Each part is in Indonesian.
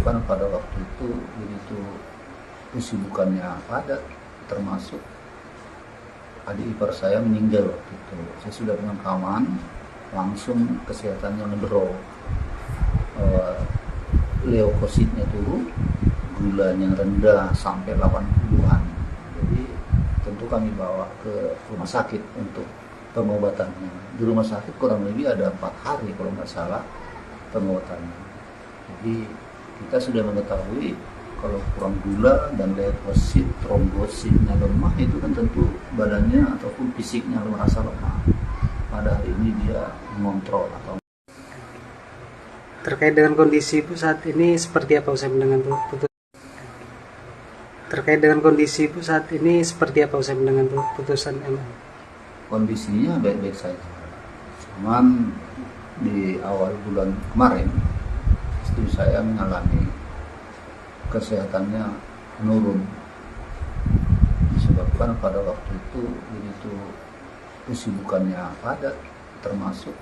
Disebabkan pada waktu itu begitu kesibukannya padat, termasuk adik ipar saya meninggal waktu itu. Saya sudah pemakaman, langsung kesehatannya ngedrop, leukositnya turun, gulanya rendah sampai 80-an. Jadi tentu kami bawa ke rumah sakit untuk pengobatannya. Di rumah sakit kurang lebih ada 4 hari kalau nggak salah pengobatannya. Jadi kita sudah mengetahui kalau kurang gula dan leukosit, trombositnya lemah, itu kan tentu badannya ataupun fisiknya merasa lemah. Pada hari ini dia mengontrol atau Terkait dengan kondisi Ibu saat ini seperti apa usai mendengar Terkait dengan kondisi Ibu saat ini seperti apa usai mendengar putusan MA? kondisinya baik-baik saja. Cuman di awal bulan kemarin istri saya mengalami kesehatannya menurun, disebabkan pada waktu itu begitu kesibukannya padat, termasuk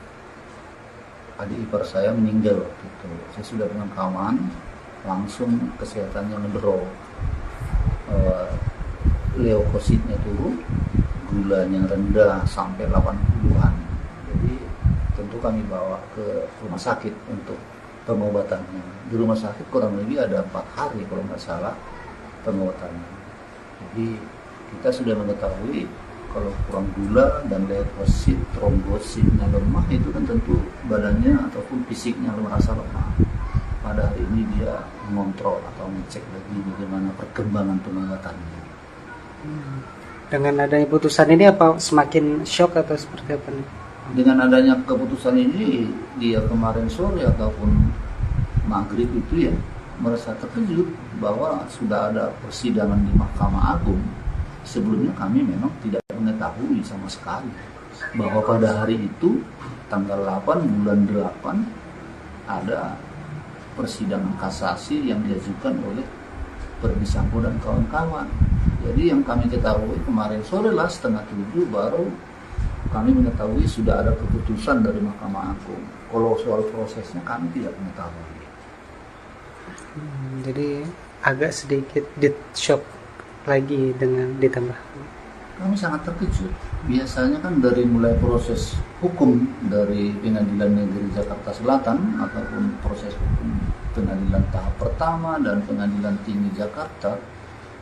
adik ipar saya meninggal waktu itu. Saya sudah pemakaman, langsung kesehatannya ngedrop, leukositnya turun, gulanya rendah sampai 80-an. Jadi tentu kami bawa ke rumah sakit untuk pengobatannya. Di rumah sakit kurang lebih ada 4 hari kalau nggak salah pengobatannya. Jadi kita sudah mengetahui kalau kurang gula dan leukosit, trombositnya lemah, itu kan tentu badannya ataupun fisiknya merasa lemah. Pada hari ini dia mengontrol atau mengecek lagi bagaimana perkembangan pengobatannya. Dengan adanya putusan ini apa semakin shock atau seperti apa nih? Dengan adanya keputusan ini, dia kemarin sore ataupun maghrib itu ya merasa terkejut bahwa sudah ada persidangan di Mahkamah Agung. Sebelumnya kami memang tidak mengetahui sama sekali bahwa pada hari itu tanggal 8 bulan 8 ada persidangan kasasi yang diajukan oleh Verdi Sambo dan kawan-kawan. Jadi yang kami ketahui kemarin sore lah 6:30 baru kami mengetahui sudah ada keputusan dari Mahkamah Agung. Kalau soal prosesnya kami tidak mengetahui. Jadi agak sedikit shock lagi dengan ditambah. Kami sangat terkejut. Biasanya kan dari mulai proses hukum dari Pengadilan Negeri Jakarta Selatan ataupun proses hukum pengadilan tahap pertama dan Pengadilan Tinggi Jakarta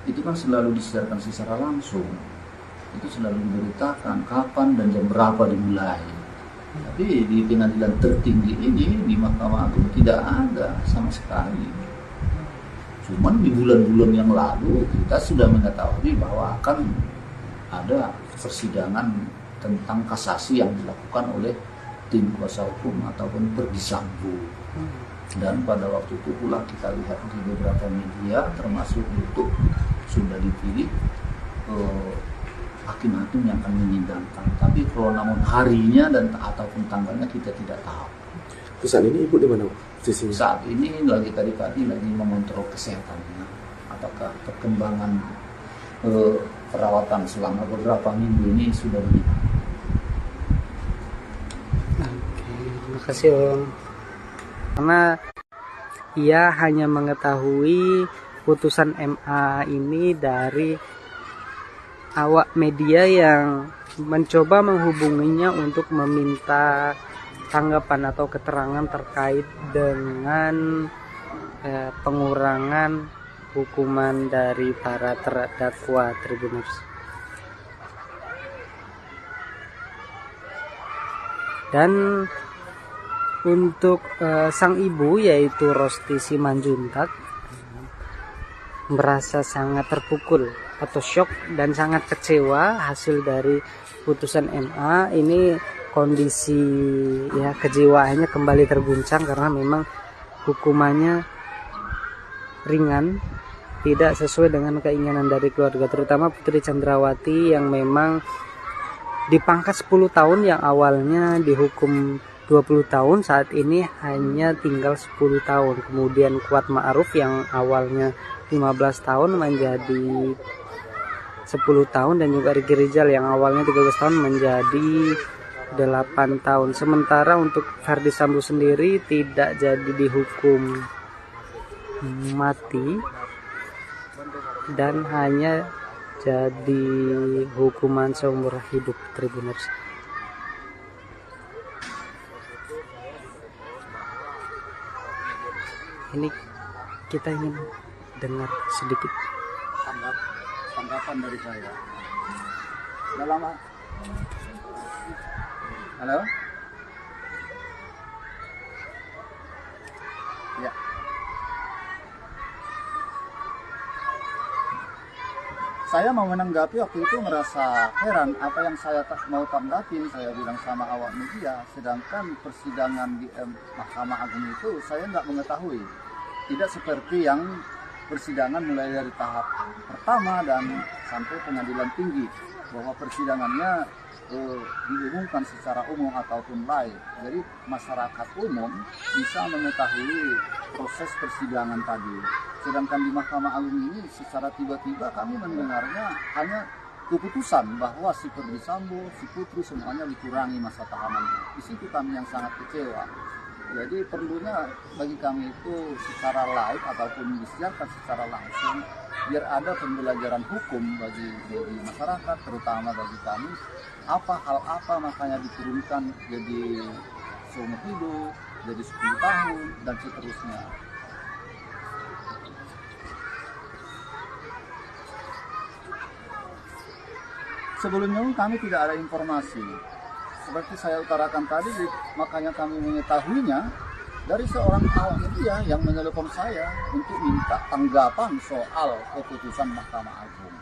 itu kan selalu disiarkan secara langsung. Itu selalu diberitakan kapan dan jam berapa dimulai. Tapi di pengadilan tertinggi ini, di Mahkamah Agung, tidak ada sama sekali. Cuman di bulan-bulan yang lalu kita sudah mengetahui bahwa akan ada persidangan tentang kasasi yang dilakukan oleh tim kuasa hukum ataupun Verdi Sambo. Dan pada waktu itu pula kita lihat di beberapa media termasuk YouTube sudah dipilih hakim-hakim yang akan menyidangkan. Tapi kalau namun harinya dan ataupun tanggalnya kita tidak tahu. Saat ini Ibu di mana? Saat ini lagi tadi lagi mengontrol kesehatannya. Apakah perkembangan perawatan selama beberapa minggu ini sudah meningkat. Oke, terima kasih Om. Karena ia hanya mengetahui putusan MA ini dari awak media yang mencoba menghubunginya untuk meminta tanggapan atau keterangan terkait dengan pengurangan hukuman dari para terdakwa Tribuners. Dan untuk sang ibu yaitu Rosti Simanjuntak merasa sangat terpukul atau shock dan sangat kecewa hasil dari putusan MA ini. Kondisi ya kejiwaannya kembali terguncang karena memang hukumannya ringan, tidak sesuai dengan keinginan dari keluarga, terutama Putri Chandrawati yang memang dipangkat 10 tahun yang awalnya dihukum 20 tahun, saat ini hanya tinggal 10 tahun. Kemudian Kuat Ma'ruf yang awalnya 15 tahun menjadi 10 tahun, dan juga Ricky Rizal yang awalnya 13 tahun menjadi 8 tahun. Sementara untuk Verdi Sambo sendiri tidak jadi dihukum mati dan hanya jadi hukuman seumur hidup, Tribuners. Ini kita ingin dengar sedikit tanggapan dari saya. Udah lama. Halo? Ya. Saya mau menanggapi waktu itu merasa heran apa yang saya mau tanggapin. Saya bilang sama awak media, sedangkan persidangan di Mahkamah Agung itu saya nggak mengetahui. Tidak seperti yang persidangan mulai dari tahap pertama dan sampai pengadilan tinggi, bahwa persidangannya diumumkan secara umum ataupun live. Jadi masyarakat umum bisa mengetahui proses persidangan tadi. Sedangkan di Mahkamah Agung ini secara tiba-tiba kami mendengarnya hanya keputusan bahwa si Ferdy Sambo, si Putri semuanya dikurangi masa tahanannya. Di situ kami yang sangat kecewa. Jadi perlunya bagi kami itu secara live ataupun disiarkan secara langsung, biar ada pembelajaran hukum bagi masyarakat, terutama bagi kami. Hal apa makanya diturunkan jadi seumur hidup, jadi 10 tahun, dan seterusnya. Sebelumnya kami tidak ada informasi. Seperti saya utarakan tadi, makanya kami mengetahuinya dari seorang awak media yang menelepon saya untuk minta tanggapan soal keputusan Mahkamah Agung.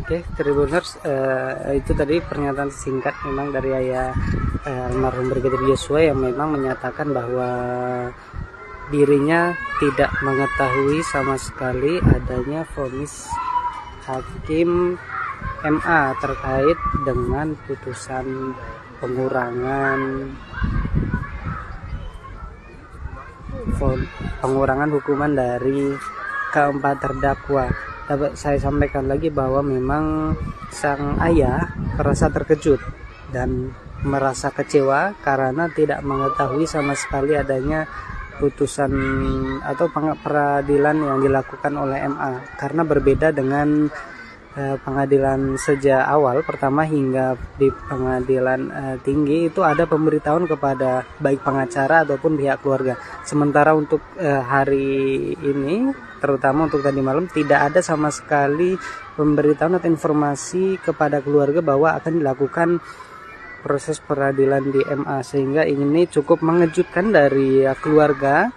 Oke, Tribuners, itu tadi pernyataan singkat memang dari ayah almarhum Brigadir Yosua yang memang menyatakan bahwa dirinya tidak mengetahui sama sekali adanya vonis hakim MA terkait dengan putusan pengurangan hukuman dari keempat terdakwa. Dapat saya sampaikan lagi bahwa memang sang ayah merasa terkejut dan merasa kecewa karena tidak mengetahui sama sekali adanya putusan atau peradilan yang dilakukan oleh MA, karena berbeda dengan pengadilan sejak awal pertama hingga di pengadilan tinggi itu ada pemberitahuan kepada baik pengacara ataupun pihak keluarga. Sementara untuk hari ini, terutama untuk tadi malam, tidak ada sama sekali pemberitahuan atau informasi kepada keluarga bahwa akan dilakukan proses peradilan di MA, sehingga ini cukup mengejutkan dari keluarga,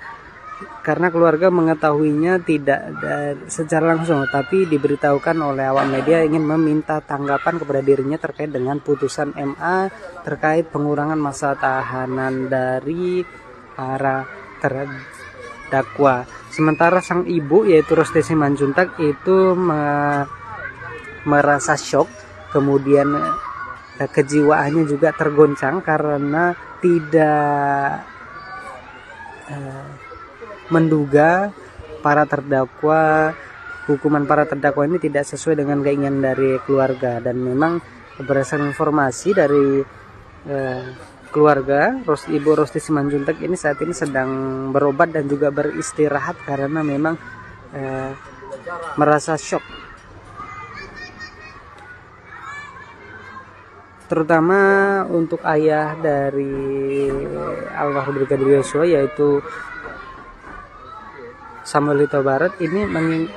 karena keluarga mengetahuinya tidak secara langsung, tapi diberitahukan oleh awak media ingin meminta tanggapan kepada dirinya terkait dengan putusan MA terkait pengurangan masa tahanan dari para terdakwa. Sementara sang ibu yaitu Rosti Simanjuntak itu merasa shock, kemudian kejiwaannya juga tergoncang karena tidak menduga hukuman para terdakwa ini tidak sesuai dengan keinginan dari keluarga. Dan memang berdasarkan informasi dari keluarga, Ibu Rosti Simanjuntak ini saat ini sedang berobat dan juga beristirahat karena memang merasa shock. Terutama untuk ayah dari almarhum Brigadir Yosua yaitu Samuel Huta Barat ini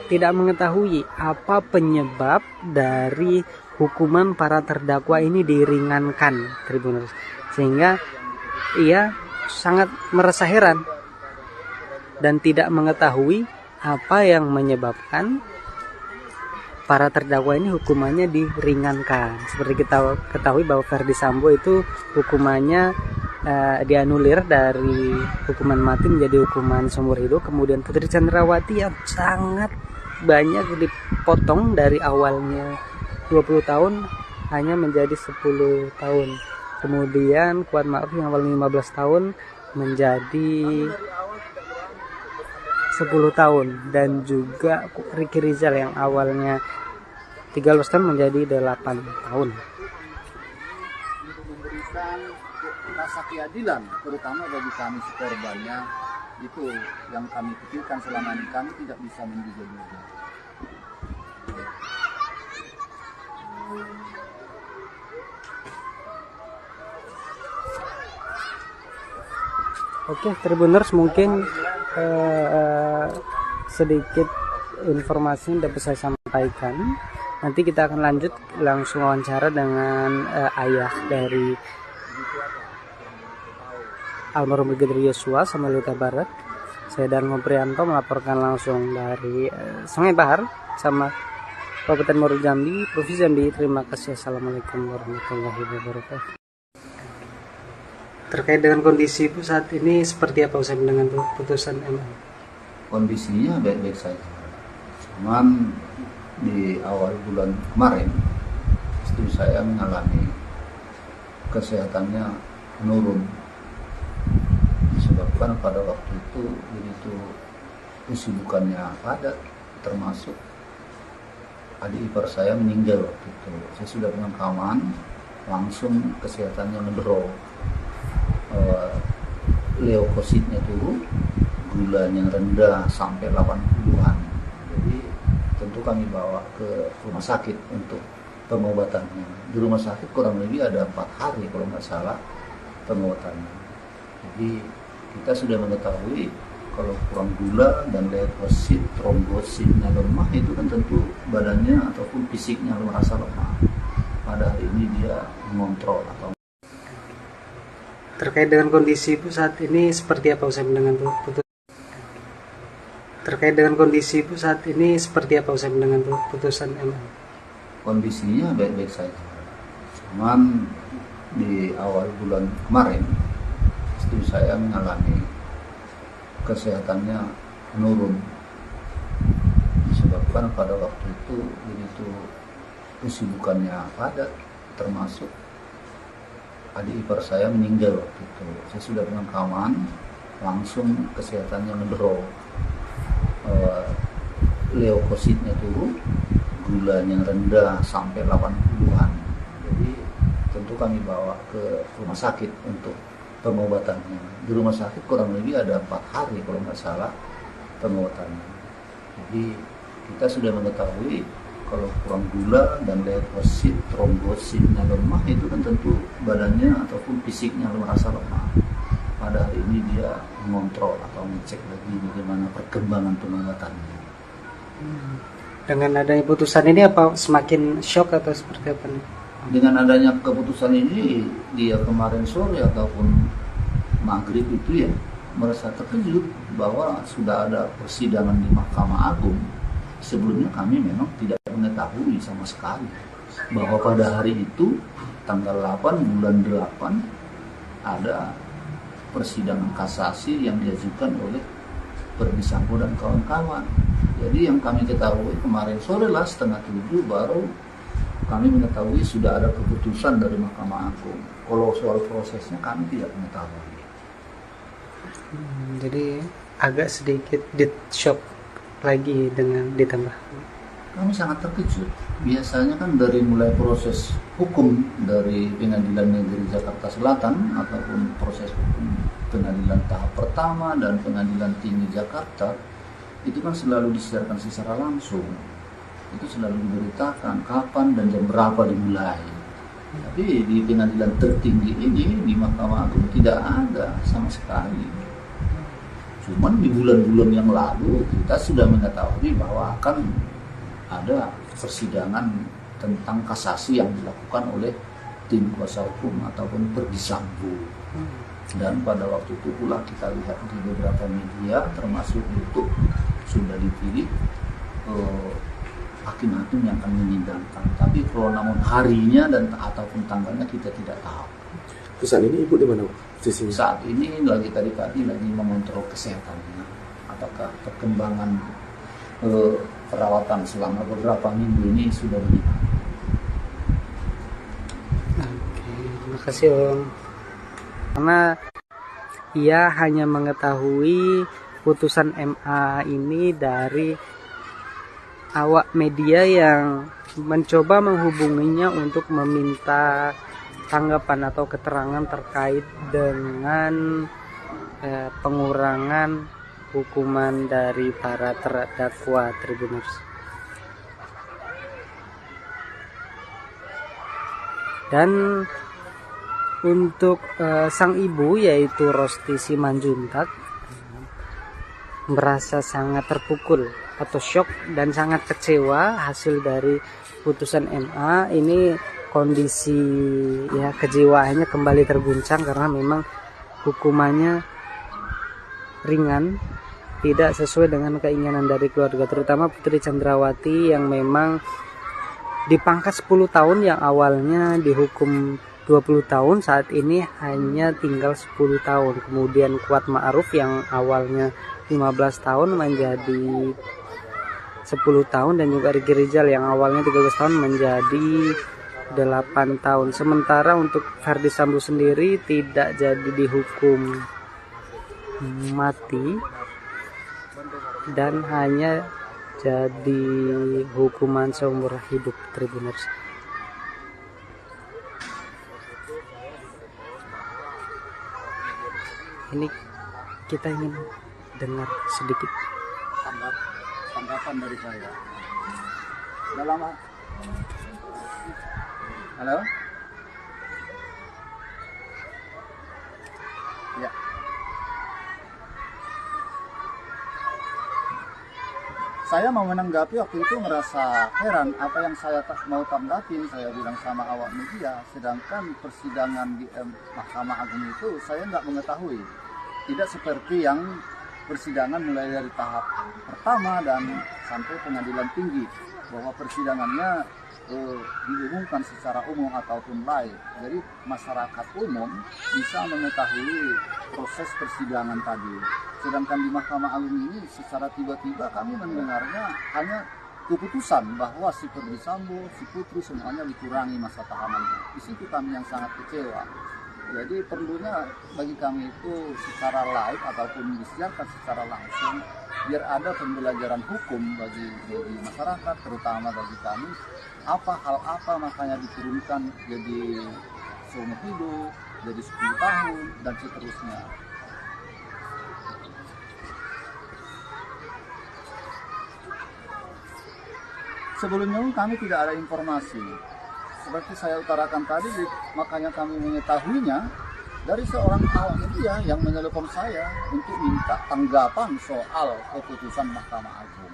tidak mengetahui apa penyebab dari hukuman para terdakwa ini diringankan, Tribuners, sehingga ia sangat merasa heran dan tidak mengetahui apa yang menyebabkan para terdakwa ini hukumannya diringankan. Seperti kita ketahui bahwa Ferdy Sambo itu hukumannya dianulir dari hukuman mati menjadi hukuman seumur hidup. Kemudian Putri Chandrawati yang sangat banyak dipotong dari awalnya 20 tahun hanya menjadi 10 tahun. Kemudian Kuat Ma'ruf yang awalnya 15 tahun menjadi 10 tahun, dan juga Ricky Rizal yang awalnya 13 tahun menjadi 8 tahun. Memberikan rasa keadilan terutama bagi kami korbannya, itu yang kami pikirkan selama ini. Kami tidak bisa menduga-duga. Oke, Tribuners, mungkin sedikit informasi yang dapat saya sampaikan. Nanti kita akan lanjut langsung wawancara dengan ayah dari almarhum Brigadir Yosua Samuel Huta Barat. Saya Darmo Prianto melaporkan langsung dari Sungai Bahar sama Kabupaten Muaro Jambi, Provinsi Jambi. Terima kasih. Assalamualaikum warahmatullahi wabarakatuh. Terkait dengan kondisi Ibu saat ini seperti apa usai dengan putusan MA? Kondisinya baik-baik saja. Cuman di awal bulan kemarin istri saya mengalami kesehatannya menurun, disebabkan pada waktu itu begitu kesibukannya padat, termasuk adik ipar saya meninggal waktu itu. Saya sudah pemakaman, langsung kesehatannya ngedrop. Leukositnya turun, gulanya rendah sampai 80-an. Jadi tentu kami bawa ke rumah sakit untuk pengobatannya. Di rumah sakit kurang lebih ada 4 hari kalau nggak salah pengobatannya. Jadi kita sudah mengetahui kalau kurang gula dan leukosit, trombositnya lemah, itu kan tentu badannya ataupun fisiknya merasa lemah. Pada hari ini dia mengontrol atau terkait dengan kondisi Ibu saat ini seperti apa usai dengan putusan? Terkait dengan kondisi Ibu saat ini seperti apa usai dengan putusan MA? Kondisinya baik-baik saja. Cuman di awal bulan kemarin istri saya mengalami kesehatannya menurun, disebabkan pada waktu itu begitu kesibukannya padat, termasuk adik ipar saya meninggal waktu itu. Saya sudah pemakaman, langsung kesehatannya ngedrop. Leukositnya turun, gulanya rendah sampai 80-an. Jadi tentu kami bawa ke rumah sakit untuk pengobatannya. Di rumah sakit kurang lebih ada 4 hari kalau nggak salah pengobatannya. Jadi kita sudah mengetahui kalau kurang gula dan leukosit, trombositnya lemah, itu kan tentu badannya ataupun fisiknya merasa lemah. Pada hari ini dia mengontrol atau mengecek lagi bagaimana perkembangan pengobatannya. Dengan adanya putusan ini apa semakin shock atau seperti apa nih? Dengan adanya keputusan ini, dia kemarin sore ataupun maghrib itu ya merasa terkejut bahwa sudah ada persidangan di Mahkamah Agung. Sebelumnya kami memang tidak mengetahui sama sekali bahwa pada hari itu tanggal 8 bulan 8 ada persidangan kasasi yang diajukan oleh Verdi Sambo dan kawan-kawan. Jadi yang kami ketahui kemarin sore lah 6:30 baru kami mengetahui sudah ada keputusan dari Mahkamah Agung. Kalau soal prosesnya kami tidak mengetahui. Jadi agak sedikit shock lagi dengan ditambah. Kami sangat terkejut. Biasanya kan dari mulai proses hukum dari Pengadilan Negeri Jakarta Selatan ataupun proses hukum pengadilan tahap pertama dan Pengadilan Tinggi Jakarta itu kan selalu disiarkan secara langsung. Itu selalu diberitakan kapan dan jam berapa dimulai. Tapi di pengadilan tertinggi ini di Mahkamah Agung tidak ada sama sekali. Cuman di bulan-bulan yang lalu kita sudah mengetahui bahwa akan ada persidangan tentang kasasi yang dilakukan oleh tim kuasa hukum ataupun Verdi Sambo. Dan pada waktu itu pula kita lihat di beberapa media termasuk YouTube sudah dipilih hakim-hakim yang akan menyidangkan. Tapi kalau namun harinya dan ataupun tanggalnya kita tidak tahu. Saat ini Ibu di mana? Saat ini lagi tadi lagi mengontrol kesehatannya. Apakah perkembangan perawatan selama beberapa minggu ini sudah meningkat? Oke, terima kasih Om. Karena ia hanya mengetahui putusan MA ini dari awak media yang mencoba menghubunginya untuk meminta tanggapan atau keterangan terkait dengan pengurangan hukuman dari para terdakwa Tribuners. Dan untuk sang ibu yaitu Rosti Simanjuntak merasa sangat terpukul atau shock dan sangat kecewa hasil dari putusan MA ini. Kondisi kejiwaannya kembali terguncang karena memang hukumannya ringan, tidak sesuai dengan keinginan dari keluarga, terutama Putri Chandrawati yang memang dipangkas 10 tahun yang awalnya dihukum 20 tahun, saat ini hanya tinggal 10 tahun. Kemudian Kuat Ma'ruf yang awalnya 15 tahun menjadi 10 tahun, dan juga Riki Rizal yang awalnya 13 tahun menjadi 8 tahun. Sementara untuk Ferdy Sambo sendiri tidak jadi dihukum mati dan hanya jadi hukuman seumur hidup Tribuners. Ini kita ingin dengar sedikit tanggapan dari saya. Udah lama. Halo? Ya. Saya mau menanggapi waktu itu merasa heran apa yang saya mau tanggapin, saya bilang sama awak media, sedangkan persidangan di Mahkamah Agung itu saya nggak mengetahui. Tidak seperti yang persidangan mulai dari tahap pertama dan sampai pengadilan tinggi, bahwa persidangannya diumumkan secara umum ataupun live. Jadi masyarakat umum bisa mengetahui proses persidangan tadi. Sedangkan di Mahkamah Agung ini secara tiba-tiba kami mendengarnya hanya keputusan bahwa si Ferdy Sambo, si Putri semuanya dikurangi masa tahanannya. Di situ kami yang sangat kecewa. Jadi perlunya bagi kami itu secara live ataupun disiarkan secara langsung, biar ada pembelajaran hukum bagi masyarakat, terutama bagi kami. Hal apa makanya diturunkan jadi seumur hidup, jadi 10 tahun, dan seterusnya. Sebelumnya kami tidak ada informasi. Seperti saya utarakan tadi, makanya kami mengetahuinya dari seorang awak media yang menelpon saya untuk minta tanggapan soal keputusan Mahkamah Agung.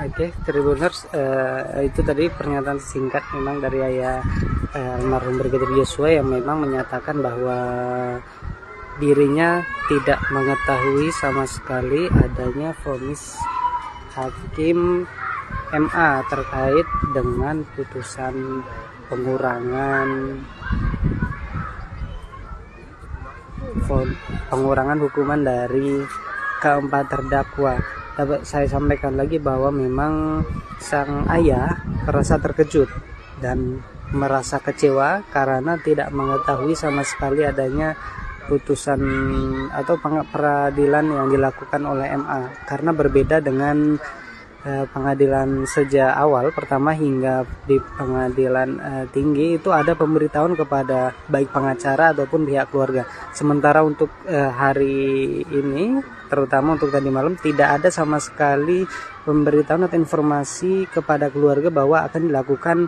Oke, Tribuners, itu tadi pernyataan singkat memang dari ayah almarhum Brigadir Yosua yang memang menyatakan bahwa dirinya tidak mengetahui sama sekali adanya vonis hakim MA terkait dengan putusan pengurangan hukuman dari keempat terdakwa. Dapat saya sampaikan lagi bahwa memang sang ayah merasa terkejut dan merasa kecewa karena tidak mengetahui sama sekali adanya putusan atau peradilan yang dilakukan oleh MA, karena berbeda dengan pengadilan sejak awal pertama hingga di pengadilan tinggi itu ada pemberitahuan kepada baik pengacara ataupun pihak keluarga. Sementara untuk hari ini, terutama untuk tadi malam, tidak ada sama sekali pemberitahuan atau informasi kepada keluarga bahwa akan dilakukan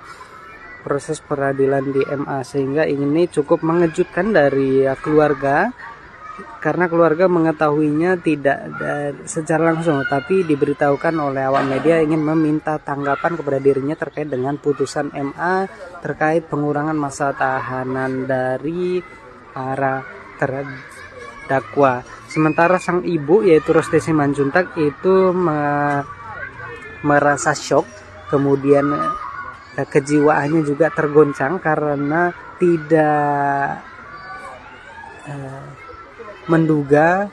proses peradilan di MA, sehingga ini cukup mengejutkan dari keluarga, karena keluarga mengetahuinya tidak secara langsung, tapi diberitahukan oleh awak media ingin meminta tanggapan kepada dirinya terkait dengan putusan MA terkait pengurangan masa tahanan dari para terdakwa. Sementara sang ibu yaitu Rosti Simanjuntak itu merasa shock, kemudian kejiwaannya juga tergoncang karena tidak menduga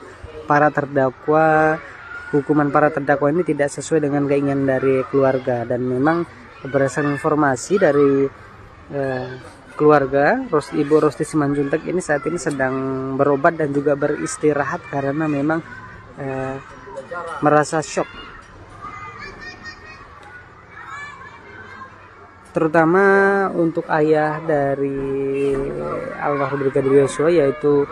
hukuman para terdakwa ini tidak sesuai dengan keinginan dari keluarga, dan memang berdasarkan informasi dari keluarga, Ibu Rosti Simanjuntak ini saat ini sedang berobat dan juga beristirahat karena memang merasa shock, terutama untuk ayah dari almarhum Brigadir Yosua yaitu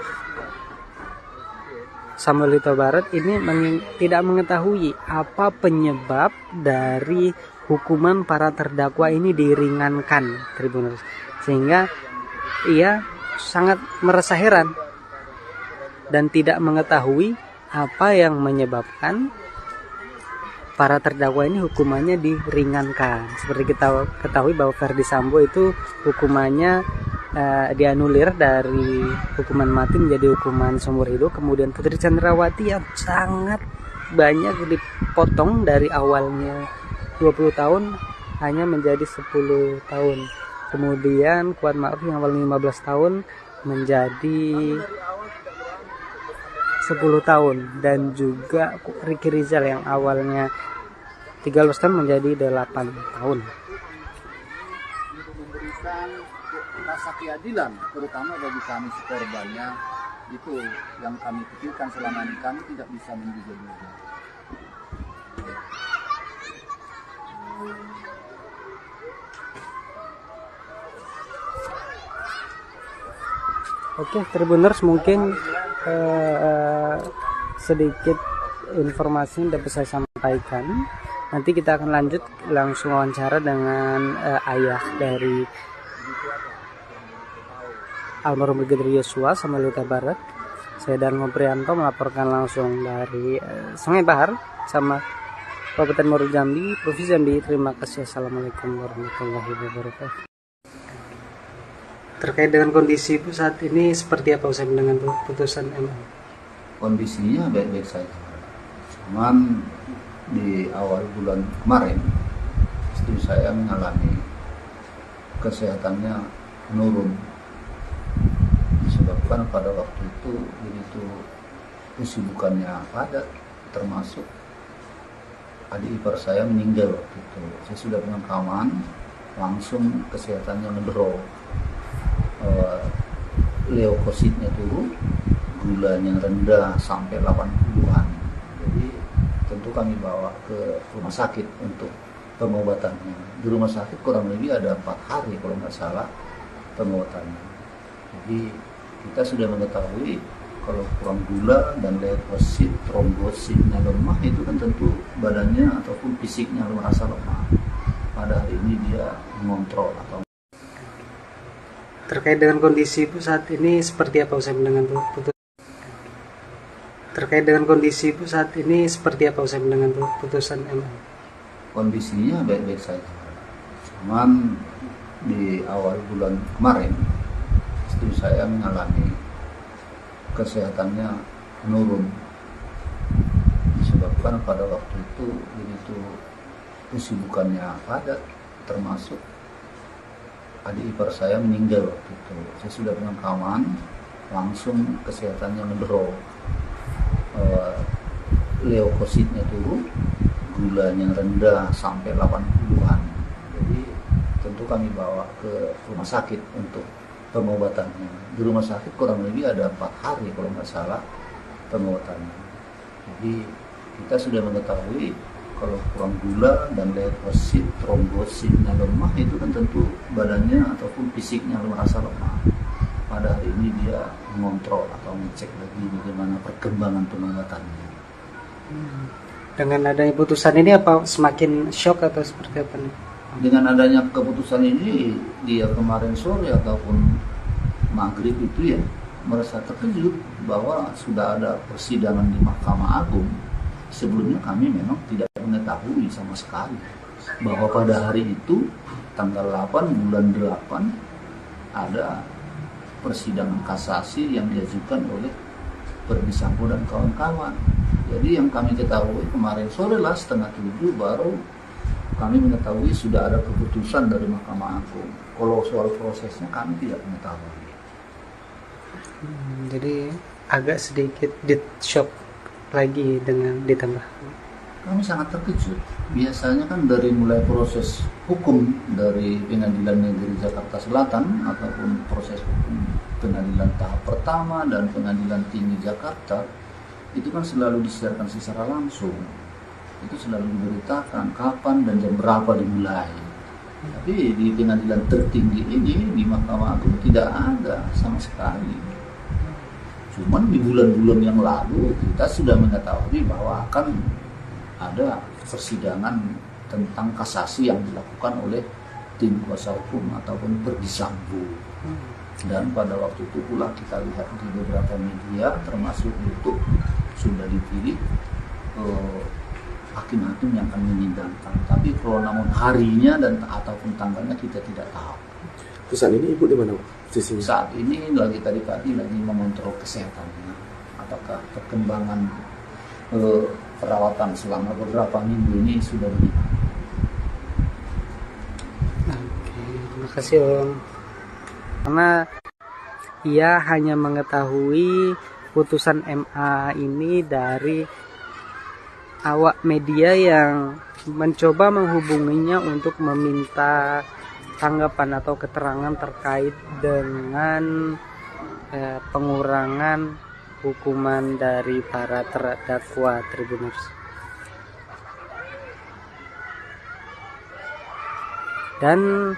Samuel Huta Barat ini tidak mengetahui apa penyebab dari hukuman para terdakwa ini diringankan, Tribuners, sehingga ia sangat merasa heran dan tidak mengetahui apa yang menyebabkan para terdakwa ini hukumannya diringankan. Seperti kita ketahui bahwa Verdi Sambo itu hukumannya dianulir dari hukuman mati menjadi hukuman seumur hidup. Kemudian Putri Chandrawati yang sangat banyak dipotong dari awalnya 20 tahun hanya menjadi 10 tahun. Kemudian Kuat Ma'ruf yang awalnya 15 tahun menjadi 10 tahun, dan juga Ricky Rizal yang awalnya 13 tahun menjadi 8 tahun. Memberikan rasa keadilan terutama bagi kami korbannya, itu yang kami pikirkan selama ini. Kami tidak bisa menduga-duga. Oke, Tribuners, mungkin sedikit informasi yang dapat saya sampaikan. Nanti kita akan lanjut langsung wawancara dengan ayah dari almarhum Brigadir Yosua Samuel Huta Barat. Saya Dan Prianto melaporkan langsung dari Sungai Bahar sama Kabupaten Muaro Jambi, Provinsi Jambi. Terima kasih. Assalamualaikum warahmatullahi wabarakatuh. Terkait dengan kondisi Ibu saat ini seperti apa usai mendengar putusan MA? Kondisinya baik-baik saja. Cuman di awal bulan kemarin istri saya mengalami kesehatannya menurun, disebabkan pada waktu itu begitu kesibukannya padat, termasuk adik ipar saya meninggal waktu itu. Saya sudah pemakaman, langsung kesehatannya ngedrop, leukositnya turun, gulanya rendah sampai 80-an. Jadi tentu kami bawa ke rumah sakit untuk pengobatannya. Di rumah sakit kurang lebih ada 4 hari kalau nggak salah pengobatannya. Jadi kita sudah mengetahui kalau kurang gula dan leukosit, trombositnya lemah, itu kan tentu badannya ataupun fisiknya merasa lemah. Pada hari ini dia mengontrol atau. Terkait dengan kondisi Ibu saat ini seperti apa usai mendengar putusan? Terkait dengan kondisi Ibu saat ini seperti apa usai mendengar putusan MA? Kondisinya baik-baik saja. Cuman di awal bulan kemarin istri saya mengalami kesehatannya menurun, disebabkan pada waktu itu begitu kesibukannya padat, termasuk adik ipar saya meninggal waktu itu. Saya sudah pemakaman, langsung kesehatannya ngedrop, leukositnya turun, gulanya rendah sampai 80-an. Jadi tentu kami bawa ke rumah sakit untuk pengobatannya. Di rumah sakit kurang lebih ada 4 hari kalau nggak salah pengobatannya. Jadi kita sudah mengetahui kalau kurang gula dan leukosit, trombositnya lemah, itu kan tentu badannya ataupun fisiknya merasa lemah. Pada hari ini dia mengontrol atau mengecek lagi bagaimana perkembangan pengobatannya. Dengan adanya putusan ini apa semakin shock atau seperti apa nih? Dengan adanya keputusan ini, dia kemarin sore ataupun maghrib itu ya merasa terkejut bahwa sudah ada persidangan di Mahkamah Agung. Sebelumnya kami memang tidak mengetahui sama sekali bahwa pada hari itu tanggal 8 bulan 8 ada persidangan kasasi yang diajukan oleh Verdi Sambo dan kawan-kawan. Jadi yang kami ketahui kemarin sore lah 6:30 baru kami mengetahui sudah ada keputusan dari Mahkamah Agung. Kalau soal prosesnya kami tidak mengetahui. Jadi agak sedikit shock lagi dengan ditambah? Kami sangat terkejut. Biasanya kan dari mulai proses hukum dari Pengadilan Negeri Jakarta Selatan ataupun proses hukum pengadilan tahap pertama dan Pengadilan Tinggi Jakarta itu kan selalu disiarkan secara langsung. Itu selalu diberitakan kapan dan jam berapa dimulai. Tapi di pengadilan tertinggi ini, di Mahkamah Agung, tidak ada sama sekali. Cuman di bulan-bulan yang lalu kita sudah mengetahui bahwa akan ada persidangan tentang kasasi yang dilakukan oleh tim kuasa hukum ataupun Verdi Sambo. Dan pada waktu itu pula kita lihat di beberapa media termasuk YouTube sudah dipilih hakim-hakim yang akan menyidangkan. Tapi kalau namun harinya dan ataupun tanggalnya kita tidak tahu. Saat ini ibu di mana posisinya? Saat ini lagi tadi pagi lagi mengontrol kesehatannya. Apakah perkembangan perawatan selama beberapa minggu ini sudah begitu. Oke, terima kasih Om. Karena ia hanya mengetahui putusan MA ini dari awak media yang mencoba menghubunginya untuk meminta tanggapan atau keterangan terkait dengan pengurangan hukuman dari para terdakwa Tribuners. Dan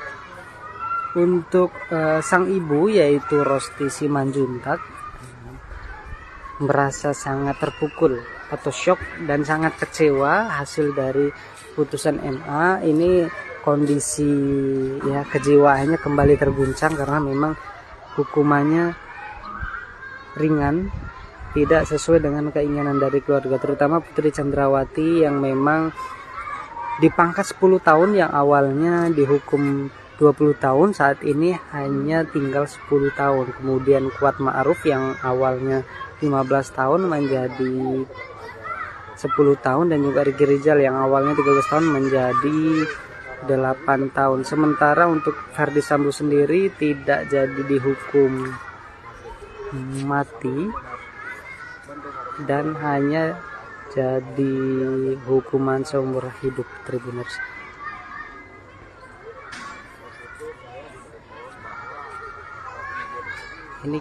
untuk sang ibu yaitu Rosti Simanjuntak merasa sangat terpukul atau shock dan sangat kecewa hasil dari putusan MA ini. Kondisi ya kejiwaannya kembali terguncang karena memang hukumannya ringan, tidak sesuai dengan keinginan dari keluarga, terutama Putri Chandrawati yang memang dipangkas 10 tahun yang awalnya dihukum 20 tahun, saat ini hanya tinggal 10 tahun. Kemudian Kuat Ma'ruf yang awalnya 15 tahun menjadi 10 tahun, dan juga Ricky Rizal yang awalnya 13 tahun menjadi 8 tahun. Sementara untuk Verdi Sambo sendiri tidak jadi dihukum mati dan hanya jadi hukuman seumur hidup Tribuners. Ini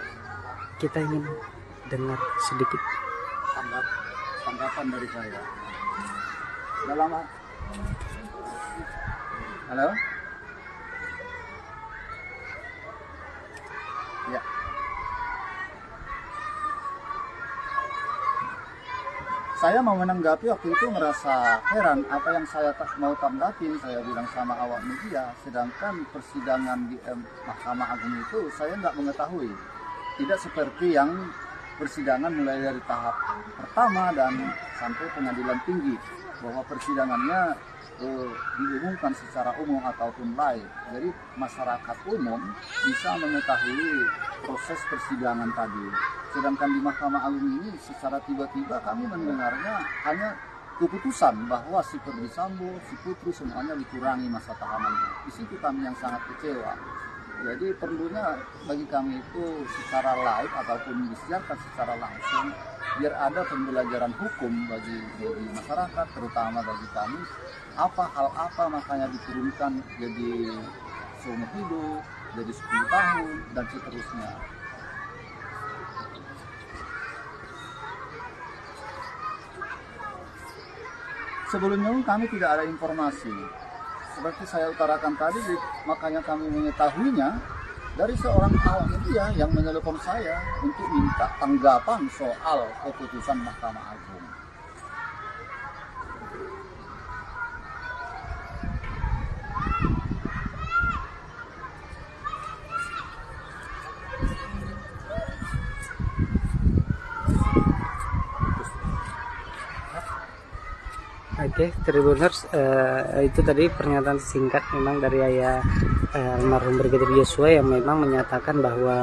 kita ingin dengar sedikit Tanggapan dari saya. Dalam halo? Ya. Saya mau menanggapi waktu itu merasa heran apa yang saya mau tanggapin, saya bilang sama awak media, sedangkan persidangan di Mahkamah Agung itu saya nggak mengetahui. Tidak seperti yang persidangan mulai dari tahap pertama dan sampai pengadilan tinggi, bahwa persidangannya diumumkan secara umum ataupun live. Jadi masyarakat umum bisa mengetahui proses persidangan tadi. Sedangkan di Mahkamah Agung ini secara tiba-tiba kami mendengarnya hanya keputusan bahwa si Verdi Sambo, si Putri semuanya dikurangi masa tahanannya. Di situ kami yang sangat kecewa. Jadi perlunya bagi kami itu secara live ataupun disiarkan secara langsung, biar ada pembelajaran hukum bagi masyarakat, terutama bagi kami, hal apa makanya diturunkan jadi seumur hidup, jadi 10 tahun, dan seterusnya. Sebelumnya kami tidak ada informasi. Seperti saya utarakan tadi, makanya kami mengetahuinya dari seorang awak media yang menelepon saya untuk minta tanggapan soal keputusan Mahkamah Agung. Oke, Tribuners, itu tadi pernyataan singkat memang dari ayah almarhum Brigadir Yosua yang memang menyatakan bahwa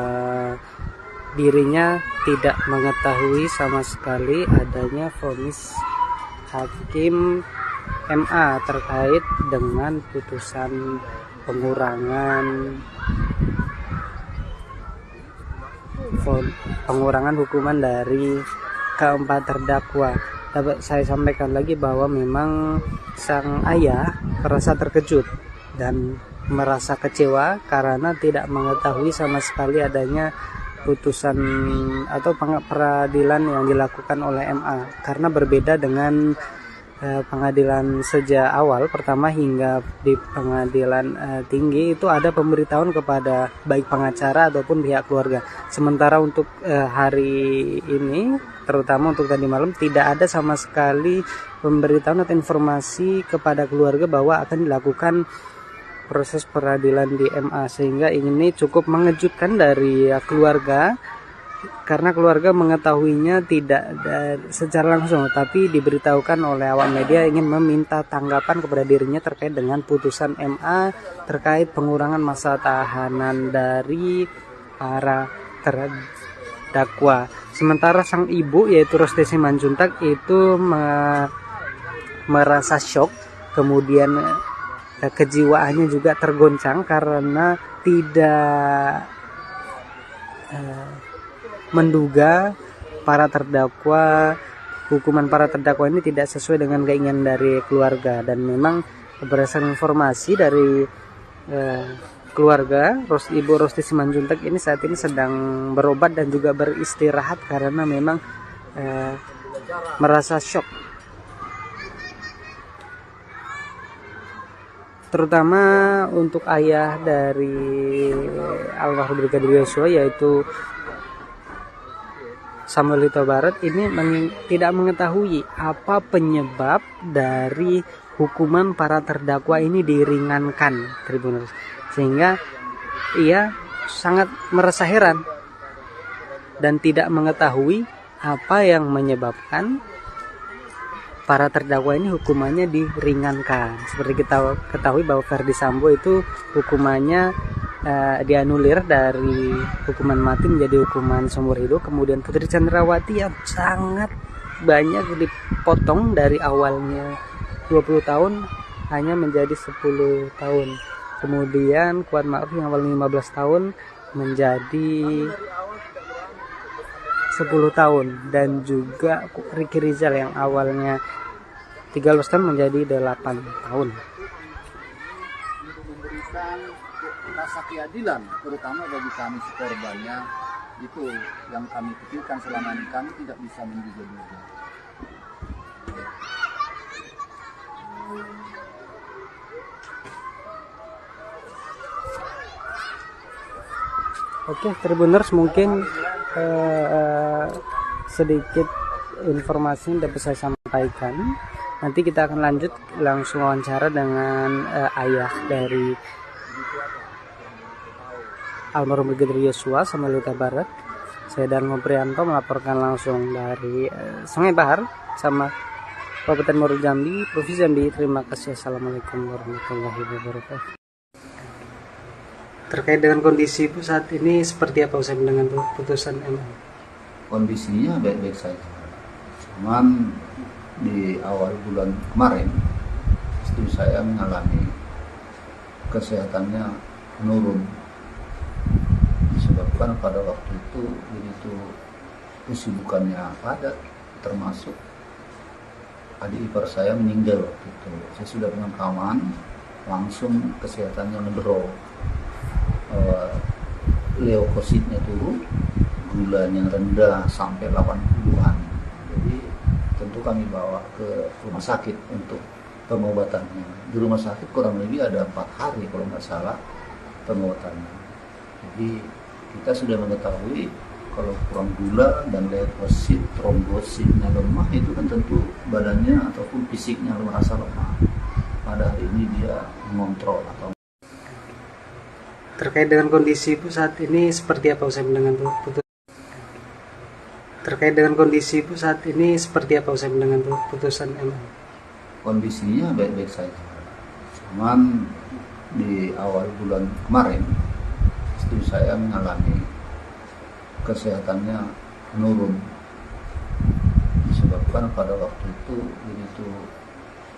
dirinya tidak mengetahui sama sekali adanya vonis hakim MA terkait dengan putusan pengurangan hukuman dari keempat terdakwa. Dapat saya sampaikan lagi bahwa memang sang ayah merasa terkejut dan merasa kecewa karena tidak mengetahui sama sekali adanya putusan atau peradilan yang dilakukan oleh MA, karena berbeda dengan pengadilan sejak awal pertama hingga di pengadilan tinggi itu ada pemberitahuan kepada baik pengacara ataupun pihak keluarga. Sementara untuk hari ini, terutama untuk tadi malam, tidak ada sama sekali pemberitahuan atau informasi kepada keluarga bahwa akan dilakukan proses peradilan di MA, sehingga ini cukup mengejutkan dari keluarga, karena keluarga mengetahuinya tidak secara langsung, tapi diberitahukan oleh awak media ingin meminta tanggapan kepada dirinya terkait dengan putusan MA terkait pengurangan masa tahanan dari para terdakwa. Sementara sang ibu yaitu Rosti Simanjuntak itu merasa shock, kemudian kejiwaannya juga tergoncang karena tidak menduga hukuman para terdakwa ini tidak sesuai dengan keinginan dari keluarga. Dan memang berdasarkan informasi dari keluarga, Ibu Rosti Simanjuntak ini saat ini sedang berobat dan juga beristirahat karena memang merasa shock, terutama untuk ayah dari almarhum Brigadir Yosua yaitu Samuel Huta Barat ini tidak mengetahui apa penyebab dari hukuman para terdakwa ini diringankan, Tribuners, sehingga ia sangat merasa heran dan tidak mengetahui apa yang menyebabkan para terdakwa ini hukumannya diringankan. Seperti kita ketahui bahwa Verdi Sambo itu hukumannya dianulir dari hukuman mati menjadi hukuman seumur hidup. Kemudian Putri Chandrawati yang sangat banyak dipotong dari awalnya 20 tahun hanya menjadi 10 tahun. Kemudian Kuat Ma'ruf yang awalnya 15 tahun menjadi 10 tahun, dan juga Ricky Rizal yang awalnya 13 tahun menjadi 8 tahun. Memberikan rasa keadilan terutama bagi kami korbannya, itu yang kami pikirkan selama ini. Kami tidak bisa menduga-duga. Oke, Tribuners, mungkin sedikit informasi yang dapat saya sampaikan. Nanti kita akan lanjut langsung wawancara dengan ayah dari almarhum Brigadir Yosua, Samuel Huta Barat. Saya Darmo Prianto melaporkan langsung dari Sungai Bahar sama Kabupaten Muaro Jambi, Provinsi Jambi. Terima kasih. Assalamualaikum warahmatullahi wabarakatuh. Terkait dengan kondisi Ibu saat ini seperti apa usai dengan putusan MA? Kondisinya baik-baik saja. Cuman di awal bulan kemarin istri saya mengalami kesehatannya menurun, disebabkan pada waktu itu begitu kesibukannya padat, termasuk adik ipar saya meninggal waktu itu. Saya sudah pemakaman, langsung kesehatannya ngedrop, leukositnya turun, gulanya rendah sampai 80-an. Jadi tentu kami bawa ke rumah sakit untuk pengobatannya. Di rumah sakit kurang lebih ada 4 hari kalau nggak salah pengobatannya. Jadi kita sudah mengetahui kalau kurang gula dan leukosit, trombositnya lemah, itu kan tentu badannya ataupun fisiknya merasa lemah. Pada hari ini dia mengontrol atau. Terkait dengan kondisi Ibu saat ini seperti apa usai dengan putusan? Terkait dengan kondisi Ibu saat ini seperti apa usai dengan putusan MA? Kondisinya baik-baik saja. Cuman di awal bulan kemarin istri saya mengalami kesehatannya menurun, disebabkan pada waktu itu begitu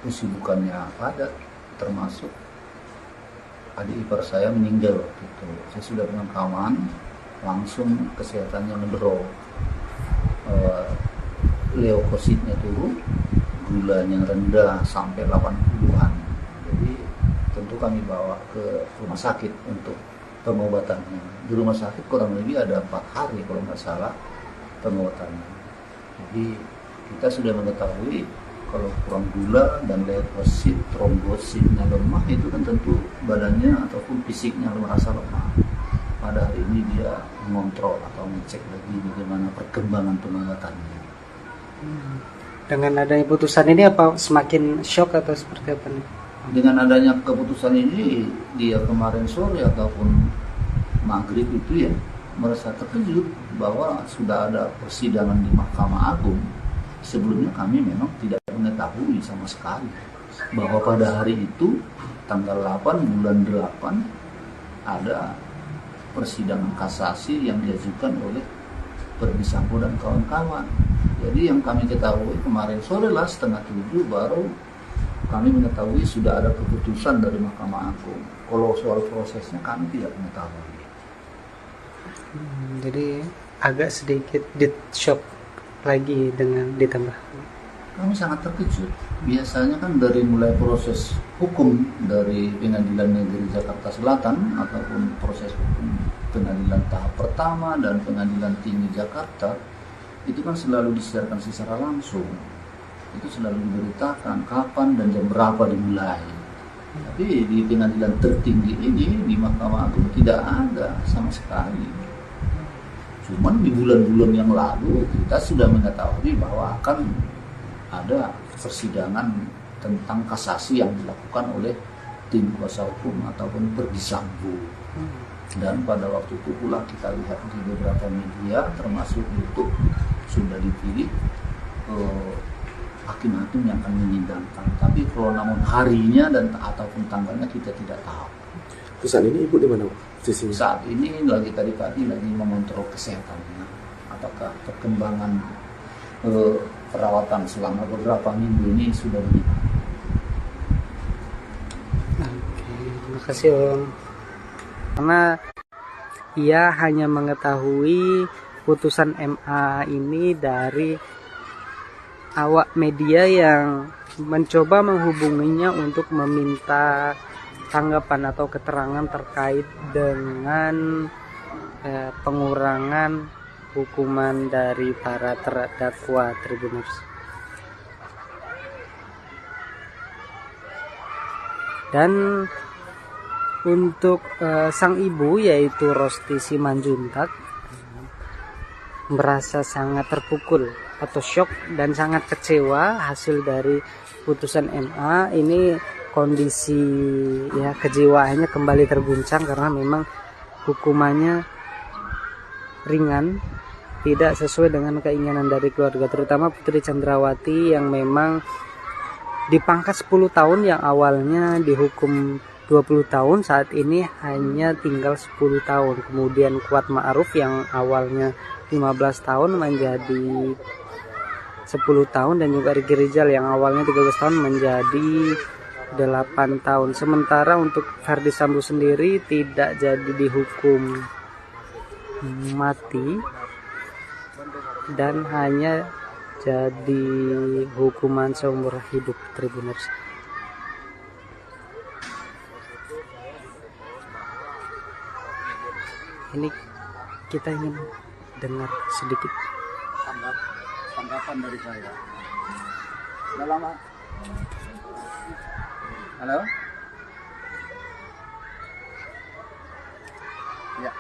kesibukannya padat, termasuk adik ipar saya meninggal waktu itu. Saya sudah pemakaman, langsung kesehatannya ngedrop, leukositnya turun, gulanya rendah sampai 80-an. Jadi tentu kami bawa ke rumah sakit untuk pengobatannya. Di rumah sakit kurang lebih ada 4 hari kalau nggak salah pengobatannya. Jadi kita sudah mengetahui kalau kurang gula dan leukosit, trombositnya lemah, itu kan tentu badannya ataupun fisiknya merasa lemah. Pada hari ini dia mengontrol atau mengecek lagi bagaimana perkembangan pengobatannya. Dengan adanya putusan ini apa semakin shock atau seperti apa nih? Dengan adanya keputusan ini, dia kemarin sore ataupun maghrib itu ya merasa terkejut bahwa sudah ada persidangan di Mahkamah Agung. Sebelumnya kami memang tidak mengetahui sama sekali bahwa pada hari itu tanggal 8 bulan 8 ada persidangan kasasi yang diajukan oleh Verdi Sambo dan kawan-kawan. Jadi yang kami ketahui kemarin sore lah 6:30 baru kami mengetahui sudah ada keputusan dari Mahkamah Agung. Kalau soal prosesnya kami tidak mengetahui. Jadi agak sedikit shock lagi dengan ditambah. Kami sangat terkejut. Biasanya kan dari mulai proses hukum dari Pengadilan Negeri Jakarta Selatan ataupun proses hukum pengadilan tahap pertama dan Pengadilan Tinggi Jakarta itu kan selalu disiarkan secara langsung. Itu selalu diberitakan kapan dan jam berapa dimulai. Tapi di pengadilan tertinggi ini di Mahkamah Agung tidak ada sama sekali. Cuman di bulan-bulan yang lalu kita sudah mengetahui bahwa akan ada persidangan tentang kasasi yang dilakukan oleh tim kuasa hukum ataupun Verdi Sambo. Dan pada waktu itu pula kita lihat di beberapa media termasuk YouTube sudah dipilih hakim-hakim yang akan menyidangkan. Tapi kalau namun harinya dan ataupun tanggalnya kita tidak tahu. Saat ini ibu di mana posisinya? Saat ini lagi tadi pagi lagi mengontrol kesehatannya. Apakah perkembangan perawatan selama beberapa minggu ini sudah begini. Oke, terima kasih Om. Karena ia hanya mengetahui putusan MA ini dari awak media yang mencoba menghubunginya untuk meminta tanggapan atau keterangan terkait dengan pengurangan hukuman dari para terdakwa Tribuners. Dan untuk sang ibu yaitu Rosti Simanjuntak merasa sangat terpukul atau shock dan sangat kecewa hasil dari putusan MA ini. Kondisi ya kejiwaannya kembali terguncang karena memang hukumannya ringan, tidak sesuai dengan keinginan dari keluarga, terutama Putri Chandrawati yang memang dipangkas 10 tahun yang awalnya dihukum 20 tahun saat ini hanya tinggal 10 tahun. Kemudian Kuat Ma'ruf yang awalnya 15 tahun menjadi 10 tahun, dan juga Ricky Rizal yang awalnya 13 tahun menjadi 8 tahun. Sementara untuk Verdi Sambo sendiri tidak jadi dihukum mati dan hanya jadi hukuman seumur hidup Tribuners. Ini kita ingin dengar sedikit Tanggapan dari saya. Udah lama. Halo? Ya.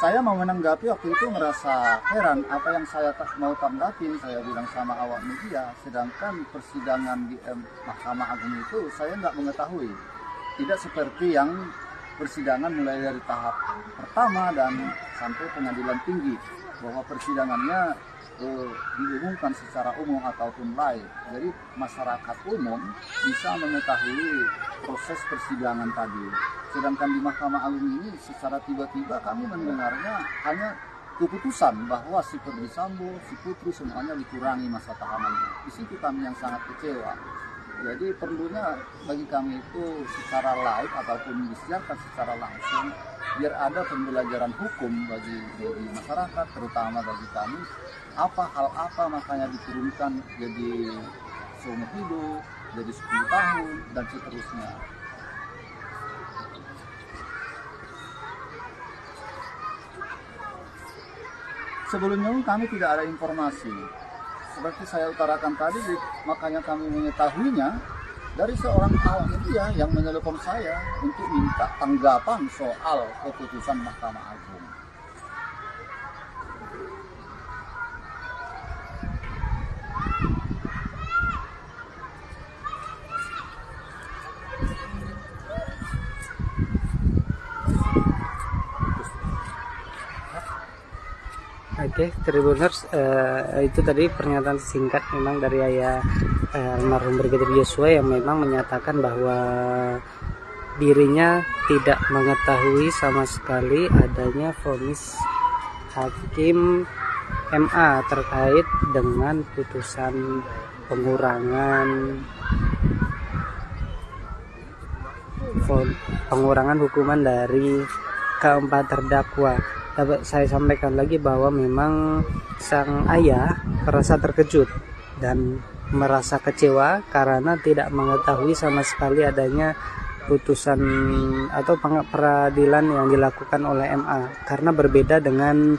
Saya mau menanggapi waktu itu merasa heran apa yang saya mau tanggapin, saya bilang sama awak media, sedangkan persidangan di Mahkamah Agung itu saya nggak mengetahui. Tidak seperti yang persidangan mulai dari tahap pertama dan sampai pengadilan tinggi, bahwa persidangannya diumumkan secara umum ataupun live. Jadi masyarakat umum bisa mengetahui proses persidangan tadi. Sedangkan di Mahkamah Agung ini secara tiba-tiba kami mendengarnya hanya keputusan bahwa si Verdi Sambo, si Putri semuanya dikurangi masa tahanannya. Di situ kami yang sangat kecewa. Jadi perlunya bagi kami itu secara live ataupun disiarkan secara langsung, biar ada pembelajaran hukum bagi masyarakat, terutama bagi kami, hal apa makanya diturunkan jadi seumur hidup, jadi 10 tahun, dan seterusnya. Sebelumnya kami tidak ada informasi. Seperti saya utarakan tadi, makanya kami mengetahuinya dari seorang awak media yang menelpon saya untuk minta tanggapan soal keputusan Mahkamah Agung. Oke, Tribuners, itu tadi pernyataan singkat memang dari ayah almarhum Brigadir Yosua yang memang menyatakan bahwa dirinya tidak mengetahui sama sekali adanya vonis hakim MA terkait dengan putusan pengurangan hukuman dari keempat terdakwa. Dapat saya sampaikan lagi bahwa memang sang ayah merasa terkejut dan merasa kecewa karena tidak mengetahui sama sekali adanya putusan atau peradilan yang dilakukan oleh MA, karena berbeda dengan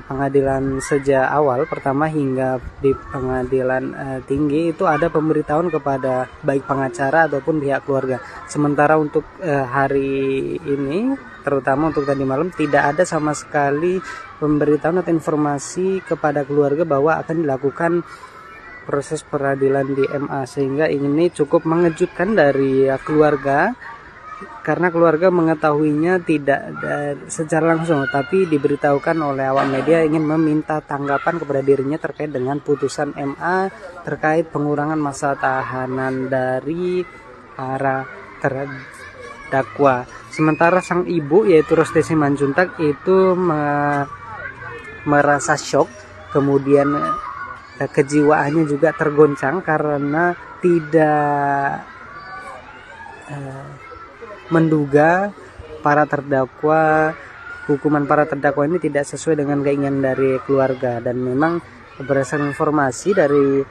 pengadilan sejak awal pertama hingga di pengadilan tinggi itu ada pemberitahuan kepada baik pengacara ataupun pihak keluarga. Sementara untuk hari ini, terutama untuk tadi malam, tidak ada sama sekali pemberitahuan atau informasi kepada keluarga bahwa akan dilakukan proses peradilan di MA, sehingga ini cukup mengejutkan dari keluarga, karena keluarga mengetahuinya tidak secara langsung, tapi diberitahukan oleh awak media ingin meminta tanggapan kepada dirinya terkait dengan putusan MA terkait pengurangan masa tahanan dari para terdakwa. Sementara sang ibu yaitu Rosti Simanjuntak itu merasa shock, kemudian kejiwaannya juga tergoncang karena tidak menduga hukuman para terdakwa ini tidak sesuai dengan keinginan dari keluarga. Dan memang berdasarkan informasi dari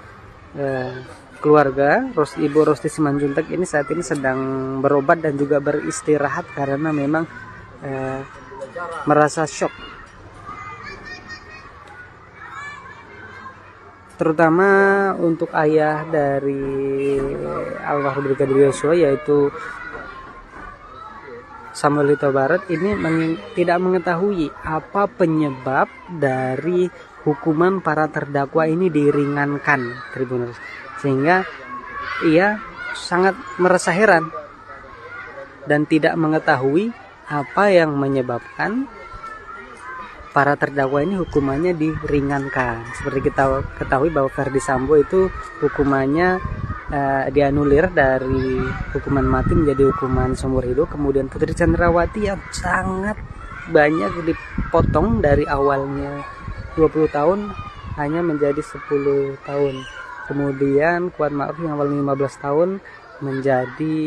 keluarga, Ibu Rosti Simanjuntak ini saat ini sedang berobat dan juga beristirahat karena memang merasa shock, terutama untuk ayah dari almarhum Brigadir Yosua yaitu Samuel Huta Barat ini tidak mengetahui apa penyebab dari hukuman para terdakwa ini diringankan, Tribuners, sehingga ia sangat merasa heran dan tidak mengetahui apa yang menyebabkan para terdakwa ini hukumannya diringankan. Seperti kita ketahui bahwa Ferdi Sambo itu hukumannya dianulir dari hukuman mati menjadi hukuman seumur hidup. Kemudian Putri Chandrawati yang sangat banyak dipotong dari awalnya 20 tahun hanya menjadi 10 tahun. Kemudian Kuat Ma'ruf yang awalnya 15 tahun menjadi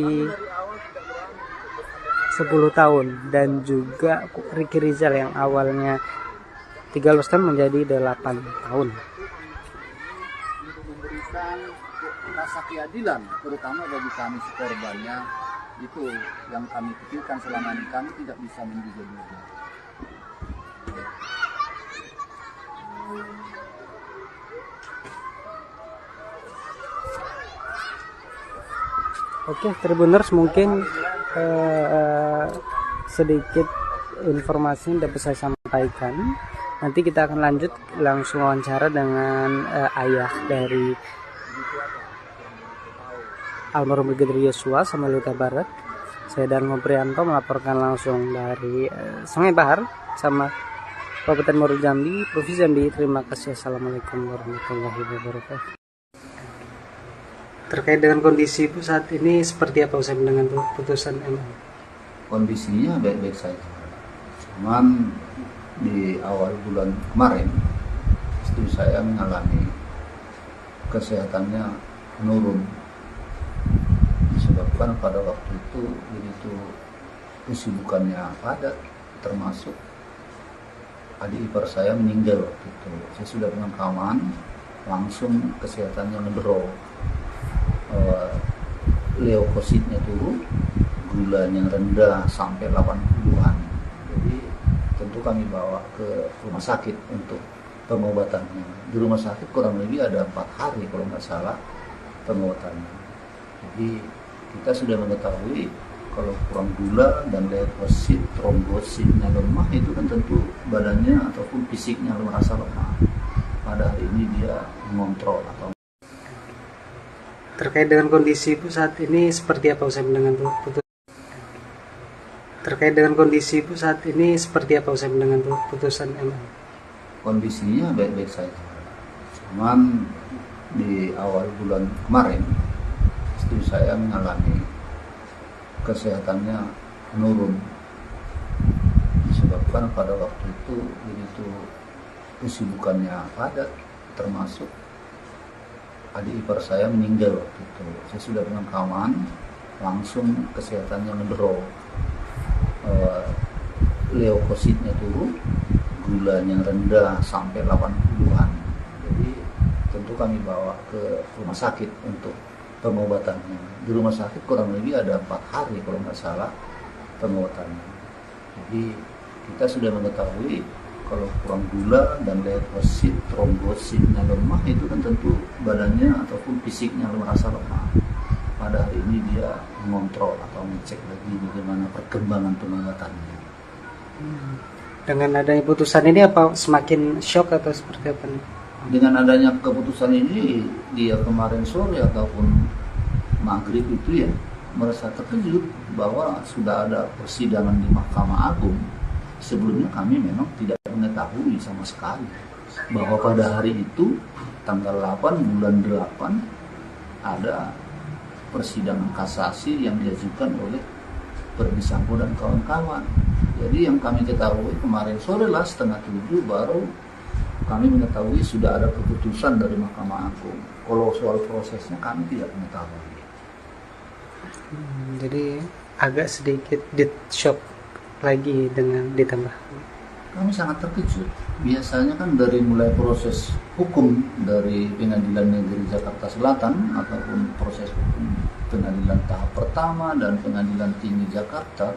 10 tahun, dan juga Ricky Rizal yang awalnya 13 tahun menjadi 8 tahun. Memberikan rasa keadilan, terutama bagi kami korbannya, itu yang kami pikirkan selama ini. Kami tidak bisa menduga-duga. Oke, Tribuners, mungkin sedikit informasi yang dapat saya sampaikan. Nanti kita akan lanjut langsung wawancara dengan ayah dari almarhum Brigadir Yosua, Samuel Huta Barat. Saya Darmo Prianto melaporkan langsung dari Sungai Bahar sama Kabupaten Muaro Jambi, Provinsi Jambi. Terima kasih. Assalamualaikum warahmatullahi wabarakatuh. Terkait dengan kondisi Ibu saat ini seperti apa usai dengan putusan MA? Kondisinya baik-baik saja. Cuman di awal bulan kemarin istri saya mengalami kesehatannya menurun disebabkan pada waktu itu begitu kesibukannya padat, termasuk adik ipar saya meninggal waktu itu. Saya sudah pemakaman, langsung kesehatannya ngedrop, leukositnya turun, gulanya rendah sampai 80-an. Jadi tentu kami bawa ke rumah sakit untuk pengobatannya. Di rumah sakit kurang lebih ada 4 hari kalau nggak salah pengobatannya. Jadi kita sudah mengetahui kalau kurang gula dan leukosit, trombositnya lemah, itu kan tentu badannya ataupun fisiknya merasa lemah. Pada hari ini dia mengontrol atau Terkait dengan kondisi Ibu saat ini seperti apa usai mendengar putusan MA? kondisinya baik-baik saja. Cuman di awal bulan kemarin istri saya mengalami kesehatannya menurun, disebabkan pada waktu itu begitu kesibukannya padat, termasuk adik ipar saya meninggal waktu itu. Saya sudah pemakaman, langsung kesehatannya ngedrop, leukositnya turun, gulanya rendah sampai 80-an. Jadi tentu kami bawa ke rumah sakit untuk pengobatannya. Di rumah sakit kurang lebih ada 4 hari kalau nggak salah pengobatannya. Jadi kita sudah mengetahui kalau kurang gula dan leukosit, trombositnya lemah, itu kan tentu badannya ataupun fisiknya merasa lemah. Pada hari ini dia mengontrol atau mengecek lagi bagaimana perkembangan pengobatannya. Dengan adanya putusan ini apa semakin shock atau seperti apa nih? Dengan adanya keputusan ini, dia kemarin sore ataupun maghrib itu ya merasa terkejut bahwa sudah ada persidangan di Mahkamah Agung. Sebelumnya kami memang tidak mengetahui sama sekali bahwa pada hari itu tanggal 8 bulan 8 ada persidangan kasasi yang diajukan oleh Verdi Sambo dan kawan-kawan. Jadi yang kami ketahui kemarin sore lah 6:30 baru kami mengetahui sudah ada keputusan dari Mahkamah Agung. Kalau soal prosesnya kami tidak mengetahui. Jadi agak sedikit shock lagi dengan ditambah. Kami sangat terkejut. Biasanya kan dari mulai proses hukum dari Pengadilan Negeri Jakarta Selatan ataupun proses hukum pengadilan tahap pertama dan Pengadilan Tinggi Jakarta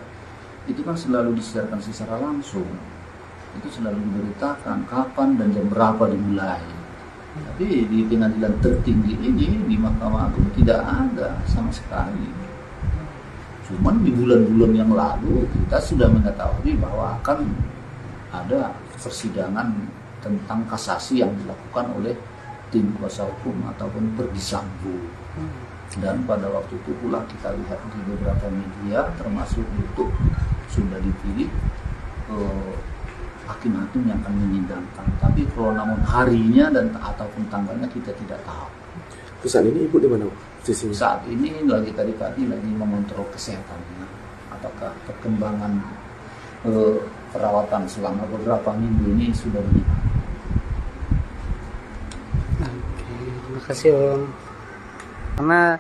itu kan selalu disiarkan secara langsung. Itu selalu diberitakan kapan dan jam berapa dimulai. Tapi di pengadilan tertinggi ini, di Mahkamah Agung, tidak ada sama sekali. Cuman di bulan-bulan yang lalu kita sudah mengetahui bahwa akan ada persidangan tentang kasasi yang dilakukan oleh tim kuasa hukum ataupun Verdi Sambo. Dan pada waktu itu pula kita lihat di beberapa media termasuk YouTube sudah dipilih hakim-hakim yang akan menyidangkan. Tapi kalau namun harinya dan ataupun tanggalnya kita tidak tahu. Saat ini Ibu di mana posisinya? Saat ini lagi tadi lagi mengontrol kesehatannya. Apakah perkembangan perawatan selama beberapa minggu ini sudah meningkat? Oke, terima kasih Om. Karena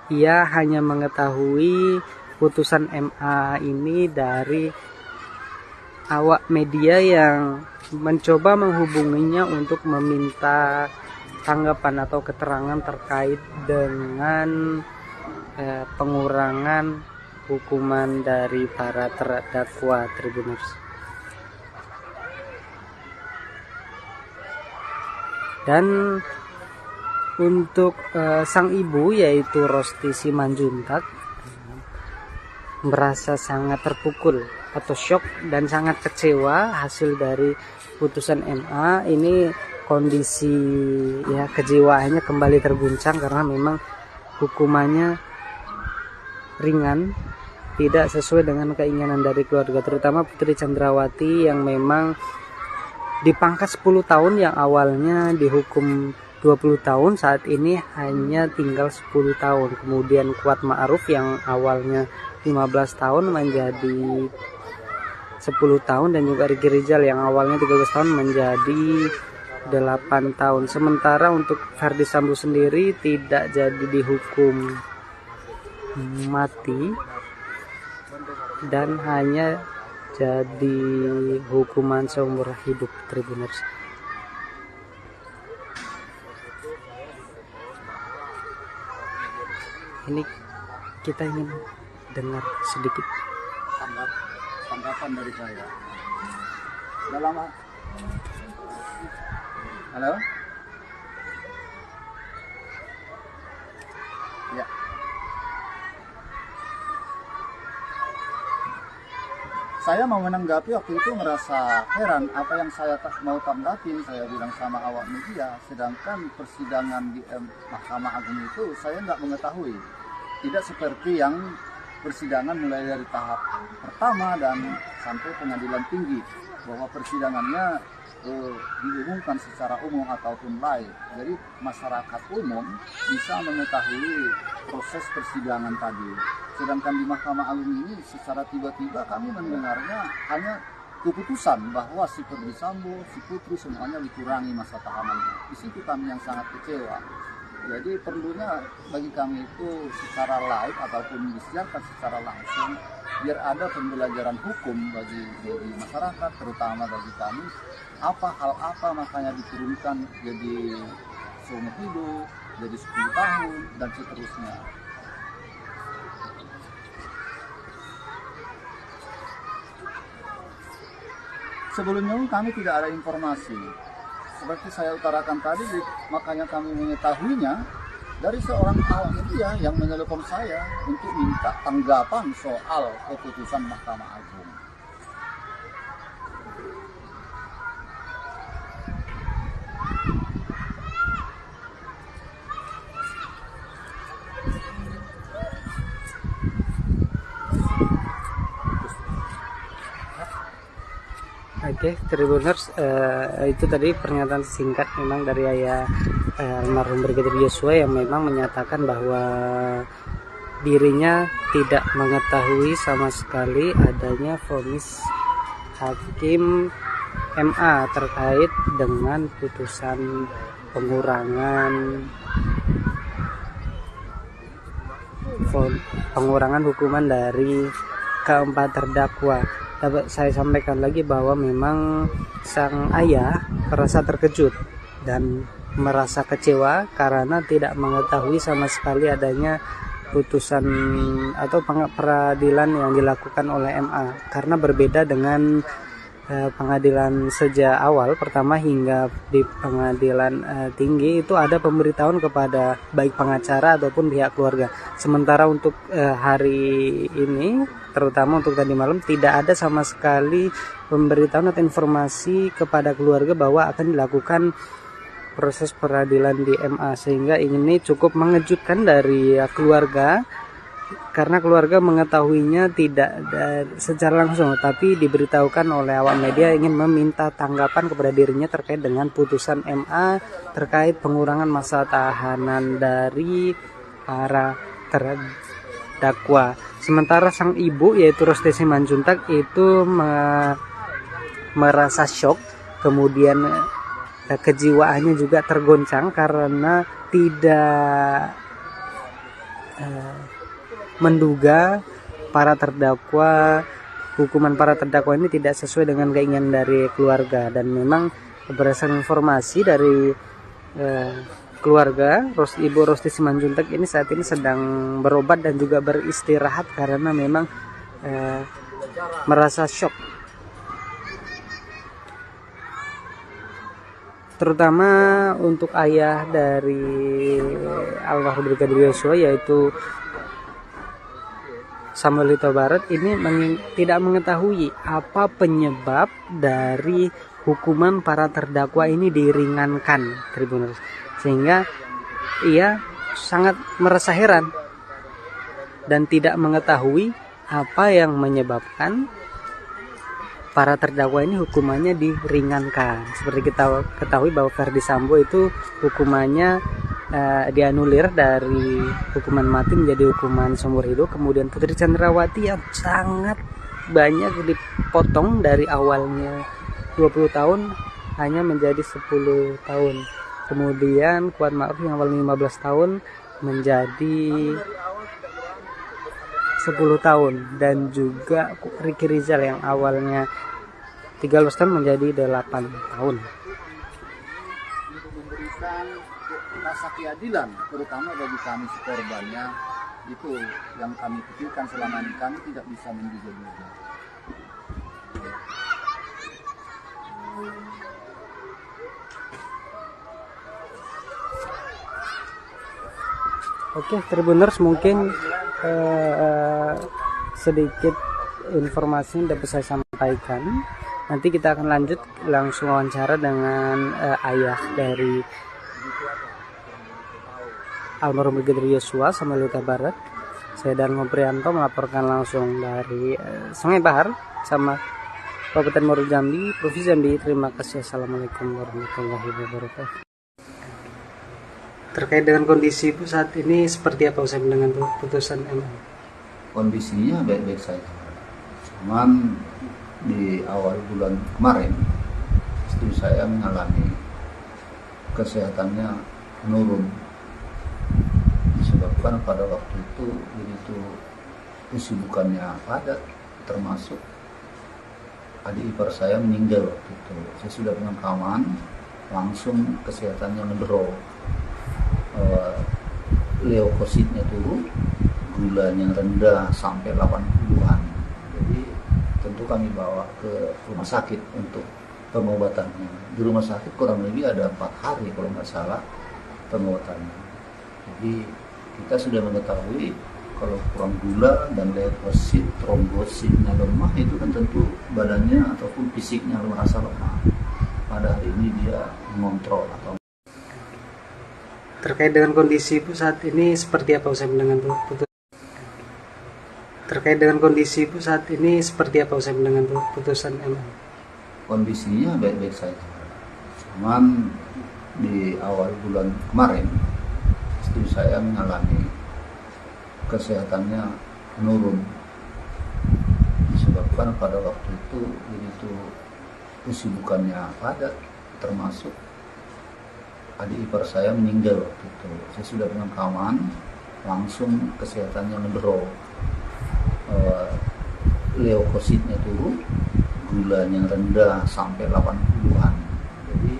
ia hanya mengetahui putusan MA ini dari awak media yang mencoba menghubunginya untuk meminta tanggapan atau keterangan terkait dengan pengurangan hukuman dari para terdakwa Tribuners. Dan untuk sang ibu yaitu Rosti Simanjuntak merasa sangat terpukul atau shock dan sangat kecewa hasil dari putusan MA ini. Kondisi ya kejiwaannya kembali terguncang karena memang hukumannya ringan, tidak sesuai dengan keinginan dari keluarga, terutama Putri Chandrawati yang memang dipangkas 10 tahun yang awalnya dihukum 20 tahun, saat ini hanya tinggal 10 tahun. Kemudian Kuat Ma'ruf yang awalnya 15 tahun menjadi 10 tahun, dan juga Riki Rizal yang awalnya 13 tahun menjadi 8 tahun. Sementara untuk Verdi Sambo sendiri tidak jadi dihukum mati dan hanya jadi hukuman seumur hidup, Tribuners. Ini kita ingin dengar sedikit tanggapan dari saya. Udah lama. Halo? Ya. Saya mau menanggapi waktu itu merasa heran apa yang saya mau tanggapin, saya bilang sama awak media, sedangkan persidangan di Mahkamah Agung itu saya nggak mengetahui. Tidak seperti yang persidangan mulai dari tahap pertama dan sampai pengadilan tinggi, bahwa persidangannya diumumkan secara umum ataupun live. Jadi masyarakat umum bisa mengetahui proses persidangan tadi. Sedangkan di Mahkamah Agung ini secara tiba-tiba kami mendengarnya hanya keputusan bahwa si Ferdy Sambo, si Putri semuanya dikurangi masa tahanannya. Di situ kami yang sangat kecewa. Jadi perlunya bagi kami itu secara live ataupun disiarkan secara langsung, biar ada pembelajaran hukum bagi masyarakat, terutama bagi kami. Hal apa makanya diturunkan jadi seumur hidup, jadi 10 tahun, dan seterusnya. Sebelumnya kami tidak ada informasi. Seperti saya utarakan tadi, makanya kami mengetahuinya dari seorang awak media yang menelpon saya untuk minta tanggapan soal keputusan Mahkamah Agung. Oke, Tribuners, itu tadi pernyataan singkat memang dari ayah almarhum Brigadir Yosua yang memang menyatakan bahwa dirinya tidak mengetahui sama sekali adanya vonis hakim MA terkait dengan putusan pengurangan hukuman dari keempat terdakwa. Dapat saya sampaikan lagi bahwa memang sang ayah merasa terkejut dan merasa kecewa karena tidak mengetahui sama sekali adanya putusan atau peradilan yang dilakukan oleh MA, karena berbeda dengan pengadilan sejak awal pertama hingga di pengadilan tinggi itu ada pemberitahuan kepada baik pengacara ataupun pihak keluarga. Sementara untuk hari ini, terutama untuk tadi malam, tidak ada sama sekali pemberitahuan atau informasi kepada keluarga bahwa akan dilakukan proses peradilan di MA, sehingga ini cukup mengejutkan dari keluarga, karena keluarga mengetahuinya tidak secara langsung, tapi diberitahukan oleh awak media ingin meminta tanggapan kepada dirinya terkait dengan putusan MA terkait pengurangan masa tahanan dari para terdakwa. Sementara sang ibu yaitu Rosti Simanjuntak itu merasa shock, kemudian kejiwaannya juga tergoncang karena tidak menduga hukuman para terdakwa ini tidak sesuai dengan keinginan dari keluarga. Dan memang berdasarkan informasi dari keluarga, Ibu Rosti Simanjuntak ini saat ini sedang berobat dan juga beristirahat karena memang merasa shock, terutama untuk ayah dari almarhum Brigadir Yosua yaitu Samuel Huta Barat ini tidak mengetahui apa penyebab dari hukuman para terdakwa ini diringankan, Tribuners, sehingga ia sangat merasa heran dan tidak mengetahui apa yang menyebabkan para terdakwa ini hukumannya diringankan. Seperti kita ketahui bahwa Ferdy Sambo itu hukumannya dianulir dari hukuman mati menjadi hukuman seumur hidup. Kemudian Putri Chandrawati yang sangat banyak dipotong dari awalnya 20 tahun hanya menjadi 10 tahun. Kemudian Kuat Ma'ruf yang awalnya 15 tahun menjadi 10 tahun, dan juga Ricky Rizal yang awalnya 13 tahun menjadi 8 tahun. Untuk memberikan rasa keadilan, terutama bagi kami si korbannya, itu yang kami pikirkan selama ini. Kami tidak bisa menduga-duga. Oke, Tribuners, mungkin sedikit informasi yang dapat saya sampaikan. Nanti kita akan lanjut langsung wawancara dengan ayah dari almarhum Brigadir Yosua sama Luta Barat. Saya Darmo Prianto melaporkan langsung dari Sungai Bahar sama Kabupaten Muaro Jambi, Provinsi Jambi. Terima kasih. Assalamualaikum warahmatullahi wabarakatuh. Terkait dengan kondisi Ibu saat ini seperti apa usai mendengar putusan MA? Kondisinya baik-baik saja. Cuman di awal bulan kemarin istri saya mengalami kesehatannya menurun, disebabkan pada waktu itu begitu kesibukannya padat, termasuk adik ipar saya meninggal waktu itu. Saya sudah pemakaman, langsung kesehatannya ngedrop. Leukositnya turun, gulanya rendah sampai 80-an. Jadi tentu kami bawa ke rumah sakit untuk pengobatannya. Di rumah sakit kurang lebih ada 4 hari kalau nggak salah pengobatannya. Jadi kita sudah mengetahui kalau kurang gula dan leukosit, trombositnya lemah, itu kan tentu badannya ataupun fisiknya merasa lemah. Pada hari ini dia mengontrol atau. Terkait dengan kondisi Ibu saat ini seperti apa usai mendengar putusan? Terkait dengan kondisi Ibu saat ini seperti apa usai mendengar putusan MA? Kondisinya baik-baik saja. Cuman di awal bulan kemarin istri saya mengalami kesehatannya menurun, disebabkan pada waktu itu begitu kesibukannya padat, termasuk adik ipar saya meninggal waktu itu. Saya sudah pemakaman, langsung kesehatannya ngedrop. Leukositnya turun, gulanya rendah sampai 80-an. Jadi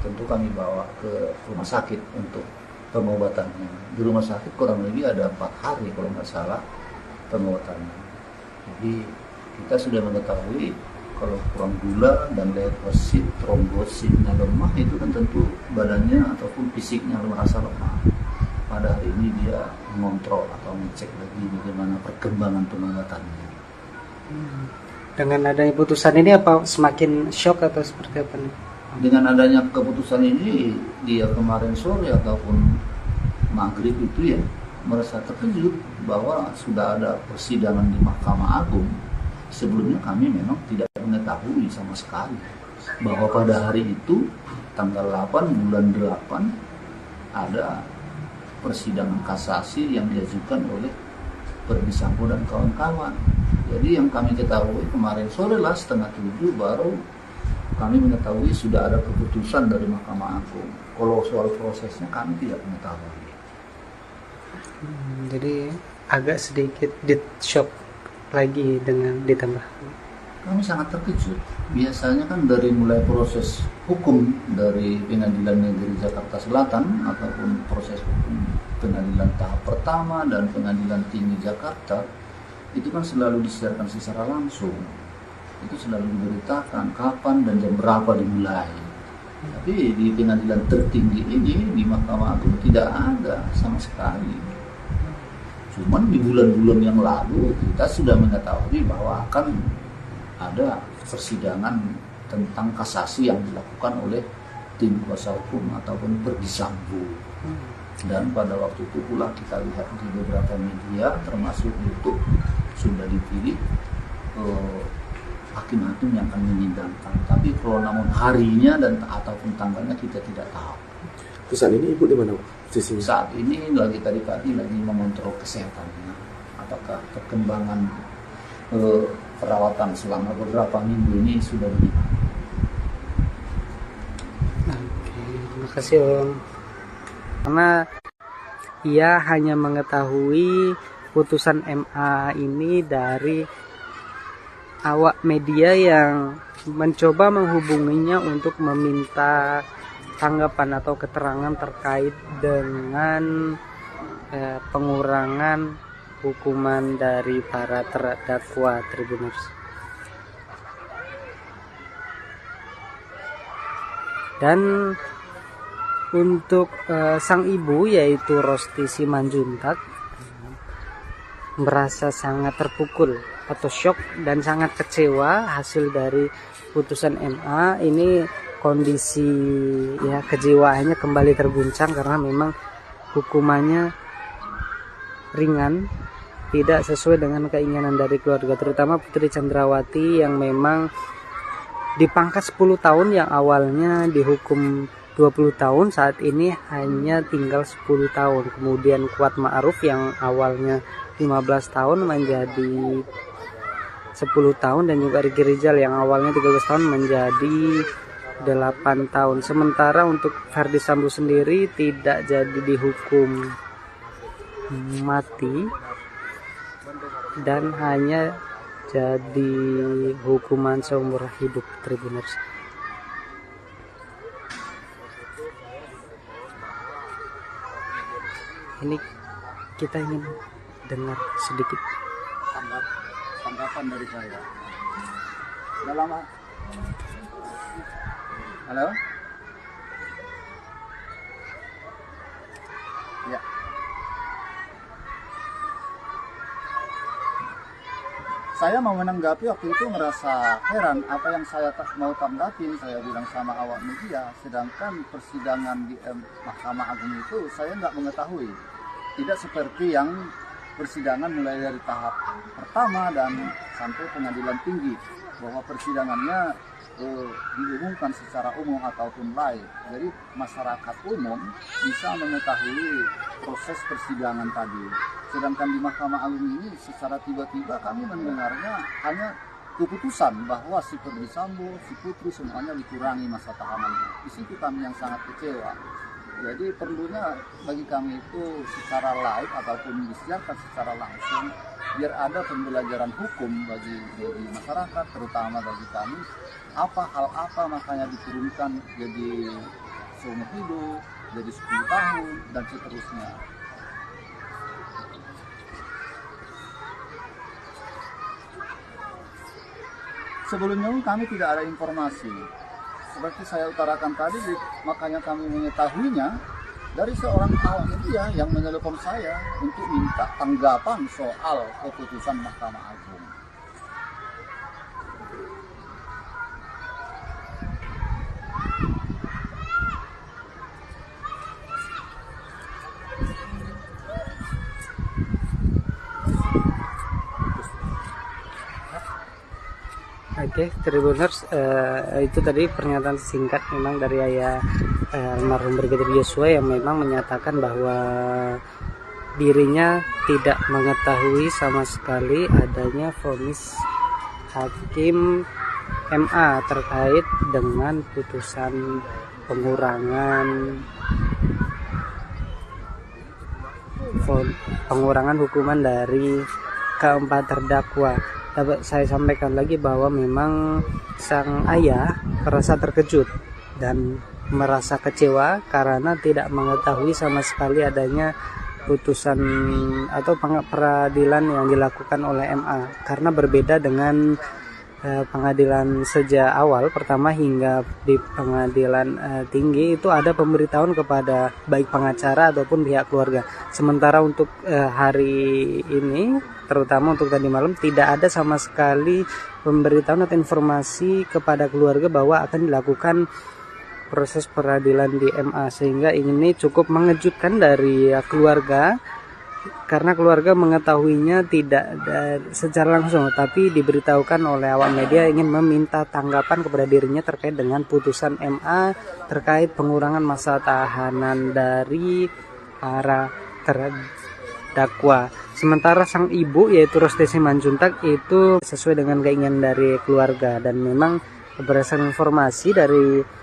tentu kami bawa ke rumah sakit untuk pengobatannya. Di rumah sakit kurang lebih ada 4 hari kalau nggak salah pengobatannya. Jadi kita sudah mengetahui kalau kurang gula dan leukosit, trombositnya lemah, itu kan tentu badannya ataupun fisiknya merasa lemah. Pada hari ini dia mengontrol atau mengecek lagi bagaimana perkembangan pengobatannya. Dengan adanya putusan ini apa semakin shock atau seperti apa nih? Dengan adanya keputusan ini, dia kemarin sore ataupun maghrib itu ya merasa terkejut bahwa sudah ada persidangan di Mahkamah Agung. Sebelumnya kami memang tidak mengetahui sama sekali bahwa pada hari itu tanggal 8 bulan 8 ada persidangan kasasi yang diajukan oleh Verdi Sambo dan kawan-kawan. Jadi yang kami ketahui kemarin sore lah 6:30 baru kami mengetahui sudah ada keputusan dari Mahkamah Agung. Kalau soal prosesnya kami tidak mengetahui. Jadi agak sedikit shock lagi dengan ditambah. Kami sangat terkejut. Biasanya kan dari mulai proses hukum dari Pengadilan Negeri Jakarta Selatan ataupun proses hukum pengadilan tahap pertama dan Pengadilan Tinggi Jakarta itu kan selalu disiarkan secara langsung. Itu selalu diberitakan kapan dan jam berapa dimulai. Tapi di pengadilan tertinggi ini di Mahkamah Agung tidak ada sama sekali. Cuman di bulan-bulan yang lalu kita sudah mengetahui bahwa akan ada persidangan tentang kasasi yang dilakukan oleh tim kuasa hukum ataupun Verdi Sambo. Dan pada waktu itu pula kita lihat di beberapa media termasuk YouTube sudah dipilih hakim-hakim yang akan menyidangkan. Tapi kalau namun harinya dan ataupun tanggalnya kita tidak tahu. Saat ini Ibu di mana? Saat ini lagi tadi pagi lagi mengontrol kesehatannya. Apakah perkembangan perawatan selama beberapa minggu ini sudah bagaimana? Oke, terima kasih Om. Karena ia hanya mengetahui putusan MA ini dari awak media yang mencoba menghubunginya untuk meminta tanggapan atau keterangan terkait dengan pengurangan hukuman dari para terdakwa Tribuners. Dan untuk sang ibu yaitu Rosti Simanjuntak merasa sangat terpukul atau shock dan sangat kecewa hasil dari putusan MA ini. Kondisi ya kejiwaannya kembali terguncang karena memang hukumannya ringan, tidak sesuai dengan keinginan dari keluarga, terutama Putri Chandrawati yang memang dipangkas 10 tahun yang awalnya dihukum 20 tahun, saat ini hanya tinggal 10 tahun. Kemudian Kuat Ma'ruf yang awalnya 15 tahun menjadi 10 tahun, dan juga Ricky Rizal yang awalnya 13 tahun menjadi 8 tahun. Sementara untuk Ferdy Sambo sendiri tidak jadi dihukum mati dan hanya jadi hukuman seumur hidup Tribuners. Ini kita ingin dengar sedikit tanggapan dari saya. Udah lama. Halo? Ya. Saya mau menanggapi waktu itu merasa heran apa yang saya mau tanggapin, saya bilang sama awak media, sedangkan persidangan di Mahkamah Agung itu saya nggak mengetahui. Tidak seperti yang persidangan mulai dari tahap pertama dan sampai pengadilan tinggi, bahwa persidangannya diumumkan secara umum ataupun live. Jadi masyarakat umum bisa mengetahui proses persidangan tadi. Sedangkan di Mahkamah Agung ini secara tiba-tiba kami mendengarnya hanya keputusan bahwa si Ferdy Sambo, si Putri semuanya dikurangi masa tahanannya. Di situ kami yang sangat kecewa. Jadi perlunya bagi kami itu secara live ataupun disiarkan secara langsung, biar ada pembelajaran hukum bagi masyarakat, terutama bagi kami. Hal apa makanya diturunkan jadi seumur hidup, jadi 10 tahun, dan seterusnya. Sebelumnya kami tidak ada informasi. Seperti saya utarakan tadi, makanya kami mengetahuinya dari seorang awak media yang menelepon saya untuk minta tanggapan soal keputusan Mahkamah Agung. Oke, Tribuners, itu tadi pernyataan singkat memang dari ayah almarhum Brigadir Yosua yang memang menyatakan bahwa dirinya tidak mengetahui sama sekali adanya vonis hakim MA terkait dengan putusan pengurangan hukuman dari keempat terdakwa. Dapat saya sampaikan lagi bahwa memang sang ayah merasa terkejut dan merasa kecewa karena tidak mengetahui sama sekali adanya putusan atau peradilan yang dilakukan oleh MA, karena berbeda dengan pengadilan sejak awal pertama hingga di pengadilan tinggi itu ada pemberitahuan kepada baik pengacara ataupun pihak keluarga. Sementara untuk hari ini, terutama untuk tadi malam, tidak ada sama sekali pemberitahuan atau informasi kepada keluarga bahwa akan dilakukan proses peradilan di MA, sehingga ini cukup mengejutkan dari keluarga, karena keluarga mengetahuinya tidak secara langsung, tapi diberitahukan oleh awak media ingin meminta tanggapan kepada dirinya terkait dengan putusan MA terkait pengurangan masa tahanan dari para terdakwa. Sementara sang ibu yaitu Rosti Simanjuntak itu sesuai dengan keinginan dari keluarga, dan memang berdasarkan informasi dari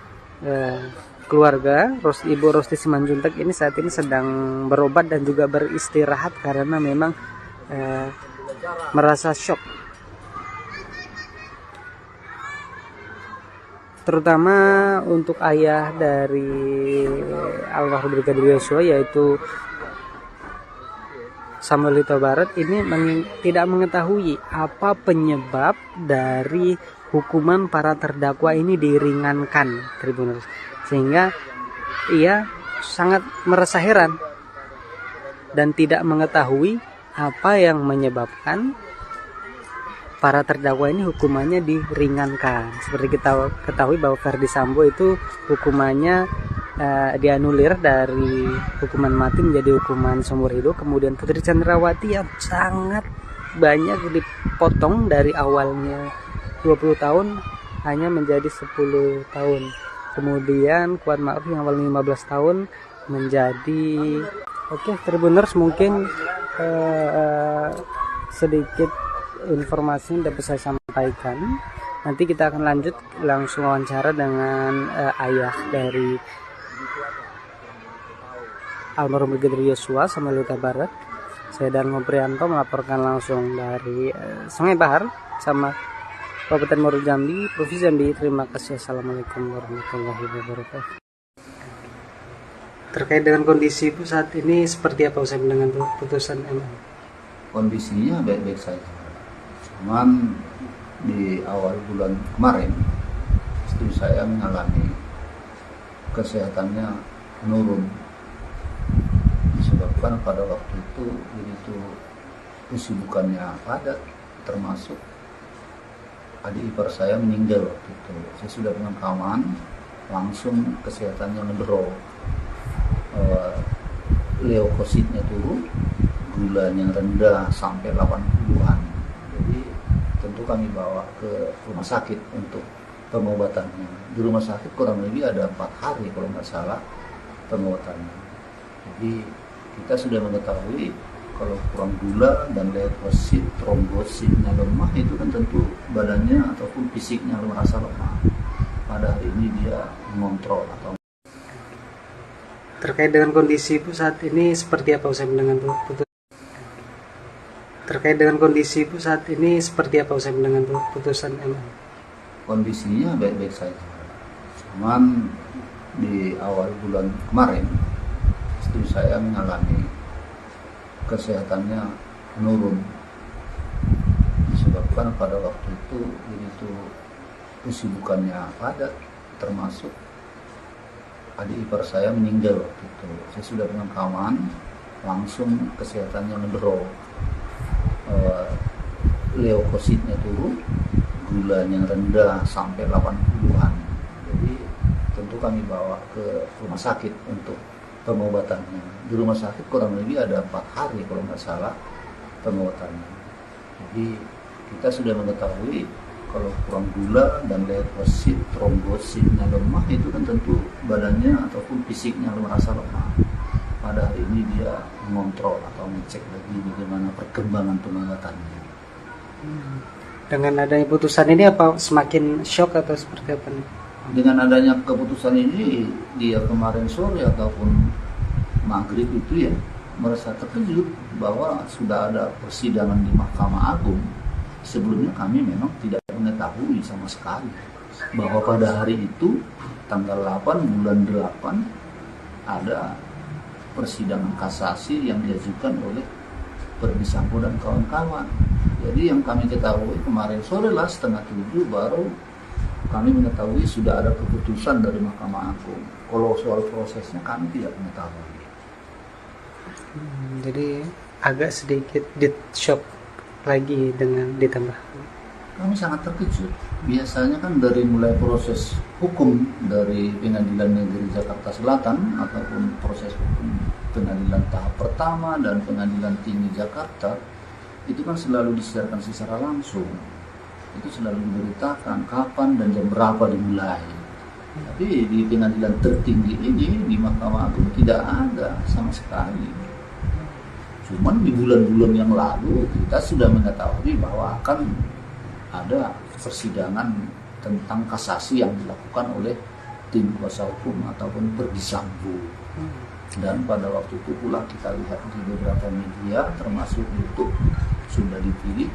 keluarga, Ibu Rosti Simanjuntak ini saat ini sedang berobat dan juga beristirahat karena memang merasa shock, terutama untuk ayah dari almarhum Brigadir Yosua yaitu Samuel Huta Barat ini tidak mengetahui apa penyebab dari hukuman para terdakwa ini diringankan, Tribuners, sehingga ia sangat merasa heran dan tidak mengetahui apa yang menyebabkan para terdakwa ini hukumannya diringankan. Seperti kita ketahui bahwa Ferdi Sambo itu hukumannya dianulir dari hukuman mati menjadi hukuman seumur hidup. Kemudian Putri Chandrawati yang sangat banyak dipotong dari awalnya 20 tahun hanya menjadi 10 tahun. Kemudian Kuat Ma'ruf yang awalnya 15 tahun menjadi Tribuners, mungkin sedikit informasi yang dapat saya sampaikan. Nanti kita akan lanjut langsung wawancara dengan ayah dari almarhum Brigadir Yosua Samuel Huta Barat. Saya Darmo Prianto melaporkan langsung dari Sungai Bahar sama Kabupaten Muaro Jambi, Provinsi Jambi. Terima kasih. Assalamualaikum warahmatullahi wabarakatuh. Terkait dengan kondisi Ibu saat ini seperti apa usai dengan putusan MA? Kondisinya baik-baik saja. Cuman di awal bulan kemarin istri saya mengalami kesehatannya menurun, disebabkan pada waktu itu begitu kesibukannya padat, termasuk adik ipar saya meninggal waktu itu. Saya sudah pemakaman, langsung kesehatannya ngedrop, leukositnya turun, gulanya rendah sampai 80-an. Jadi tentu kami bawa ke rumah sakit untuk pengobatannya. Di rumah sakit kurang lebih ada 4 hari kalau nggak salah pengobatannya. Jadi kita sudah mengetahui kalau kurang gula dan leukosit, trombositnya lemah, itu kan tentu badannya ataupun fisiknya merasa lemah. Pada hari ini dia mengontrol atau terkait dengan kondisi Ibu saat ini seperti apa usai dengan putusan? Terkait dengan kondisi Ibu saat ini seperti apa usai dengan putusan MA? Kondisinya baik-baik saja. Cuman di awal bulan kemarin istri saya mengalami kesehatannya menurun, disebabkan pada waktu itu begitu kesibukannya padat, termasuk adik ipar saya meninggal waktu itu. Saya sudah pemakaman, langsung kesehatannya ngedrop, leukositnya turun, gulanya rendah sampai 80-an. Jadi tentu kami bawa ke rumah sakit untuk pengobatannya. Di rumah sakit kurang lebih ada 4 hari kalau nggak salah pengobatannya. Jadi kita sudah mengetahui kalau kurang gula dan leukosit, trombositnya lemah, itu kan tentu badannya ataupun fisiknya merasa lemah. Pada hari ini dia mengontrol atau mengecek lagi bagaimana perkembangan pengobatannya. Dengan adanya putusan ini apa semakin shock atau seperti apa nih? Dengan adanya keputusan ini, dia kemarin sore ataupun maghrib itu ya merasa terkejut bahwa sudah ada persidangan di Mahkamah Agung. Sebelumnya kami memang tidak mengetahui sama sekali bahwa pada hari itu tanggal 8 bulan 8 ada persidangan kasasi yang diajukan oleh Ferdi Sambo dan kawan-kawan. Jadi yang kami ketahui kemarin sore lah 6:30 baru kami mengetahui sudah ada keputusan dari Mahkamah Agung. Kalau soal prosesnya kami tidak mengetahui. Jadi agak sedikit shock lagi dengan ditambah. Kami sangat terkejut. Biasanya kan dari mulai proses hukum dari Pengadilan Negeri Jakarta Selatan ataupun proses hukum pengadilan tahap pertama dan Pengadilan Tinggi Jakarta itu kan selalu disiarkan secara langsung. Itu selalu diberitakan kapan dan jam berapa dimulai. Tapi di pengadilan tertinggi ini, di Mahkamah Agung, tidak ada sama sekali. Cuman di bulan-bulan yang lalu kita sudah mengetahui bahwa akan ada persidangan tentang kasasi yang dilakukan oleh tim kuasa hukum ataupun Ferdi Sambo. Dan pada waktu itu pula kita lihat di beberapa media termasuk YouTube sudah dipilih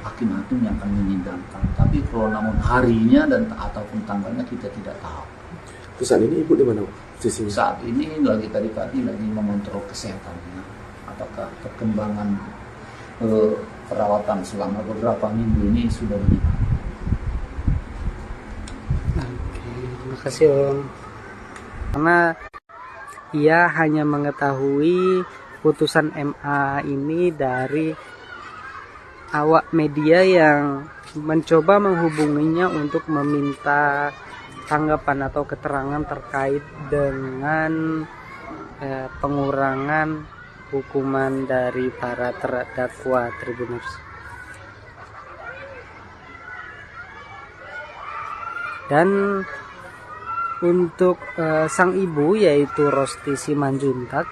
hakim-hakim yang akan menyidangkan. Tapi kalau namun harinya dan ataupun tanggalnya kita tidak tahu. Terus saat ini ibu di mana posisinya? Saat ini lagi tadi lagi mengontrol kesehatannya. Apakah perkembangan perawatan selama beberapa minggu ini sudah begitu. Oke, terima kasih Om. Karena ia hanya mengetahui putusan MA ini dari awak media yang mencoba menghubunginya untuk meminta tanggapan atau keterangan terkait dengan pengurangan hukuman dari para terdakwa Tribuners. Dan untuk sang ibu yaitu Rosti Simanjuntak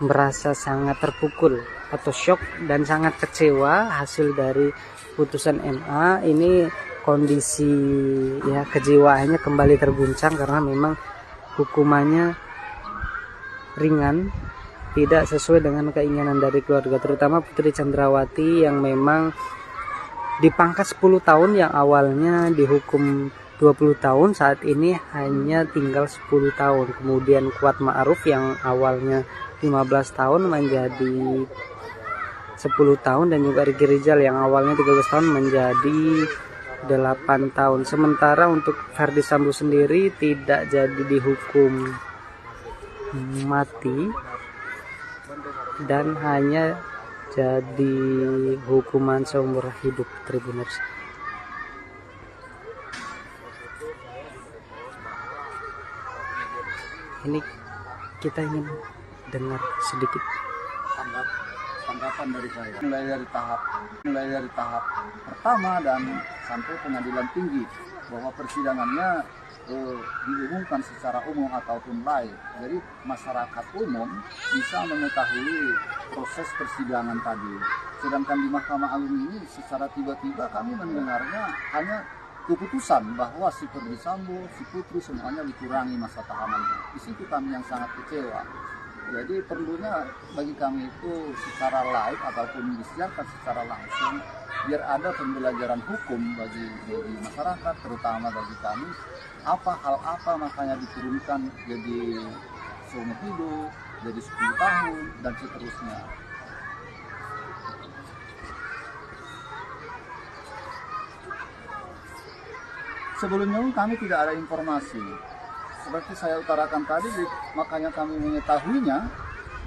merasa sangat terpukul atau syok dan sangat kecewa hasil dari putusan MA ini. Kondisi kejiwaannya kembali terguncang karena memang hukumannya ringan, tidak sesuai dengan keinginan dari keluarga, terutama Putri Chandrawati yang memang dipangkas 10 tahun yang awalnya dihukum 20 tahun, saat ini hanya tinggal 10 tahun. Kemudian Kuat Ma'ruf yang awalnya 15 tahun menjadi 10 tahun, dan juga Riki Rizal yang awalnya 13 tahun menjadi 8 tahun. Sementara untuk Ferdi Sambo sendiri tidak jadi dihukum mati dan hanya jadi hukuman seumur hidup Tribuners. Ini kita ingin dengar sedikit tanggapan dari saya mulai dari tahap pertama dan sampai pengadilan tinggi, bahwa persidangannya diumumkan secara umum ataupun live, jadi masyarakat umum bisa mengetahui proses persidangan tadi. Sedangkan di Mahkamah Agung ini secara tiba-tiba kami mendengarnya hanya keputusan bahwa si Ferdi Sambo, si Putri semuanya dikurangi masa tahanannya. Di situ kami yang sangat kecewa. Jadi perlunya bagi kami itu secara live ataupun disiarkan secara langsung, biar ada pembelajaran hukum bagi masyarakat, terutama bagi kami, hal apa makanya diturunkan jadi seumur hidup, jadi 10 tahun dan seterusnya. Sebelumnya kami tidak ada informasi. Seperti saya utarakan tadi, makanya kami mengetahuinya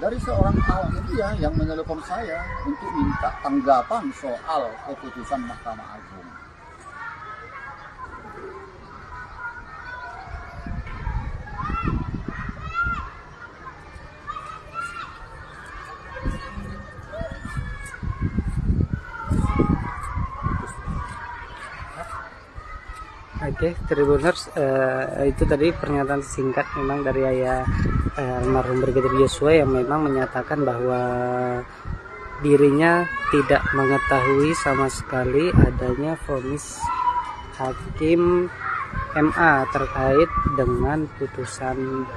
dari seorang awak media yang menelpon saya untuk minta tanggapan soal keputusan Mahkamah Agung. Oke, Tribuners, itu tadi pernyataan singkat memang dari ayah almarhum Brigadir Yosua yang memang menyatakan bahwa dirinya tidak mengetahui sama sekali adanya vonis hakim MA terkait dengan putusan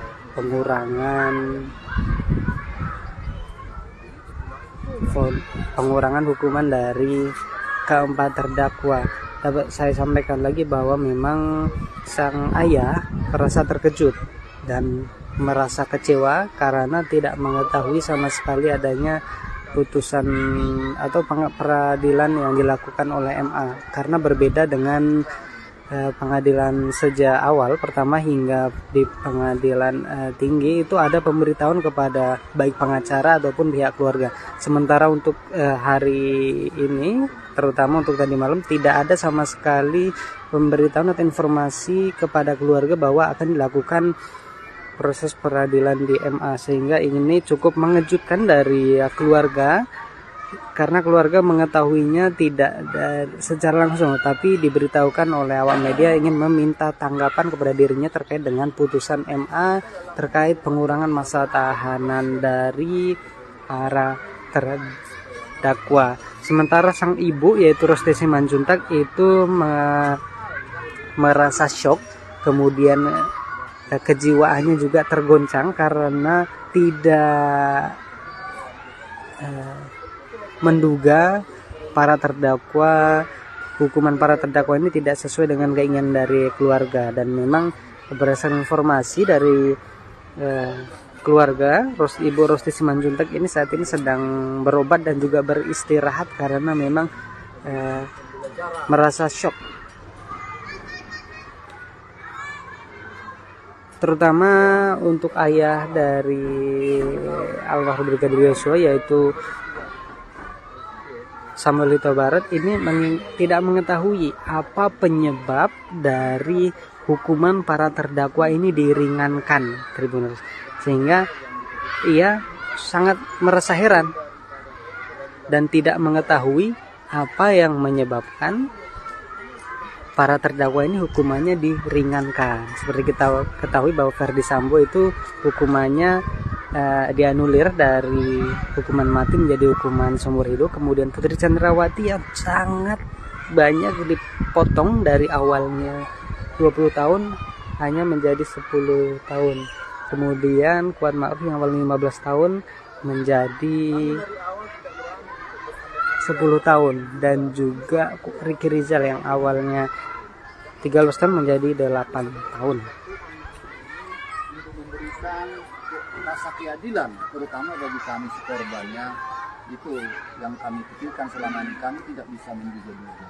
pengurangan hukuman dari keempat terdakwa. Dapat saya sampaikan lagi bahwa memang sang ayah merasa terkejut dan merasa kecewa karena tidak mengetahui sama sekali adanya putusan atau peradilan yang dilakukan oleh MA, karena berbeda dengan pengadilan sejak awal pertama hingga di pengadilan tinggi itu ada pemberitahuan kepada baik pengacara ataupun pihak keluarga. Sementara untuk hari ini, terutama untuk tadi malam, tidak ada sama sekali pemberitahuan atau informasi kepada keluarga bahwa akan dilakukan proses peradilan di MA, sehingga ini cukup mengejutkan dari keluarga, karena keluarga mengetahuinya tidak secara langsung, tapi diberitahukan oleh awak media ingin meminta tanggapan kepada dirinya terkait dengan putusan MA terkait pengurangan masa tahanan dari para terdakwa. Sementara sang ibu yaitu Rosti Simanjuntak itu merasa syok, kemudian kejiwaannya juga tergoncang karena tidak menduga hukuman para terdakwa ini tidak sesuai dengan keinginan dari keluarga. Dan memang berdasarkan informasi dari keluarga, Ibu Rosti Simanjuntak ini saat ini sedang berobat dan juga beristirahat karena memang merasa shock, terutama untuk ayah dari almarhum Brigadir Yosua yaitu Samuel Huta Barat ini tidak mengetahui apa penyebab dari hukuman para terdakwa ini diringankan, Tribuners, sehingga ia sangat merasa heran dan tidak mengetahui apa yang menyebabkan para terdakwa ini hukumannya diringankan. Seperti kita ketahui bahwa Ferdi Sambo itu hukumannya dianulir dari hukuman mati menjadi hukuman seumur hidup. Kemudian Putri Chandrawati yang sangat banyak dipotong dari awalnya 20 tahun hanya menjadi 10 tahun. Kemudian Kuat Ma'ruf yang awalnya 15 tahun menjadi 10 tahun, dan juga Ricky Rizal yang awalnya 13 tahun menjadi 8 tahun. Untuk memberikan rasa keadilan terutama bagi kami korbannya, itu yang kami pikirkan selama ini kami tidak bisa menduga-duga.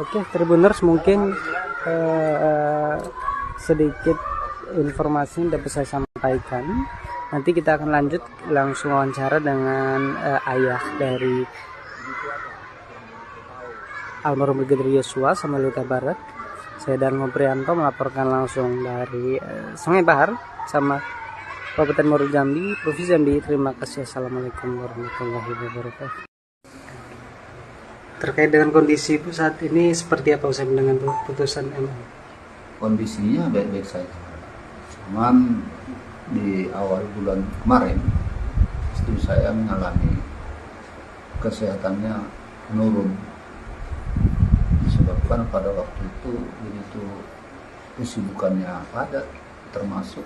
Oke, Tribuners, mungkin sedikit informasi yang dapat saya sampaikan. Nanti kita akan lanjut langsung wawancara dengan ayah dari almarhum Brigadir Yosua Samuel Huta Barat. Saya Darmo Prianto melaporkan langsung dari Sungai Bahar sama Kabupaten Muaro Jambi, Provinsi Jambi. Terima kasih. Assalamualaikum warahmatullahi wabarakatuh. Terkait dengan kondisi Ibu saat ini seperti apa usai mendengar putusan MA? Kondisinya baik-baik saja. Cuman di awal bulan kemarin istri saya mengalami kesehatannya menurun, disebabkan pada waktu itu begitu kesibukannya padat, termasuk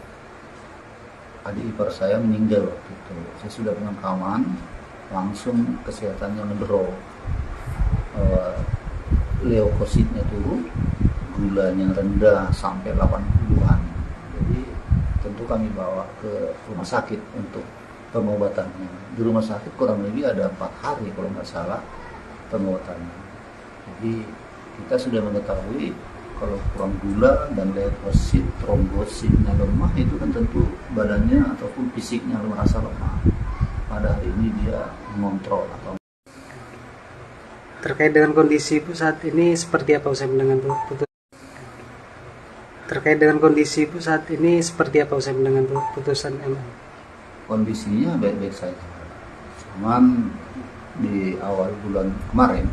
adik ipar saya meninggal waktu itu. Saya sudah pemakaman, langsung kesehatannya mendrop. Leukositnya turun, gulanya rendah sampai 80-an. Jadi tentu kami bawa ke rumah sakit untuk pengobatannya. Di rumah sakit kurang lebih ada 4 hari kalau nggak salah pengobatannya. Jadi kita sudah mengetahui kalau kurang gula dan leukosit, trombositnya lemah, itu kan tentu badannya ataupun fisiknya merasa lemah. Pada hari ini dia mengontrol atau terkait dengan kondisi Ibu saat ini seperti apa usai mendengar putusan? Terkait dengan kondisi Ibu saat ini seperti apa usai mendengar putusan MA? Kondisinya baik-baik saja. Cuman di awal bulan kemarin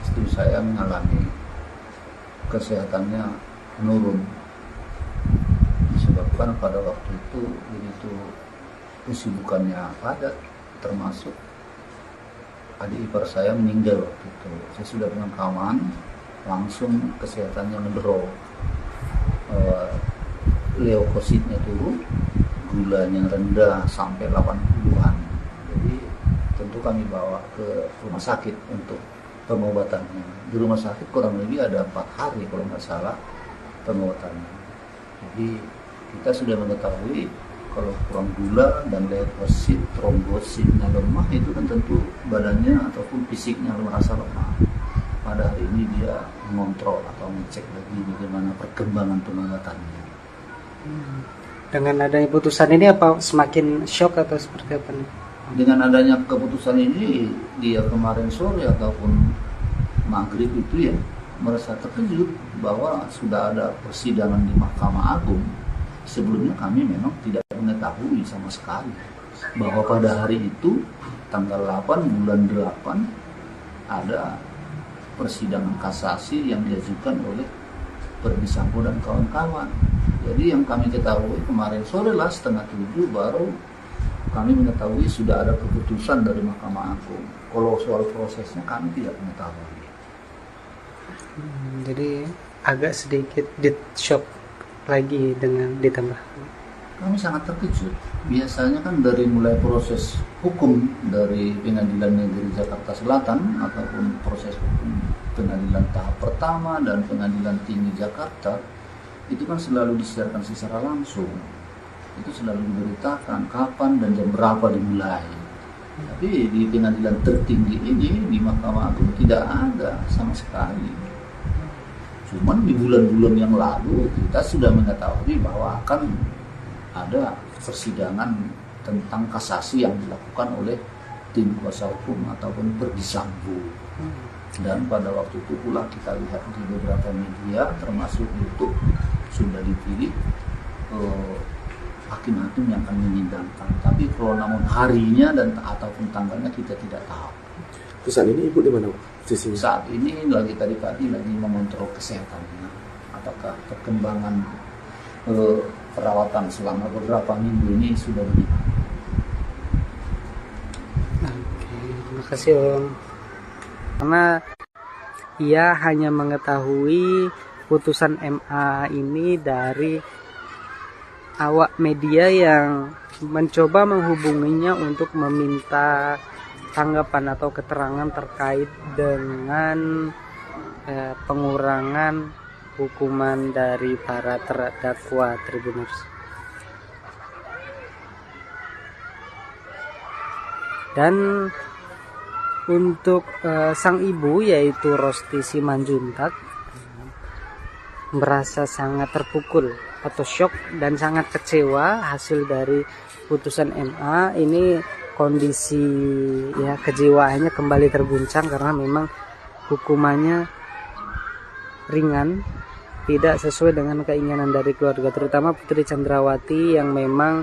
istri saya mengalami kesehatannya menurun, disebabkan pada waktu itu begitu kesibukannya padat, termasuk adik ipar saya meninggal waktu itu. Saya sudah pemakaman, langsung kesehatannya mendrop. Leukositnya turun, gulanya rendah sampai 80-an. Jadi tentu kami bawa ke rumah sakit untuk pengobatannya. Di rumah sakit kurang lebih ada 4 hari kalau nggak salah pengobatannya. Jadi kita sudah mengetahui kalau kurang gula dan leukosit, trombositnya lemah, itu kan tentu badannya ataupun fisiknya merasa lemah. Pada hari ini dia mengontrol atau mengecek lagi bagaimana perkembangan pengobatannya. Dengan adanya putusan ini apa semakin shock atau seperti apa nih? Dengan adanya keputusan ini, dia kemarin sore ataupun maghrib itu ya merasa terkejut bahwa sudah ada persidangan di Mahkamah Agung. Sebelumnya kami memang tidak mengetahui sama sekali bahwa pada hari itu tanggal 8 bulan 8 ada persidangan kasasi yang diajukan oleh Ferdi Sambo dan kawan-kawan. Jadi yang kami ketahui kemarin sore lah 6:30 baru kami mengetahui sudah ada keputusan dari Mahkamah Agung. Kalau soal prosesnya kami tidak mengetahui. Jadi agak sedikit di shock lagi dengan ditambah. Kami sangat terkejut. Biasanya kan dari mulai proses hukum dari Pengadilan Negeri Jakarta Selatan ataupun proses hukum pengadilan tahap pertama dan Pengadilan Tinggi Jakarta itu kan selalu disiarkan secara langsung. Itu selalu diberitakan kapan dan jam berapa dimulai. Tapi di pengadilan tertinggi ini, di Mahkamah Agung, tidak ada sama sekali. Cuman di bulan-bulan yang lalu kita sudah mengetahui bahwa akan ada persidangan tentang kasasi yang dilakukan oleh tim kuasa hukum ataupun Verdi Sambo. Dan pada waktu itu pula kita lihat di beberapa media termasuk YouTube sudah dipilih hakim-hakim yang akan menyidangkan. Tapi kalau namun harinya dan ataupun tanggalnya kita tidak tahu. Terus saat ini ibu di mana posisinya? Saat ini lagi tadi lagi mengontrol kesehatannya. Apakah perkembangan perawatan selama beberapa minggu ini sudah begini? Oke, terima kasih Om. Karena ia hanya mengetahui putusan MA ini dari awak media yang mencoba menghubunginya untuk meminta tanggapan atau keterangan terkait dengan pengurangan hukuman dari para terdakwa Tribuners. Dan untuk sang ibu yaitu Rosti Simanjuntak merasa sangat terpukul atau shock dan sangat kecewa hasil dari putusan MA ini. Kondisi ya kejiwaannya kembali terguncang karena memang hukumannya ringan, tidak sesuai dengan keinginan dari keluarga, terutama Putri Chandrawati yang memang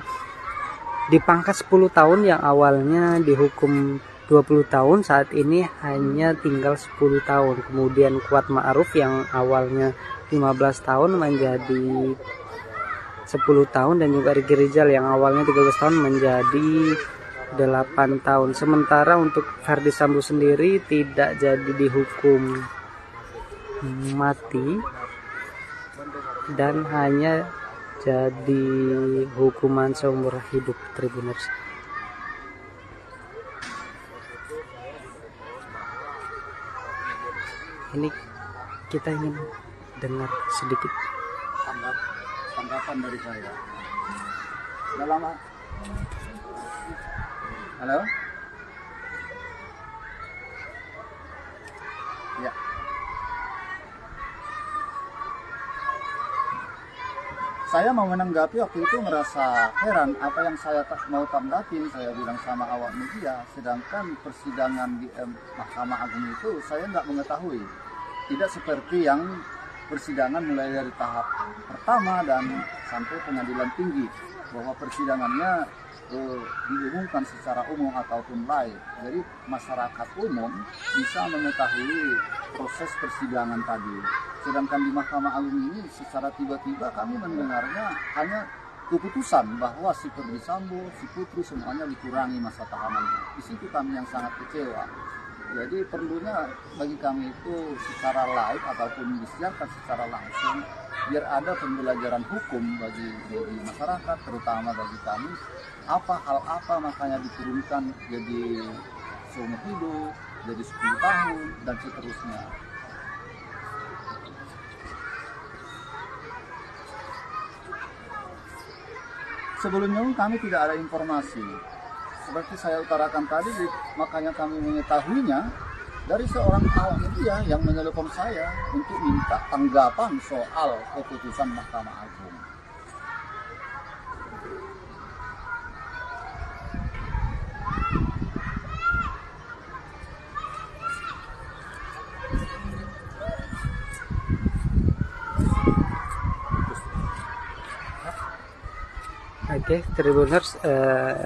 dipangkas 10 tahun yang awalnya dihukum 20 tahun, saat ini hanya tinggal 10 tahun. Kemudian Kuat Ma'ruf yang awalnya 15 tahun menjadi 10 tahun, dan juga Riki Rizal yang awalnya 13 tahun menjadi 8 tahun. Sementara untuk Verdi Sambo sendiri tidak jadi dihukum mati dan hanya jadi hukuman seumur hidup Tribuners. Ini kita ingin dengar sedikit tanggapan dari saya. Udah lama. Halo? Ya. Saya mau menanggapi waktu itu merasa heran apa yang saya mau tanggapin. Saya bilang sama awak media, sedangkan persidangan di Mahkamah Agung itu saya nggak mengetahui. Tidak seperti yang persidangan mulai dari tahap pertama dan sampai pengadilan tinggi, bahwa persidangannya diumumkan secara umum ataupun live. Jadi masyarakat umum bisa mengetahui proses persidangan tadi. Sedangkan di Mahkamah Agung ini secara tiba-tiba kami mendengarnya hanya keputusan bahwa si Verdi Sambo, si Putri semuanya dikurangi masa tahanannya. Di situ kami yang sangat kecewa. Jadi perlunya bagi kami itu secara live ataupun disiarkan secara langsung, biar ada pembelajaran hukum bagi masyarakat, terutama bagi kami. Hal apa makanya diturunkan jadi seumur hidup, jadi 10 tahun, dan seterusnya. Sebelumnya kami tidak ada informasi. Seperti saya utarakan tadi, makanya kami mengetahuinya dari seorang awak media yang menelepon saya untuk minta tanggapan soal keputusan Mahkamah Agung. Oke, Tribuners,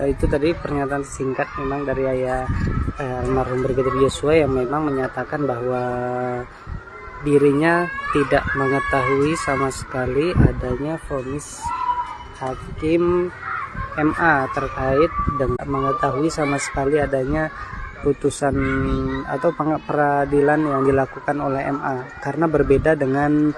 itu tadi pernyataan singkat memang dari ayah almarhum Brigadir Yosua yang memang menyatakan bahwa dirinya tidak mengetahui sama sekali adanya vonis hakim MA terkait dengan mengetahui sama sekali adanya putusan atau peradilan yang dilakukan oleh MA, karena berbeda dengan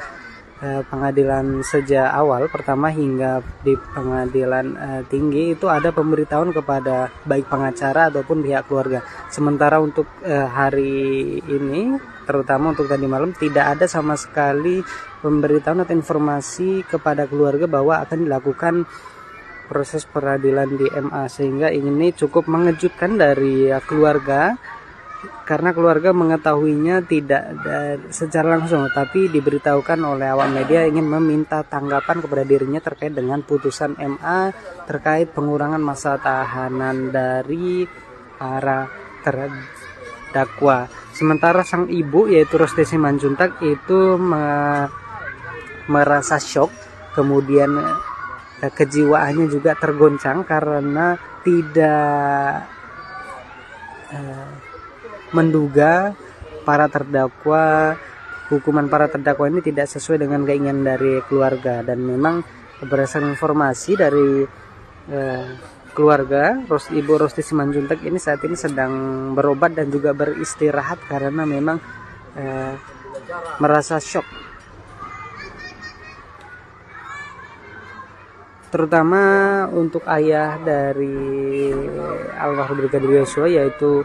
pengadilan sejak awal pertama hingga di pengadilan tinggi itu ada pemberitahuan kepada baik pengacara ataupun pihak keluarga. Sementara untuk hari ini, terutama untuk tadi malam, tidak ada sama sekali pemberitahuan atau informasi kepada keluarga bahwa akan dilakukan proses peradilan di MA, sehingga ini cukup mengejutkan dari keluarga, karena keluarga mengetahuinya tidak secara langsung, tapi diberitahukan oleh awak media ingin meminta tanggapan kepada dirinya terkait dengan putusan MA terkait pengurangan masa tahanan dari para terdakwa. Sementara sang ibu yaitu Rosti Simanjuntak itu merasa shock, kemudian kejiwaannya juga tergoncang karena tidak menduga hukuman para terdakwa ini tidak sesuai dengan keinginan dari keluarga. Dan memang berdasarkan informasi dari keluarga, Ibu Rosti Simanjuntak ini saat ini sedang berobat dan juga beristirahat karena memang merasa shock, terutama untuk ayah dari almarhum Brigadir Yosua yaitu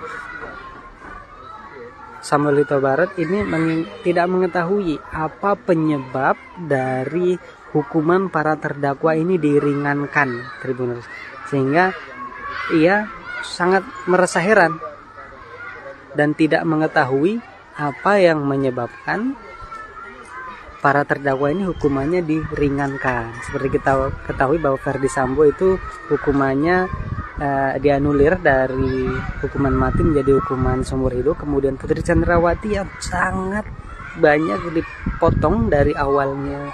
Samuel Huta Barat ini tidak mengetahui apa penyebab dari hukuman para terdakwa ini diringankan, Tribuners, sehingga ia sangat merasa heran dan tidak mengetahui apa yang menyebabkan para terdakwa ini hukumannya diringankan. Seperti kita ketahui bahwa Ferdi Sambo itu hukumannya dianulir dari hukuman mati menjadi hukuman seumur hidup. Kemudian Putri Chandrawati yang sangat banyak dipotong dari awalnya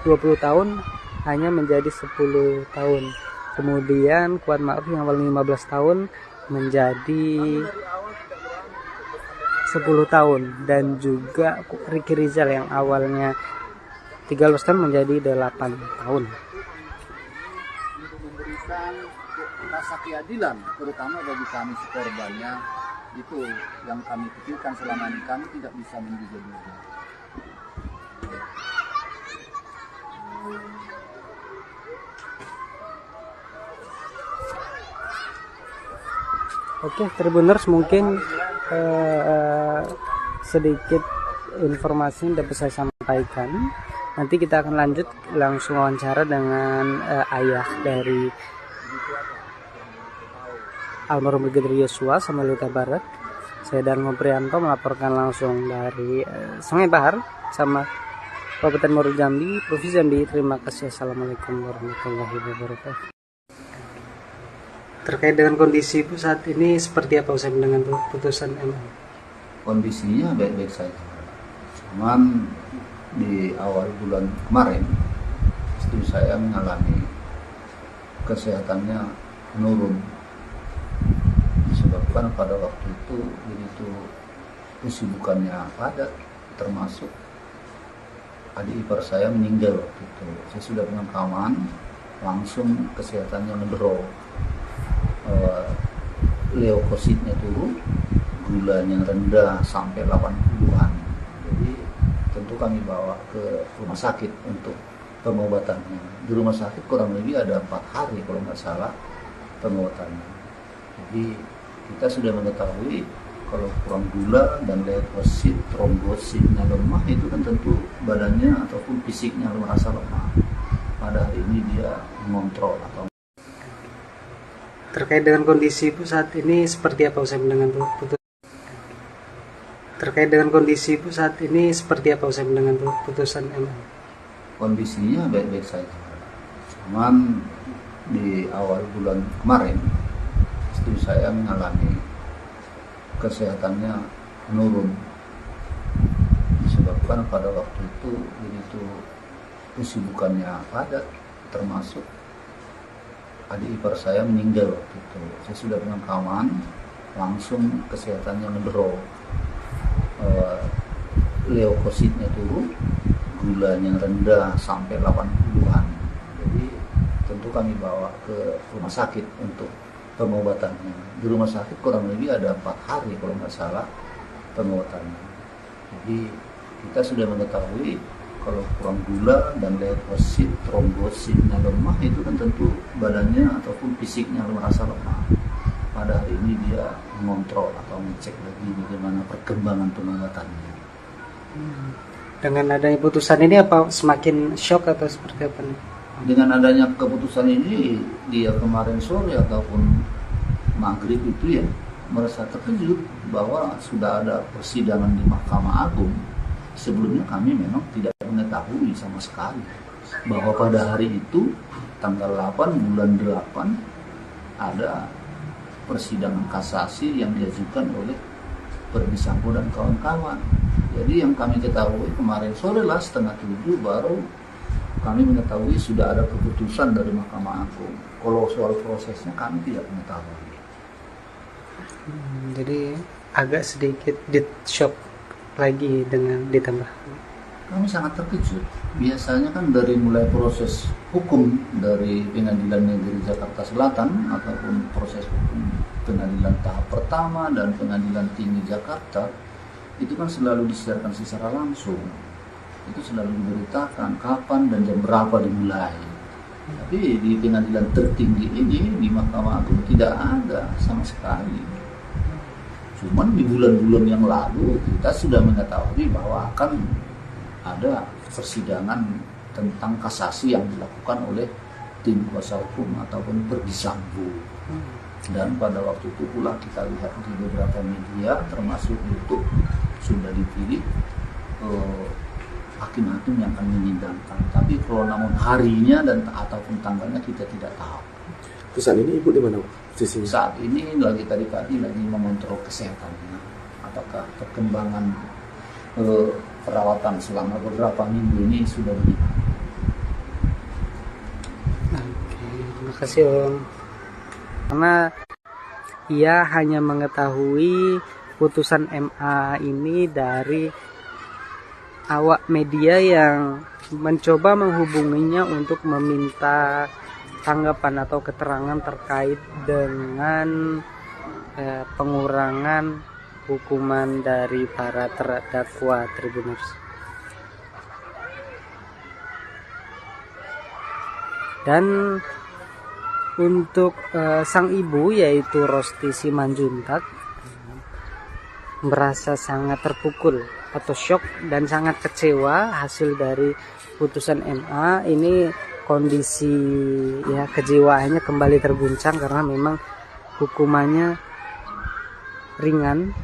20 tahun hanya menjadi 10 tahun. Kemudian Kuat Ma'ruf yang awalnya 15 tahun menjadi 10 tahun, dan juga Ricky Rizal yang awalnya 13 tahun menjadi 8 tahun. Memberikan rasa keadilan terutama bagi kami korbannya, itu yang kami pikirkan selama ini. Kami tidak bisa menduga-duga. Oke, Tribuners, mungkin sedikit informasi yang dapat saya sampaikan. Nanti kita akan lanjut langsung wawancara dengan ayah dari almarhum Brigadir Yosua, Samuel Huta Barat. Saya Darmo Prianto melaporkan langsung dari Sungai Bahar sama Kabupaten Muaro Jambi, Provinsi Jambi. Terima kasih. Assalamualaikum warahmatullahi wabarakatuh. Terkait dengan kondisi Ibu saat ini seperti apa usai dengan putusan MA? Kondisinya baik-baik saja. Cuman di awal bulan kemarin istri saya mengalami kesehatannya menurun, disebabkan pada waktu itu begitu kesibukannya padat, termasuk adik ipar saya meninggal waktu itu. Saya sudah pemakaman, langsung kesehatannya ngedrop, leukositnya turun, gulanya rendah sampai 80-an. Jadi tentu kami bawa ke rumah sakit untuk pengobatannya. Di rumah sakit kurang lebih ada 4 hari kalau nggak salah pengobatannya. Jadi kita sudah mengetahui kalau kurang gula dan leukosit, trombositnya lemah, itu kan tentu badannya ataupun fisiknya merasa lemah. Pada hari ini dia mengontrol atau terkait dengan kondisi Ibu saat ini seperti apa usai dengan putusan? Terkait dengan kondisi Ibu saat ini seperti apa usai dengan putusan MA? Kondisinya baik-baik saja. Cuman di awal bulan kemarin istri saya mengalami kesehatannya menurun, disebabkan pada waktu itu begitu kesibukannya padat, termasuk adik ipar saya meninggal waktu itu. Saya sudah pemakaman, langsung kesehatannya ngedrop, leukositnya turun, gulanya rendah sampai 80-an. Jadi tentu itu kami bawa ke rumah sakit untuk pengobatannya. Di rumah sakit kurang lebih ada 4 hari kalau nggak salah pengobatannya. Jadi kita sudah mengetahui kalau kurang gula dan leukosit, trombositnya lemah, itu kan tentu badannya ataupun fisiknya merasa lemah. Pada hari ini dia mengontrol atau mengecek lagi bagaimana perkembangan pengobatannya. Dengan adanya putusan ini apa semakin shock atau seperti apa nih? Dengan adanya keputusan ini, dia kemarin sore ataupun maghrib itu ya merasa terkejut bahwa sudah ada persidangan di Mahkamah Agung. Sebelumnya kami memang tidak mengetahui sama sekali bahwa pada hari itu tanggal 8 bulan 8 ada persidangan kasasi yang diajukan oleh Verdi Sambo dan kawan-kawan. Jadi yang kami ketahui kemarin sore lah 6:30 baru kami mengetahui sudah ada keputusan dari Mahkamah Agung. Kalau soal prosesnya kami tidak mengetahui. Jadi agak sedikit di shock lagi dengan ditambah. Kami sangat terkejut. Biasanya kan dari mulai proses hukum dari Pengadilan Negeri Jakarta Selatan ataupun proses hukum pengadilan tahap pertama dan Pengadilan Tinggi Jakarta itu kan selalu disiarkan secara langsung. Itu selalu diberitakan kapan dan jam berapa dimulai. Tapi di pengadilan tertinggi ini di Mahkamah Agung tidak ada sama sekali. Cuman di bulan-bulan yang lalu kita sudah mengetahui bahwa akan ada persidangan tentang kasasi yang dilakukan oleh tim kuasa hukum ataupun Verdi Sambo. Dan pada waktu itu pula kita lihat di beberapa media termasuk YouTube sudah dipilih hakim-hakim yang akan menyidangkan. Tapi kalau namun harinya dan ataupun tanggalnya kita tidak tahu. Saat ini ibu di mana posisinya? Saat ini lagi tadi pagi lagi mengontrol kesehatannya. Apakah perkembangan perawatan selama beberapa minggu ini sudah begini? Oke, terima kasih Om. Karena ia hanya mengetahui putusan MA ini dari awak media yang mencoba menghubunginya untuk meminta tanggapan atau keterangan terkait dengan pengurangan hukuman dari para terdakwa Tribuners. Dan untuk sang ibu yaitu Rosti Simanjuntak merasa sangat terpukul atau shock dan sangat kecewa hasil dari putusan MA ini. Kondisi ya kejiwaannya kembali terguncang karena memang hukumannya ringan,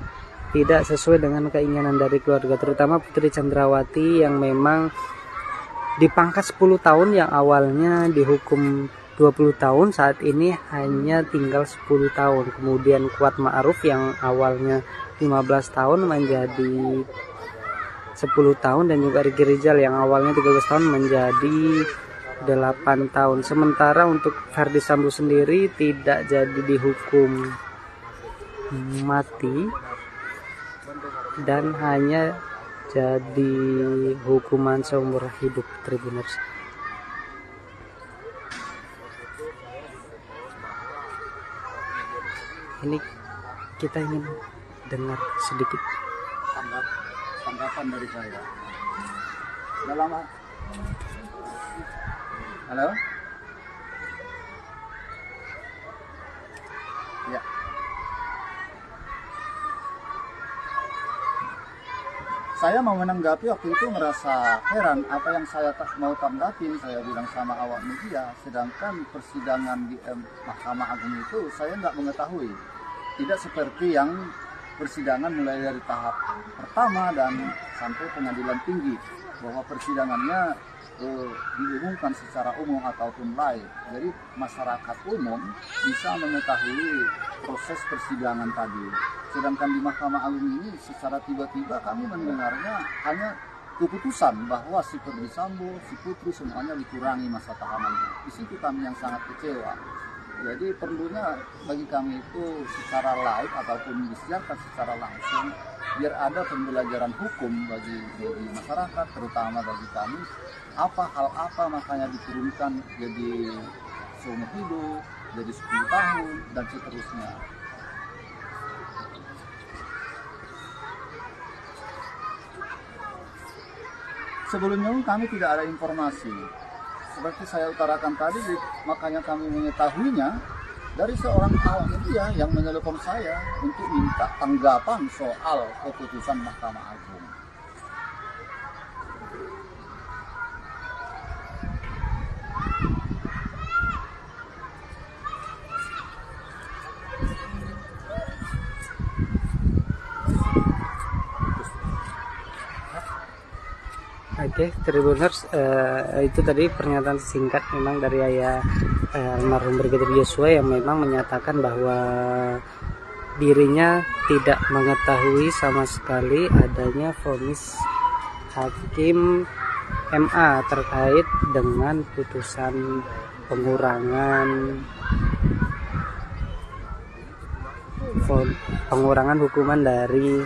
tidak sesuai dengan keinginan dari keluarga, terutama Putri Chandrawati yang memang dipangkas 10 tahun yang awalnya dihukum 20 tahun saat ini hanya tinggal 10 tahun. Kemudian Kuat Ma'ruf yang awalnya 15 tahun menjadi 10 tahun dan juga Riki Rizal yang awalnya 13 tahun menjadi 8 tahun. Sementara untuk Verdi Sambo sendiri tidak jadi dihukum mati dan hanya jadi hukuman seumur hidup Tribuners. Ini kita ingin dengar sedikit tanggapan dari saya. Udah lama. Halo? Ya. Saya mau menanggapi waktu itu merasa heran apa yang saya mau tanggapin, saya bilang sama awak media, sedangkan persidangan di Mahkamah Agung itu saya nggak mengetahui. Tidak seperti yang persidangan mulai dari tahap pertama dan sampai pengadilan tinggi, bahwa persidangannya diumumkan secara umum ataupun live. Jadi masyarakat umum bisa mengetahui proses persidangan tadi. Sedangkan di Mahkamah Agung ini secara tiba-tiba kami mendengarnya hanya keputusan bahwa si Verdi Sambo, si Putri semuanya dikurangi masa tahanannya. Di situ kami yang sangat kecewa. Jadi perlunya bagi kami itu secara live ataupun disiarkan secara langsung biar ada pembelajaran hukum bagi masyarakat, terutama bagi kami. Hal apa makanya diturunkan jadi seumur hidup, jadi 10 tahun, dan seterusnya. Sebelumnya kami tidak ada informasi. Seperti saya utarakan tadi, makanya kami mengetahuinya dari seorang awak media yang menelpon saya untuk minta tanggapan soal keputusan Mahkamah Agung. Oke, Tribuners, itu tadi pernyataan singkat memang dari ayah almarhum Brigadir Yosua yang memang menyatakan bahwa dirinya tidak mengetahui sama sekali adanya vonis hakim MA terkait dengan putusan pengurangan hukuman dari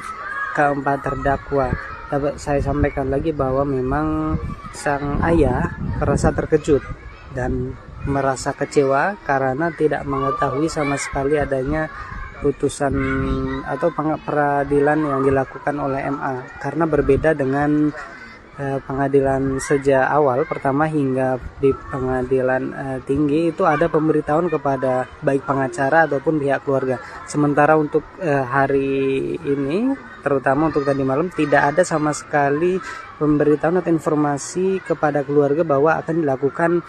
keempat terdakwa. Dapat saya sampaikan lagi bahwa memang sang ayah merasa terkejut dan merasa kecewa karena tidak mengetahui sama sekali adanya putusan atau peradilan yang dilakukan oleh MA, karena berbeda dengan pengadilan sejak awal pertama hingga di pengadilan tinggi itu ada pemberitahuan kepada baik pengacara ataupun pihak keluarga. Sementara untuk hari ini, terutama untuk tadi malam, tidak ada sama sekali pemberitahuan atau informasi kepada keluarga bahwa akan dilakukan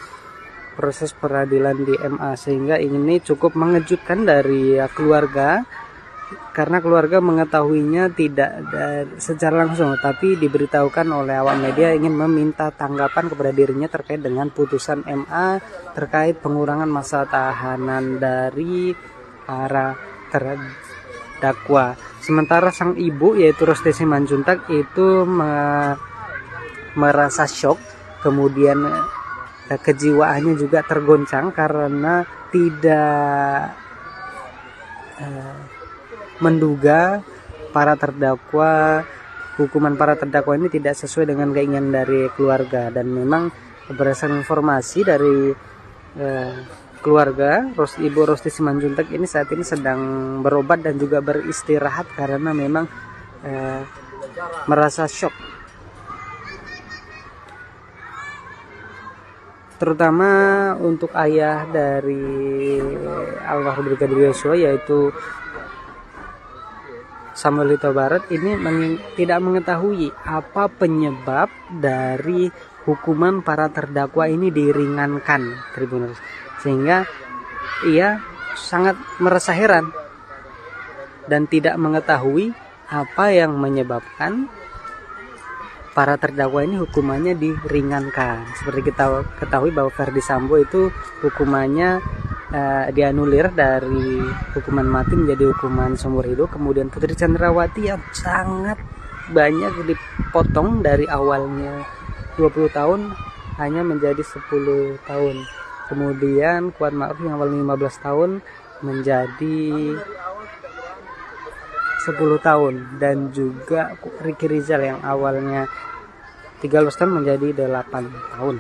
proses peradilan di MA, sehingga ini cukup mengejutkan dari keluarga, karena keluarga mengetahuinya tidak secara langsung, tapi diberitahukan oleh awak media ingin meminta tanggapan kepada dirinya terkait dengan putusan MA terkait pengurangan masa tahanan dari para terdakwa. Sementara sang ibu yaitu Rosti Simanjuntak itu merasa shock, kemudian kejiwaannya juga tergoncang karena tidak menduga hukuman para terdakwa ini tidak sesuai dengan keinginan dari keluarga. Dan memang berdasarkan informasi dari keluarga, Ibu Rosti Simanjuntak ini saat ini sedang berobat dan juga beristirahat karena memang merasa shock, terutama untuk ayah dari almarhum Brigadir Yosua yaitu Samuel Huta Barat ini tidak mengetahui apa penyebab dari hukuman para terdakwa ini diringankan, Tribuners, sehingga ia sangat merasa heran dan tidak mengetahui apa yang menyebabkan para terdakwa ini hukumannya diringankan. Seperti kita ketahui bahwa Ferdi Sambo itu hukumannya dianulir dari hukuman mati menjadi hukuman seumur hidup. Kemudian Putri Chandrawati yang sangat banyak dipotong dari awalnya 20 tahun hanya menjadi 10 tahun. Kemudian Kuat Ma'ruf yang awalnya 15 tahun menjadi 10 tahun, dan juga Ricky Rizal yang awalnya 13 tahun menjadi 8 tahun.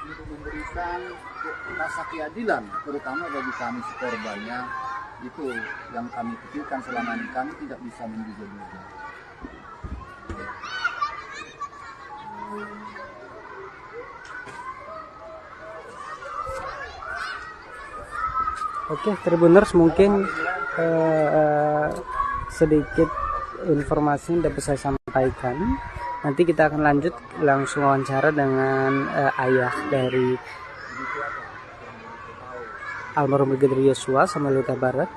Untuk memberikan rasa keadilan, terutama bagi kami korbannya, itu yang kami pikirkan selama ini. Kami tidak bisa menduga-duga. Oke, Tribuners, mungkin sedikit informasi yang dapat saya sampaikan. Nanti kita akan lanjut langsung wawancara dengan ayah dari almarhum Brigadir Yosua, Samuel Huta Barat.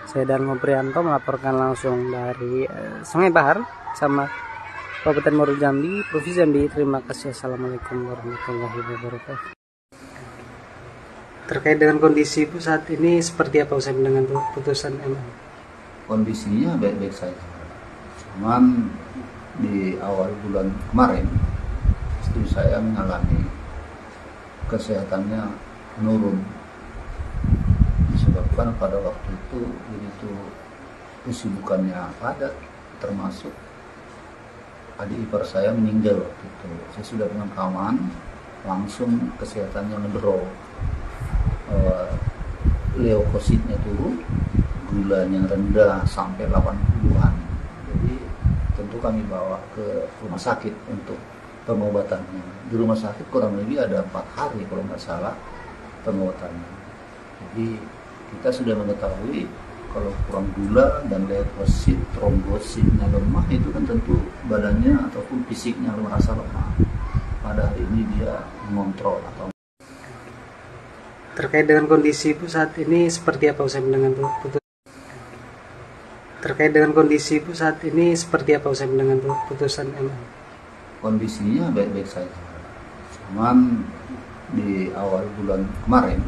Saya Darmo Prianto melaporkan langsung dari Sungai Bahar sama Kabupaten Muaro Jambi, Provinsi Jambi. Terima kasih. Assalamualaikum warahmatullahi wabarakatuh. Terkait dengan kondisi Ibu saat ini seperti apa usai dengan putusan MA? Kondisinya baik-baik saja. Cuman di awal bulan kemarin istri saya mengalami kesehatannya menurun, disebabkan pada waktu itu begitu kesibukannya padat, termasuk adik ipar saya meninggal waktu itu. Saya sudah pemakaman langsung kesehatannya ngedrop, leukositnya turun, gulanya rendah sampai 80-an. Jadi tentu kami bawa ke rumah sakit untuk pengobatannya. Di rumah sakit kurang lebih ada 4 hari kalau nggak salah pengobatannya. Jadi kita sudah mengetahui kalau kurang gula dan leukosit, trombositnya lemah, itu kan tentu badannya ataupun fisiknya merasa lemah. Pada hari ini dia mengontrol atau Terkait dengan kondisi Ibu saat ini seperti apa usai mendengar Terkait dengan kondisi Ibu saat ini seperti apa usai mendengar putusan MA? kondisinya baik-baik saja. Cuman di awal bulan kemarin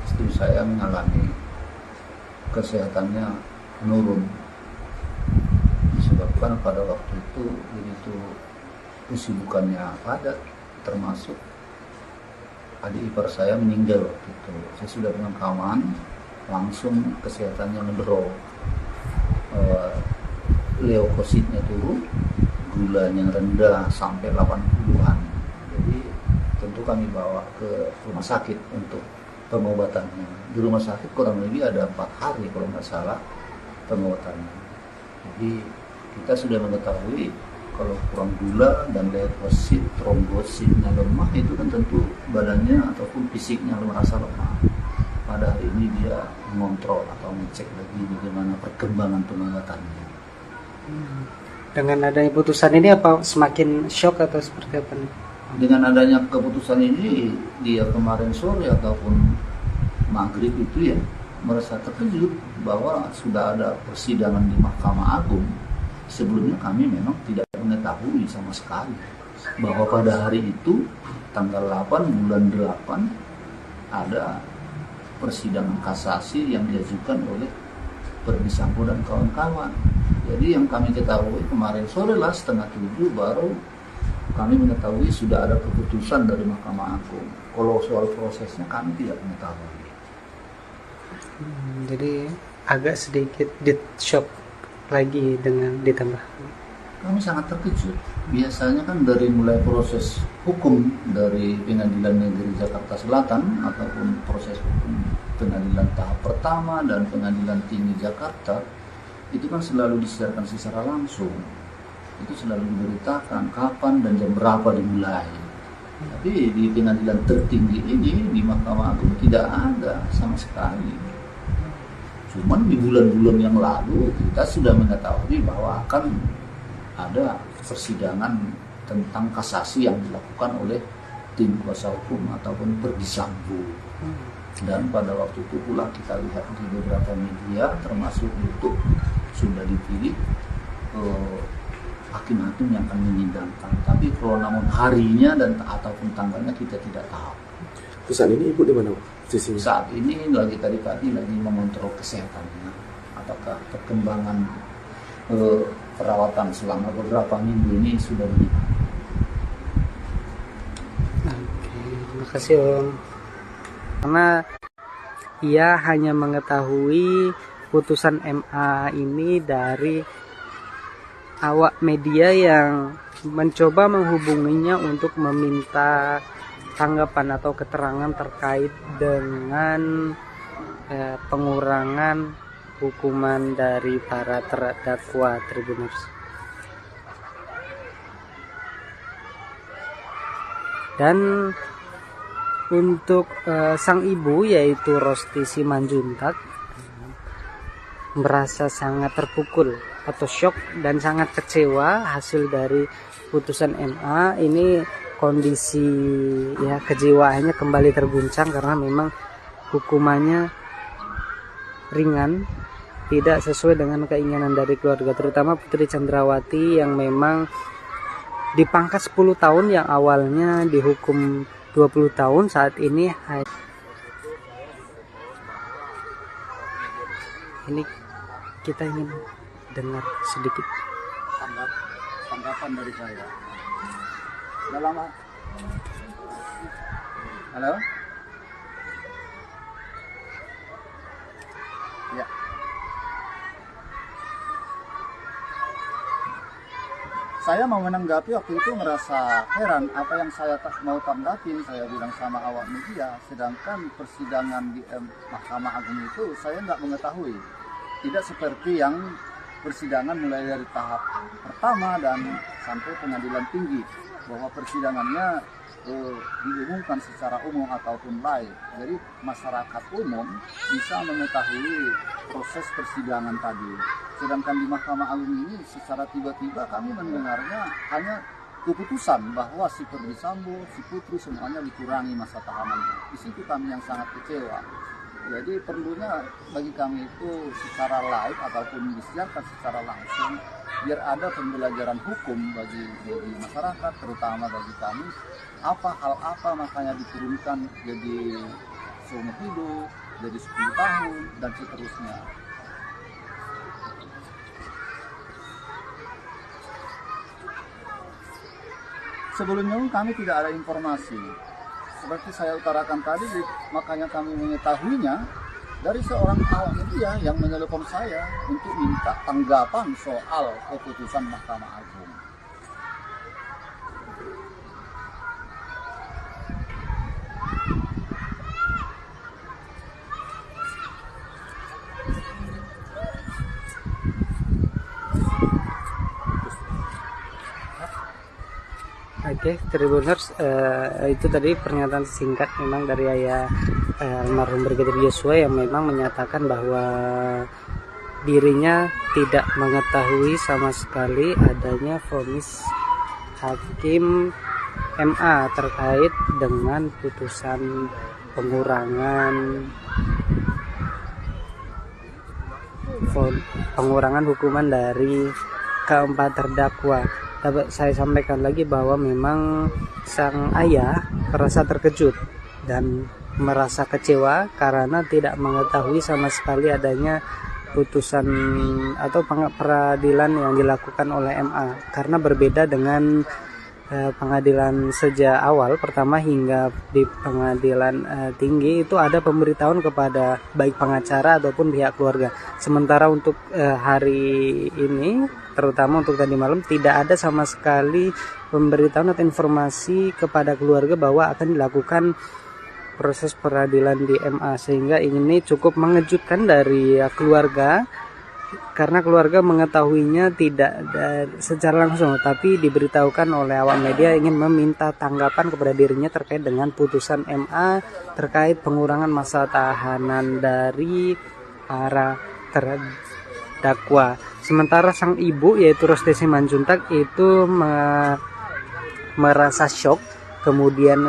istri saya mengalami kesehatannya menurun, disebabkan pada waktu itu begitu kesibukannya padat, termasuk adik ipar saya meninggal waktu itu. Saya sudah pemakaman, langsung kesehatannya ngedrop, leukositnya turun, gulanya rendah sampai 80-an. Jadi tentu kami bawa ke rumah sakit untuk pengobatannya. Di rumah sakit kurang lebih ada 4 hari kalau nggak salah pengobatannya. Jadi kita sudah mengetahui kalau kurang gula dan leukosit, trombositnya lemah, itu kan tentu badannya ataupun fisiknya merasa lemah. Pada hari ini dia mengontrol atau mengecek lagi bagaimana perkembangan pengobatannya. Dengan adanya putusan ini apa semakin shock atau seperti apa nih? Dengan adanya keputusan ini, dia kemarin sore ataupun maghrib itu ya merasa terkejut bahwa sudah ada persidangan di Mahkamah Agung. Sebelumnya kami memang tidak mengetahui sama sekali bahwa pada hari itu tanggal 8 bulan 8 ada persidangan kasasi yang diajukan oleh Verdi Sambo dan kawan-kawan. Jadi yang kami ketahui kemarin sore lah 6:30 baru kami mengetahui sudah ada keputusan dari Mahkamah Agung. Kalau soal prosesnya kami tidak mengetahui. Jadi agak sedikit shock lagi dengan ditambah. Kami sangat terkejut. Biasanya kan dari mulai proses hukum dari Pengadilan Negeri Jakarta Selatan ataupun proses hukum pengadilan tahap pertama dan Pengadilan Tinggi Jakarta itu kan selalu disiarkan secara langsung. Itu selalu diberitakan kapan dan jam berapa dimulai. Tapi di pengadilan tertinggi ini di Mahkamah Agung tidak ada sama sekali. Cuman di bulan-bulan yang lalu kita sudah mengetahui bahwa akan ada persidangan tentang kasasi yang dilakukan oleh tim kuasa hukum ataupun Verdi Sambo. Dan pada waktu itu pula kita lihat di beberapa media termasuk YouTube sudah dipilih hakim-hakim yang akan menyidangkan. Tapi kalau namun harinya dan ataupun tanggalnya kita tidak tahu. Saat ini Ibu di mana posisinya? Saat ini lagi tadi lagi mengontrol kesehatannya. Apakah perkembangan perawatan selama beberapa minggu ini sudah begitu. Oke, terima kasih Om. Karena ia hanya mengetahui putusan MA ini dari awak media yang mencoba menghubunginya untuk meminta tanggapan atau keterangan terkait dengan pengurangan hukuman dari para terdakwa Tribuners. Dan untuk sang ibu yaitu Rosti Simanjuntak merasa sangat terpukul atau shock dan sangat kecewa hasil dari putusan MA ini. Kondisi ya kejiwaannya kembali terguncang karena memang hukumannya ringan, tidak sesuai dengan keinginan dari keluarga, terutama Putri Chandrawati yang memang dipangkas 10 tahun yang awalnya dihukum 20 tahun saat ini kita ingin dengar sedikit Tanggapan dari saya. Udah lama. Halo? Ya. Saya mau menanggapi waktu itu merasa heran apa yang saya mau tanggapin. Saya bilang sama awak media, sedangkan persidangan di Mahkamah Agung itu saya nggak mengetahui. Tidak seperti yang persidangan mulai dari tahap pertama dan sampai pengadilan tinggi, bahwa persidangannya diumumkan secara umum ataupun live. Jadi masyarakat umum bisa mengetahui proses persidangan tadi. Sedangkan di Mahkamah Agung ini secara tiba-tiba kami mendengarnya hanya keputusan bahwa si Ferdy Sambo, si Putri semuanya dikurangi masa tahanannya. Di situ kami yang sangat kecewa. Jadi perlunya bagi kami itu secara live ataupun disiarkan secara langsung, biar ada pembelajaran hukum bagi masyarakat, terutama bagi kami, hal apa makanya diturunkan jadi seumur hidup, jadi 10 tahun, dan seterusnya. Sebelumnya kami tidak ada informasi. Seperti saya utarakan tadi, makanya kami mengetahuinya dari seorang awak media yang menelepon saya untuk minta tanggapan soal keputusan Mahkamah Agung. Oke, Tribuners, itu tadi pernyataan singkat memang dari ayah almarhum Brigadir Yosua yang memang menyatakan bahwa dirinya tidak mengetahui sama sekali adanya vonis hakim MA terkait dengan putusan pengurangan hukuman dari keempat terdakwa. Dapat saya sampaikan lagi bahwa memang sang ayah merasa terkejut dan merasa kecewa karena tidak mengetahui sama sekali adanya putusan atau peradilan yang dilakukan oleh MA, karena berbeda dengan pengadilan sejak awal pertama hingga di pengadilan tinggi itu ada pemberitahuan kepada baik pengacara ataupun pihak keluarga. Sementara untuk hari ini, terutama untuk tadi malam, tidak ada sama sekali pemberitahuan atau informasi kepada keluarga bahwa akan dilakukan proses peradilan di MA, sehingga ini cukup mengejutkan dari keluarga, karena keluarga mengetahuinya tidak secara langsung, tapi diberitahukan oleh awak media ingin meminta tanggapan kepada dirinya terkait dengan putusan MA terkait pengurangan masa tahanan dari para terdakwa. Sementara sang ibu yaitu Rosti Simanjuntak itu merasa shock, kemudian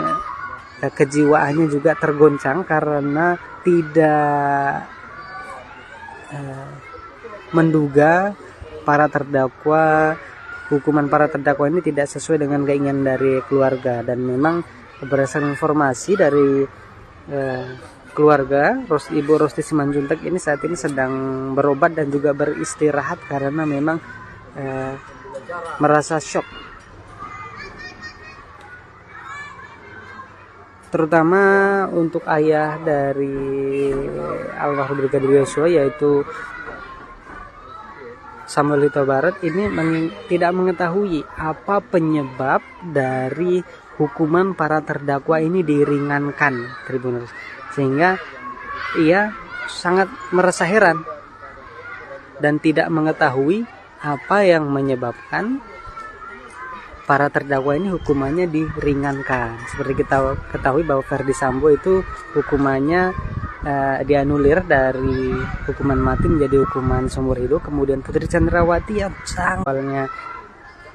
kejiwaannya juga tergoncang karena tidak menduga hukuman para terdakwa ini tidak sesuai dengan keinginan dari keluarga. Dan memang berdasarkan informasi dari keluarga, Ibu Rosti Simanjuntak ini saat ini sedang berobat dan juga beristirahat karena memang merasa shock, terutama untuk ayah dari almarhum Brigadir Yosua yaitu Samuel Huta Barat ini tidak mengetahui apa penyebab dari hukuman para terdakwa ini diringankan, Tribuners, sehingga ia sangat merasa heran dan tidak mengetahui apa yang menyebabkan para terdakwa ini hukumannya diringankan. Seperti kita ketahui bahwa Ferdy Sambo itu hukumannya dianulir dari hukuman mati menjadi hukuman seumur hidup. Kemudian Putri Chandrawati yang awalnya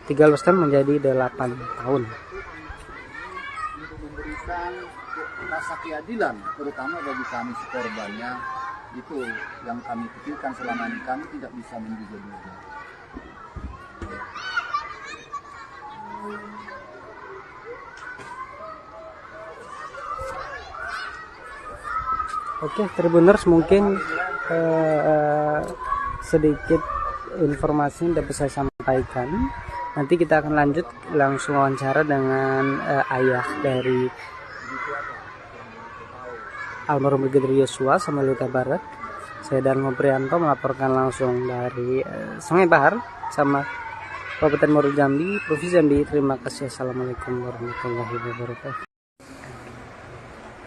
13 tahun menjadi 8 tahun. Untuk memberikan rasa keadilan, terutama bagi kami korbannya, itu yang kami pikirkan selama ini. Kami tidak bisa menduga-duga. Oke, Tribuners, mungkin sedikit informasi yang dapat saya sampaikan. Nanti kita akan lanjut langsung wawancara dengan ayah dari almarhum Brigadir Yosua, Samuel Huta Barat. Saya Darmo Prianto melaporkan langsung dari Sungai Bahar sama Kabupaten Muaro Jambi, Provinsi Jambi. Terima kasih. Assalamualaikum warahmatullahi wabarakatuh.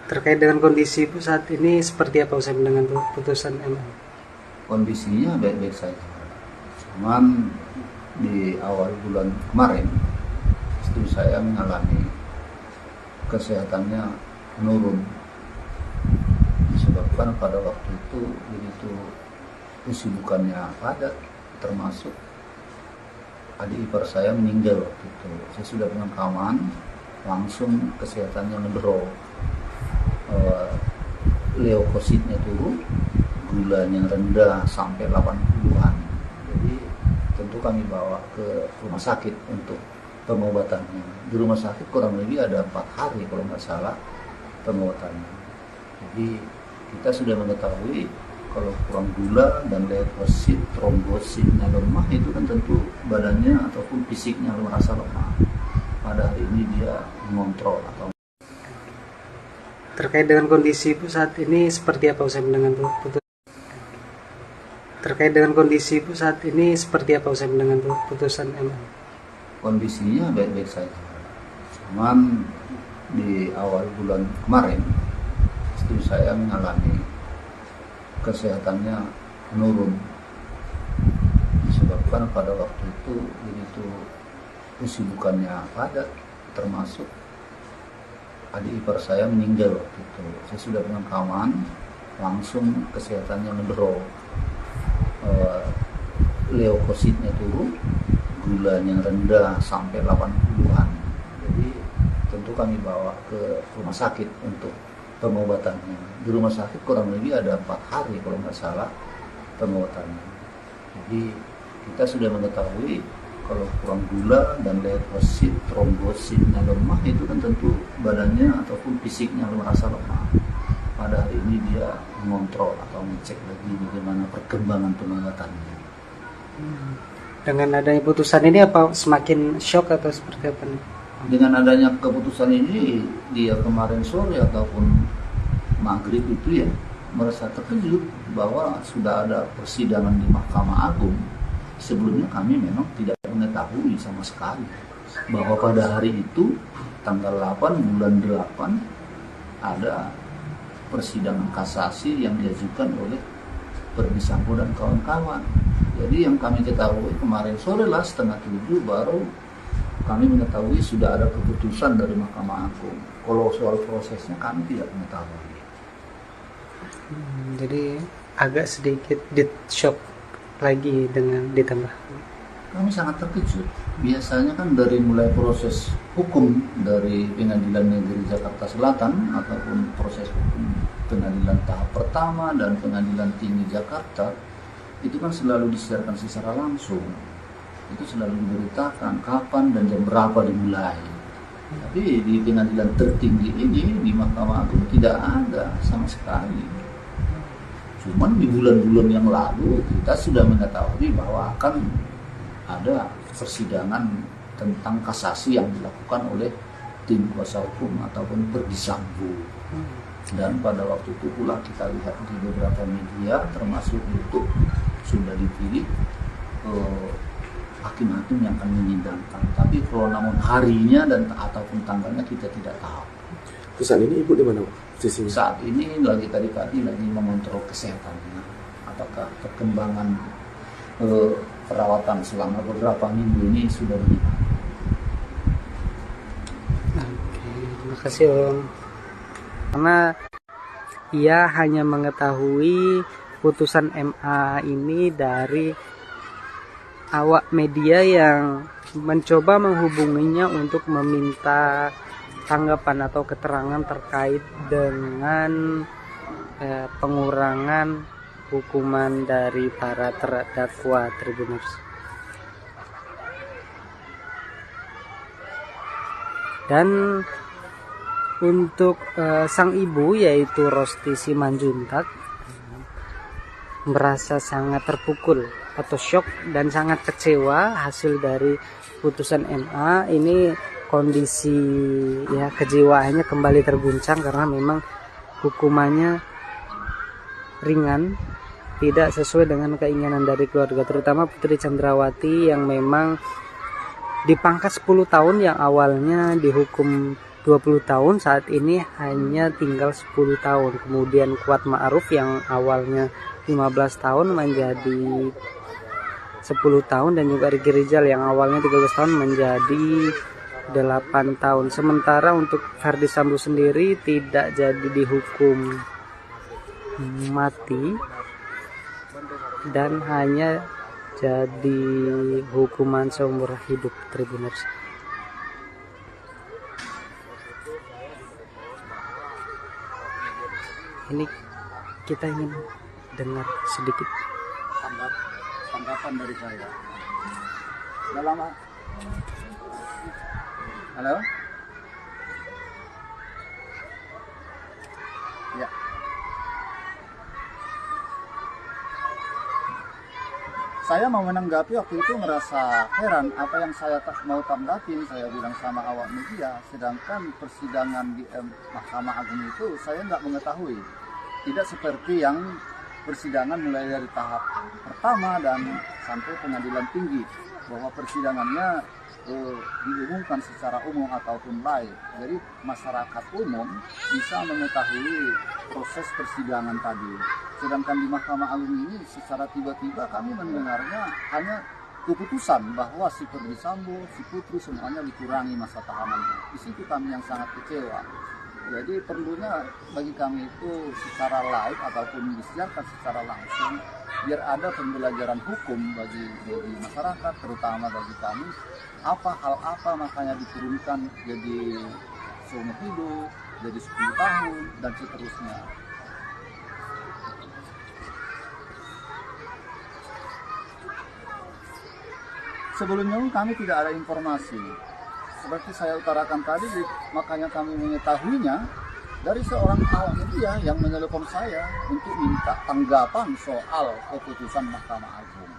Terkait dengan kondisi Ibu saat ini seperti apa usai dengan putusan MA? Kondisinya baik-baik saja. Cuman di awal bulan kemarin istri saya mengalami kesehatannya menurun, disebabkan pada waktu itu begitu kesibukannya padat, termasuk adik ipar saya meninggal waktu itu. Saya sudah pemakaman, langsung kesehatannya ngedrop, leukositnya turun, gulanya rendah sampai 80-an. Jadi tentu kami bawa ke rumah sakit untuk pengobatannya. Di rumah sakit kurang lebih ada 4 hari kalau nggak salah pengobatannya. Jadi kita sudah mengetahui kalau kurang gula dan leukosit, trombositnya lemah, itu kan tentu badannya ataupun fisiknya merasa lemah. Pada hari ini dia mengontrol atau terkait dengan kondisi Ibu saat ini seperti apa usai dengan putusan? Terkait dengan kondisi Ibu saat ini seperti apa usai dengan putusan MA? Kondisinya baik-baik saja. Cuman di awal bulan kemarin istri saya mengalami kesehatannya menurun, disebabkan pada waktu itu begitu kesibukannya padat, termasuk adik ipar saya meninggal waktu itu. Saya sudah pemakaman, langsung kesehatannya ngedrop, leukositnya turun, gulanya rendah sampai 80-an. Jadi tentu kami bawa ke rumah sakit untuk pengobatannya. Di rumah sakit kurang lebih ada 4 hari kalau nggak salah pengobatannya. Jadi kita sudah mengetahui kalau kurang gula dan leukosit, trombositnya lemah, itu kan tentu badannya ataupun fisiknya merasa lemah. Pada hari ini dia mengontrol atau mengecek lagi bagaimana perkembangan pengobatannya. Dengan adanya putusan ini apa semakin shock atau seperti apa nih? Dengan adanya keputusan ini, dia kemarin sore ataupun maghrib itu ya merasa terkejut bahwa sudah ada persidangan di Mahkamah Agung. Sebelumnya kami memang tidak mengetahui sama sekali bahwa pada hari itu tanggal 8 bulan 8 ada persidangan kasasi yang diajukan oleh Verdi Sambo dan kawan-kawan. Jadi yang kami ketahui kemarin sore lah 6:30 baru kami mengetahui sudah ada keputusan dari Mahkamah Agung. Kalau soal prosesnya kami tidak mengetahui. Jadi agak sedikit shock lagi dengan ditambah. Kami sangat terkejut. Biasanya kan dari mulai proses hukum dari Pengadilan Negeri Jakarta Selatan ataupun proses hukum pengadilan tahap pertama dan Pengadilan Tinggi Jakarta itu kan selalu disiarkan secara langsung. Itu selalu diberitakan kapan dan jam berapa dimulai. Tapi di pengadilan tertinggi ini, di Mahkamah Agung, tidak ada sama sekali. Cuman di bulan-bulan yang lalu kita sudah mengetahui bahwa akan ada persidangan tentang kasasi yang dilakukan oleh tim kuasa hukum ataupun Verdi Sambo. Dan pada waktu itu pula kita lihat di beberapa media termasuk YouTube sudah dipilih hakim-hakim yang akan menyidangkan. Tapi kalau namun harinya dan ataupun tanggalnya kita tidak tahu. Saat ini Ibu di mana posisinya? Saat ini lagi tadi pagi lagi mengontrol kesehatannya. Apakah perkembangan perawatan selama beberapa minggu ini sudah bagaimana? Oke, terima kasih Om. Karena ia hanya mengetahui putusan MA ini dari awak media yang mencoba menghubunginya untuk meminta tanggapan atau keterangan terkait dengan pengurangan hukuman dari para terdakwa Tribuners. Dan untuk sang ibu yaitu Rosti Simanjuntak merasa sangat terpukul atau shock dan sangat kecewa hasil dari putusan MA ini. Kondisi ya kejiwaannya kembali terguncang karena memang hukumannya ringan, tidak sesuai dengan keinginan dari keluarga, terutama Putri Chandrawati yang memang dipangkas 10 tahun, yang awalnya dihukum 20 tahun saat ini hanya tinggal 10 tahun. Kemudian Kuat Ma'ruf yang awalnya 15 tahun menjadi 10 tahun, dan juga Ricky Rizal yang awalnya 13 tahun menjadi 8 tahun. Sementara untuk Ferdy Sambo sendiri tidak jadi dihukum mati dan hanya jadi hukuman seumur hidup, Tribuners. Ini kita ingin dengar sedikit tanggapan dari saya. Udah lama. Halo? Ya. Saya mau menanggapi waktu itu merasa heran apa yang saya mau tanggapin, saya bilang sama awak media, sedangkan persidangan di Mahkamah Agung itu saya nggak mengetahui. Tidak seperti yang persidangan mulai dari tahap pertama dan sampai pengadilan tinggi, bahwa persidangannya diumumkan secara umum ataupun live. Jadi masyarakat umum bisa mengetahui proses persidangan tadi. Sedangkan di Mahkamah Agung ini secara tiba-tiba kami mendengarnya hanya keputusan bahwa si Ferdy Sambo, si Putri semuanya dikurangi masa tahanannya. Di situ kami yang sangat kecewa. Jadi perlunya bagi kami itu secara live ataupun disiarkan secara langsung, biar ada pembelajaran hukum bagi masyarakat, terutama bagi kami. Hal apa makanya diturunkan jadi seumur hidup, jadi 10 tahun, dan seterusnya. Sebelumnya kami tidak ada informasi. Seperti saya utarakan tadi, makanya kami mengetahuinya dari seorang awak media yang menelepon saya untuk minta tanggapan soal keputusan Mahkamah Agung.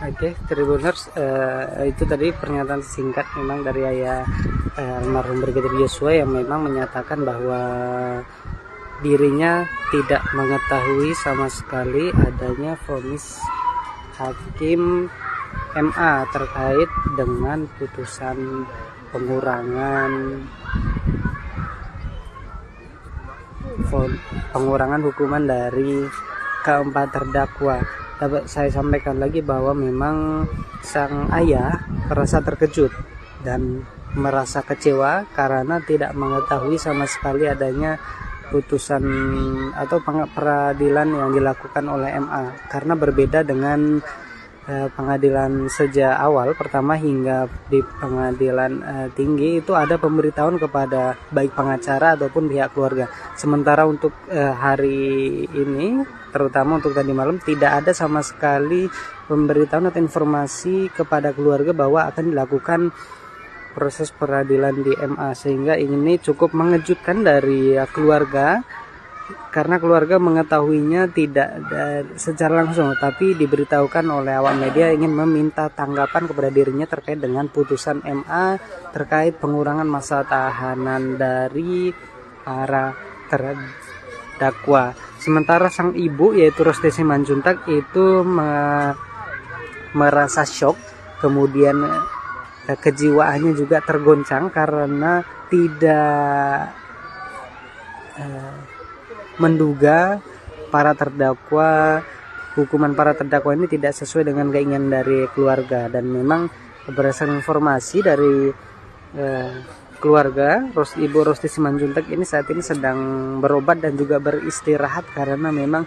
Oke, Tribuners, itu tadi pernyataan singkat memang dari ayah almarhum Brigadir Yosua yang memang menyatakan bahwa dirinya tidak mengetahui sama sekali adanya vonis hakim MA terkait dengan putusan pengurangan hukuman dari keempat terdakwa. Dapat saya sampaikan lagi bahwa memang sang ayah merasa terkejut dan merasa kecewa karena tidak mengetahui sama sekali adanya putusan atau peradilan yang dilakukan oleh MA, karena berbeda dengan pengadilan sejak awal pertama hingga di pengadilan tinggi itu ada pemberitahuan kepada baik pengacara ataupun pihak keluarga. Sementara untuk hari ini, terutama untuk tadi malam, tidak ada sama sekali pemberitahuan atau informasi kepada keluarga bahwa akan dilakukan proses peradilan di MA, sehingga ini cukup mengejutkan dari keluarga, karena keluarga mengetahuinya tidak secara langsung, tapi diberitahukan oleh awak media ingin meminta tanggapan kepada dirinya terkait dengan putusan MA terkait pengurangan masa tahanan dari para terdakwa. Sementara sang ibu yaitu Rosti Simanjuntak itu merasa shock, kemudian kejiwaannya juga tergoncang karena tidak menduga hukuman para terdakwa ini tidak sesuai dengan keinginan dari keluarga. Dan memang berdasarkan informasi dari keluarga, Ibu Rosti Simanjuntak ini saat ini sedang berobat dan juga beristirahat karena memang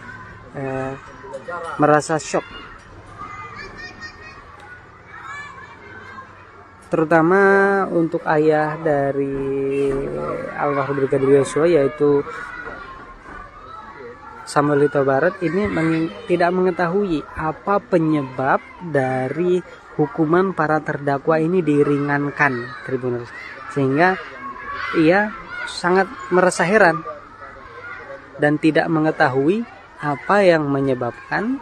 merasa shock, terutama untuk ayah dari almarhum Brigadir Yosua yaitu Samuel Huta Barat ini tidak mengetahui apa penyebab dari hukuman para terdakwa ini diringankan, Tribuners, sehingga ia sangat merasa heran dan tidak mengetahui apa yang menyebabkan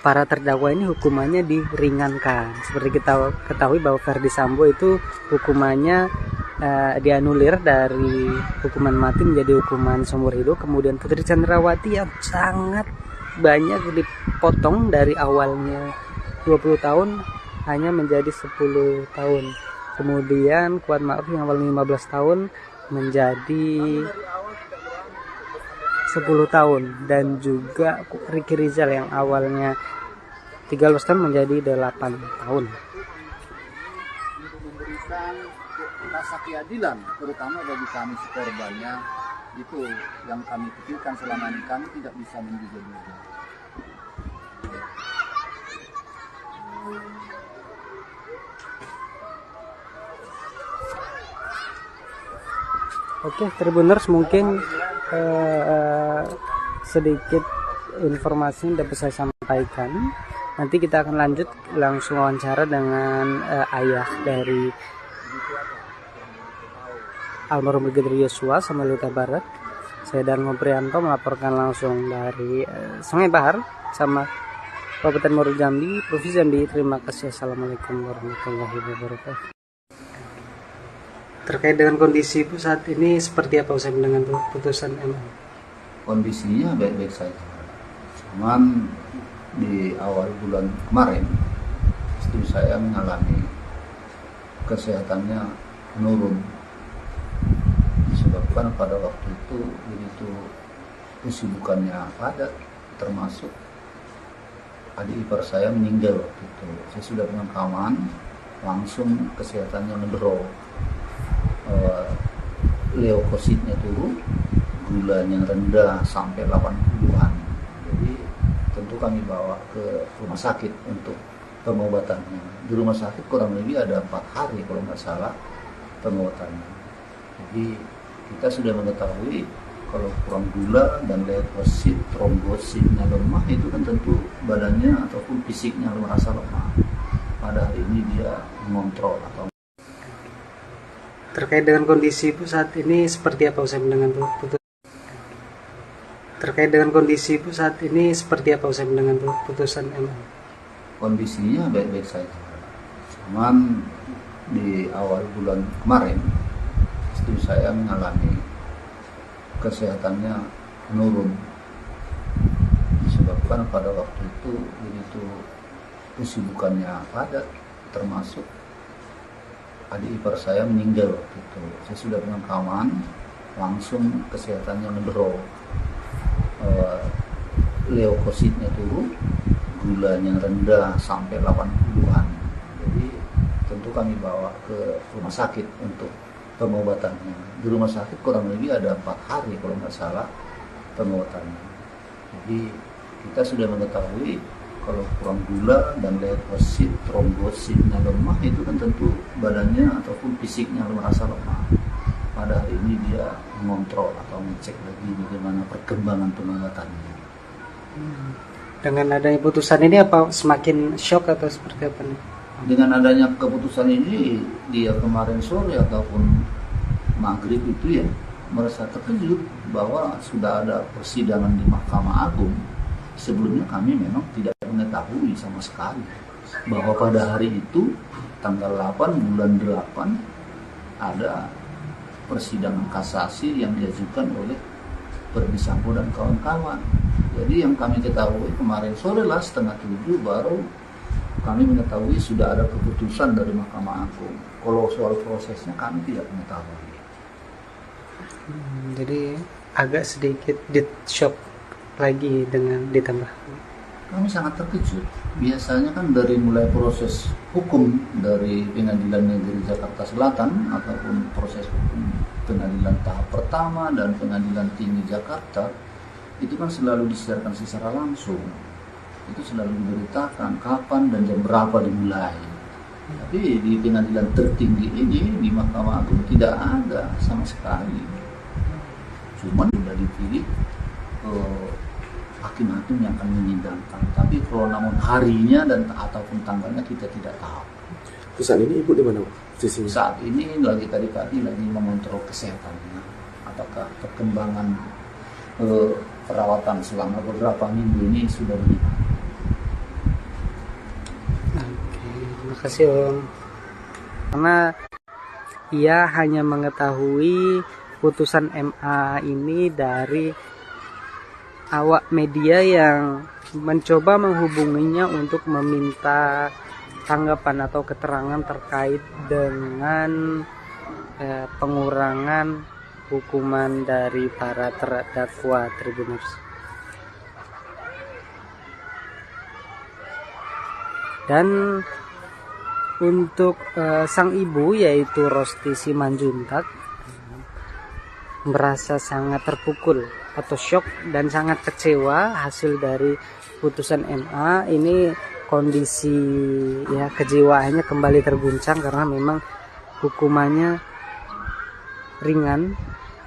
para terdakwa ini hukumannya diringankan. Seperti kita ketahui bahwa Verdi Sambo itu hukumannya dianulir dari hukuman mati menjadi hukuman seumur hidup. Kemudian Putri Chandrawati yang sangat banyak dipotong dari awalnya 20 tahun hanya menjadi 10 tahun. Kemudian Kuat Ma'ruf yang awalnya 15 tahun menjadi 10 tahun, dan juga Ricky Rizal yang awalnya 13 tahun menjadi 8 tahun. Memberikan rasa keadilan terutama bagi kami korbannya, itu yang kami pikirkan selama ini. Kami tidak bisa menduga-duga. Oke, Tribuners, mungkin sedikit informasi yang dapat saya sampaikan. Nanti kita akan lanjut langsung wawancara dengan ayah dari almarhum Brigadir Yosua Samuel Huta Barat. Saya Darmo Prianto melaporkan langsung dari Sungai Bahar sama Kabupaten Muaro Jambi, Provinsi Jambi. Terima kasih. Assalamualaikum warahmatullahi wabarakatuh. Terkait dengan kondisi Ibu saat ini seperti apa usai dengan putusan MA? Kondisinya baik-baik saja. Cuman di awal bulan kemarin istri saya mengalami kesehatannya menurun, disebabkan pada waktu itu begitu kesibukannya padat, termasuk adik ipar saya meninggal waktu itu. Saya sudah pemakaman, langsung kesehatannya ngedrop. Leukositnya turun, gulanya rendah sampai 80-an. Jadi tentu kami bawa ke rumah sakit untuk pengobatannya. Di rumah sakit kurang lebih ada 4 hari kalau nggak salah pengobatannya. Jadi kita sudah mengetahui kalau kurang gula dan leukosit, trombositnya lemah, itu kan tentu badannya ataupun fisiknya merasa lemah. Pada hari ini dia mengontrol atau. Terkait dengan kondisi Ibu saat ini seperti apa usai dengan putusan? Terkait dengan kondisi Ibu saat ini seperti apa usai dengan putusan MA? Kondisinya baik-baik saja. Cuman di awal bulan kemarin istri saya mengalami kesehatannya menurun, disebabkan pada waktu itu begitu kesibukannya padat, termasuk adik ipar saya meninggal waktu itu. Saya sudah pemakaman, langsung kesehatannya ngedrop. Leukositnya turun, gulanya rendah sampai 80-an. Jadi tentu kami bawa ke rumah sakit untuk pengobatannya. Di rumah sakit kurang lebih ada 4 hari kalau nggak salah pengobatannya. Jadi kita sudah mengetahui kalau kurang gula dan leukosit, trombositnya lemah, itu kan tentu badannya ataupun fisiknya merasa lemah. Pada hari ini dia mengontrol atau mengecek lagi bagaimana perkembangan pengobatannya. Dengan adanya putusan ini apa semakin shock atau seperti apa nih? Dengan adanya keputusan ini, dia kemarin sore ataupun maghrib itu ya merasa terkejut bahwa sudah ada persidangan di Mahkamah Agung. Sebelumnya kami memang tidak mengetahui sama sekali bahwa pada hari itu tanggal 8 bulan 8 ada persidangan kasasi yang diajukan oleh Verdi Sambo dan kawan-kawan. Jadi yang kami ketahui kemarin sore lah 6:30 baru kami mengetahui sudah ada keputusan dari Mahkamah Agung. Kalau soal prosesnya kami tidak mengetahui. Jadi agak sedikit shock lagi dengan ditambah. Kami sangat terkejut. Biasanya kan dari mulai proses hukum dari Pengadilan Negeri Jakarta Selatan ataupun proses hukum pengadilan tahap pertama dan Pengadilan Tinggi Jakarta itu kan selalu disiarkan secara langsung. Itu selalu diberitakan kapan dan jam berapa dimulai. Tapi di pengadilan tertinggi ini, di Mahkamah Agung, tidak ada sama sekali. Cuman sudah dipilih hakim-hakim yang akan menyidangkan. Tapi kalau namun harinya dan ataupun tanggalnya kita tidak tahu. Saat ini Ibu di mana posisinya? Saat ini lagi tadi lagi mengontrol kesehatannya. Apakah perkembangan perawatan selama beberapa minggu ini sudah meningkat. kasih Om. Karena ia hanya mengetahui putusan MA ini dari awak media yang mencoba menghubunginya untuk meminta tanggapan atau keterangan terkait dengan pengurangan hukuman dari para terdakwa Tribuners. Dan untuk sang ibu yaitu Rosti Simanjuntak merasa sangat terpukul atau shock dan sangat kecewa hasil dari putusan MA ini. Kondisi ya kejiwaannya kembali terguncang karena memang hukumannya ringan,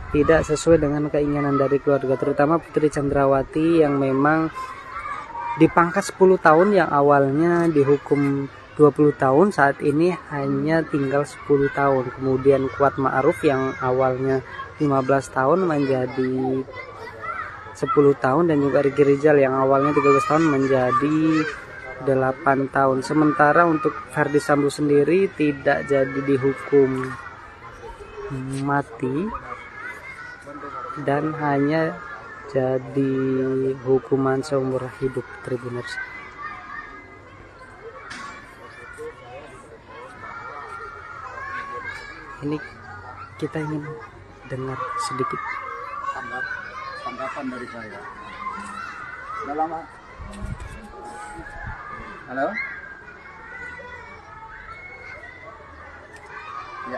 tidak sesuai dengan keinginan dari keluarga, terutama Putri Chandrawati yang memang dipangkas 10 tahun yang awalnya dihukum 20 tahun, saat ini hanya tinggal 10 tahun. Kemudian Kuat Ma'ruf yang awalnya 15 tahun menjadi 10 tahun, dan juga Ricky Rizal yang awalnya 13 tahun menjadi 8 tahun. Sementara untuk Ferdi Sambo sendiri tidak jadi dihukum mati dan hanya jadi hukuman seumur hidup Tribuners. Ini kita ingin dengar sedikit tanggapan dari saya. Dalam halo? Ya.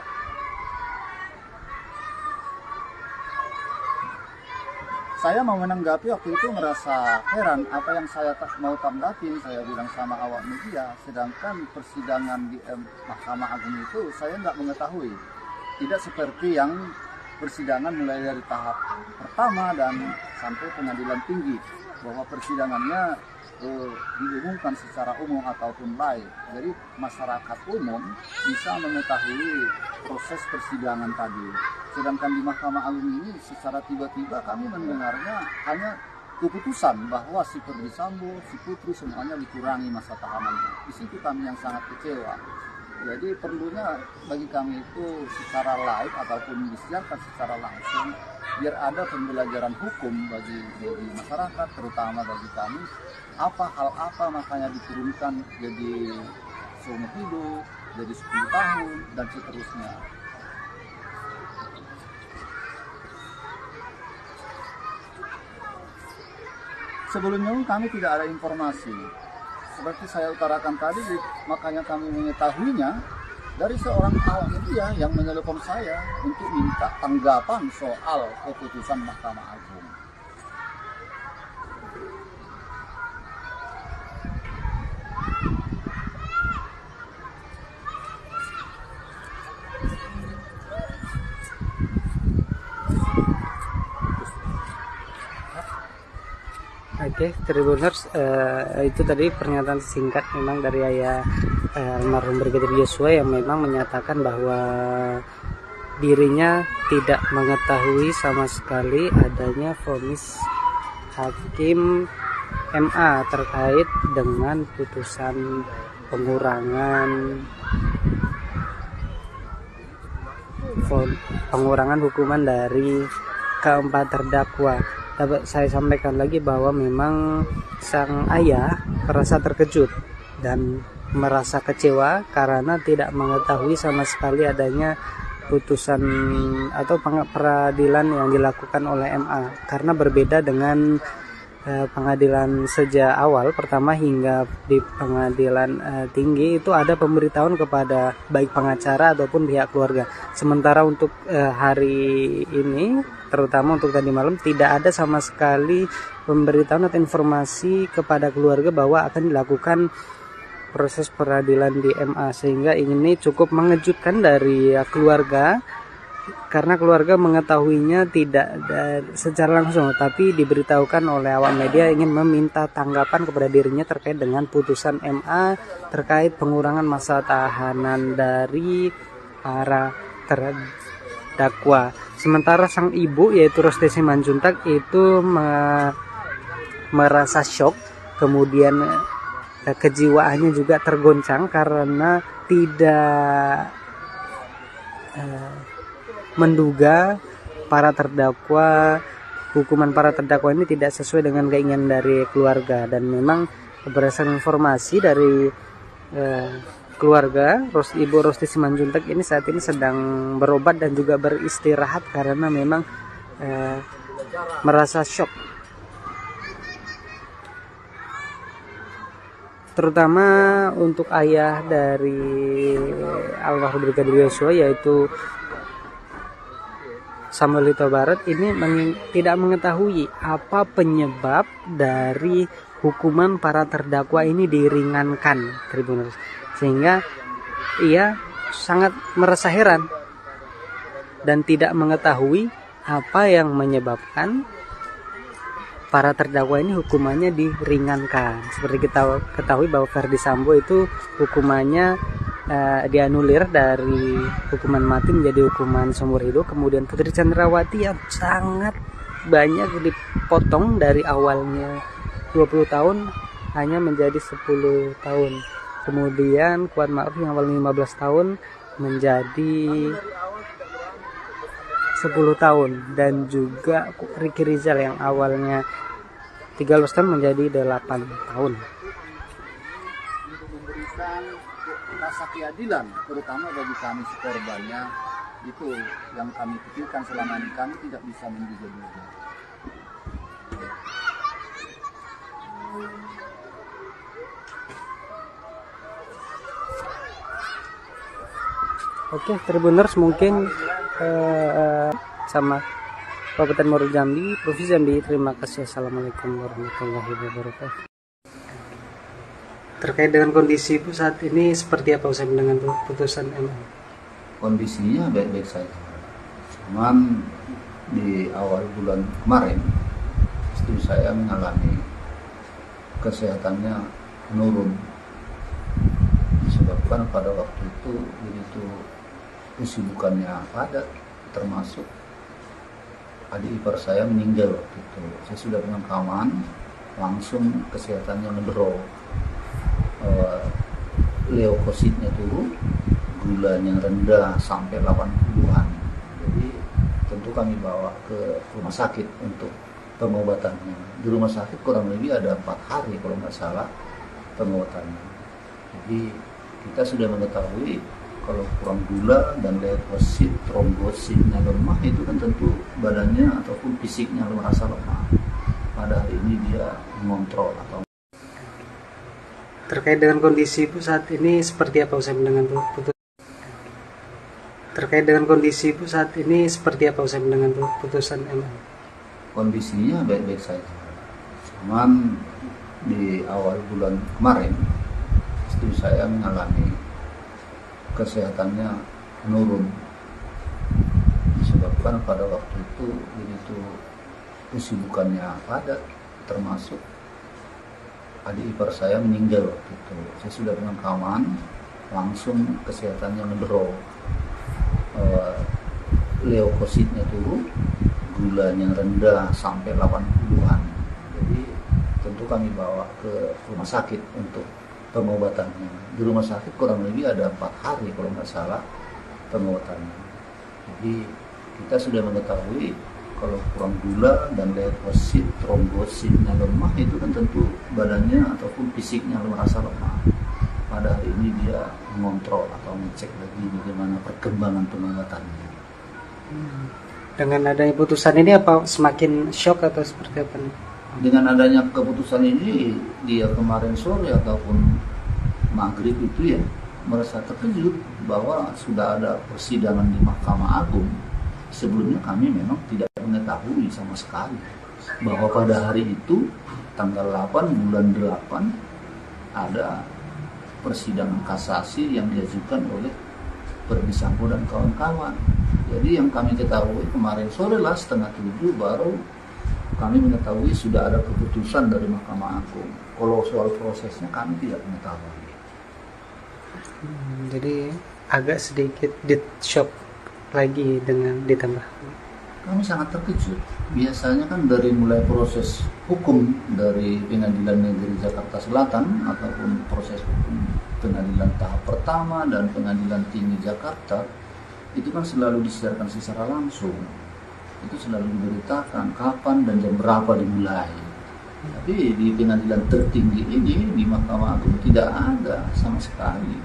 Saya mau menanggapi waktu itu merasa heran apa yang saya mau tanggapin. Saya bilang sama awak media, sedangkan persidangan di Mahkamah Agung itu saya nggak mengetahui. Tidak seperti yang persidangan mulai dari tahap pertama dan sampai pengadilan tinggi, bahwa persidangannya diumumkan secara umum ataupun live. Jadi masyarakat umum bisa mengetahui proses persidangan tadi. Sedangkan di Mahkamah Agung ini secara tiba-tiba kami mendengarnya hanya keputusan bahwa si Ferdi Sambo, si Putri semuanya dikurangi masa tahanannya. Di situ kami yang sangat kecewa. Jadi perlunya bagi kami itu secara live ataupun disiarkan secara langsung, biar ada pembelajaran hukum bagi masyarakat, terutama bagi kami. Hal apa makanya diturunkan jadi seumur hidup, jadi 10 tahun, dan seterusnya. Sebelumnya kami tidak ada informasi. Seperti saya utarakan tadi, makanya kami mengetahuinya dari seorang awak media yang menelpon saya untuk minta tanggapan soal keputusan Mahkamah Agung. Oke, Tribuners, itu tadi pernyataan singkat memang dari ayah almarhum Brigadir Yosua yang memang menyatakan bahwa dirinya tidak mengetahui sama sekali adanya vonis hakim MA terkait dengan putusan pengurangan hukuman dari keempat terdakwa. Dapat saya sampaikan lagi bahwa memang sang ayah merasa terkejut dan merasa kecewa karena tidak mengetahui sama sekali adanya putusan atau peradilan yang dilakukan oleh MA, karena berbeda dengan pengadilan sejak awal pertama hingga di pengadilan tinggi itu ada pemberitahuan kepada baik pengacara ataupun pihak keluarga. Sementara untuk hari ini, terutama untuk tadi malam, tidak ada sama sekali pemberitahuan atau informasi kepada keluarga bahwa akan dilakukan proses peradilan di MA, sehingga ini cukup mengejutkan dari keluarga, karena keluarga mengetahuinya tidak secara langsung, tapi diberitahukan oleh awak media ingin meminta tanggapan kepada dirinya terkait dengan putusan MA terkait pengurangan masa tahanan dari para terdakwa. Sementara sang ibu yaitu Rosti Simanjuntak itu merasa shock, kemudian kejiwaannya juga tergoncang karena tidak menduga hukuman para terdakwa ini tidak sesuai dengan keinginan dari keluarga. Dan memang berdasarkan informasi dari keluarga, Ibu Rosti Simanjuntak ini saat ini sedang berobat dan juga beristirahat karena memang merasa shock, terutama untuk ayah dari almarhum Brigadir Yosua yaitu Samuel Huta Barat ini tidak mengetahui apa penyebab dari hukuman para terdakwa ini diringankan, Tribuners, sehingga ia sangat merasa heran dan tidak mengetahui apa yang menyebabkan para terdakwa ini hukumannya diringankan. Seperti kita ketahui bahwa Ferdy Sambo itu hukumannya dianulir dari hukuman mati menjadi hukuman seumur hidup. Kemudian Putri Chandrawati yang sangat banyak dipotong dari awalnya 20 tahun hanya menjadi 10 tahun. Kemudian Kuat Ma'ruf yang awalnya 15 tahun menjadi 10 tahun, dan juga Ricky Rizal yang awalnya 13 tahun menjadi 8 tahun. Untuk memberikan rasa keadilan terutama bagi kami korbannya, itu yang kami pikirkan selama ini kami tidak bisa menduga-duga. Oke, Tribuners, mungkin sama Kabupaten Muaro Jambi, Provinsi Jambi. Terima kasih. Assalamualaikum warahmatullahi wabarakatuh. Terkait dengan kondisi Ibu saat ini seperti apa usai dengan putusan MA? Kondisinya baik-baik saja. Cuman di awal bulan kemarin istri saya mengalami kesehatannya menurun, disebabkan pada waktu itu begitu kesibukannya padat, termasuk adik ipar saya meninggal waktu itu. Saya sudah pemakaman, langsung kesehatannya ngedrop, leukositnya turun, gulanya rendah sampai 80-an. Jadi tentu kami bawa ke rumah sakit untuk pengobatannya. Di rumah sakit kurang lebih ada 4 hari kalau nggak salah pengobatannya. Jadi kita sudah mengetahui kalau kurang gula dan leukosit, trombositnya lemah, itu kan tentu badannya ataupun fisiknya merasa lemah. Pada hari ini dia mengontrol atau. Terkait dengan kondisi Ibu saat ini seperti apa usai dengan putusan? Terkait dengan kondisi Ibu saat ini seperti apa usai dengan putusan MA? Kondisinya baik-baik saja. Cuman di awal bulan kemarin istri saya mengalami kesehatannya menurun, disebabkan pada waktu itu begitu kesibukannya padat, termasuk adik ipar saya meninggal waktu itu. Saya sudah pemakaman, langsung kesehatannya ngedrop, leukositnya turun, gulanya rendah sampai 80-an. Jadi tentu kami bawa ke rumah sakit untuk pengobatannya. Di rumah sakit kurang lebih ada 4 hari kalau nggak salah pengobatannya. Jadi kita sudah mengetahui kalau kurang gula dan leukosit, trombositnya lemah, itu kan tentu badannya ataupun fisiknya merasa lemah. Pada hari ini dia mengontrol atau mengecek lagi bagaimana perkembangan pengobatannya. Dengan adanya putusan ini apa semakin shock atau seperti apa nih? Dengan adanya keputusan ini, dia kemarin sore ataupun maghrib itu ya merasa terkejut bahwa sudah ada persidangan di Mahkamah Agung. Sebelumnya kami memang tidak mengetahui sama sekali bahwa pada hari itu tanggal 8 bulan 8 ada persidangan kasasi yang diajukan oleh Ferdy Sambo dan kawan-kawan. Jadi yang kami ketahui kemarin sore lah 6:30 baru kami mengetahui sudah ada keputusan dari Mahkamah Agung. Kalau soal prosesnya kami tidak mengetahui. Jadi agak sedikit shock lagi dengan ditambah kami sangat terkejut. Biasanya kan dari mulai proses hukum dari Pengadilan Negeri Jakarta Selatan ataupun proses hukum pengadilan tahap pertama dan Pengadilan Tinggi Jakarta itu kan selalu disiarkan secara langsung. Itu selalu diberitakan kapan dan jam berapa dimulai. Tapi di pengadilan tertinggi ini, di Mahkamah Agung, tidak ada sama sekali.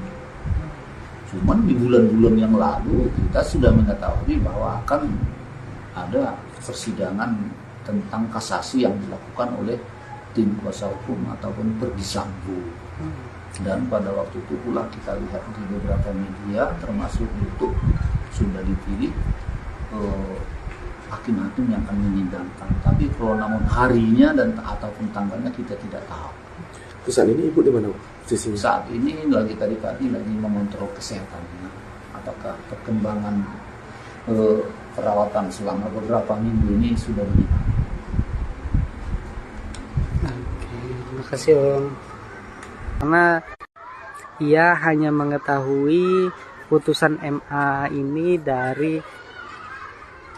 Cuman di bulan-bulan yang lalu kita sudah mengetahui bahwa akan ada persidangan tentang kasasi yang dilakukan oleh tim kuasa hukum ataupun Verdi Sambo. Dan pada waktu itu pula kita lihat di beberapa media termasuk YouTube sudah dipilih hakim-hakim yang akan menyidangkan. Tapi kalau namun harinya dan ataupun tanggalnya kita tidak tahu. Terus saat ini ibu di mana posisinya? Saat ini lagi tadi lagi mengontrol kesehatannya. Apakah perkembangan perawatan selama beberapa minggu ini sudah meningkat. Oke, terima kasih Om. Karena ia hanya mengetahui putusan MA ini dari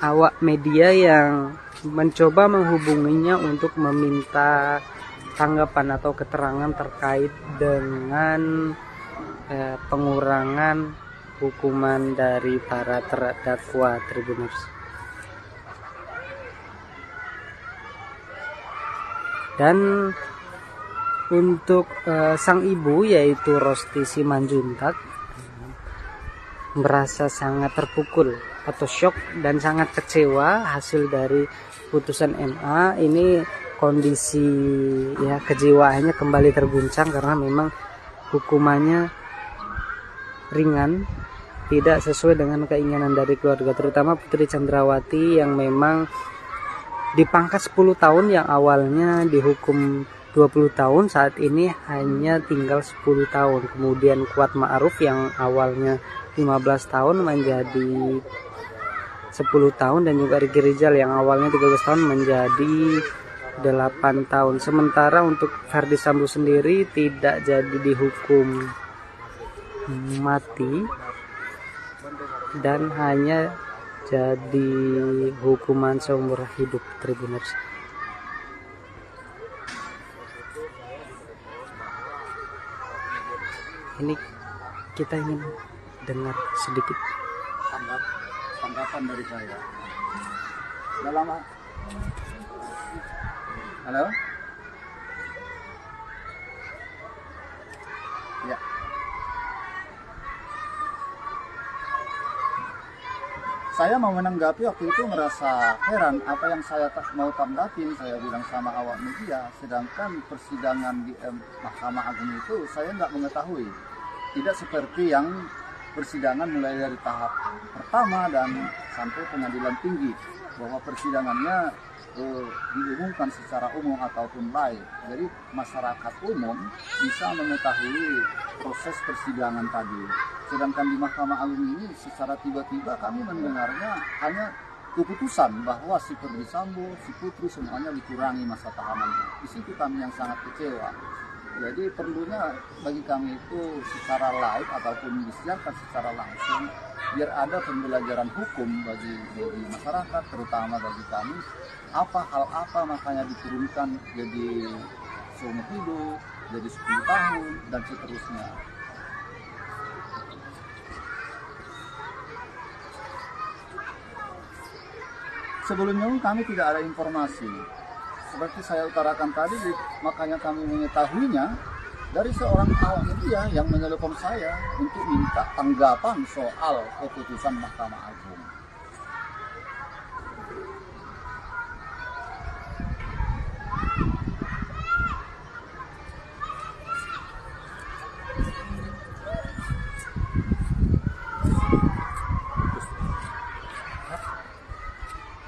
awak media yang mencoba menghubunginya untuk meminta tanggapan atau keterangan terkait dengan pengurangan hukuman dari para terdakwa Tribuners. Dan untuk sang ibu yaitu Rosti Simanjuntak merasa sangat terpukul atau shock dan sangat kecewa hasil dari putusan MA ini. Kondisi ya kejiwaannya kembali terguncang karena memang hukumannya ringan, tidak sesuai dengan keinginan dari keluarga, terutama Putri Chandrawati yang memang dipangkas 10 tahun yang awalnya dihukum 20 tahun, saat ini hanya tinggal 10 tahun. Kemudian Kuat Ma'ruf yang awalnya 15 tahun menjadi 10 tahun, dan juga Ricky Rizal yang awalnya 13 tahun menjadi 8 tahun. Sementara untuk Verdi Sambo sendiri tidak jadi dihukum mati dan hanya jadi hukuman seumur hidup Tribuners. Ini kita ingin dengar sedikit tanggapan dari saya. Udah lama. Halo? Ya. Saya mau menanggapi waktu itu merasa heran apa yang saya mau tanggapin, saya bilang sama awak media, sedangkan persidangan di Mahkamah Agung itu saya nggak mengetahui. Tidak seperti yang persidangan mulai dari tahap pertama dan sampai pengadilan tinggi, bahwa persidangannya diumumkan secara umum ataupun live. Jadi masyarakat umum bisa mengetahui proses persidangan tadi. Sedangkan di Mahkamah Agung ini secara tiba-tiba kami mendengarnya hanya keputusan bahwa si Verdi Sambo, si Putri semuanya dikurangi masa tahanannya. Di situ kami yang sangat kecewa. Jadi perlunya bagi kami itu secara live ataupun disiarkan secara langsung, biar ada pembelajaran hukum bagi masyarakat, terutama bagi kami. Hal apa makanya diturunkan jadi seumur hidup, jadi 10 tahun, dan seterusnya. Sebelumnya kami tidak ada informasi. Seperti saya utarakan tadi, makanya kami mengetahuinya dari seorang awak media yang menelpon saya untuk minta tanggapan soal keputusan Mahkamah Agung.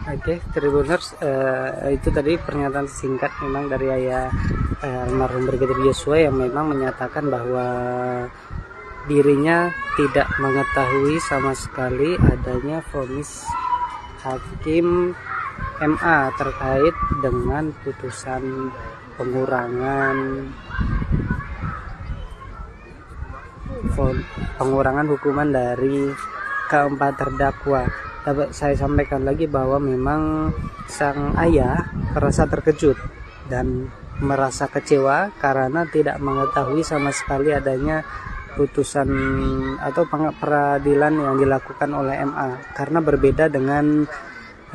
Oke, Tribuners, itu tadi pernyataan singkat memang dari ayah almarhum Brigadir Yosua yang memang menyatakan bahwa dirinya tidak mengetahui sama sekali adanya vonis hakim MA terkait dengan putusan pengurangan hukuman dari keempat terdakwa. dapat saya sampaikan lagi bahwa memang sang ayah merasa terkejut dan merasa kecewa karena tidak mengetahui sama sekali adanya putusan atau peradilan yang dilakukan oleh MA, karena berbeda dengan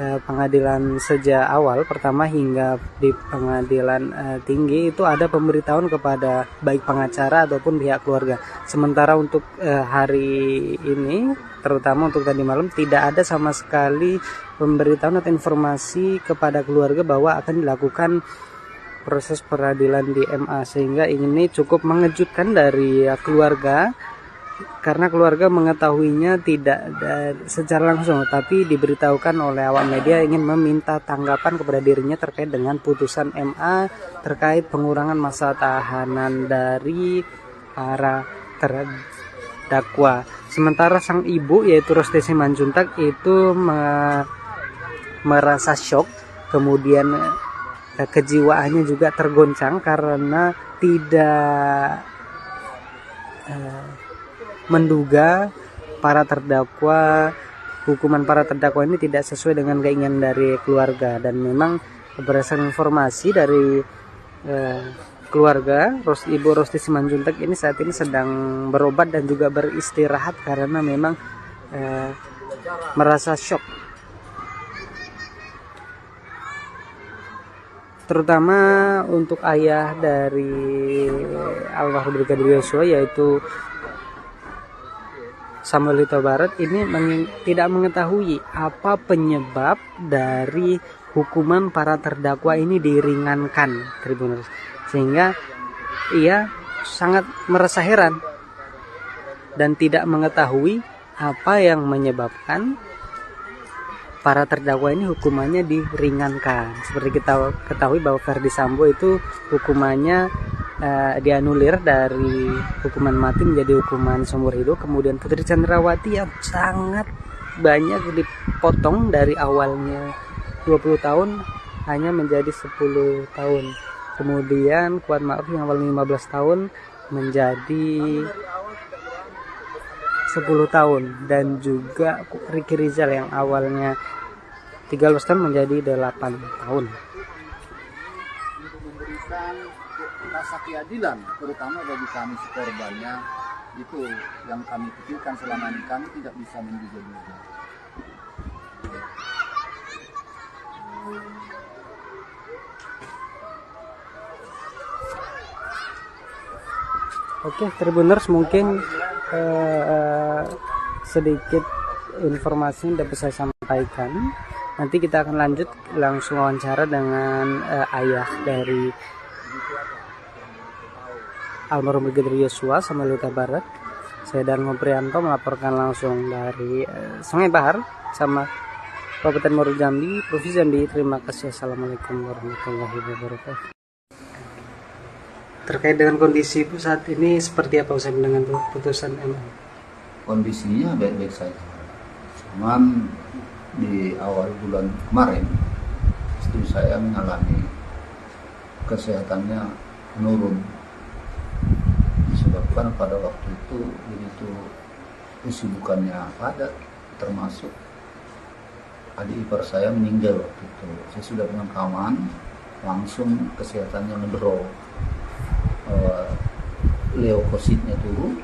pengadilan sejak awal pertama hingga di pengadilan tinggi itu ada pemberitahuan kepada baik pengacara ataupun pihak keluarga. Sementara untuk hari ini, terutama untuk tadi malam, tidak ada sama sekali pemberitahuan atau informasi kepada keluarga bahwa akan dilakukan proses peradilan di MA, sehingga ini cukup mengejutkan dari keluarga, karena keluarga mengetahuinya tidak secara langsung, tapi diberitahukan oleh awak media ingin meminta tanggapan kepada dirinya terkait dengan putusan MA terkait pengurangan masa tahanan dari para terdakwa. Sementara sang ibu yaitu Rosti Simanjuntak itu merasa shock, kemudian kejiwaannya juga tergoncang karena tidak menduga hukuman para terdakwa ini tidak sesuai dengan keinginan dari keluarga. Dan memang berdasarkan informasi dari keluarga, Ibu Rosti Simanjuntak ini saat ini sedang berobat dan juga beristirahat karena memang merasa shock, terutama untuk ayah dari almarhum Brigadir Yosua yaitu Samuel Huta Barat ini tidak mengetahui apa penyebab dari hukuman para terdakwa ini diringankan, Tribuners, sehingga ia sangat merasa heran dan tidak mengetahui apa yang menyebabkan para terdakwa ini hukumannya diringankan. Seperti kita ketahui bahwa Verdi Sambo itu hukumannya dianulir dari hukuman mati menjadi hukuman seumur hidup. Kemudian Putri Chandrawati yang sangat banyak dipotong dari awalnya 20 tahun hanya menjadi 10 tahun. Kemudian Kuat Ma'ruf yang awalnya 15 tahun menjadi 10 tahun, dan juga Ricky Rizal yang awalnya 13 tahun menjadi 8 tahun. Memberikan rasa keadilan terutama bagi kami korbannya, itu yang kami pikirkan selama ini. Kami tidak bisa menduga-duga. Oke, Tribuners, mungkin sedikit informasi yang dapat saya sampaikan. Nanti kita akan lanjut langsung wawancara dengan ayah dari almarhum Brigadir Yosua Samuel Huta Barat. Saya Darmo Prianto melaporkan langsung dari Sungai Bahar sama Kabupaten Muaro Jambi, Provinsi Jambi. Terima kasih. Assalamualaikum warahmatullahi wabarakatuh. Terkait dengan kondisi Ibu saat ini seperti apa usai dengan putusan MA? Kondisinya baik-baik saja. Cuman di awal bulan kemarin istri saya mengalami kesehatannya menurun, disebabkan pada waktu itu begitu kesibukannya padat, termasuk adik ipar saya meninggal waktu itu. Saya sudah pemakaman, langsung kesehatannya ngedrop, leukositnya turun,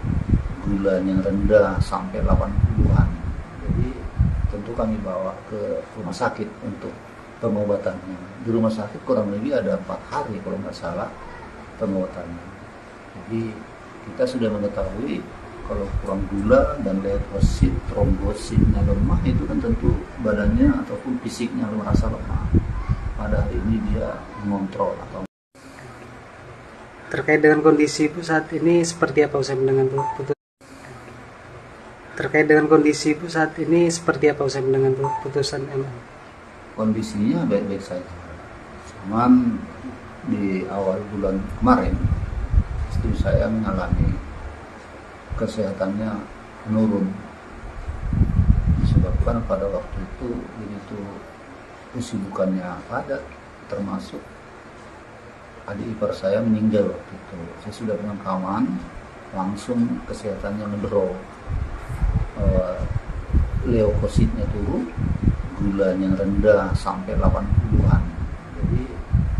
gulanya rendah sampai 80-an. Jadi tentu kami bawa ke rumah sakit untuk pengobatannya. Di rumah sakit kurang lebih ada 4 hari kalau nggak salah pengobatannya. Jadi kita sudah mengetahui kalau kurang gula dan leukosit, trombositnya lemah, itu kan tentu badannya ataupun fisiknya merasa lemah. Pada hari ini dia mengontrol atau. Terkait dengan kondisi Ibu saat ini seperti apa usai dengan putusan? Terkait dengan kondisi Ibu saat ini seperti apa usai dengan putusan MA? Kondisinya baik-baik saja. Cuman di awal bulan kemarin istri saya mengalami kesehatannya menurun, disebabkan pada waktu itu begitu kesibukannya padat, termasuk adik ipar saya meninggal waktu itu. Saya sudah pemakaman, langsung kesehatannya ngedrop, leukositnya turun, gulanya rendah sampai 80-an. Jadi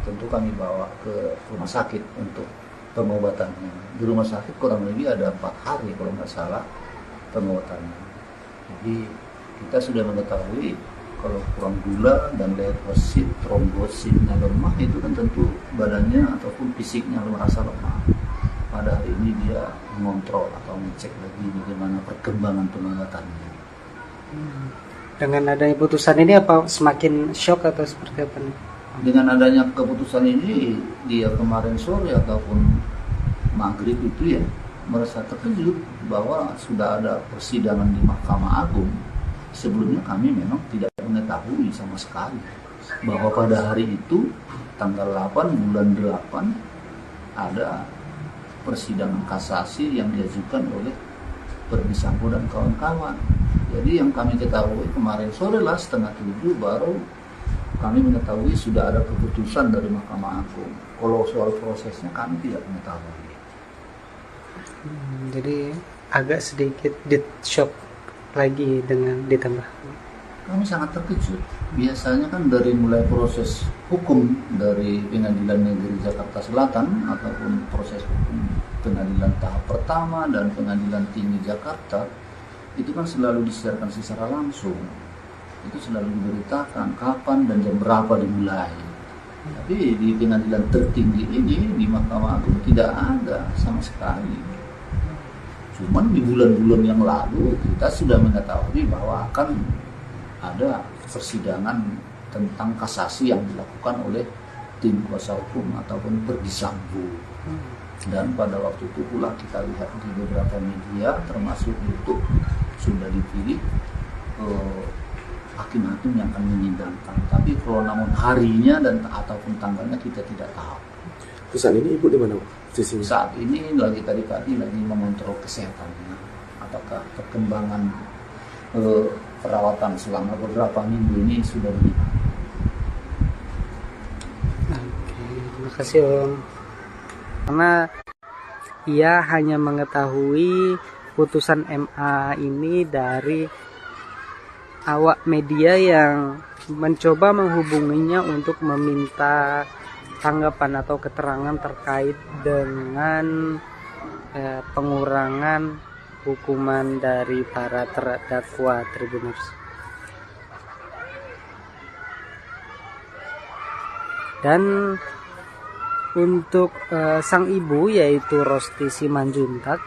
tentu kami bawa ke rumah sakit untuk pengobatannya. Di rumah sakit kurang lebih ada 4 hari kalau nggak salah pengobatannya. Jadi kita sudah mengetahui kalau kurang gula dan leukosit, trombositnya lemah, itu kan tentu badannya ataupun fisiknya merasa lemah. Pada hari ini dia mengontrol atau mengecek lagi bagaimana perkembangan pengobatannya. Dengan adanya putusan ini apa semakin shock atau seperti apa nih? Dengan adanya keputusan ini, dia kemarin sore ataupun maghrib itu ya merasa terkejut bahwa sudah ada persidangan di Mahkamah Agung. Sebelumnya kami memang tidak mengetahui sama sekali bahwa pada hari itu tanggal 8 bulan 8 ada persidangan kasasi yang diajukan oleh Verdi Sambo dan kawan-kawan. Jadi yang kami ketahui kemarin sore lah 6:30 baru kami mengetahui sudah ada keputusan dari Mahkamah Agung. Kalau soal prosesnya kami tidak mengetahui. Jadi agak sedikit shock lagi dengan ditambah. Kami sangat terkejut. Biasanya kan dari mulai proses hukum dari Pengadilan Negeri Jakarta Selatan ataupun proses hukum pengadilan tahap pertama dan Pengadilan Tinggi Jakarta itu kan selalu disiarkan secara langsung. Itu selalu diberitakan kapan dan jam berapa dimulai. Tapi di pengadilan tertinggi ini di Mahkamah Agung tidak ada sama sekali. Cuman di bulan-bulan yang lalu kita sudah mengetahui bahwa akan ada persidangan tentang kasasi yang dilakukan oleh tim kuasa hukum ataupun Verdi Sambo. Dan pada waktu itu pula kita lihat di beberapa media termasuk YouTube sudah dipilih hakim-hakim yang akan menyidangkan. Tapi kalau namun harinya dan ataupun tanggalnya kita tidak tahu. Saat ini ibu di mana? Saat ini lagi tadi lagi mengontrol kesehatannya, apakah perkembangan perawatan selama beberapa minggu ini sudah bagaimana. Oke, terima kasih Om. Karena ia hanya mengetahui putusan MA ini dari awak media yang mencoba menghubunginya untuk meminta tanggapan atau keterangan terkait dengan pengurangan hukuman dari para terdakwa Tribuners. Dan untuk sang ibu yaitu Rosti Simanjuntak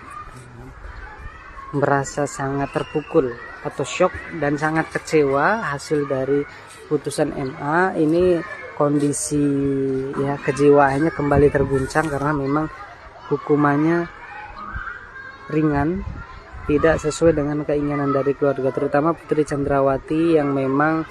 merasa sangat terpukul atau shock dan sangat kecewa hasil dari putusan MA ini. Kondisi ya kejiwaannya kembali terguncang karena memang hukumannya ringan, tidak sesuai dengan keinginan dari keluarga, terutama Putri Chandrawati yang memang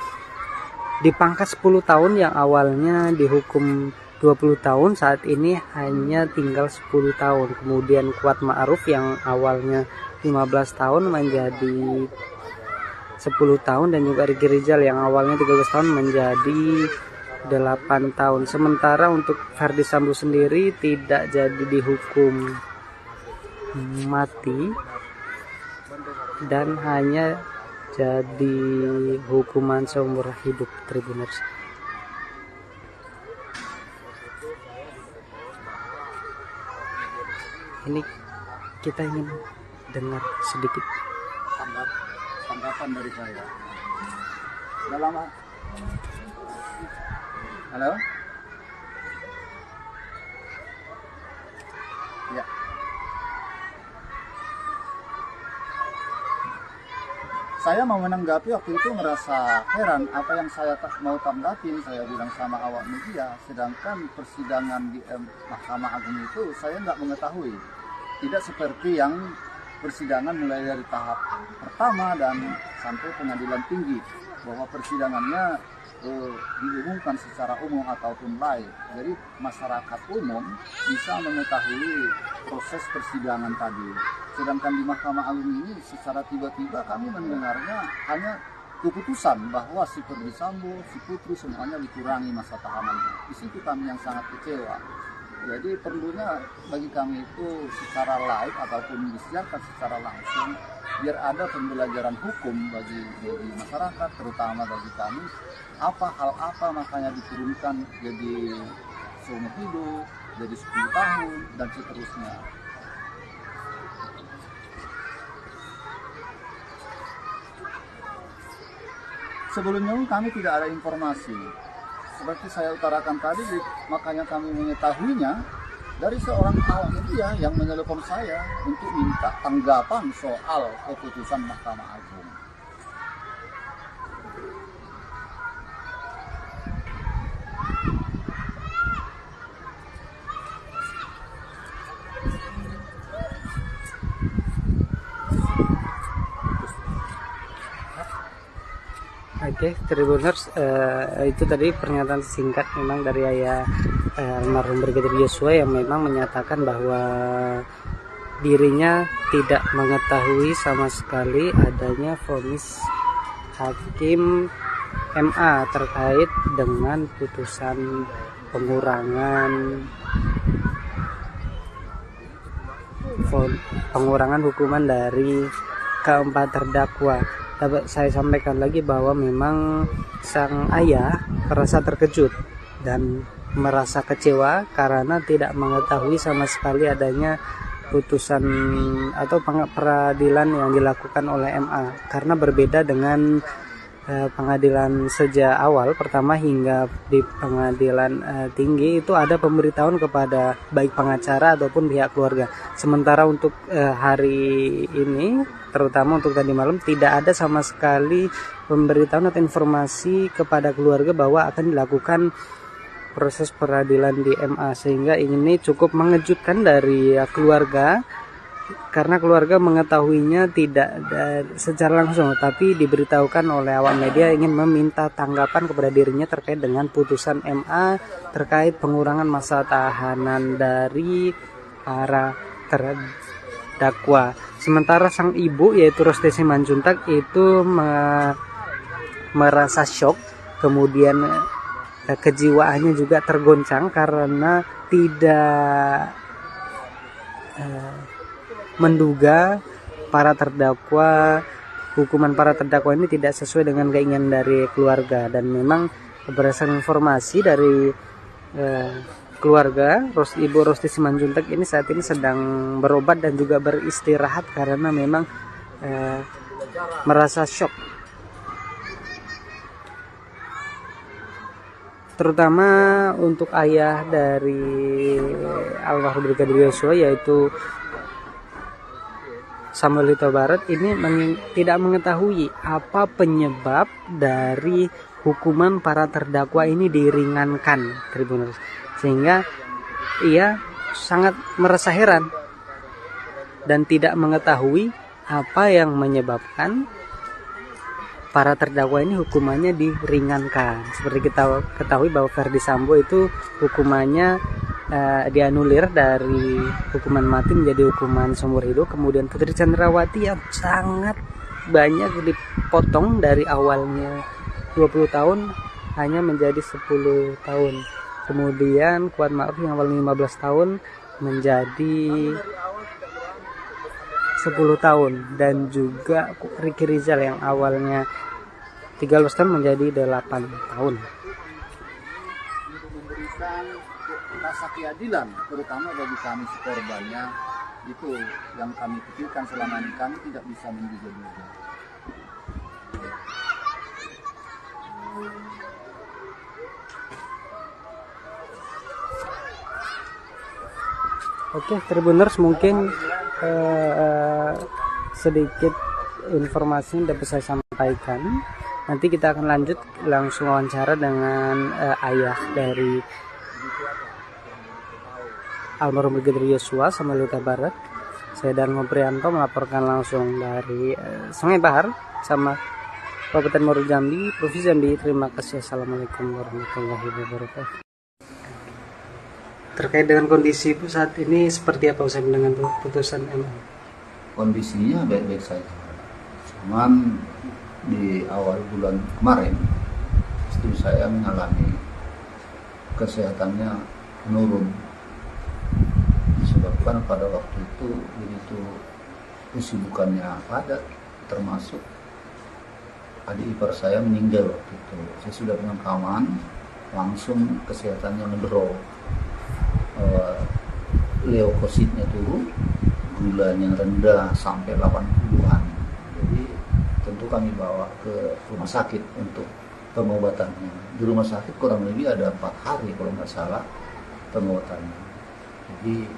dipangkas 10 tahun yang awalnya dihukum 20 tahun saat ini hanya tinggal 10 tahun. Kemudian Kuat Ma'ruf yang awalnya 15 tahun menjadi 10 tahun dan juga Riki Rizal yang awalnya 13 tahun menjadi 8 tahun. Sementara untuk Verdi Sambo sendiri tidak jadi dihukum mati dan hanya jadi hukuman seumur hidup Tribuners. Ini kita ingin dengar sedikit Tanggapan dari saya. Udah lama. Halo? Ya. Saya mau menanggapi waktu itu merasa heran apa yang saya mau tanggapin, saya bilang sama awak media, sedangkan persidangan di Mahkamah Agung itu saya nggak mengetahui. Tidak seperti yang persidangan mulai dari tahap pertama dan sampai pengadilan tinggi, bahwa persidangannya diumumkan secara umum ataupun live. Jadi masyarakat umum bisa mengetahui proses persidangan tadi. Sedangkan di Mahkamah Agung ini secara tiba-tiba kami mendengarnya hanya keputusan bahwa si Verdi Sambo, si Putri semuanya dikurangi masa tahanannya. Di situ kami yang sangat kecewa. Jadi perlunya bagi kami itu secara live ataupun disiarkan secara langsung biar ada pembelajaran hukum bagi masyarakat, terutama bagi kami, hal apa makanya diturunkan jadi seumur hidup, jadi 10 tahun dan seterusnya. Sebelumnya kami tidak ada informasi. Seperti saya utarakan tadi, makanya kami mengetahuinya dari seorang awak media yang menelpon saya untuk minta tanggapan soal keputusan Mahkamah Agung. Oke, Tribuners, itu tadi pernyataan singkat memang dari ayah almarhum Brigadir Yosua yang memang menyatakan bahwa dirinya tidak mengetahui sama sekali adanya vonis hakim MA terkait dengan putusan pengurangan hukuman dari keempat terdakwa. Dapat saya sampaikan lagi bahwa memang sang ayah merasa terkejut dan merasa kecewa karena tidak mengetahui sama sekali adanya putusan atau peradilan yang dilakukan oleh MA, karena berbeda dengan pengadilan sejak awal pertama hingga di pengadilan tinggi itu ada pemberitahuan kepada baik pengacara ataupun pihak keluarga. Sementara untuk hari ini, terutama untuk tadi malam, tidak ada sama sekali pemberitahuan atau informasi kepada keluarga bahwa akan dilakukan proses peradilan di MA, sehingga ini cukup mengejutkan dari keluarga, karena keluarga mengetahuinya tidak secara langsung, tapi diberitahukan oleh awak media ingin meminta tanggapan kepada dirinya terkait dengan putusan MA terkait pengurangan masa tahanan dari para terdakwa. Sementara sang ibu yaitu Rosti Simanjuntak itu merasa shock, kemudian kejiwaannya juga tergoncang karena tidak menduga hukuman para terdakwa ini tidak sesuai dengan keinginan dari keluarga. Dan memang berdasarkan informasi dari keluarga, Ibu Rosti Simanjuntak ini saat ini sedang berobat dan juga beristirahat karena memang merasa shock, terutama untuk ayah dari almarhum Brigadir Yosua yaitu Samuel Huta Barat ini tidak mengetahui apa penyebab dari hukuman para terdakwa ini diringankan, Tribuners, sehingga ia sangat merasa heran dan tidak mengetahui apa yang menyebabkan para terdakwa ini hukumannya diringankan. Seperti kita ketahui bahwa Ferdi Sambo itu hukumannya dianulir dari hukuman mati menjadi hukuman seumur hidup. Kemudian Putri Chandrawati yang sangat banyak dipotong dari awalnya 20 tahun hanya menjadi 10 tahun. Kemudian Kuat Ma'ruf yang awalnya 15 tahun menjadi 10 tahun, dan juga Ricky Rizal yang awalnya 13 tahun menjadi 8 tahun. Memberikan rasa keadilan terutama bagi kami korbannya, itu yang kami pikirkan selama ini, kami tidak bisa menduga-duga. Oke, Tribuners, mungkin sedikit informasi yang dapat saya sampaikan. Nanti kita akan lanjut langsung wawancara dengan ayah dari almarhum Brigadir Yosua, Samuel Huta Barat. Saya Darmo Prianto melaporkan langsung dari Sungai Bahar sama Kabupaten Muaro Jambi, Provinsi Jambi. Terima kasih. Assalamualaikum warahmatullahi wabarakatuh. Terkait dengan kondisi Ibu saat ini seperti apa usai dengan putusan MA? Kondisinya baik-baik saja. Cuman di awal bulan kemarin istri saya mengalami kesehatannya menurun, disebabkan pada waktu itu begitu kesibukannya padat, termasuk adik ipar saya meninggal waktu itu. Saya sudah pemakaman, langsung kesehatannya ngedrop, leukositnya turun, gulanya rendah sampai 80-an. Jadi tentu kami bawa ke rumah sakit untuk pengobatannya. Di rumah sakit kurang lebih ada 4 hari kalau nggak salah pengobatannya. Jadi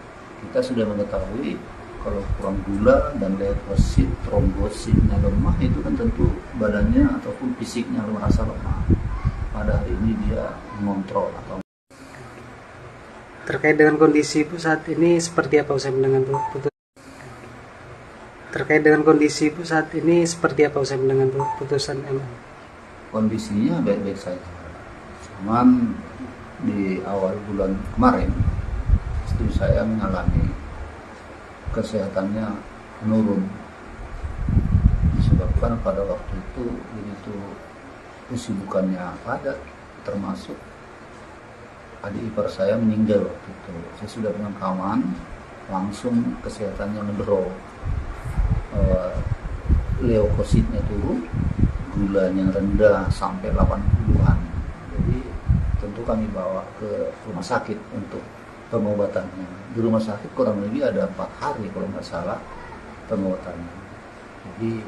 kita sudah mengetahui kalau kurang gula dan leukosit, trombositnya lemah, itu kan tentu badannya ataupun fisiknya merasa lemah. Pada hari ini dia mengontrol atau Terkait dengan kondisi Ibu saat ini seperti apa usai mendengar Terkait dengan kondisi Ibu saat ini seperti apa usai mendengar putusan MA? kondisinya baik-baik saja. Cuman di awal bulan kemarin istri saya mengalami kesehatannya menurun, disebabkan pada waktu itu begitu kesibukannya padat, termasuk adik ipar saya meninggal waktu itu. Saya sudah pemakaman, langsung kesehatannya ngedrop, leukositnya turun, gulanya rendah sampai 80-an. Jadi tentu kami bawa ke rumah sakit untuk pengobatannya. Di rumah sakit kurang lebih ada 4 hari kalau nggak salah pengobatannya. Jadi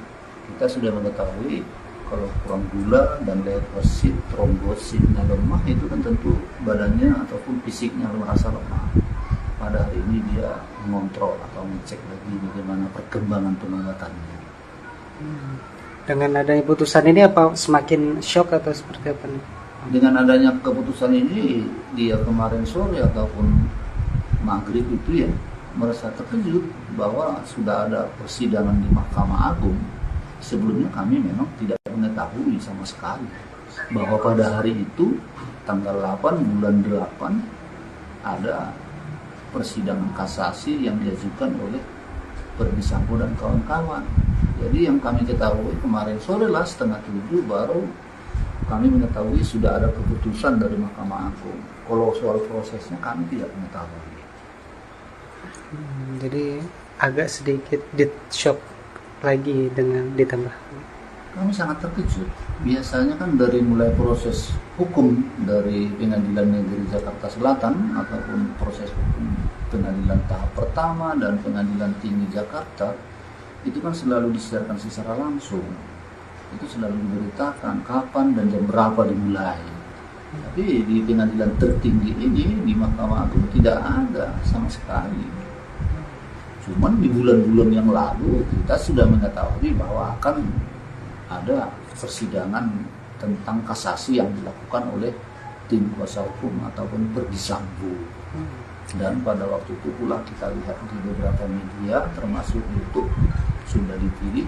kita sudah mengetahui kalau kurang gula dan leukosit, trombositnya lemah, itu kan tentu badannya ataupun fisiknya merasa lemah. Pada hari ini dia mengontrol atau mengecek lagi bagaimana perkembangan pengobatannya. Dengan adanya putusan ini apa semakin shock atau seperti apa nih? Dengan adanya keputusan ini, dia kemarin sore ataupun maghrib itu ya merasa terkejut bahwa sudah ada persidangan di Mahkamah Agung. Sebelumnya kami memang tidak mengetahui sama sekali bahwa pada hari itu tanggal 8 bulan 8 ada persidangan kasasi yang diajukan oleh Verdi Sambo dan kawan-kawan. Jadi yang kami ketahui kemarin sore lah 6:30 baru kami mengetahui sudah ada keputusan dari Mahkamah Agung. Kalau soal prosesnya kami tidak mengetahui. Jadi agak sedikit shock lagi dengan ditambah. Kami sangat terkejut. Biasanya kan dari mulai proses hukum dari Pengadilan Negeri Jakarta Selatan ataupun proses hukum pengadilan tahap pertama dan Pengadilan Tinggi Jakarta itu kan selalu disiarkan secara langsung. Itu selalu diberitakan kapan dan jam berapa dimulai. Tapi di pengadilan tertinggi ini, di Mahkamah Agung, tidak ada sama sekali. Cuman di bulan-bulan yang lalu kita sudah mengetahui bahwa akan ada persidangan tentang kasasi yang dilakukan oleh tim kuasa hukum ataupun Verdi Sambo. Dan pada waktu itu pula kita lihat di beberapa media termasuk YouTube sudah dipilih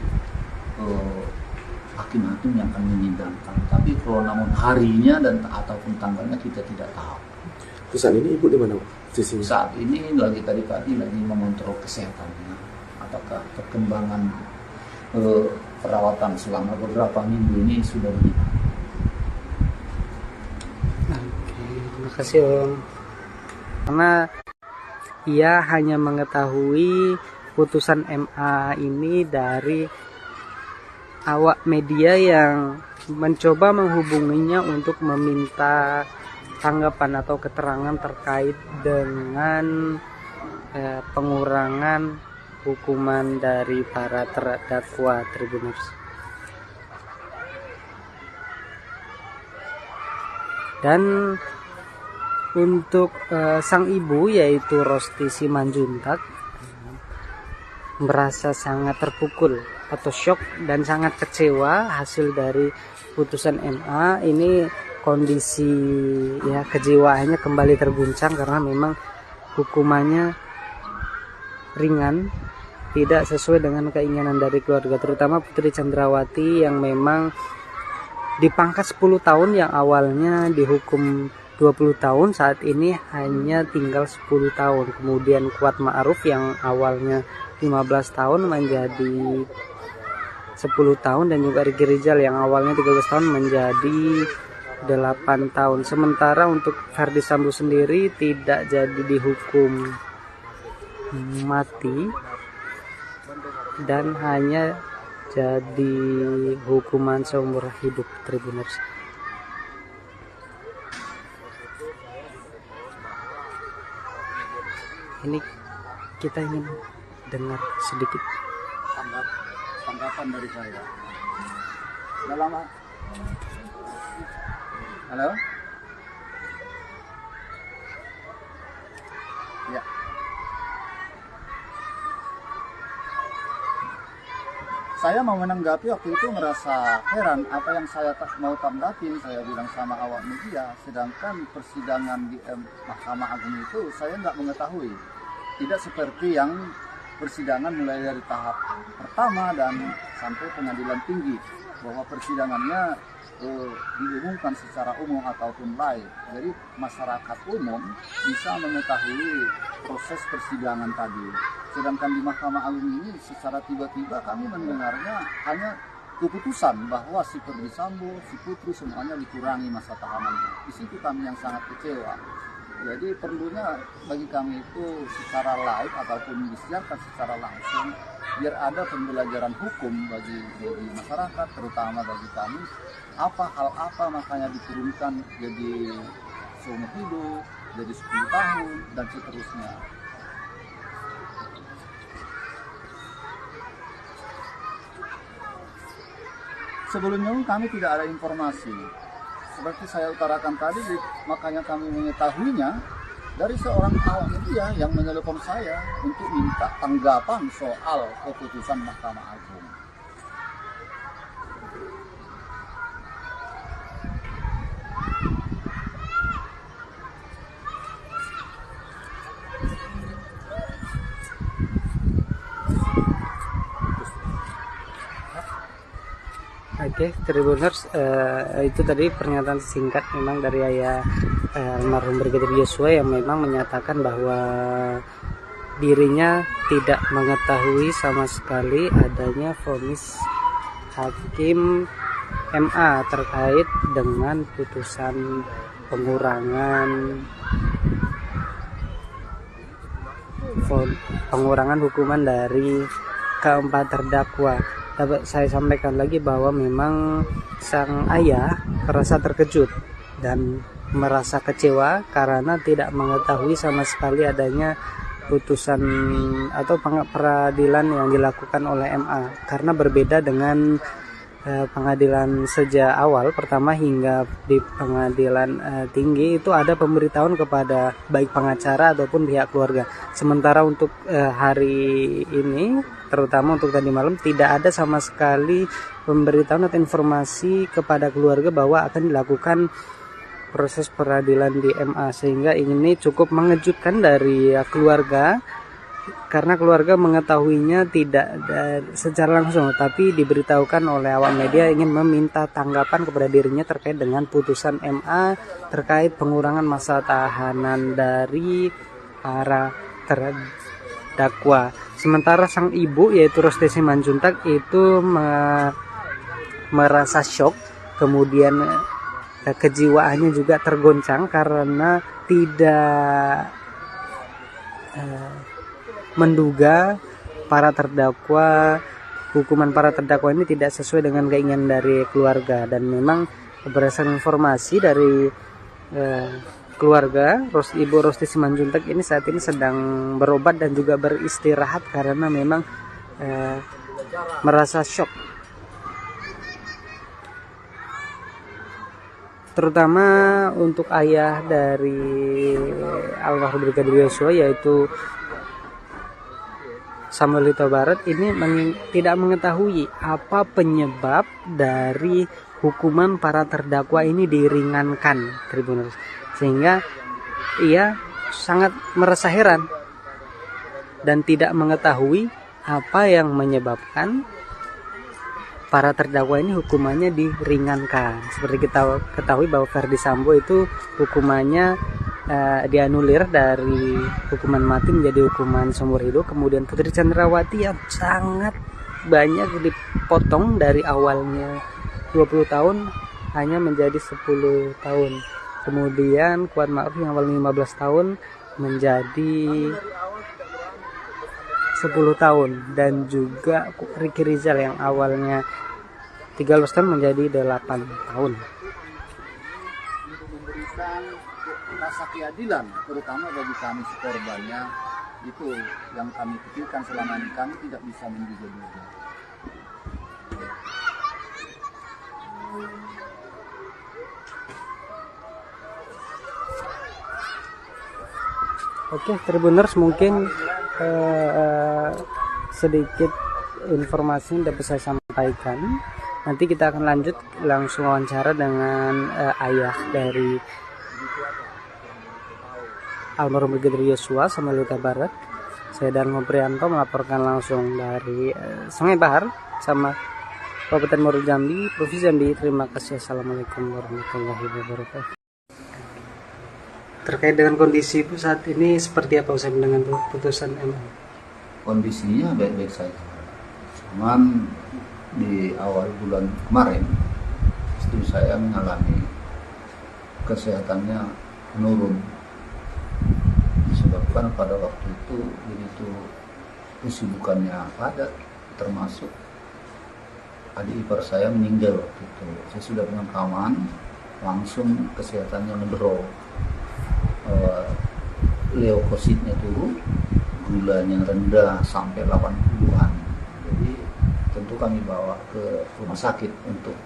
hakim-hakim yang akan menyidangkan. Tapi kalau namun harinya dan ataupun tanggalnya kita tidak tahu. Terus saat ini Ibu di mana? Saat ini lagi tadi lagi mengontrol kesehatannya. Apakah perkembangan perawatan selama beberapa minggu ini sudah begini? Oke, terima kasih Om. Karena ia hanya mengetahui putusan MA ini dari awak media yang mencoba menghubunginya untuk meminta tanggapan atau keterangan terkait dengan pengurangan hukuman dari para terdakwa Tribuners. Dan untuk sang ibu yaitu Rosti Simanjuntak merasa sangat terpukul atau shock dan sangat kecewa hasil dari putusan MA ini. Kondisi ya kejiwaannya kembali terguncang karena memang hukumannya ringan, tidak sesuai dengan keinginan dari keluarga, terutama Putri Chandrawati yang memang dipangkas 10 tahun yang awalnya dihukum 20 tahun, saat ini hanya tinggal 10 tahun. Kemudian Kuat Ma'ruf yang awalnya 15 tahun menjadi 10 tahun, dan juga Ricky Rizal yang awalnya 13 tahun menjadi 8 tahun. Sementara untuk Verdi Sambo sendiri tidak jadi dihukum mati dan hanya jadi hukuman seumur hidup, Tribuners. Ini kita ingin dengar sedikit tanggapan dari saya. Udah lama. Halo? Ya. Saya mau menanggapi waktu itu merasa heran apa yang saya mau tanggapin. Saya bilang sama awak media, sedangkan persidangan di Mahkamah Agung itu saya nggak mengetahui. Tidak seperti yang persidangan mulai dari tahap pertama dan sampai pengadilan tinggi, bahwa persidangannya diumumkan secara umum ataupun live. Jadi masyarakat umum bisa mengetahui proses persidangan tadi. Sedangkan di Mahkamah Agung ini secara tiba-tiba kami mendengarnya hanya keputusan bahwa si Ferdy Sambo, si Putri semuanya dikurangi masa tahanannya. Di situ kami yang sangat kecewa. Jadi perlunya bagi kami itu secara live ataupun disiarkan secara langsung, biar ada pembelajaran hukum bagi masyarakat, terutama bagi kami, hal apa makanya diturunkan jadi seumur hidup, jadi 10 tahun dan seterusnya. Sebelumnya kami tidak ada informasi. Seperti saya utarakan tadi, makanya kami mengetahuinya dari seorang awak media yang menelepon saya untuk minta tanggapan soal keputusan Mahkamah Agung. Oke, Tribuners, itu tadi pernyataan singkat memang dari ayah almarhum Brigadir Yosua yang memang menyatakan bahwa dirinya tidak mengetahui sama sekali adanya vonis hakim MA terkait dengan putusan pengurangan hukuman dari keempat terdakwa. Dapat saya sampaikan lagi bahwa memang sang ayah merasa terkejut dan merasa kecewa karena tidak mengetahui sama sekali adanya putusan atau peradilan yang dilakukan oleh MA, karena berbeda dengan pengadilan sejak awal pertama hingga di pengadilan tinggi itu ada pemberitahuan kepada baik pengacara ataupun pihak keluarga. Sementara untuk hari ini, terutama untuk tadi malam, tidak ada sama sekali pemberitahuan atau informasi kepada keluarga bahwa akan dilakukan proses peradilan di MA, sehingga ini cukup mengejutkan dari keluarga, karena keluarga mengetahuinya tidak secara langsung, tapi diberitahukan oleh awak media ingin meminta tanggapan kepada dirinya terkait dengan putusan MA terkait pengurangan masa tahanan dari para terdakwa. Sementara sang ibu yaitu Rosti Simanjuntak itu merasa shock, kemudian kejiwaannya juga tergoncang karena tidak menduga hukuman para terdakwa ini tidak sesuai dengan keinginan dari keluarga. Dan memang berdasarkan informasi dari keluarga, Ibu Rosti Simanjuntak ini saat ini sedang berobat dan juga beristirahat karena memang merasa shock, terutama untuk ayah dari almarhum Brigadir Yosua yaitu Samuel Huta Barat ini tidak mengetahui apa penyebab dari hukuman para terdakwa ini diringankan, Tribuners, sehingga ia sangat merasa heran dan tidak mengetahui apa yang menyebabkan para terdakwa ini hukumannya diringankan. Seperti kita ketahui bahwa Ferdy Sambo itu hukumannya dianulir dari hukuman mati menjadi hukuman seumur hidup. Kemudian Putri Chandrawati yang sangat banyak dipotong dari awalnya 20 tahun hanya menjadi 10 tahun. Kemudian Kuat Ma'ruf yang awalnya 15 tahun menjadi 9 10 tahun, dan juga Ricky Rizal yang awalnya 13 tahun menjadi 8 tahun. Memberikan rasa keadilan terutama bagi kami korbannya, itu yang kami pikirkan selama ini. Kami tidak bisa menduga-duga. Oke, Tribuners, mungkin sedikit informasi yang dapat saya sampaikan. Nanti kita akan lanjut langsung wawancara dengan ayah dari almarhum Brigadir Yosua Samuel Huta Barat. Saya Darmo Prianto melaporkan langsung dari Sungai Bahar sama Kabupaten Muaro Jambi, Provinsi Jambi. Terima kasih. Assalamualaikum warahmatullahi wabarakatuh. Terkait dengan kondisi Ibu saat ini seperti apa usai mendengar putusan MA? Kondisinya baik-baik saja. Cuman di awal bulan kemarin istri saya mengalami kesehatannya menurun, disebabkan pada waktu itu begitu kesibukannya padat, termasuk adik ipar saya meninggal waktu itu. Saya sudah pemakaman, langsung kesehatannya ngedrop, leukositnya turun, gulanya rendah sampai 80-an. Jadi tentu kami bawa ke rumah sakit untuk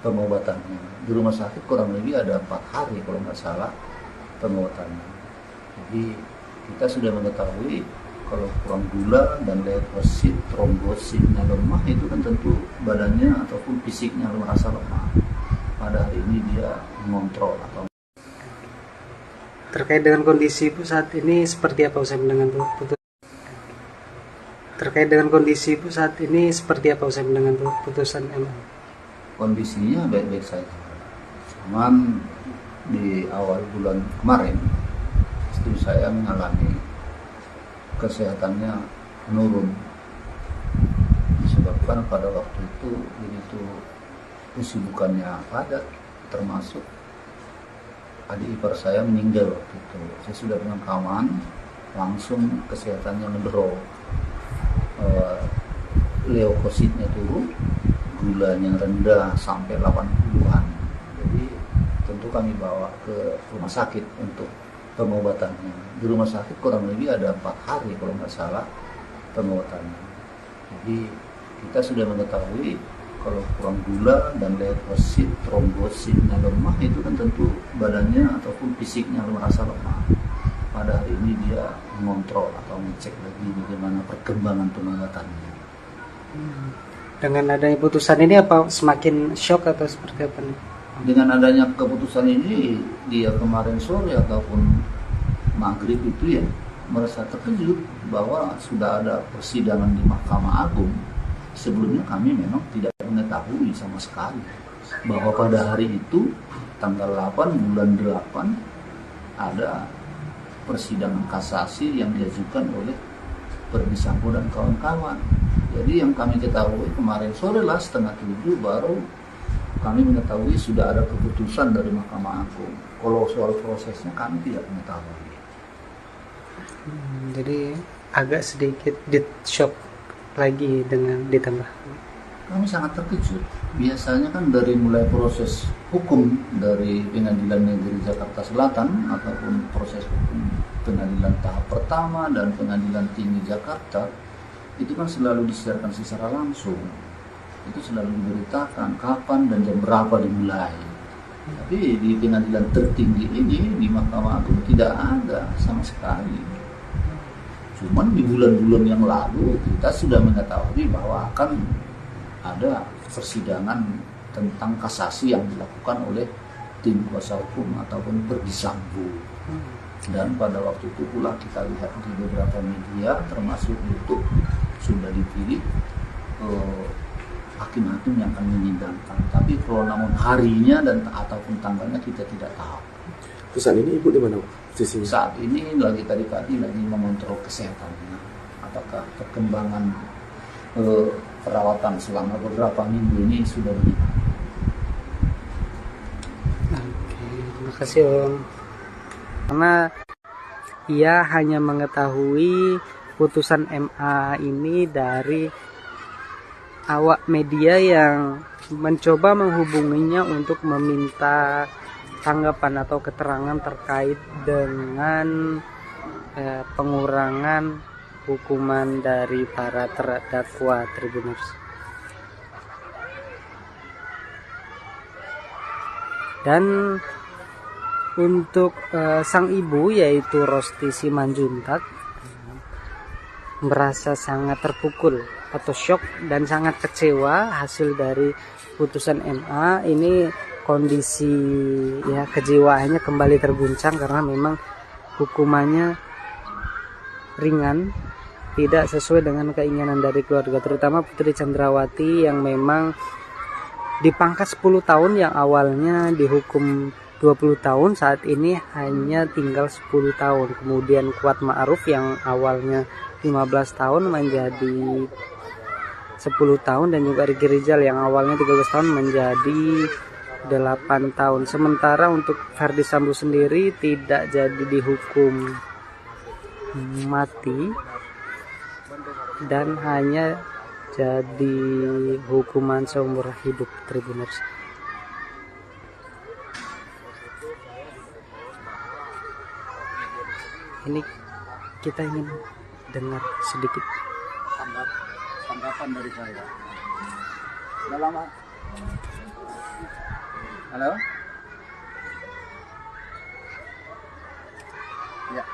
pengobatannya. Di rumah sakit kurang lebih ada 4 hari kalau nggak salah pengobatannya. Jadi kita sudah mengetahui kalau kurang gula dan leukosit, trombositnya lemah, itu kan tentu badannya ataupun fisiknya merasa lemah. Pada hari ini dia mengontrol atau. Terkait dengan kondisi Ibu saat ini seperti apa usai mendengar putusan? Terkait dengan kondisi Ibu saat ini seperti apa usai mendengar putusan MA? Kondisinya baik-baik saja. Cuman di awal bulan kemarin istri saya mengalami kesehatannya menurun, disebabkan pada waktu itu begitu kesibukannya padat, termasuk adik ipar saya meninggal waktu itu. Saya sudah pemakaman, langsung kesehatannya ngedrop, leukositnya turun, gulanya rendah sampai 80-an. Jadi tentu kami bawa ke rumah sakit untuk pengobatannya. Di rumah sakit kurang lebih ada 4 hari kalau nggak salah pengobatannya. Jadi kita sudah mengetahui kalau kurang gula dan leukosit, trombositnya lemah, itu kan tentu badannya ataupun fisiknya merasa lemah. Pada hari ini dia mengontrol atau mengecek lagi bagaimana perkembangan pengobatannya. Dengan adanya putusan ini apa semakin shock atau seperti apa nih? Dengan adanya keputusan ini, dia kemarin sore ataupun maghrib itu ya merasa terkejut bahwa sudah ada persidangan di Mahkamah Agung. Sebelumnya kami memang tidak mengetahui sama sekali bahwa pada hari itu tanggal 8 bulan 8 ada persidangan kasasi yang diajukan oleh Verdi Sambo dan kawan-kawan. Jadi yang kami ketahui kemarin sore lah 6:30 baru kami mengetahui sudah ada keputusan dari Mahkamah Agung. Kalau soal prosesnya kami tidak mengetahui. Jadi agak sedikit shock lagi dengan ditambah. Kami sangat terkejut. Biasanya kan dari mulai proses hukum dari Pengadilan Negeri Jakarta Selatan ataupun proses hukum pengadilan tahap pertama dan Pengadilan Tinggi Jakarta itu kan selalu disiarkan secara langsung. Itu selalu diberitakan kapan dan jam berapa dimulai. Tapi di pengadilan tertinggi ini, di Mahkamah Agung, tidak ada sama sekali. Cuman di bulan-bulan yang lalu kita sudah mengetahui bahwa akan ada persidangan tentang kasasi yang dilakukan oleh tim kuasa hukum ataupun Verdi Sambo. Dan pada waktu itu pula kita lihat di beberapa media termasuk YouTube sudah dipilih hakim-hakim yang akan menyidangkan. Tapi kalau namun harinya dan ataupun tanggalnya kita tidak tahu. Saat ini Ibu di mana, Pak? Saat ini lagi tadi pagi lagi mengontrol kesehatannya. Apakah perkembangan perawatan selama beberapa minggu ini sudah begitu? Oke, terima kasih Om. Karena ia hanya mengetahui putusan MA ini dari awak media yang mencoba menghubunginya untuk meminta tanggapan atau keterangan terkait dengan pengurangan hukuman dari para terdakwa Tribuners. Dan untuk sang ibu yaitu Rosti Simanjuntak merasa sangat terpukul atau shock dan sangat kecewa hasil dari putusan MA ini. Kondisi ya kejiwaannya kembali terguncang karena memang hukumannya ringan, tidak sesuai dengan keinginan dari keluarga, terutama Putri Chandrawati yang memang dipangkas 10 tahun yang awalnya dihukum 20 tahun, saat ini hanya tinggal 10 tahun. Kemudian Kuat Ma'ruf yang awalnya 15 tahun menjadi 10 tahun, dan juga Riki Rizal yang awalnya 13 tahun menjadi 8 tahun. Sementara untuk Ferdy Sambo sendiri tidak jadi dihukum mati dan hanya jadi hukuman seumur hidup Tribuners. Ini kita ingin dengar sedikit tanggapan dari saya. Dalam halo? Ya.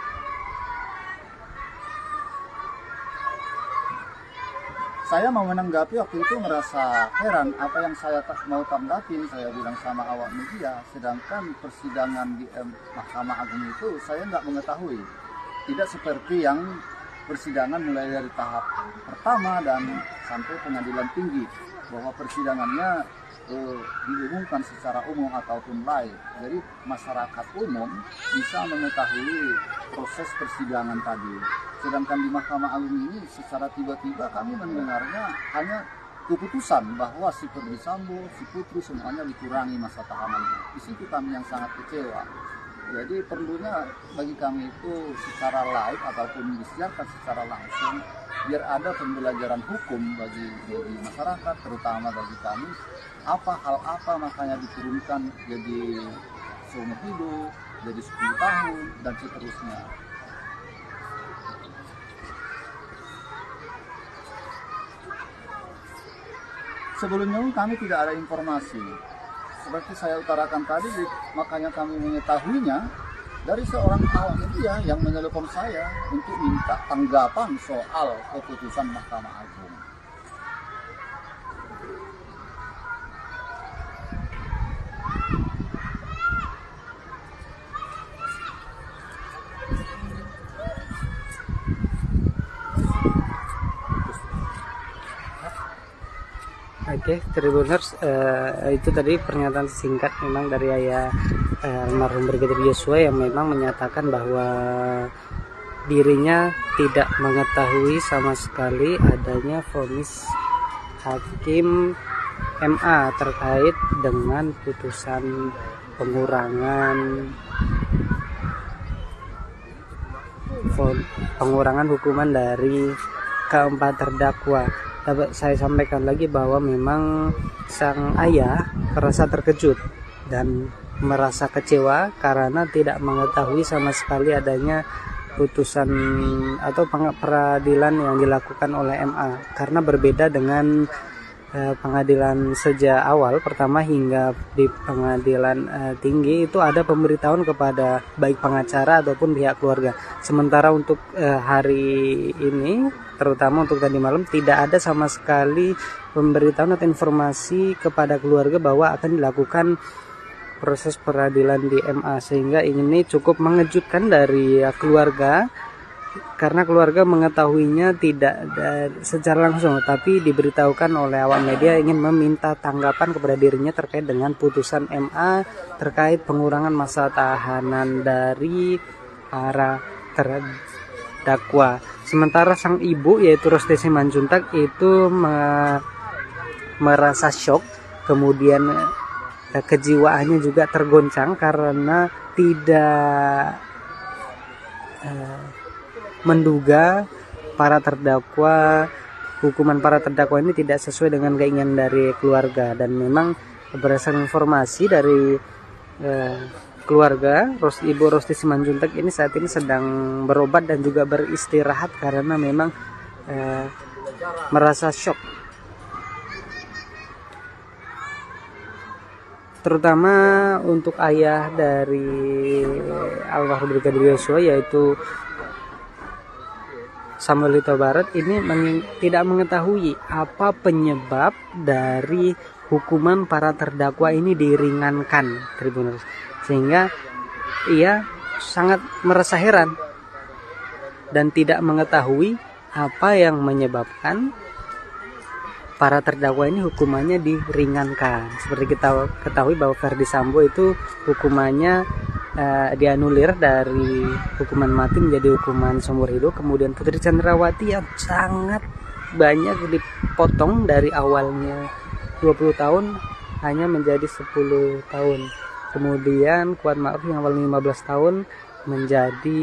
Saya mau menanggapi waktu itu merasa heran apa yang saya mau tanggapin, saya bilang sama awak media, sedangkan persidangan di Mahkamah Agung itu saya nggak mengetahui. Tidak seperti yang persidangan mulai dari tahap pertama dan sampai pengadilan tinggi, bahwa persidangannya diumumkan secara umum ataupun live. Jadi masyarakat umum bisa mengetahui proses persidangan tadi. Sedangkan di Mahkamah Agung ini secara tiba-tiba kami mendengarnya hanya keputusan bahwa si Ferdy Sambo, si Putri semuanya dikurangi masa tahanannya. Di situ kami yang sangat kecewa. Jadi perlunya bagi kami itu secara live ataupun disiarkan secara langsung, biar ada pembelajaran hukum bagi masyarakat, terutama bagi kami. Hal apa makanya diturunkan jadi seumur hidup, jadi 10 tahun, dan seterusnya. Sebelumnya kami tidak ada informasi. Seperti saya utarakan tadi, makanya kami mengetahuinya dari seorang awak media yang menelepon saya untuk minta tanggapan soal keputusan Mahkamah Agung. Oke, Tribuners, itu tadi pernyataan singkat memang dari ayah almarhum Brigadir Yosua yang memang menyatakan bahwa dirinya tidak mengetahui sama sekali adanya vonis hakim MA terkait dengan putusan pengurangan hukuman dari keempat terdakwa. Dapat saya sampaikan lagi bahwa memang sang ayah merasa terkejut dan merasa kecewa karena tidak mengetahui sama sekali adanya putusan atau peradilan yang dilakukan oleh MA, karena berbeda dengan pengadilan sejak awal pertama hingga di pengadilan tinggi itu ada pemberitahuan kepada baik pengacara ataupun pihak keluarga. Sementara untuk hari ini, terutama untuk tadi malam, tidak ada sama sekali pemberitahuan atau informasi kepada keluarga bahwa akan dilakukan proses peradilan di MA, sehingga ini cukup mengejutkan dari keluarga, karena keluarga mengetahuinya tidak secara langsung, tapi diberitahukan oleh awak media ingin meminta tanggapan kepada dirinya terkait dengan putusan MA terkait pengurangan masa tahanan dari para terdakwa. Sementara sang ibu yaitu Rosti Simanjuntak itu merasa shock, kemudian kejiwaannya juga tergoncang karena tidak menduga hukuman para terdakwa ini tidak sesuai dengan keinginan dari keluarga, dan memang berdasarkan informasi dari keluarga, Ibu Rosti Simanjuntak ini saat ini sedang berobat dan juga beristirahat karena memang merasa shock, terutama untuk ayah dari almarhum Brigadir Yosua yaitu Samuel Huta Barat ini tidak mengetahui apa penyebab dari hukuman para terdakwa ini diringankan, Tribuners, sehingga ia sangat merasa heran dan tidak mengetahui apa yang menyebabkan para terdakwa ini hukumannya diringankan. Seperti kita ketahui bahwa Verdi Sambo itu hukumannya dianulir dari hukuman mati menjadi hukuman seumur hidup. Kemudian Putri Chandrawati yang sangat banyak dipotong dari awalnya 20 tahun hanya menjadi 10 tahun. Kemudian Kuat Ma'ruf yang awalnya 15 tahun menjadi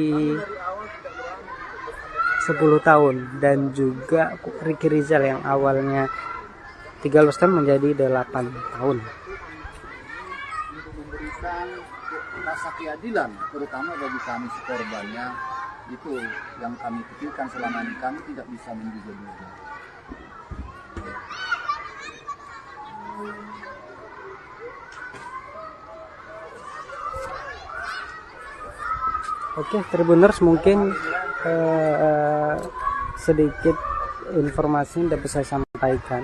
10 tahun, dan juga Ricky Rizal yang awalnya 13 tahun menjadi 8 tahun. Memberikan rasa keadilan terutama bagi kami korbannya, itu yang kami pikirkan selama ini. Kami tidak bisa menduga-duga. Oke, Tribuners, mungkin sedikit informasi yang dapat saya sampaikan.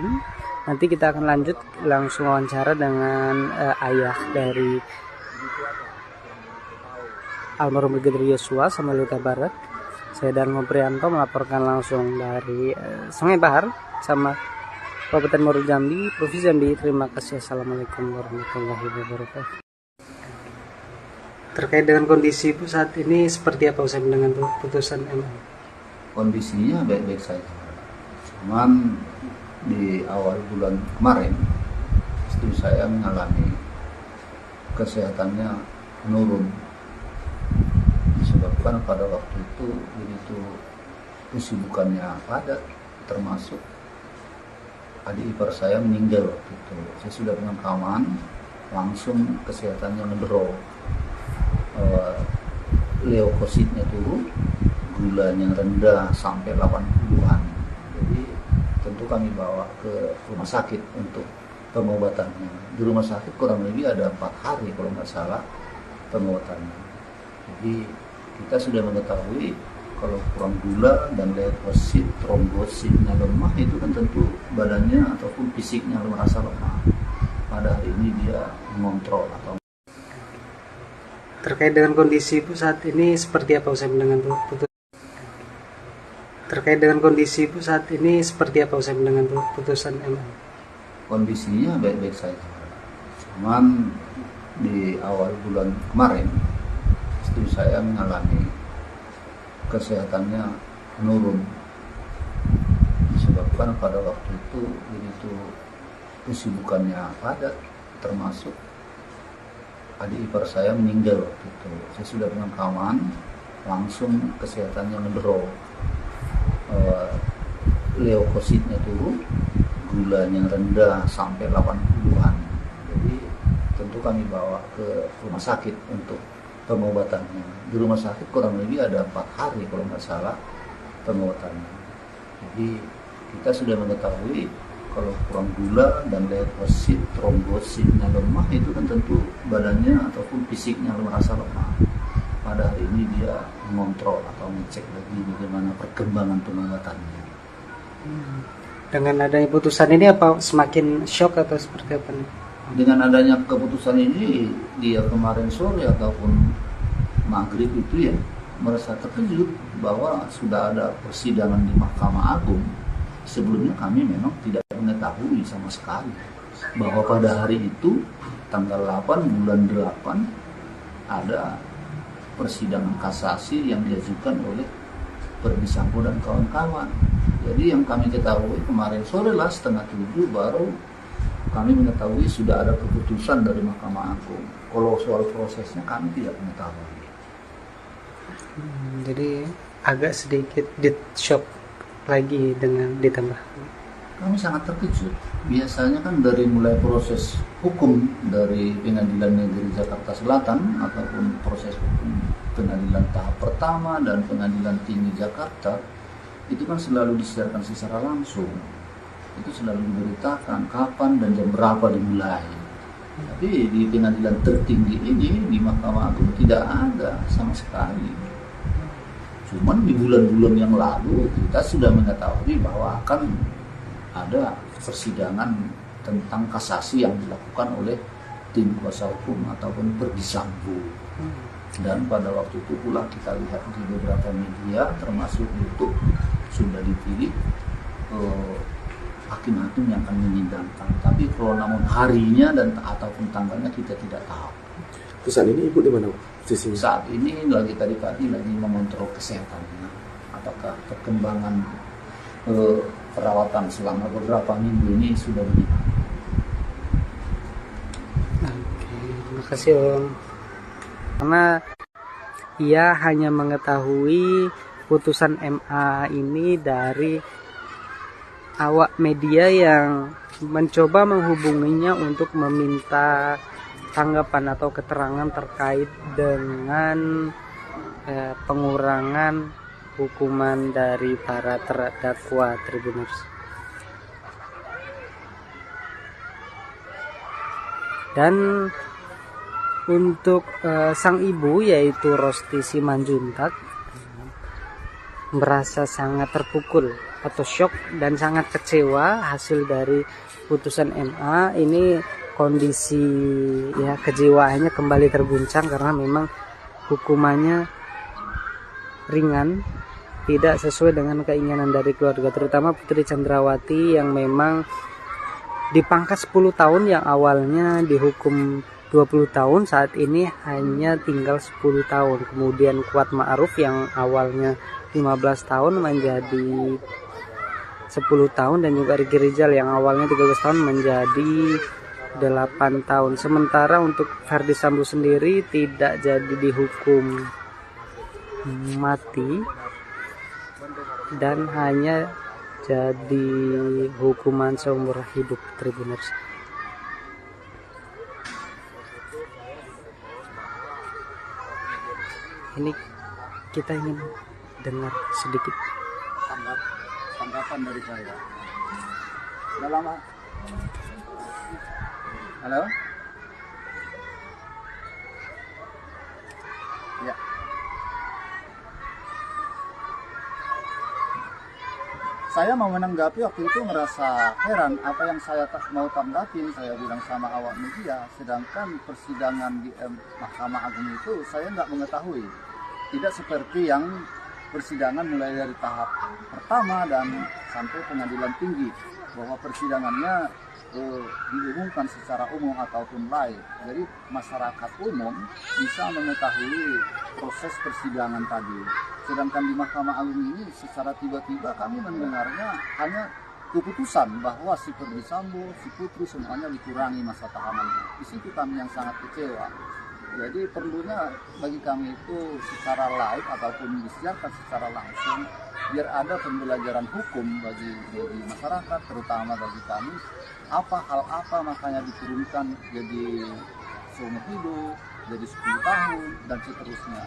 Nanti kita akan lanjut langsung wawancara dengan ayah dari almarhum Brigadir Yosua, Samuel Huta Barat. Saya Darmo Prianto melaporkan langsung dari Sungai Bahar sama Kabupaten Muaro Jambi, Provinsi Jambi. Terima kasih. Assalamualaikum warahmatullahi wabarakatuh. Terkait dengan kondisi Ibu saat ini seperti apa usai mendengar putusan MA? Kondisinya baik-baik saja. Cuman di awal bulan kemarin istri saya mengalami kesehatannya menurun, disebabkan pada waktu itu begitu kesibukannya padat, termasuk adik ipar saya meninggal waktu itu. Saya sudah pemakaman, langsung kesehatannya ngedrop, leukositnya turun, gulanya rendah sampai 80-an. Jadi tentu kami bawa ke rumah sakit untuk pengobatannya. Di rumah sakit kurang lebih ada 4 hari kalau nggak salah pengobatannya. Jadi kita sudah mengetahui kalau kurang gula dan leukosit, trombositnya lemah, itu kan tentu badannya ataupun fisiknya merasa lemah. Pada hari ini dia mengontrol atau. Terkait dengan kondisi Ibu saat ini seperti apa usai mendengar putusan? Terkait dengan kondisi Ibu saat ini seperti apa usai mendengar putusan MA? Kondisinya baik-baik saja. Cuman di awal bulan kemarin istri saya mengalami kesehatannya menurun, disebabkan pada waktu itu begitu kesibukannya padat, termasuk adik ipar saya meninggal waktu itu. Saya sudah pemakaman, langsung kesehatannya ngedrop, leukositnya turun, gulanya rendah sampai 80-an. Jadi tentu kami bawa ke rumah sakit untuk pengobatannya. Di rumah sakit kurang lebih ada 4 hari kalau nggak salah pengobatannya. Jadi kita sudah mengetahui kalau kurang gula dan leukosit, trombositnya lemah, itu kan tentu badannya ataupun fisiknya merasa lemah. Pada hari ini dia mengontrol atau mengecek lagi bagaimana perkembangan pengobatannya. Dengan adanya putusan ini apa semakin shock atau seperti apa nih? Dengan adanya keputusan ini, dia kemarin sore ataupun maghrib itu ya merasa terkejut bahwa sudah ada persidangan di Mahkamah Agung. Sebelumnya kami memang tidak mengetahui sama sekali bahwa pada hari itu tanggal 8 bulan 8 ada persidangan kasasi yang diajukan oleh Verdi Sambo dan kawan-kawan. Jadi yang kami ketahui kemarin sore lah 6:30 baru kami mengetahui sudah ada keputusan dari Mahkamah Agung. Kalau soal prosesnya kami tidak mengetahui. Jadi agak sedikit shock lagi dengan ditambah? Kami sangat terkejut. Biasanya kan dari mulai proses hukum dari Pengadilan Negeri Jakarta Selatan ataupun proses hukum pengadilan tahap pertama dan Pengadilan Tinggi Jakarta itu kan selalu disiarkan secara langsung. Itu selalu diberitakan kapan dan jam berapa dimulai. Tapi di pengadilan tertinggi ini, di Mahkamah Agung, tidak ada sama sekali. Cuman di bulan-bulan yang lalu kita sudah mengetahui bahwa akan ada persidangan tentang kasasi yang dilakukan oleh tim kuasa hukum ataupun Verdi Sambo. Dan pada waktu itu pula kita lihat di beberapa media termasuk YouTube sudah dipilih hakim-hakim yang akan menyidangkan. Tapi kalau namun harinya dan ataupun tanggalnya kita tidak tahu. Terus saat ini ibu di mana posisinya? Saat ini lagi tadi pagi lagi mengontrol kesehatannya. Apakah perkembangan perawatan selama beberapa minggu ini sudah begini? Oke, terima kasih Om. Karena ia hanya mengetahui putusan MA ini dari awak media yang mencoba menghubunginya untuk meminta tanggapan atau keterangan terkait dengan pengurangan hukuman dari para terdakwa Tribuners. Dan untuk sang ibu yaitu Rosti Simanjuntak merasa sangat terpukul atau shock dan sangat kecewa hasil dari putusan MA ini. Kondisi ya kejiwaannya kembali terguncang karena memang hukumannya ringan, tidak sesuai dengan keinginan dari keluarga, terutama Putri Chandrawati yang memang dipangkas 10 tahun yang awalnya dihukum 20 tahun, saat ini hanya tinggal 10 tahun. Kemudian Kuat Ma'ruf yang awalnya 15 tahun menjadi 10 tahun, dan juga Ricky Rizal yang awalnya 13 tahun menjadi 8 tahun. Sementara untuk Verdi Sambo sendiri tidak jadi dihukum mati dan hanya jadi hukuman seumur hidup Tribuners. Ini kita ingin dengar sedikit tanggapan dari saya. Udah lama. Halo? Ya. Saya mau menanggapi waktu itu merasa heran apa yang saya mau tanggapin, saya bilang sama awak media, sedangkan persidangan di Mahkamah Agung itu saya nggak mengetahui. Tidak seperti yang persidangan mulai dari tahap pertama dan sampai pengadilan tinggi, bahwa persidangannya diumumkan secara umum ataupun live. Jadi masyarakat umum bisa mengetahui proses persidangan tadi. Sedangkan di Mahkamah Agung ini secara tiba-tiba kami mendengarnya hanya keputusan bahwa si Verdi Sambo, si Putri semuanya dikurangi masa tahanannya. Di situ kami yang sangat kecewa. Jadi perlunya bagi kami itu secara live ataupun disiarkan secara langsung, biar ada pembelajaran hukum bagi masyarakat, terutama bagi kami. Hal apa makanya diturunkan jadi seumur hidup, jadi 10 tahun, dan seterusnya.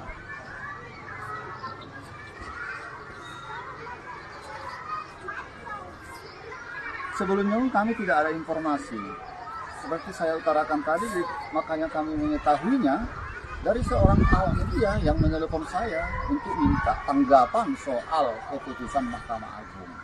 Sebelumnya kami tidak ada informasi. Seperti saya utarakan tadi, makanya kami mengetahuinya dari seorang awak media yang menelepon saya untuk minta tanggapan soal keputusan Mahkamah Agung.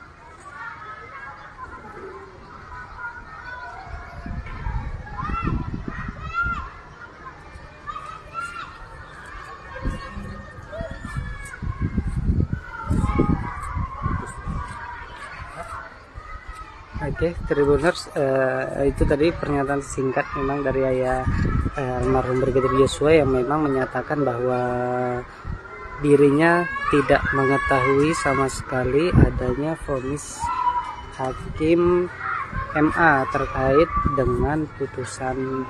Oke, Tribuners, itu tadi pernyataan singkat memang dari ayah almarhum Brigadir Yosua yang memang menyatakan bahwa dirinya tidak mengetahui sama sekali adanya vonis hakim MA terkait dengan putusan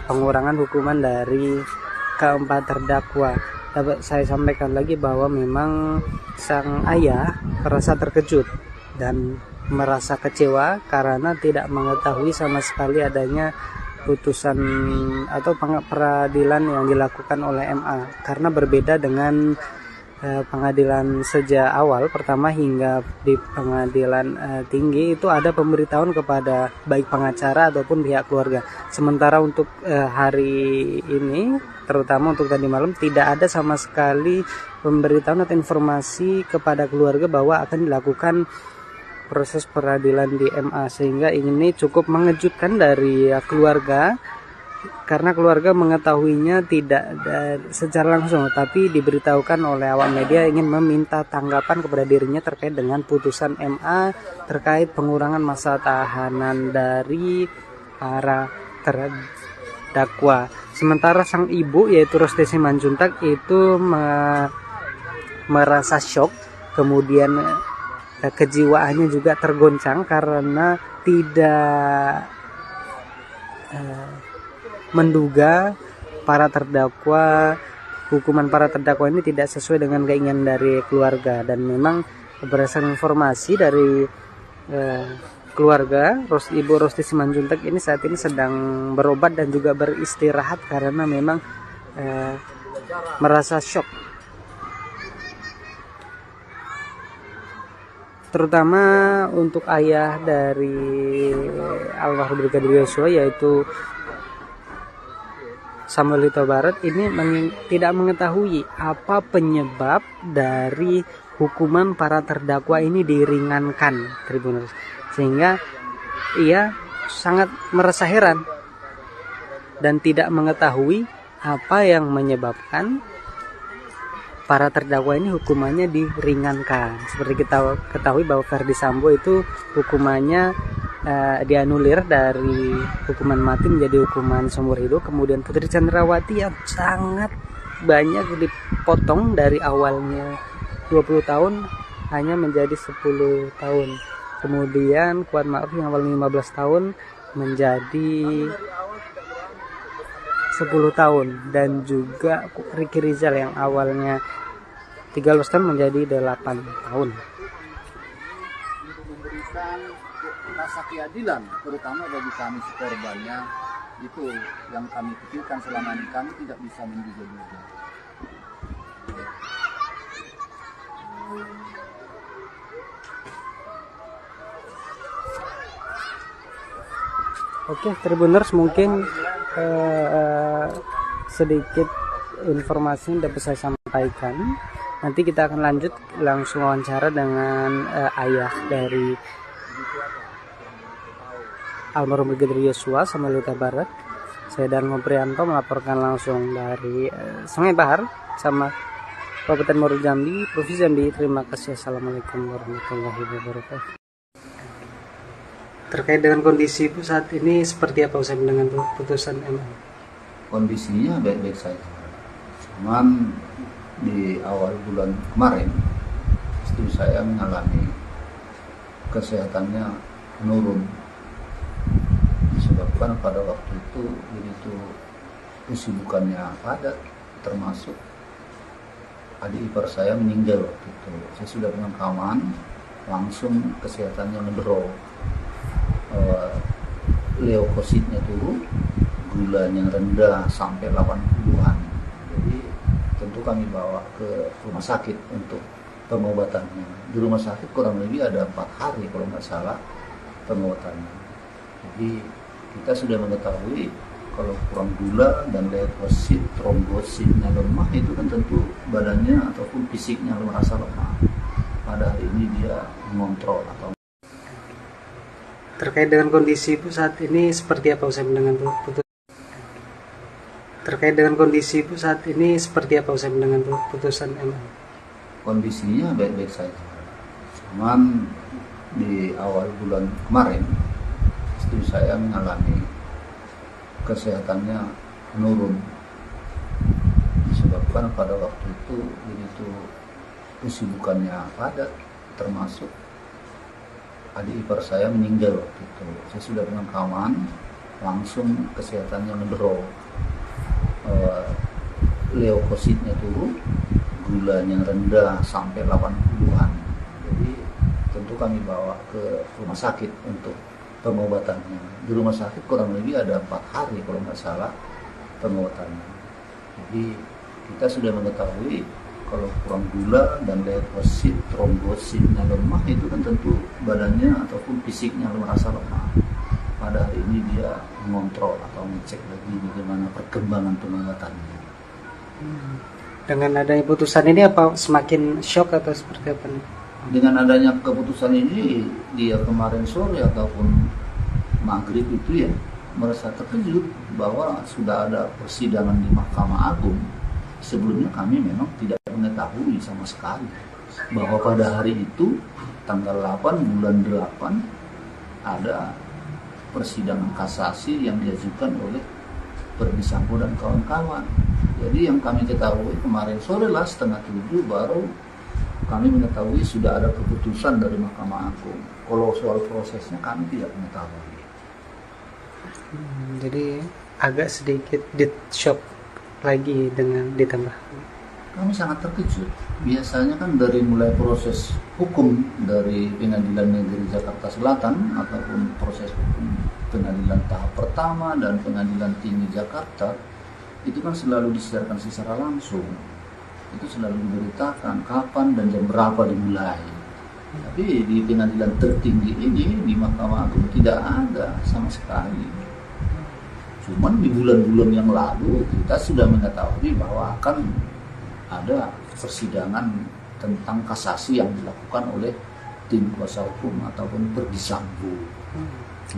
pengurangan hukuman dari keempat terdakwa. Dapat saya sampaikan lagi bahwa memang sang ayah merasa terkejut dan merasa kecewa karena tidak mengetahui sama sekali adanya putusan atau peradilan yang dilakukan oleh MA, karena berbeda dengan pengadilan sejak awal pertama hingga di pengadilan tinggi itu ada pemberitahuan kepada baik pengacara ataupun pihak keluarga. Sementara untuk hari ini, terutama untuk tadi malam, tidak ada sama sekali pemberitahuan atau informasi kepada keluarga bahwa akan dilakukan proses peradilan di MA, sehingga ini cukup mengejutkan dari keluarga, karena keluarga mengetahuinya tidak secara langsung, tapi diberitahukan oleh awak media ingin meminta tanggapan kepada dirinya terkait dengan putusan MA terkait pengurangan masa tahanan dari para terdakwa. Sementara sang ibu yaitu Rosti Simanjuntak itu merasa shock, kemudian kejiwaannya juga tergoncang karena tidak menduga hukuman para terdakwa ini tidak sesuai dengan keinginan dari keluarga. Dan memang berdasarkan informasi dari keluarga, Ibu Rosti Simanjuntak ini saat ini sedang berobat dan juga beristirahat karena memang merasa shock, terutama untuk ayah dari almarhum Brigadir Yosua yaitu Samuel Huta Barat ini tidak mengetahui apa penyebab dari hukuman para terdakwa ini diringankan, Tribuners, sehingga ia sangat merasa heran dan tidak mengetahui apa yang menyebabkan para terdakwa ini hukumannya diringankan. Seperti kita ketahui bahwa Ferdi Sambo itu hukumannya dianulir dari hukuman mati menjadi hukuman seumur hidup. Kemudian Putri Chandrawati yang sangat banyak dipotong dari awalnya 20 tahun hanya menjadi 10 tahun. Kemudian Kuat Ma'ruf yang awalnya 15 tahun menjadi 10 tahun, dan juga Ricky Rizal yang awalnya 13 tahun menjadi 8 tahun. Memberikan rasa keadilan terutama bagi kami korbannya, itu yang kami pikirkan selama ini. Kami tidak bisa menduga-duga. Oke, Tribuners, mungkin sedikit informasi yang dapat saya sampaikan. Nanti kita akan lanjut langsung wawancara dengan ayah dari almarhum Brigadir Yosua Samuel Huta Barat. Saya Darmo Prianto melaporkan langsung dari Sungai Bahar sama Kabupaten Muaro Jambi, Provinsi Jambi. Terima kasih. Assalamualaikum warahmatullahi wabarakatuh. Terkait dengan kondisi Ibu saat ini seperti apa usai dengan putusan MA? Kondisinya baik-baik saja. Cuman di awal bulan kemarin istri saya mengalami kesehatannya menurun, disebabkan pada waktu itu begitu kesibukannya padat, termasuk adik ipar saya meninggal waktu itu. Saya sudah pemakaman, langsung kesehatannya ngedrop. Leukositnya turun, gulanya rendah sampai 80-an. Jadi tentu kami bawa ke rumah sakit untuk pengobatannya. Di rumah sakit kurang lebih ada 4 hari kalau nggak salah pengobatannya. Jadi kita sudah mengetahui kalau kurang gula dan leukosit, trombositnya lemah, itu kan tentu badannya ataupun fisiknya merasa lemah. Pada hari ini dia mengontrol atau. Terkait dengan kondisi Ibu saat ini seperti apa usai dengan putusan? Terkait dengan kondisi Ibu saat ini seperti apa usai dengan putusan MA? Kondisinya baik-baik saja. Cuman di awal bulan kemarin istri saya mengalami kesehatannya menurun, disebabkan pada waktu itu begitu kesibukannya padat, termasuk adik ipar saya meninggal waktu itu. Saya sudah pemakaman, langsung kesehatannya ngedrop. leukositnya turun, gulanya rendah sampai 80-an. Jadi tentu kami bawa ke rumah sakit untuk pengobatannya. Di rumah sakit kurang lebih ada 4 hari kalau nggak salah pengobatannya. Jadi kita sudah mengetahui kalau kurang gula dan leukosit, trombositnya lemah, itu kan tentu badannya ataupun fisiknya merasa lemah. Pada hari ini dia mengontrol atau mengecek lagi bagaimana perkembangan pengobatannya. Dengan adanya putusan ini apa semakin shock atau seperti apa nih? Dengan adanya keputusan ini, dia kemarin sore ataupun maghrib itu ya merasa terkejut bahwa sudah ada persidangan di Mahkamah Agung. Sebelumnya kami memang tidak mengetahui sama sekali bahwa pada hari itu tanggal 8 bulan 8 ada persidangan kasasi yang diajukan oleh Verdi Sambo dan kawan-kawan. Jadi yang kami ketahui kemarin sore lah 6:30 baru kami mengetahui sudah ada keputusan dari Mahkamah Agung. Kalau soal prosesnya kami tidak mengetahui. Jadi agak sedikit shock lagi dengan ditambah. Kami sangat terkejut. Biasanya kan dari mulai proses hukum dari Pengadilan Negeri Jakarta Selatan ataupun proses hukum pengadilan tahap pertama dan Pengadilan Tinggi Jakarta itu kan selalu disiarkan secara langsung. Itu selalu diberitakan kapan dan jam berapa dimulai. Tapi di pengadilan tertinggi ini di Mahkamah Agung tidak ada sama sekali. Cuman di bulan-bulan yang lalu kita sudah mengetahui bahwa akan ada persidangan tentang kasasi yang dilakukan oleh tim kuasa hukum ataupun Verdi Sambo.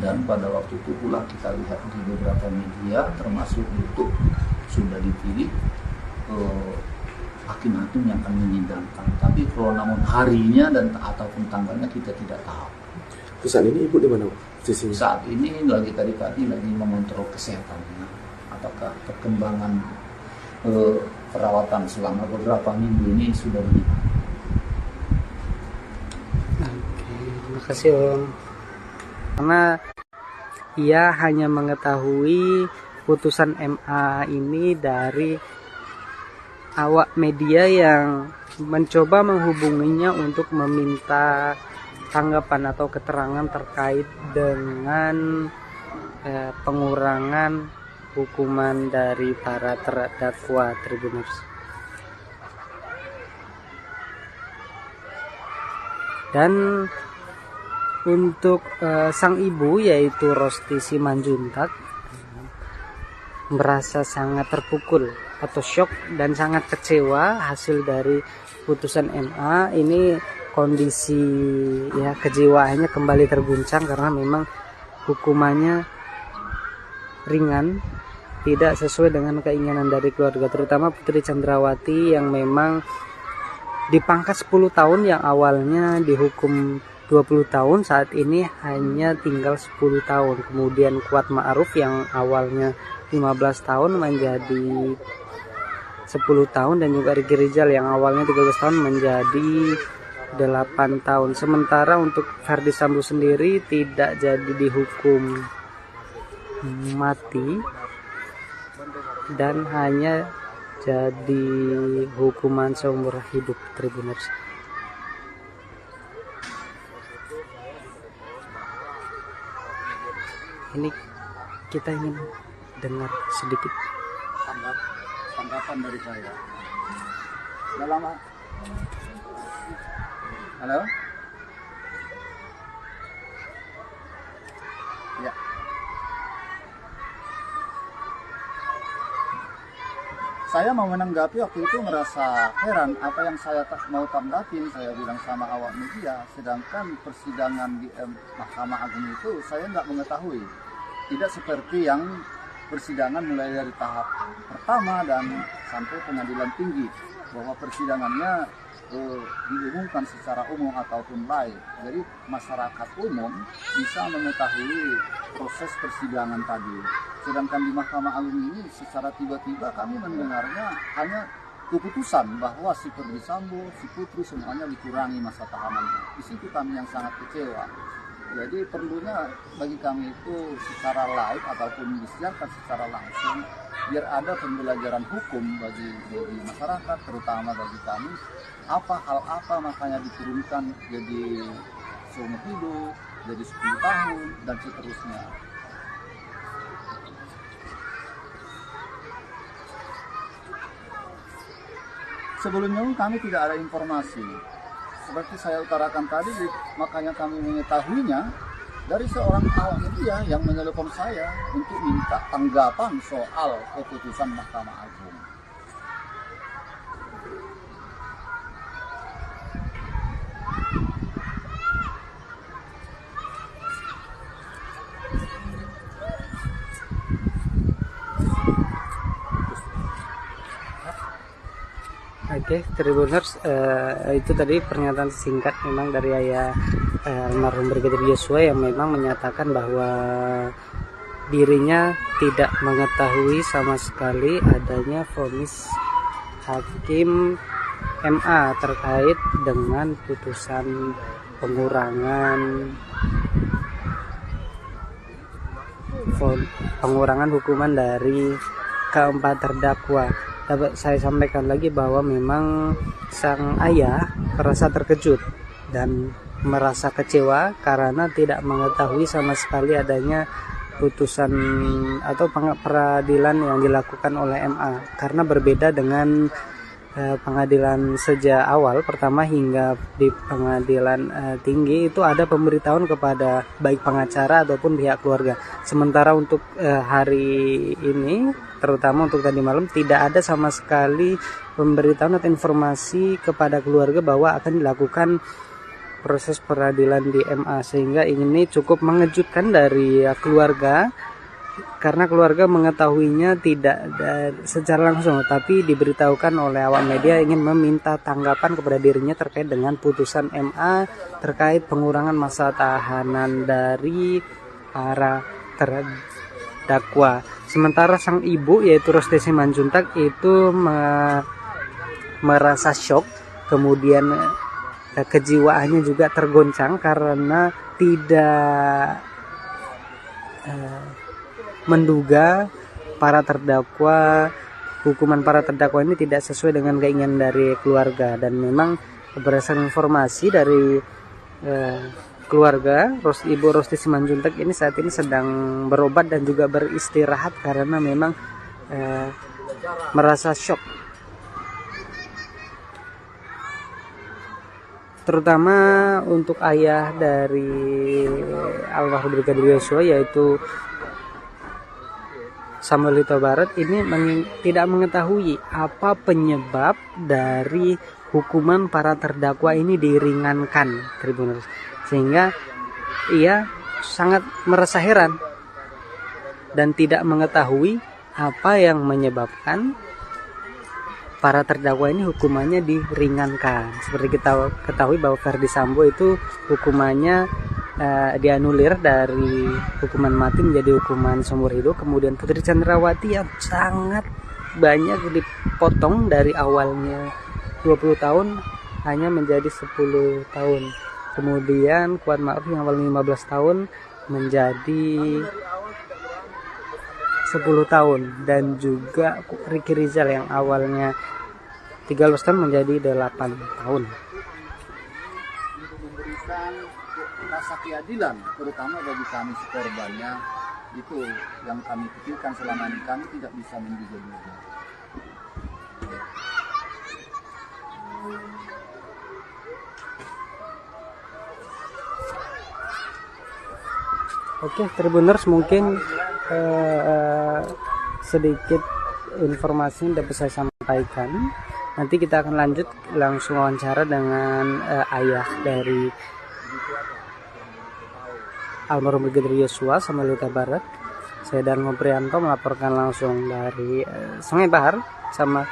Dan pada waktu itu pula kita lihat di beberapa media termasuk YouTube sudah dipilih hakim-hakim yang akan menyidangkan. Tapi kalau namun harinya dan ataupun tanggalnya kita tidak tahu. Saat ini ibu di mana posisinya? Saat ini lagi tadi lagi mengontrol kesehatannya. Apakah perkembangan perawatan selama beberapa minggu ini sudah meningkat? Oke, terima kasih Om. Karena ia hanya mengetahui putusan MA ini dari awak media yang mencoba menghubunginya untuk meminta tanggapan atau keterangan terkait dengan pengurangan hukuman dari para terdakwa Tribuners. Dan untuk sang ibu yaitu Rosti Simanjuntak merasa sangat terpukul atau shock dan sangat kecewa hasil dari putusan MA ini. Kondisi ya kejiwaannya kembali terguncang karena memang hukumannya ringan, tidak sesuai dengan keinginan dari keluarga, terutama Putri Chandrawati yang memang dipangkas 10 tahun yang awalnya dihukum 20 tahun saat ini hanya tinggal 10 tahun. Kemudian Kuat Ma'ruf yang awalnya 15 tahun menjadi 10 tahun dan juga Riki Rizal yang awalnya 13 tahun menjadi 8 tahun. Sementara untuk Verdi Sambo sendiri tidak jadi dihukum mati dan hanya jadi hukuman seumur hidup Tribuners. Ini kita ingin dengar sedikit tanggapan dari saya. Udah lama. Halo? Ya. Saya mau menanggapi waktu itu merasa heran apa yang saya mau tanggapin, saya bilang sama awak media, sedangkan persidangan di Mahkamah Agung itu saya nggak mengetahui. Tidak seperti yang persidangan mulai dari tahap pertama dan sampai pengadilan tinggi, bahwa persidangannya diumumkan secara umum ataupun live. Jadi masyarakat umum bisa mengetahui proses persidangan tadi. Sedangkan di Mahkamah Agung ini secara tiba-tiba kami mendengarnya hanya keputusan bahwa si Verdi Sambo, si Putri semuanya dikurangi masa tahanannya. Di situ kami yang sangat kecewa. Jadi perlunya bagi kami itu secara live ataupun disiarkan secara langsung biar ada pembelajaran hukum bagi masyarakat, terutama bagi kami, hal apa makanya diturunkan jadi seumur hidup, jadi 10 tahun dan seterusnya. Sebelumnya kami tidak ada informasi. Seperti saya utarakan tadi, makanya kami mengetahuinya dari seorang awak media yang menelpon saya untuk minta tanggapan soal keputusan Mahkamah Agung. Oke, Tribuners, itu tadi pernyataan singkat memang dari ayah almarhum Brigadir Yosua yang memang menyatakan bahwa dirinya tidak mengetahui sama sekali adanya vonis hakim MA terkait dengan putusan pengurangan hukuman dari keempat terdakwa. Dapat saya sampaikan lagi bahwa memang sang ayah merasa terkejut dan merasa kecewa karena tidak mengetahui sama sekali adanya putusan atau peradilan yang dilakukan oleh MA, karena berbeda dengan pengadilan sejak awal pertama hingga di pengadilan tinggi itu ada pemberitahuan kepada baik pengacara ataupun pihak keluarga. Sementara untuk hari ini, terutama untuk tadi malam, tidak ada sama sekali pemberitahuan atau informasi kepada keluarga bahwa akan dilakukan proses peradilan di MA, sehingga ini cukup mengejutkan dari keluarga, karena keluarga mengetahuinya tidak secara langsung, tapi diberitahukan oleh awak media ingin meminta tanggapan kepada dirinya terkait dengan putusan MA terkait pengurangan masa tahanan dari para terdakwa. Sementara sang ibu yaitu Rosti Simanjuntak itu merasa shock, kemudian kejiwaannya juga tergoncang karena tidak menduga hukuman para terdakwa ini tidak sesuai dengan keinginan dari keluarga. Dan memang berdasarkan informasi dari keluarga, Ibu Rosti Simanjuntak ini saat ini sedang berobat dan juga beristirahat karena memang merasa shock, terutama untuk ayah dari almarhum Brigadir Yosua yaitu Samuel Huta Barat ini tidak mengetahui apa penyebab dari hukuman para terdakwa ini diringankan, Tribuners, sehingga ia sangat merasa heran dan tidak mengetahui apa yang menyebabkan para terdakwa ini hukumannya diringankan. Seperti kita ketahui bahwa Verdi Sambo itu hukumannya dianulir dari hukuman mati menjadi hukuman seumur hidup. Kemudian Putri Chandrawati yang sangat banyak dipotong dari awalnya 20 tahun hanya menjadi 10 tahun. Kemudian Kuat Ma'ruf yang awalnya 15 tahun menjadi 10 tahun, dan juga Ricky Rizal yang awalnya 13 tahun menjadi 8 tahun. Memberikan rasa keadilan terutama bagi kami korbannya, itu yang kami pikirkan selama ini. Kami tidak bisa menduga-duga. Oke, Tribuners, mungkin sedikit informasi yang dapat saya sampaikan. Nanti kita akan lanjut langsung wawancara dengan ayah dari almarhum Brigadir Yosua, Samuel Huta Barat. Saya Darmo Prianto melaporkan langsung dari Sungai Bahar sama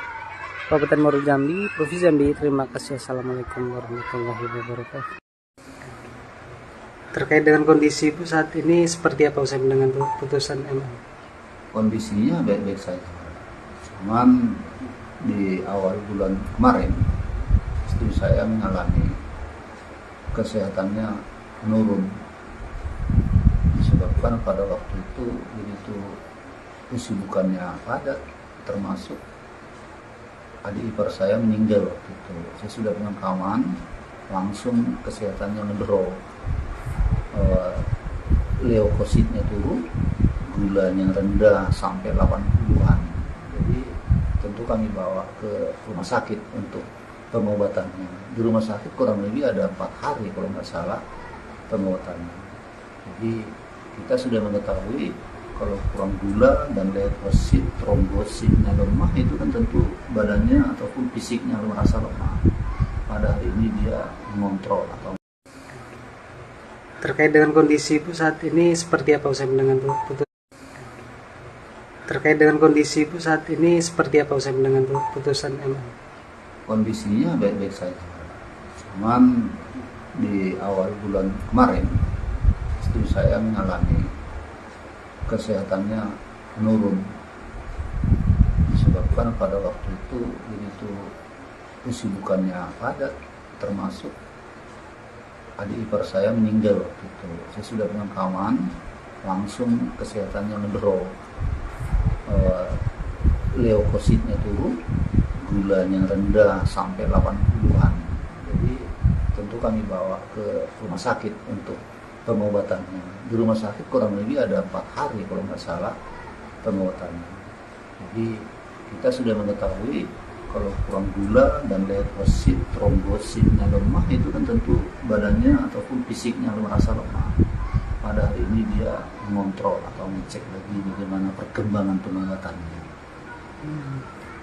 Kabupaten Muaro Jambi, Provinsi Jambi. Terima kasih. Assalamualaikum warahmatullahi wabarakatuh. Terkait dengan kondisi Ibu saat ini seperti apa usai dengan putusan MA? Kondisinya baik-baik saja. Cuman di awal bulan kemarin istri saya mengalami kesehatannya menurun disebabkan pada waktu itu begitu kesibukannya padat, termasuk adik ipar saya meninggal waktu itu. Saya sudah pemakaman, langsung kesehatannya ngedrop, leukositnya turun, gulanya rendah sampai 80-an. Jadi tentu kami bawa ke rumah sakit untuk pengobatannya. Di rumah sakit kurang lebih ada 4 hari kalau nggak salah pengobatannya. Jadi kita sudah mengetahui kalau kurang gula dan leukosit, trombositnya lemah, itu kan tentu badannya ataupun fisiknya merasa lemah. Pada hari ini dia mengontrol atau Terkait dengan kondisi Ibu saat ini seperti apa usai mendengar putusan MA? kondisinya baik-baik saja. Cuman di awal bulan kemarin istri saya mengalami kesehatannya menurun, disebabkan pada waktu itu begitu kesibukannya padat, termasuk adik ipar saya meninggal waktu itu. Saya sudah pemakaman, langsung kesehatannya ngedrop, leukositnya turun, gulanya rendah sampai 80-an. Jadi tentu kami bawa ke rumah sakit untuk pengobatannya. Di rumah sakit kurang lebih ada 4 hari kalau nggak salah pengobatannya. Jadi kita sudah mengetahui kalau kurang gula dan leukosit, trombositnya lemah, itu kan tentu badannya ataupun fisiknya merasa lemah. Pada hari ini dia mengontrol atau mengecek lagi bagaimana perkembangan pengobatannya.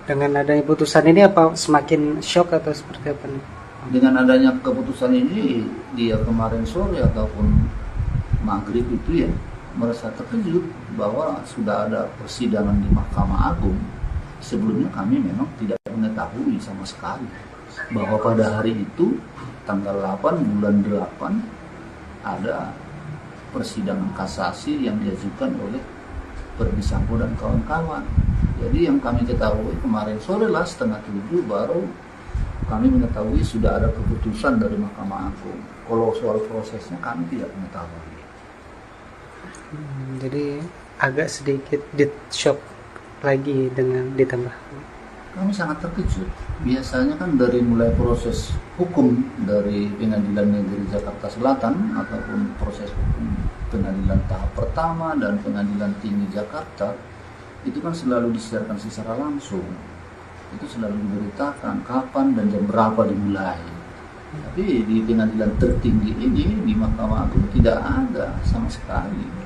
Dengan adanya putusan ini apa semakin shock atau seperti apa nih? Dengan adanya keputusan ini, dia kemarin sore ataupun maghrib itu ya merasa terkejut bahwa sudah ada persidangan di Mahkamah Agung. Sebelumnya kami memang tidak mengetahui sama sekali bahwa pada hari itu tanggal 8 bulan 8 ada persidangan kasasi yang diajukan oleh Verdi Sambo dan kawan-kawan. Jadi yang kami ketahui kemarin sore lah 6:30 baru kami mengetahui sudah ada keputusan dari Mahkamah Agung. Kalau soal prosesnya kami tidak mengetahui. Jadi agak sedikit shock lagi dengan ditambah. Kami sangat terkejut. Biasanya kan dari mulai proses hukum dari Pengadilan Negeri Jakarta Selatan ataupun proses hukum pengadilan tahap pertama dan Pengadilan Tinggi Jakarta itu kan selalu disiarkan secara langsung. Itu selalu diberitakan kapan dan jam berapa dimulai. Tapi di pengadilan tertinggi ini, di Mahkamah Agung, tidak ada sama sekali.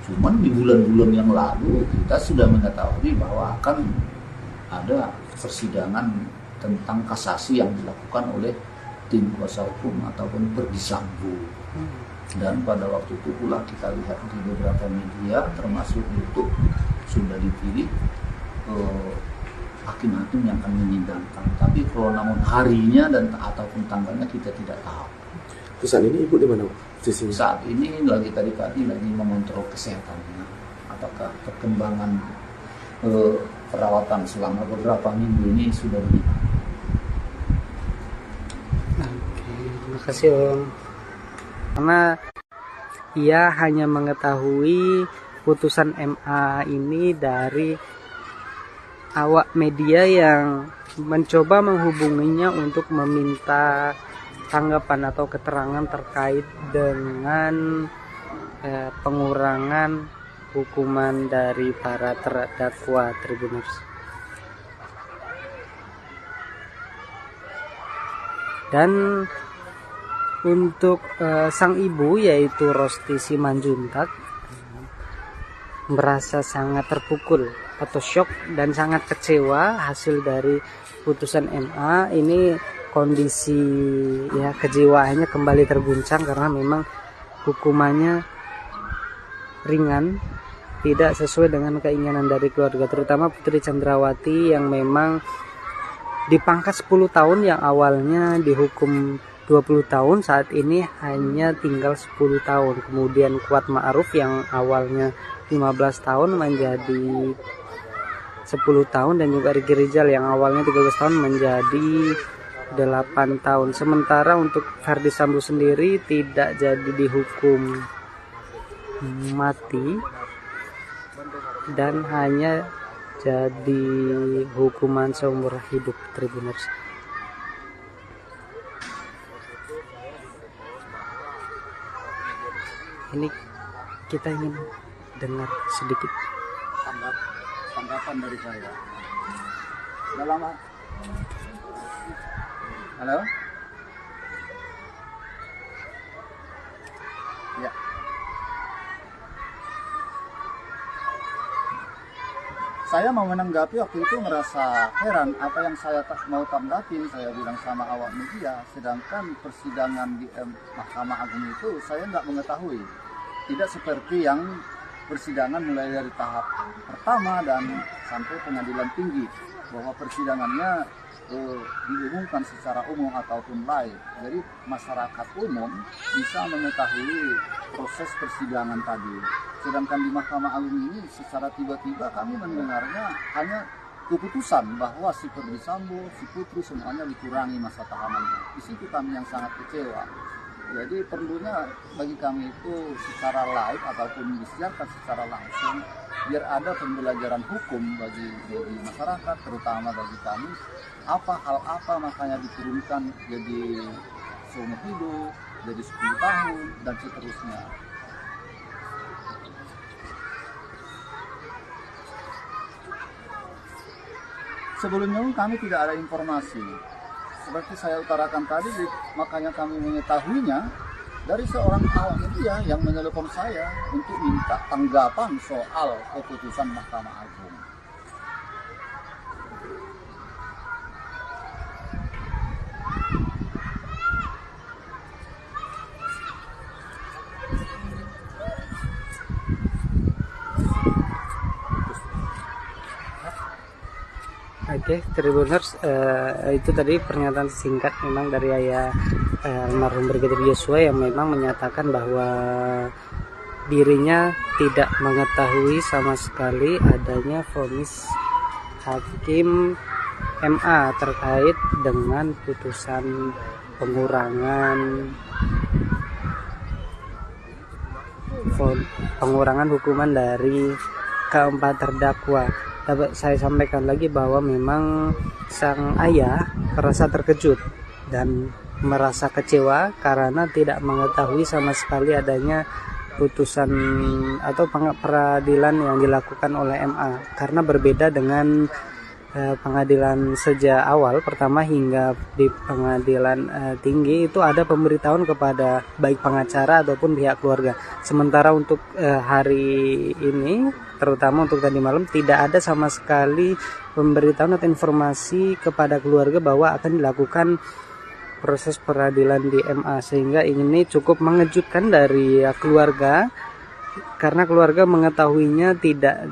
Cuman di bulan-bulan yang lalu kita sudah mengetahui bahwa akan ada persidangan tentang kasasi yang dilakukan oleh tim kuasa hukum ataupun Verdi Sambo. Dan pada waktu itu pula kita lihat di beberapa media termasuk YouTube sudah dipilih hakim-hakim yang akan menyidangkan. Tapi kalau namun harinya dan ataupun tanggalnya kita tidak tahu. Terus saat ini Ibu di mana? Saat ini lagi tadi lagi mengontrol kesehatannya. Apakah perkembangan perawatan selama beberapa minggu ini sudah begini? Oke, terima kasih Om. Karena ia hanya mengetahui putusan MA ini dari awak media yang mencoba menghubunginya untuk meminta tanggapan atau keterangan terkait dengan pengurangan hukuman dari para terdakwa Tribuners. Dan untuk sang ibu yaitu Rosti Simanjuntak merasa sangat terpukul atau shock dan sangat kecewa hasil dari putusan MA ini. Kondisi ya kejiwaannya kembali terguncang karena memang hukumannya ringan, tidak sesuai dengan keinginan dari keluarga, terutama Putri Chandrawati yang memang dipangkas 10 tahun yang awalnya dihukum 20 tahun, saat ini hanya tinggal 10 tahun. Kemudian Kuat Ma'ruf yang awalnya 15 tahun menjadi 10 tahun, dan juga Ricky Rizal yang awalnya 13 tahun menjadi 8 tahun. Sementara untuk Verdi Sambo sendiri tidak jadi dihukum mati dan hanya jadi hukuman seumur hidup, Tribuners. Ini kita ingin dengar sedikit tanggapan dari saya. Dalam halo, ya, saya mau menanggapi waktu itu merasa heran apa yang saya mau tanggapin. Saya bilang sama awak media, sedangkan persidangan di Mahkamah Agung itu saya nggak mengetahui. Tidak seperti yang persidangan mulai dari tahap pertama dan sampai pengadilan tinggi, bahwa persidangannya diumumkan secara umum ataupun live. Jadi masyarakat umum bisa mengetahui proses persidangan tadi. Sedangkan di Mahkamah Agung ini secara tiba-tiba kami mendengarnya hanya keputusan bahwa si Ferdy Sambo, si Putri semuanya dikurangi masa tahanannya. Di situ kami yang sangat kecewa. Jadi perlunya bagi kami itu secara live ataupun disiarkan secara langsung, biar ada pembelajaran hukum bagi masyarakat, terutama bagi kami. Hal apa makanya diturunkan jadi seumur hidup, jadi 10 tahun, dan seterusnya. Sebelumnya kami tidak ada informasi. Seperti saya utarakan tadi, makanya kami mengetahuinya dari seorang awak media yang menelepon saya untuk minta tanggapan soal keputusan Mahkamah Agung. Oke, Tribuners, itu tadi pernyataan singkat memang dari ayah almarhum Brigadir Yosua yang memang menyatakan bahwa dirinya tidak mengetahui sama sekali adanya vonis hakim MA terkait dengan putusan pengurangan hukuman dari keempat terdakwa. Dapat saya sampaikan lagi bahwa memang sang ayah merasa terkejut dan merasa kecewa karena tidak mengetahui sama sekali adanya putusan atau peradilan yang dilakukan oleh MA, karena berbeda dengan pengadilan sejak awal pertama hingga di pengadilan tinggi itu ada pemberitahuan kepada baik pengacara ataupun pihak keluarga. Sementara untuk hari ini, terutama untuk tadi malam, tidak ada sama sekali pemberitahuan atau informasi kepada keluarga bahwa akan dilakukan proses peradilan di MA, sehingga ini cukup mengejutkan dari keluarga, karena keluarga mengetahuinya tidak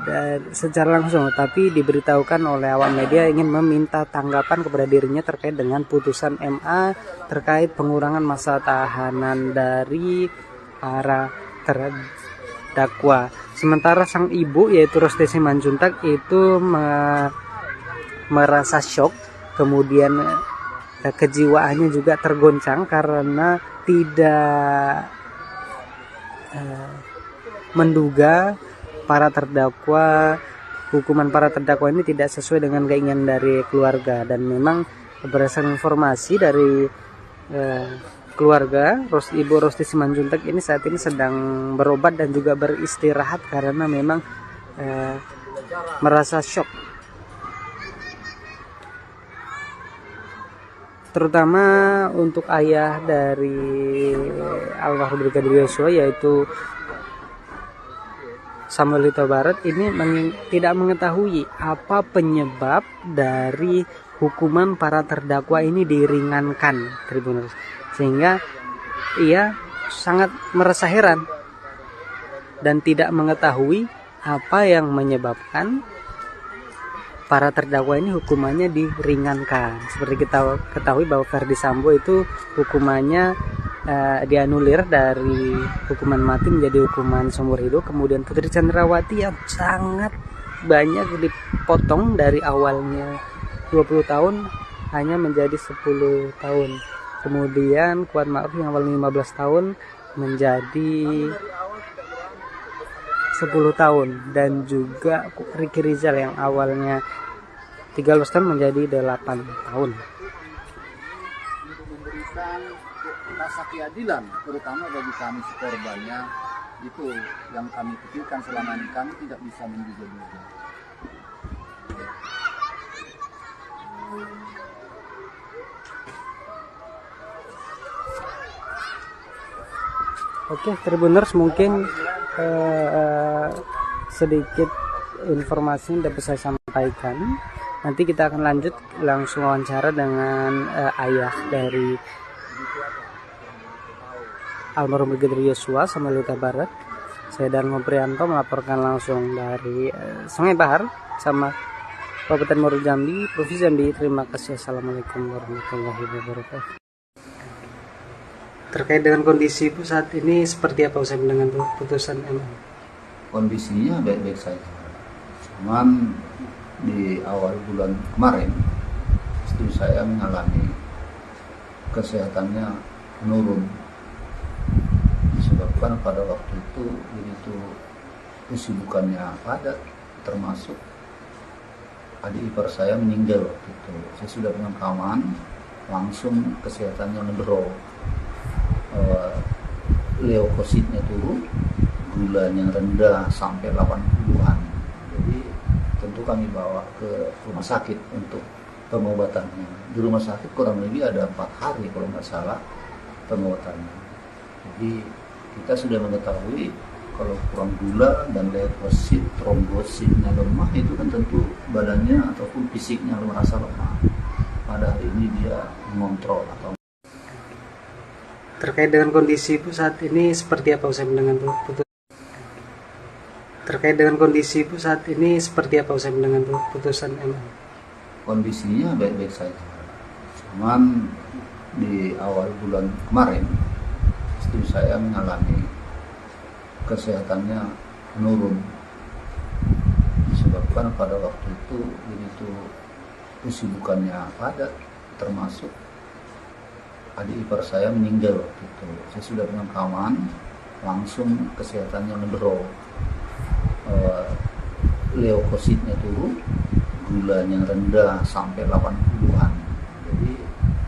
secara langsung, tapi diberitahukan oleh awak media ingin meminta tanggapan kepada dirinya terkait dengan putusan MA terkait pengurangan masa tahanan dari para terdakwa. Sementara sang ibu yaitu Rosti Simanjuntak itu merasa shock, kemudian kejiwaannya juga tergoncang karena tidak menduga hukuman para terdakwa ini tidak sesuai dengan keinginan dari keluarga. Dan memang berdasarkan informasi dari keluarga, Ibu Rosti Simanjuntak ini saat ini sedang berobat dan juga beristirahat karena memang merasa shock. Terutama untuk ayah dari almarhum Brigadir Yosua yaitu Samuel Huta Barat ini tidak mengetahui apa penyebab dari hukuman para terdakwa ini diringankan, Tribuners, sehingga ia sangat merasa heran dan tidak mengetahui apa yang menyebabkan para terdakwa ini hukumannya diringankan. Seperti kita ketahui bahwa Ferdy Sambo itu hukumannya dianulir dari hukuman mati menjadi hukuman seumur hidup. Kemudian Putri Chandrawati yang sangat banyak dipotong dari awalnya 20 tahun hanya menjadi 10 tahun. Kemudian Kuat Ma'ruf yang awalnya 15 tahun menjadi 10 tahun, dan juga Ricky Rizal yang awalnya 13 tahun menjadi 8 tahun. Untuk memberikan rasa keadilan terutama bagi kami korbannya, itu yang kami pikirkan selama ini. Kami tidak bisa menduga-duga. Oke, Tribuners, mungkin sedikit informasi yang dapat saya sampaikan. Nanti kita akan lanjut langsung wawancara dengan ayah dari almarhum Brigadir Yosua Samuel Huta Barat. Saya Darmo Prianto melaporkan langsung dari Sungai Bahar sama Kabupaten Muaro Jambi, Provinsi Jambi. Terima kasih. Assalamualaikum warahmatullahi wabarakatuh. Terkait dengan kondisi Ibu saat ini seperti apa usai dengan putusan MA? Kondisinya baik-baik saja. Cuman di awal bulan kemarin istri saya mengalami kesehatannya menurun, disebabkan pada waktu itu begitu kesibukannya padat, termasuk adik ipar saya meninggal waktu itu. Saya sudah pemakaman, langsung kesehatannya ngedrop. Leukositnya turun, gulanya rendah sampai 80-an. Jadi tentu kami bawa ke rumah sakit untuk pengobatannya. Di rumah sakit kurang lebih ada 4 hari kalau nggak salah pengobatannya. Jadi kita sudah mengetahui kalau kurang gula dan leukosit, trombositnya lemah, itu kan tentu badannya ataupun fisiknya merasa lemah. Pada hari ini dia mengontrol atau terkait dengan kondisi Ibu saat ini seperti apa usai dengan putusan? Terkait dengan kondisi Ibu saat ini seperti apa usai dengan putusan MA? Kondisinya baik-baik saja. Cuman di awal bulan kemarin istri saya mengalami kesehatannya menurun, disebabkan pada waktu itu begitu kesibukannya padat, termasuk adik ipar saya meninggal waktu itu. Saya sudah pemakaman, langsung kesehatannya ngedrop. Leukositnya turun, gulanya rendah sampai 80-an. Jadi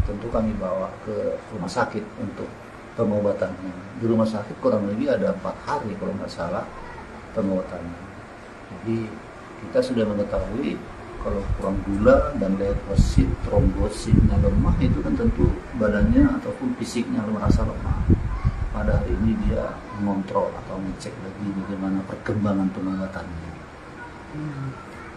tentu kami bawa ke rumah sakit untuk pengobatannya. Di rumah sakit kurang lebih ada 4 hari kalau nggak salah pengobatannya. Jadi kita sudah mengetahui kalau kurang gula dan leukosit, trombositnya lemah, itu kan tentu badannya ataupun fisiknya merasa lemah. Pada hari ini dia mengontrol atau mengecek lagi bagaimana perkembangan pengobatannya.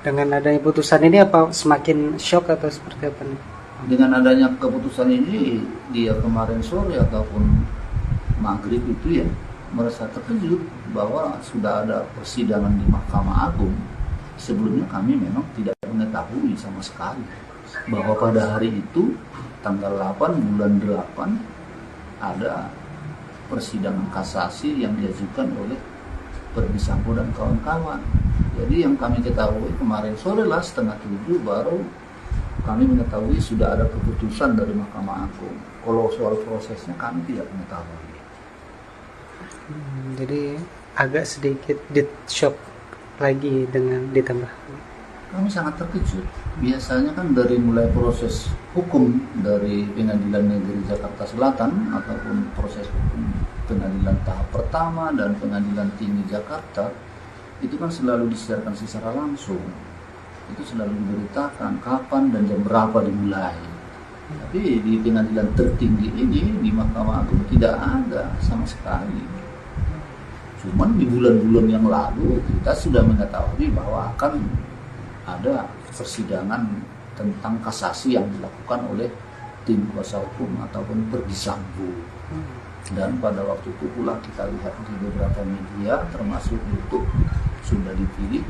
Dengan adanya putusan ini apa semakin shock atau seperti apa nih? Dengan adanya keputusan ini, dia kemarin sore ataupun maghrib itu ya merasa terkejut bahwa sudah ada persidangan di Mahkamah Agung. Sebelumnya kami memang tidak mengetahui sama sekali bahwa pada hari itu tanggal 8 bulan 8 ada persidangan kasasi yang diajukan oleh Verdi Sambo dan kawan-kawan. Jadi yang kami ketahui kemarin sore lah 6:30 baru kami mengetahui sudah ada keputusan dari Mahkamah Agung. Kalau soal prosesnya kami tidak mengetahui. Jadi agak sedikit shock lagi dengan ditambah. Kami sangat terkejut. Biasanya kan dari mulai proses hukum dari Pengadilan Negeri Jakarta Selatan ataupun proses hukum pengadilan tahap pertama dan Pengadilan Tinggi Jakarta itu kan selalu disiarkan secara langsung. Itu selalu diberitakan kapan dan jam berapa dimulai. Tapi di pengadilan tertinggi ini di Mahkamah Agung tidak ada sama sekali. Cuman di bulan-bulan yang lalu kita sudah mengetahui bahwa akan ada persidangan tentang kasasi yang dilakukan oleh tim kuasa hukum ataupun Verdi Sambo. Dan pada waktu itu pula kita lihat di beberapa media termasuk YouTube sudah dipilih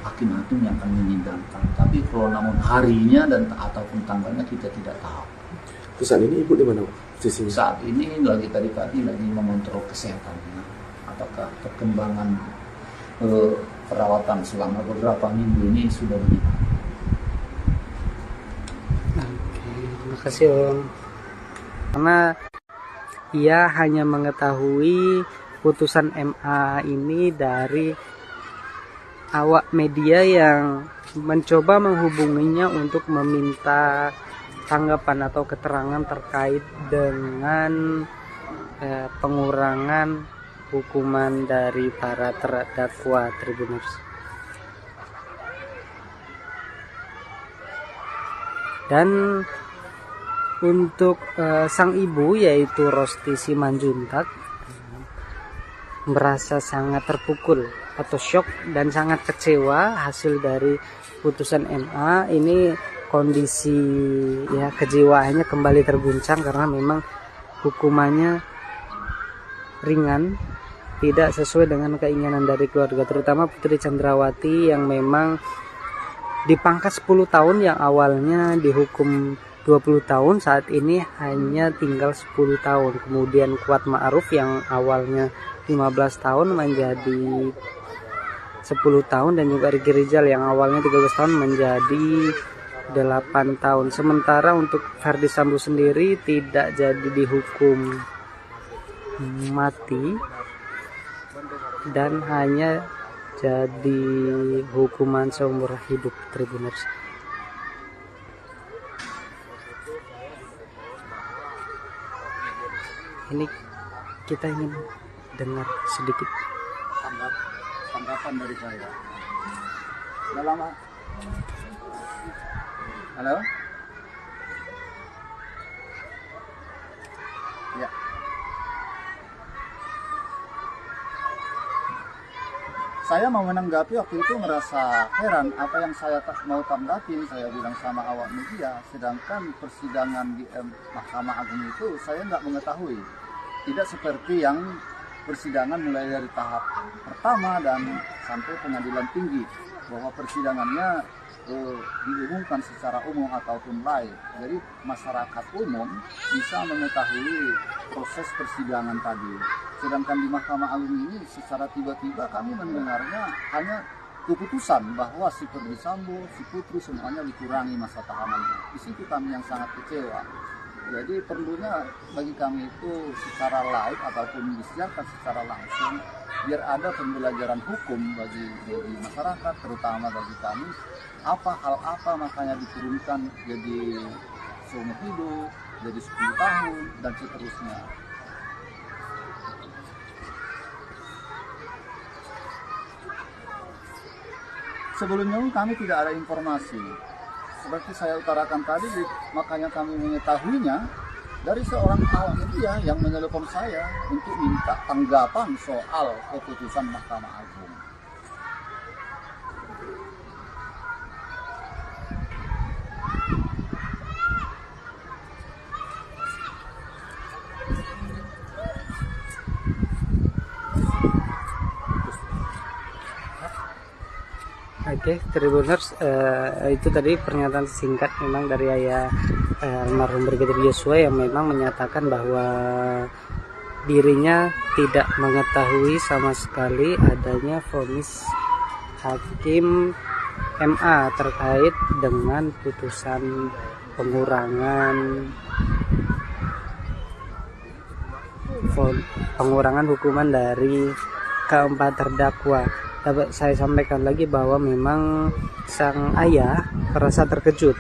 hakim-hakim yang akan menyidangkan. Tapi kalau namun harinya dan ataupun tanggalnya kita tidak tahu. Terus saat ini Ibu di mana? Saat ini lagi tadi pagi lagi mengontrol kesehatannya. Apakah perkembangan perawatan selama beberapa minggu ini sudah begini? Oke, terima kasih Om. Karena ia hanya mengetahui putusan MA ini dari awak media yang mencoba menghubunginya untuk meminta tanggapan atau keterangan terkait dengan pengurangan hukuman dari para terdakwa Tribuners. Dan untuk sang ibu yaitu Rosti Simanjuntak merasa sangat terpukul atau shock dan sangat kecewa hasil dari putusan MA ini. Kondisi kejiwaannya kembali terguncang karena memang hukumannya ringan, tidak sesuai dengan keinginan dari keluarga, terutama Putri Chandrawati yang memang dipangkas 10 tahun yang awalnya dihukum 20 tahun, saat ini hanya tinggal 10 tahun. Kemudian Kuat Ma'ruf yang awalnya 15 tahun menjadi 10 tahun, dan juga Ricky Rizal yang awalnya 13 tahun menjadi 8 tahun. Sementara untuk Ferdy Sambo sendiri tidak jadi dihukum mati dan hanya jadi hukuman seumur hidup Tribuners. Ini kita ingin dengar sedikit tanggapan dari saya. Udah lama. Halo? Ya. Saya mau menanggapi waktu itu merasa heran apa yang saya mau tanggapin, saya bilang sama awak media, sedangkan persidangan di Mahkamah Agung itu saya nggak mengetahui. Tidak seperti yang persidangan mulai dari tahap pertama dan sampai pengadilan tinggi, bahwa persidangannya diumumkan secara umum ataupun live. Jadi masyarakat umum bisa mengetahui proses persidangan tadi. Sedangkan di Mahkamah Agung ini secara tiba-tiba kami mendengarnya hanya keputusan bahwa si Ferdy Sambo, si Putri semuanya dikurangi masa tahanannya. Di situ kami yang sangat kecewa. Jadi perlunya bagi kami itu secara live ataupun disiarkan secara langsung, biar ada pembelajaran hukum bagi masyarakat, terutama bagi kami. Hal apa makanya diturunkan jadi seumur hidup, jadi 10 tahun, dan seterusnya. Sebelumnya kami tidak ada informasi. Seperti saya utarakan tadi, makanya kami mengetahuinya dari seorang awak media yang menelepon saya untuk minta tanggapan soal keputusan Mahkamah Agung. Oke, Tribuners, itu tadi pernyataan singkat memang dari ayah almarhum Brigadir Yosua yang memang menyatakan bahwa dirinya tidak mengetahui sama sekali adanya vonis hakim MA terkait dengan putusan pengurangan hukuman dari keempat terdakwa. Dapat saya sampaikan lagi bahwa memang sang ayah merasa terkejut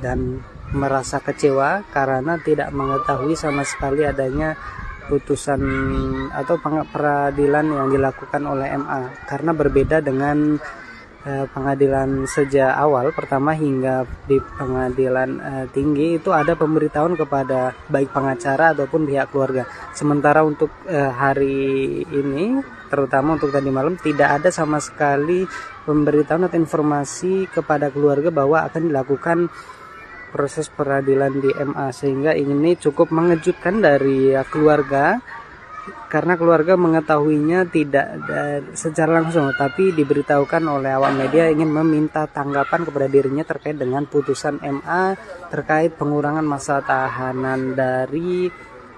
dan merasa kecewa karena tidak mengetahui sama sekali adanya putusan atau peradilan yang dilakukan oleh MA, karena berbeda dengan pengadilan sejak awal pertama hingga di pengadilan tinggi itu ada pemberitahuan kepada baik pengacara ataupun pihak keluarga. Sementara untuk hari ini, terutama untuk tadi malam, tidak ada sama sekali pemberitahuan atau informasi kepada keluarga bahwa akan dilakukan proses peradilan di MA, sehingga ini cukup mengejutkan dari keluarga, karena keluarga mengetahuinya tidak secara langsung, tapi diberitahukan oleh awak media ingin meminta tanggapan kepada dirinya terkait dengan putusan MA terkait pengurangan masa tahanan dari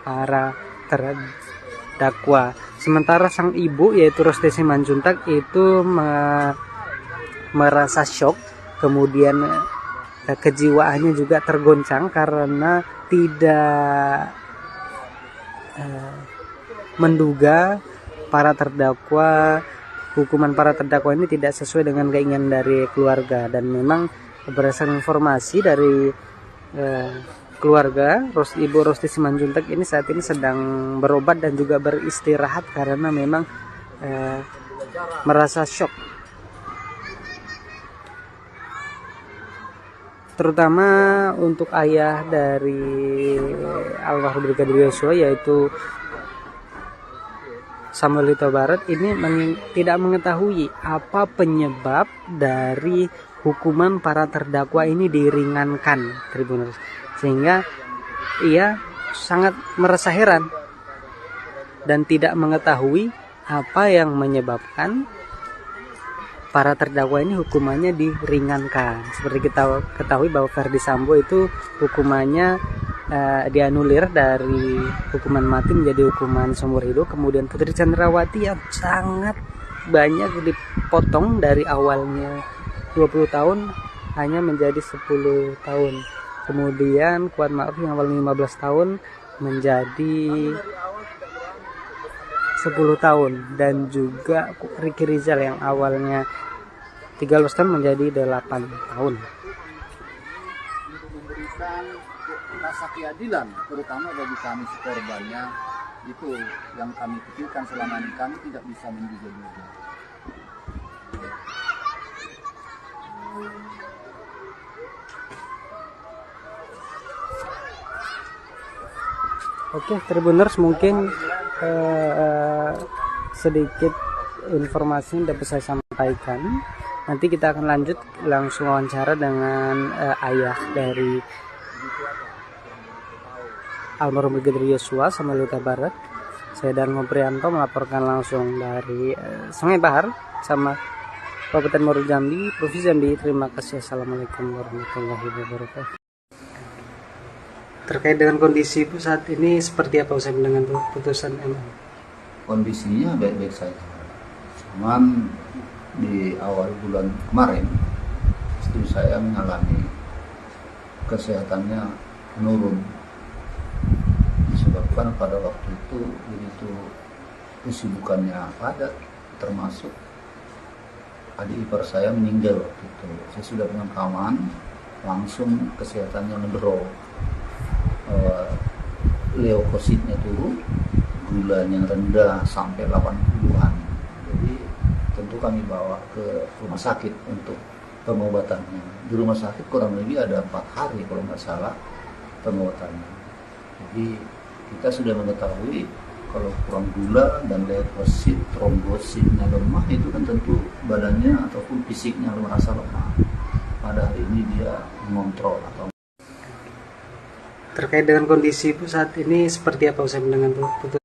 para terdakwa. Sementara sang ibu yaitu Rosti Simanjuntak itu merasa shock, kemudian kejiwaannya juga tergoncang karena tidak menduga hukuman para terdakwa ini tidak sesuai dengan keinginan dari keluarga, dan memang berdasarkan informasi dari keluarga, Ibu Rosti Simanjuntak ini saat ini sedang berobat dan juga beristirahat karena memang merasa shock, terutama untuk ayah dari almarhum Brigadir Yosua yaitu Samuel Huta Barat ini tidak mengetahui apa penyebab dari hukuman para terdakwa ini diringankan, Tribuners, sehingga ia sangat merasa heran dan tidak mengetahui apa yang menyebabkan para terdakwa ini hukumannya diringankan. Seperti kita ketahui bahwa Ferdi Sambo itu hukumannya dianulir dari hukuman mati menjadi hukuman seumur hidup. Kemudian Putri Chandrawati yang sangat banyak dipotong dari awalnya 20 tahun hanya menjadi 10 tahun. Kemudian Kuat Ma'ruf yang awalnya 15 tahun menjadi 10 tahun, dan juga Ricky Rizal yang awalnya 13 tahun menjadi 8 tahun. Memberikan rasa keadilan terutama bagi kami korbannya, itu yang kami pikirkan selama ini. Kami tidak bisa menduga-duga. Oke, Tribuners, mungkin sedikit informasi yang dapat saya sampaikan. Nanti kita akan lanjut langsung wawancara dengan ayah dari almarhum Brigadir Yosua, Samuel Huta Barat. Saya dan Prianto melaporkan langsung dari Sungai Bahar sama Kabupaten Muaro Jambi, Provinsi Jambi. Terima kasih. Assalamualaikum warahmatullahi wabarakatuh. Terkait dengan kondisi Ibu saat ini seperti apa usai mendengar putusan MA? Kondisinya baik-baik saja. Cuman di awal bulan kemarin istri saya mengalami kesehatannya menurun, disebabkan pada waktu itu begitu kesibukannya padat, termasuk adik ipar saya meninggal waktu itu. Saya sudah pemakaman, langsung kesehatannya ngedrop, leukositnya turun, gulanya rendah sampai 80-an. Jadi tentu kami bawa ke rumah sakit untuk pengobatannya. Di rumah sakit kurang lebih ada 4 hari kalau nggak salah pengobatannya. Jadi kita sudah mengetahui kalau kurang gula dan leukosit, trombositnya lemah, itu kan tentu badannya ataupun fisiknya merasa lemah. Pada hari ini dia mengontrol atau. Terkait dengan kondisi Ibu saat ini seperti apa usai mendengar putusan?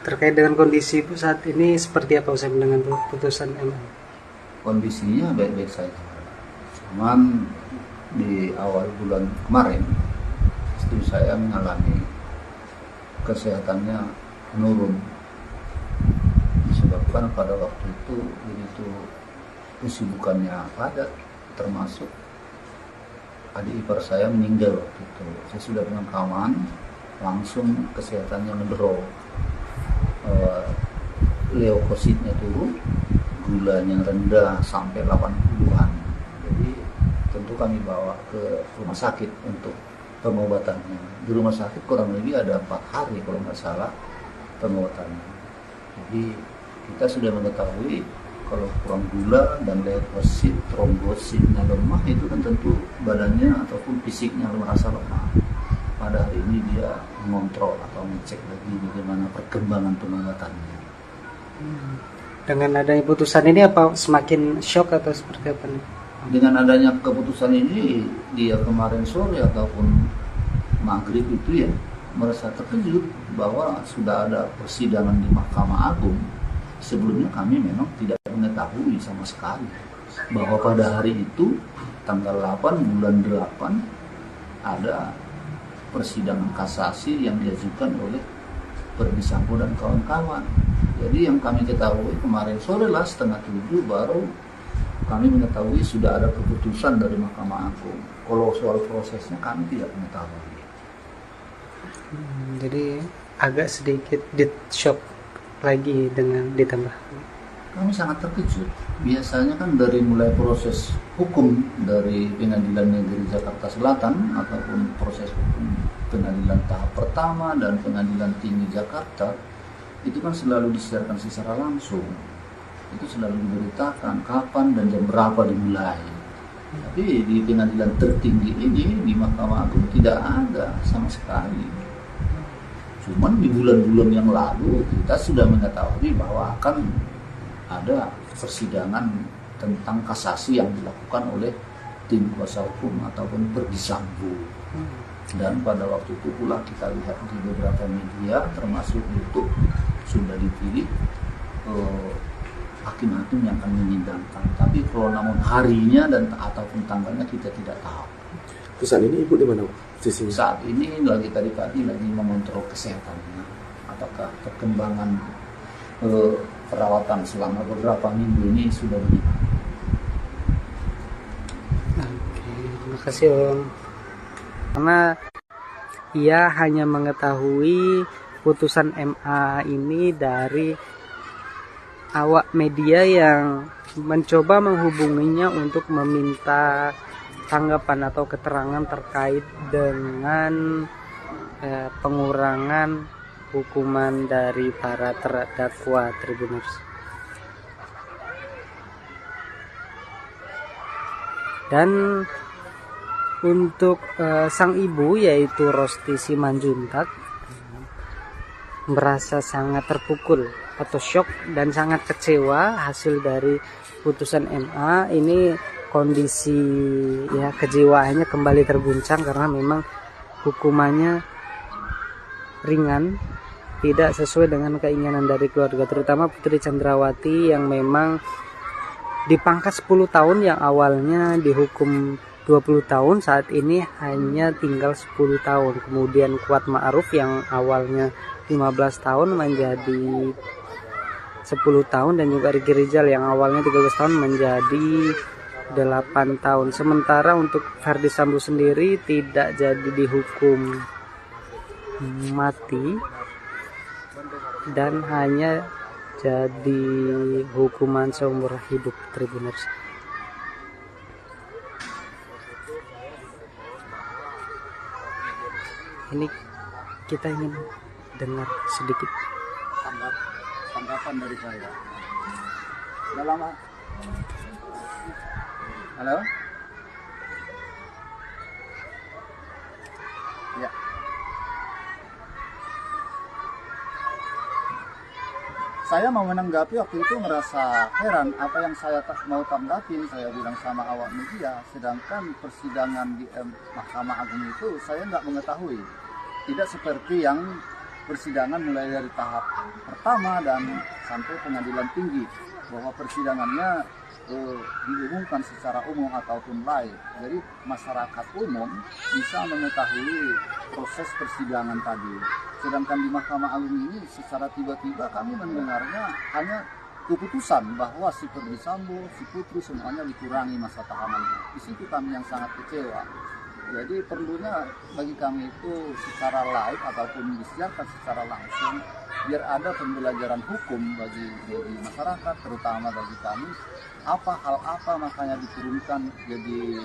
Terkait dengan kondisi Ibu saat ini seperti apa usai mendengar putusan MA? Kondisinya baik-baik saja. Cuman di awal bulan kemarin istri saya mengalami kesehatannya menurun, disebabkan pada waktu itu begitu kesibukannya padat, termasuk adik ipar saya meninggal waktu itu. Saya sudah pemakaman, langsung kesehatannya ngedrop, leukositnya turun, gulanya rendah sampai 80-an. Jadi tentu kami bawa ke rumah sakit untuk pengobatannya. Di rumah sakit kurang lebih ada 4 hari kalau nggak salah pengobatannya. Jadi kita sudah mengetahui kalau kurang gula dan leukosit, trombositnya lemah, itu kan tentu badannya ataupun fisiknya merasa lemah. Pada hari ini dia mengontrol atau mengecek lagi bagaimana perkembangan pengobatannya. Dengan adanya putusan ini apa semakin shock atau seperti apa nih? Dengan adanya keputusan ini, dia kemarin sore ataupun maghrib itu ya merasa terkejut bahwa sudah ada persidangan di Mahkamah Agung. Sebelumnya kami memang tidak mengetahui sama sekali bahwa pada hari itu tanggal 8 bulan 8 ada persidangan kasasi yang diajukan oleh Ferdi Sambo dan kawan-kawan. Jadi yang kami ketahui kemarin sore lah 6:30 baru kami mengetahui sudah ada keputusan dari Mahkamah Agung. Kalau soal prosesnya kami tidak mengetahui. Jadi agak sedikit shock lagi dengan ditambah? Kami sangat terkejut. Biasanya kan dari mulai proses hukum dari Pengadilan Negeri Jakarta Selatan ataupun proses hukum pengadilan tahap pertama dan Pengadilan Tinggi Jakarta itu kan selalu disiarkan secara langsung. Itu selalu diberitakan kapan dan jam berapa dimulai. Tapi di pengadilan tertinggi ini, di Mahkamah Agung, tidak ada sama sekali. Cuman di bulan-bulan yang lalu kita sudah mengetahui bahwa akan ada persidangan tentang kasasi yang dilakukan oleh tim kuasa hukum ataupun Verdi Sambo. Dan pada waktu itu pula kita lihat di beberapa media termasuk YouTube sudah dipilih hakim-hakim yang akan menyidangkan. Tapi kalau namun harinya dan ataupun tanggalnya kita tidak tahu. Terus saat ini ibu di mana posisinya? Saat ini lagi tadi pagi lagi mengontrol kesehatannya. Apakah perkembangan perawatan selama beberapa minggu ini sudah begitu. Oke, terima kasih Om. Karena ia hanya mengetahui putusan MA ini dari awak media yang mencoba menghubunginya untuk meminta tanggapan atau keterangan terkait dengan pengurangan hukuman dari para terdakwa Tribuners. Dan untuk sang ibu yaitu Rosti Simanjuntak merasa sangat terpukul atau shock dan sangat kecewa hasil dari putusan MA ini. Kondisi ya kejiwaannya kembali terguncang karena memang hukumannya ringan, tidak sesuai dengan keinginan dari keluarga, terutama Putri Chandrawati yang memang dipangkas 10 tahun yang awalnya dihukum 20 tahun, saat ini hanya tinggal 10 tahun. Kemudian Kuat Ma'ruf yang awalnya 15 tahun menjadi 10 tahun, dan juga Ricky Rizal yang awalnya 13 tahun menjadi 8 tahun. Sementara untuk Verdi Sambo sendiri tidak jadi dihukum mati dan hanya jadi hukuman seumur hidup Tribuners. Ini kita ingin dengar sedikit tanggapan dari saya. Udah lama. Halo? Ya. Saya mau menanggapi waktu itu merasa heran apa yang saya mau tanggapin, saya bilang sama awak media, sedangkan persidangan di Mahkamah Agung itu saya nggak mengetahui. Tidak seperti yang persidangan mulai dari tahap pertama dan sampai pengadilan tinggi, bahwa persidangannya diumumkan secara umum ataupun live. Jadi masyarakat umum bisa mengetahui proses persidangan tadi. Sedangkan di Mahkamah Agung ini secara tiba-tiba kami mendengarnya hanya keputusan bahwa si Verdi Sambo, si Putri semuanya dikurangi masa tahanannya. Di situ kami yang sangat kecewa. Jadi perlunya bagi kami itu secara live ataupun disiarkan secara langsung, biar ada pembelajaran hukum bagi masyarakat, terutama bagi kami, hal apa makanya diturunkan jadi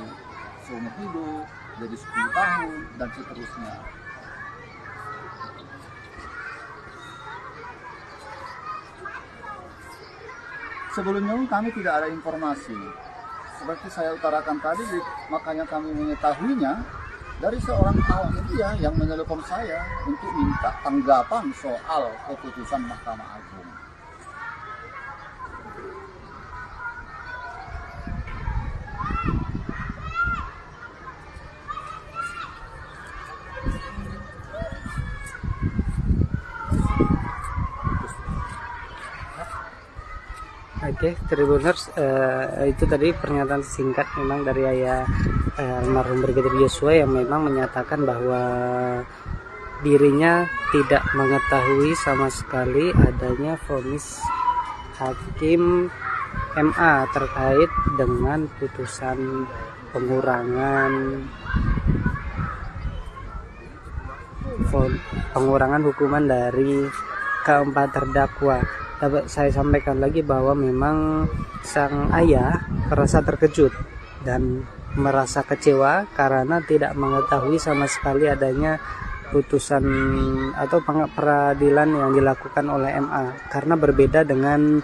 seumur hidup, jadi 10 tahun, dan seterusnya. Sebelumnya kami tidak ada informasi. Seperti saya utarakan tadi, makanya kami mengetahuinya dari seorang awak media yang menelpon saya untuk minta tanggapan soal keputusan Mahkamah Agung. Oke, Tribuners, itu tadi pernyataan singkat memang dari ayah almarhum Brigadir Yosua yang memang menyatakan bahwa dirinya tidak mengetahui sama sekali adanya vonis hakim MA terkait dengan putusan pengurangan hukuman dari keempat terdakwa. Dapat saya sampaikan lagi bahwa memang sang ayah merasa terkejut dan merasa kecewa karena tidak mengetahui sama sekali adanya putusan atau peradilan yang dilakukan oleh MA, karena berbeda dengan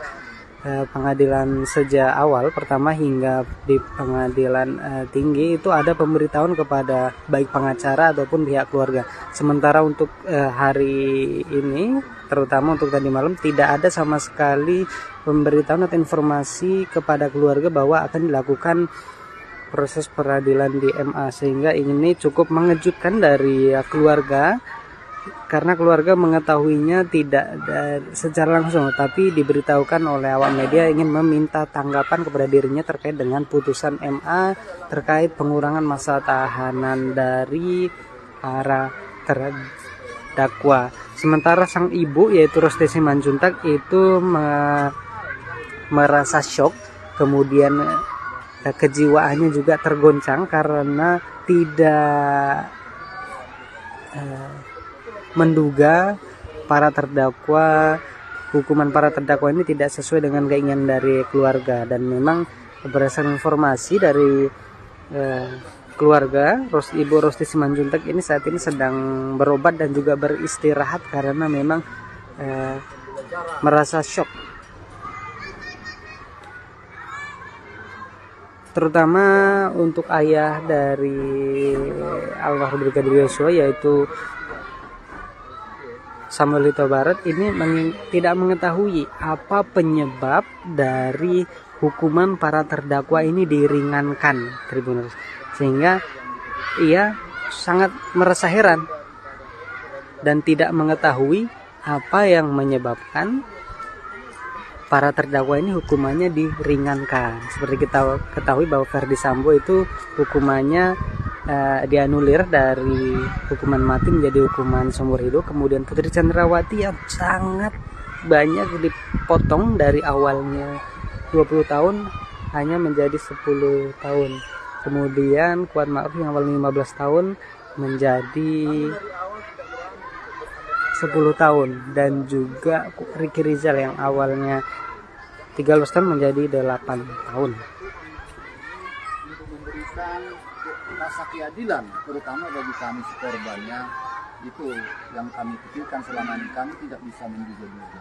pengadilan sejak awal pertama hingga di pengadilan tinggi itu ada pemberitahuan kepada baik pengacara ataupun pihak keluarga. Sementara untuk hari ini, terutama untuk tadi malam, tidak ada sama sekali pemberitahuan atau informasi kepada keluarga bahwa akan dilakukan proses peradilan di MA, sehingga ini cukup mengejutkan dari keluarga, karena keluarga mengetahuinya tidak secara langsung, tapi diberitahukan oleh awak media ingin meminta tanggapan kepada dirinya terkait dengan putusan MA terkait pengurangan masa tahanan dari para terdakwa. Sementara sang ibu yaitu Rosti Simanjuntak itu merasa shock, kemudian kejiwaannya juga tergoncang karena tidak menduga hukuman para terdakwa ini tidak sesuai dengan keinginan dari keluarga. Dan memang berdasarkan informasi dari keluarga, Ibu Rosti Simanjuntak ini saat ini sedang berobat dan juga beristirahat karena memang merasa shock, terutama untuk ayah dari almarhum Brigadir Yosua yaitu Samuel Huta Barat ini tidak mengetahui apa penyebab dari hukuman para terdakwa ini diringankan, Tribuners, sehingga ia sangat merasa heran dan tidak mengetahui apa yang menyebabkan para terdakwa ini hukumannya diringankan. Seperti kita ketahui bahwa Verdi Sambo itu hukumannya dianulir dari hukuman mati menjadi hukuman seumur hidup. Kemudian Putri Chandrawati yang sangat banyak dipotong dari awalnya 20 tahun hanya menjadi 10 tahun. Kemudian Kuat Ma'ruf yang awalnya 15 tahun menjadi 10 tahun, dan juga Ricky Rizal yang awalnya 13 tahun menjadi 8 tahun. Untuk memberikan rasa keadilan terutama bagi kami korbannya, itu yang kami pikirkan selama ini. Kami tidak bisa menduga-duga.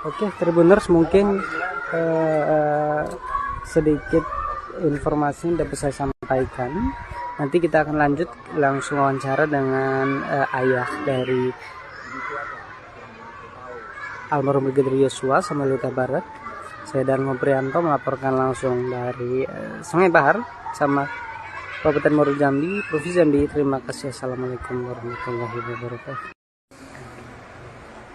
Oke, Tribuners, mungkin sedikit informasi yang dapat saya sampaikan. Nanti kita akan lanjut langsung wawancara dengan ayah dari almarhum Brigadir Yosua Samuel Huta Barat. Saya Darmo Prianto melaporkan langsung dari Sungai Bahar sama Kabupaten Muaro Jambi, Provinsi Jambi. Terima kasih. Assalamualaikum warahmatullahi wabarakatuh.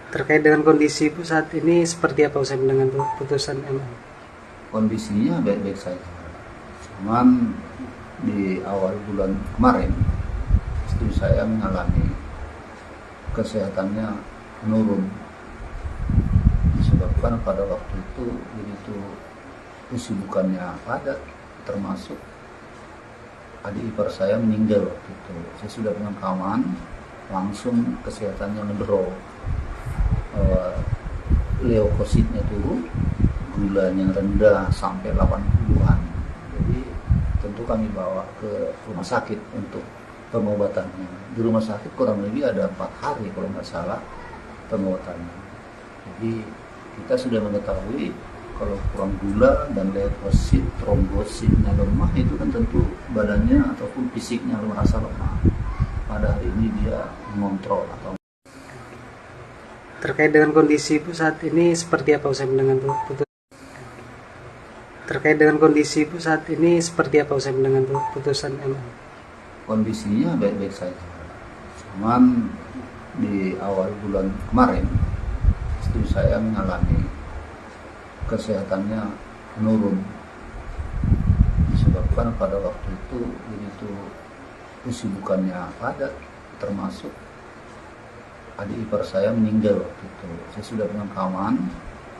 Terkait dengan kondisi Ibu saat ini seperti apa usai dengan putusan MA? Kondisinya baik-baik saja. Cuman di awal bulan kemarin istri saya mengalami kesehatannya menurun, disebabkan pada waktu itu begitu kesibukannya padat, termasuk adik ipar saya meninggal waktu itu. Saya sudah pemakaman, langsung kesehatannya ngedrop. Leukositnya turun, gulanya rendah sampai 80-an. Jadi tentu kami bawa ke rumah sakit untuk pengobatannya. Di rumah sakit kurang lebih ada 4 hari kalau nggak salah pengobatannya. Jadi kita sudah mengetahui kalau kurang gula dan leukosit, trombositnya lemah, itu kan tentu badannya ataupun fisiknya merasa lemah. Pada hari ini dia mengontrol atau. Terkait dengan kondisi Ibu saat ini seperti apa usai dengan putusan? Terkait dengan kondisi Ibu saat ini seperti apa usai dengan putusan MA? Kondisinya baik-baik saja. Cuman di awal bulan kemarin istri saya mengalami kesehatannya menurun, disebabkan pada waktu itu begitu kesibukannya padat, termasuk adik ipar saya meninggal waktu itu. Saya sudah pemakaman,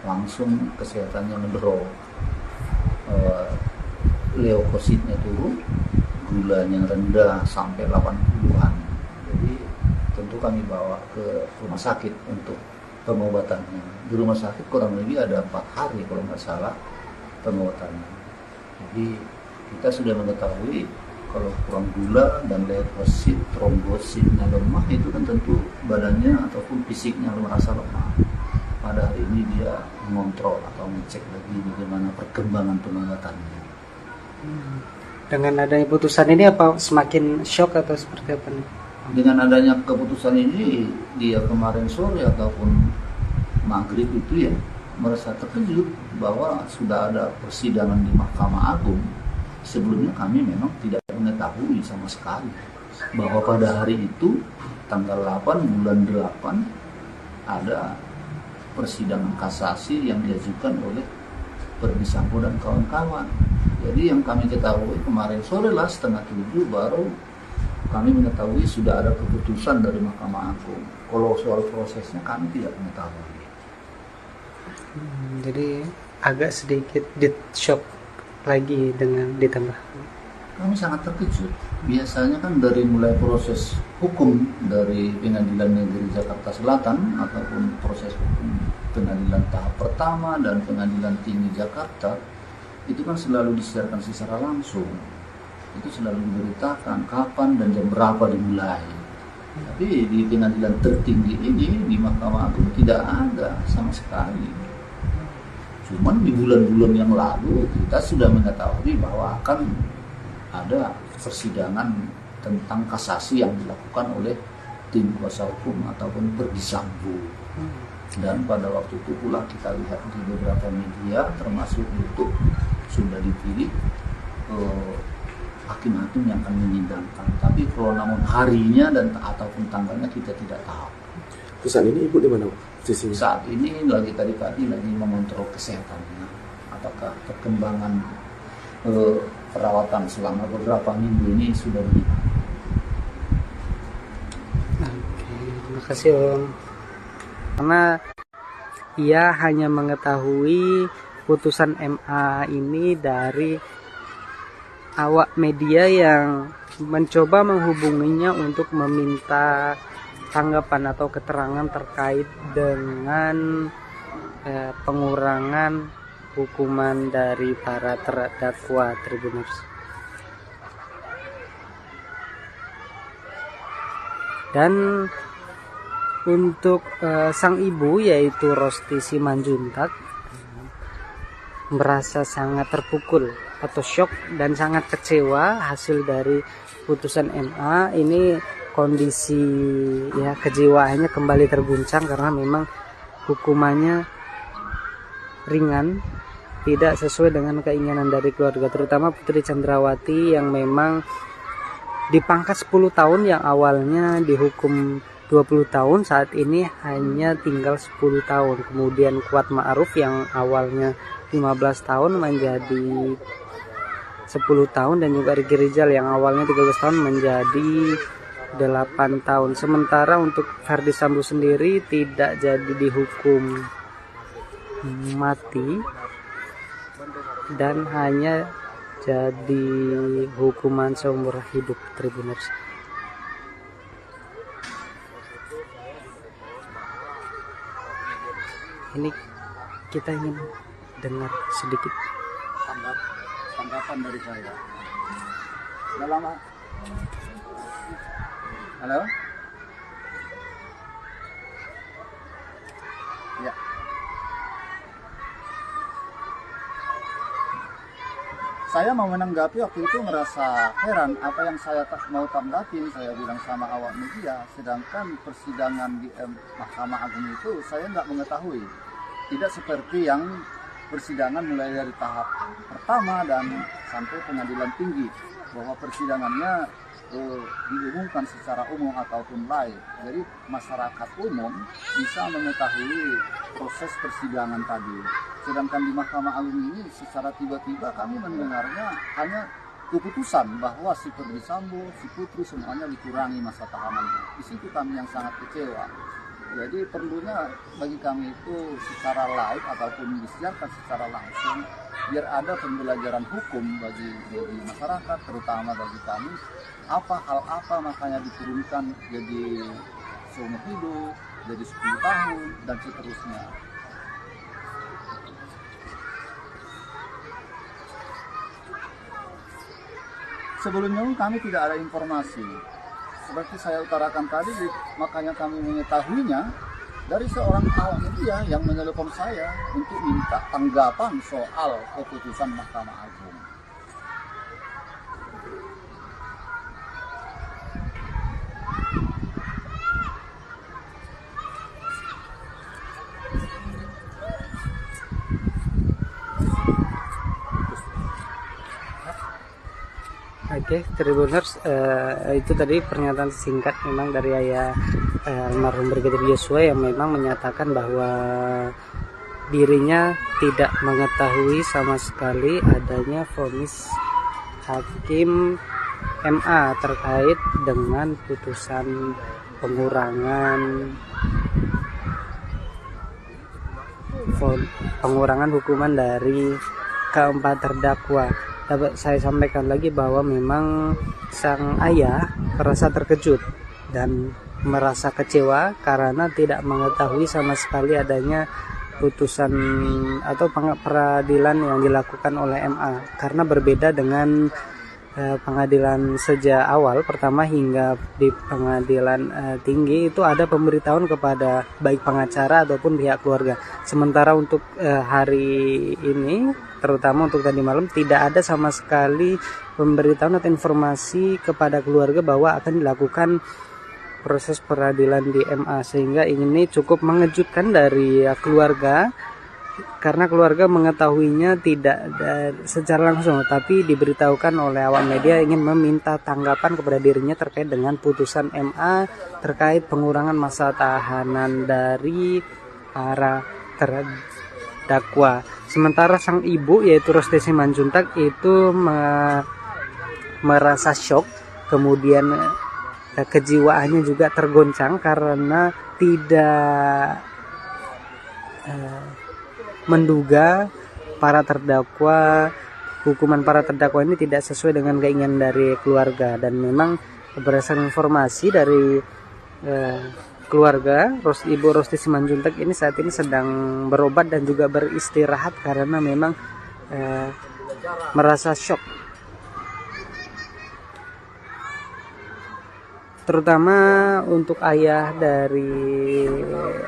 langsung kesehatannya ngedrop. leukositnya turun, gulanya rendah sampai 80-an. Jadi tentu kami bawa ke rumah sakit untuk pengobatannya. Di rumah sakit kurang lebih ada 4 hari kalau nggak salah pengobatannya. Jadi kita sudah mengetahui kalau kurang gula dan leukosit, trombositnya lemah, itu kan tentu badannya ataupun fisiknya merasa lemah. Pada hari ini dia mengontrol atau mengecek lagi bagaimana perkembangan pengobatannya. Dengan adanya putusan ini apa semakin shock atau seperti apa nih? Dengan adanya keputusan ini, dia kemarin sore ataupun maghrib itu ya merasa terkejut bahwa sudah ada persidangan di Mahkamah Agung. Sebelumnya kami memang tidak mengetahui sama sekali bahwa pada hari itu tanggal 8 bulan 8 ada persidangan kasasi yang diajukan oleh Verdi Sambo dan kawan-kawan. Jadi yang kami ketahui kemarin sore lah 6:30 baru kami mengetahui sudah ada keputusan dari Mahkamah Agung. Kalau soal prosesnya kami tidak mengetahui. Jadi agak sedikit shock lagi dengan ditambah. Kami sangat terkejut. Biasanya kan dari mulai proses hukum dari Pengadilan Negeri Jakarta Selatan ataupun proses hukum pengadilan tahap pertama dan Pengadilan Tinggi Jakarta itu kan selalu disiarkan secara langsung. Itu selalu diberitakan kapan dan jam berapa dimulai. Tapi di pengadilan tertinggi ini, di Mahkamah Agung, tidak ada sama sekali. Cuman di bulan-bulan yang lalu kita sudah mengetahui bahwa akan ada persidangan tentang kasasi yang dilakukan oleh tim kuasa hukum ataupun Verdi Sambo. Dan pada waktu itu pula kita lihat di beberapa media termasuk YouTube sudah dipilih hakim-hakim yang akan menyidangkan. Tapi kalau namun harinya dan ataupun tanggalnya kita tidak tahu. Saat ini ibu di mana posisinya? Saat ini lagi tadi pagi lagi mengontrol kesehatannya. Apakah perkembangan perawatan selama beberapa minggu ini sudah bagaimana? Oke, terima kasih Om. Karena ia hanya mengetahui putusan MA ini dari awak media yang mencoba menghubunginya untuk meminta tanggapan atau keterangan terkait dengan pengurangan hukuman dari para terdakwa Tribuners. Dan untuk sang ibu yaitu Rosti Simanjuntak merasa sangat terpukul atau shock dan sangat kecewa hasil dari putusan MA ini. Kondisi ya kejiwaannya kembali terguncang karena memang hukumannya ringan, tidak sesuai dengan keinginan dari keluarga, terutama Putri Chandrawati yang memang dipangkas 10 tahun yang awalnya dihukum 20 tahun saat ini hanya tinggal 10 tahun. Kemudian Kuat Ma'ruf yang awalnya 15 tahun menjadi 10 tahun dan juga Riki Rizal yang awalnya 13 tahun menjadi 8 tahun. Sementara untuk Verdi Sambo sendiri tidak jadi dihukum mati dan hanya jadi hukuman seumur hidup Tribuners. Ini kita ingin dengar sedikit Tanggapan dari saya. Udah lama. Halo? Ya. Saya mau menanggapi waktu itu merasa heran apa yang saya mau tanggapin, saya bilang sama awak media, sedangkan persidangan di Mahkamah Agung itu saya nggak mengetahui. Tidak seperti yang persidangan mulai dari tahap pertama dan sampai pengadilan tinggi, bahwa persidangannya diumumkan secara umum ataupun live. Jadi masyarakat umum bisa mengetahui proses persidangan tadi. Sedangkan di Mahkamah Agung ini secara tiba-tiba kami mendengarnya hanya keputusan bahwa si Verdi Sambo, si Putri semuanya dikurangi masa tahanannya. Di situ kami yang sangat kecewa. Jadi perlunya bagi kami itu secara live ataupun disiarkan secara langsung biar ada pembelajaran hukum bagi masyarakat, terutama bagi kami, hal apa makanya diturunkan jadi seumur hidup, jadi 10 tahun dan seterusnya. Sebelumnya kami tidak ada informasi. Seperti saya utarakan tadi, makanya kami mengetahuinya dari seorang awak media yang menelpon saya untuk minta tanggapan soal keputusan Mahkamah Agung. Oke, Tribuners, itu tadi pernyataan singkat memang dari ayah almarhum Brigadir Yosua yang memang menyatakan bahwa dirinya tidak mengetahui sama sekali adanya vonis hakim MA terkait dengan putusan pengurangan hukuman dari keempat terdakwa. Dapat saya sampaikan lagi bahwa memang sang ayah merasa terkejut dan merasa kecewa karena tidak mengetahui sama sekali adanya putusan atau peradilan yang dilakukan oleh MA, karena berbeda dengan pengadilan sejak awal pertama hingga di pengadilan tinggi itu ada pemberitahuan kepada baik pengacara ataupun pihak keluarga. Sementara untuk hari ini, terutama untuk tadi malam, tidak ada sama sekali pemberitahuan atau informasi kepada keluarga bahwa akan dilakukan proses peradilan di MA, sehingga ini cukup mengejutkan dari keluarga, karena keluarga mengetahuinya tidak secara langsung, tapi diberitahukan oleh awak media ingin meminta tanggapan kepada dirinya terkait dengan putusan MA terkait pengurangan masa tahanan dari para terdakwa. Sementara sang ibu yaitu Rosti Simanjuntak itu merasa shock, kemudian kejiwaannya juga tergoncang karena tidak menduga hukuman para terdakwa ini tidak sesuai dengan keinginan dari keluarga. Dan memang berdasarkan informasi dari keluarga, Ibu Rosti Simanjuntak ini saat ini sedang berobat dan juga beristirahat karena memang merasa shock, terutama untuk ayah dari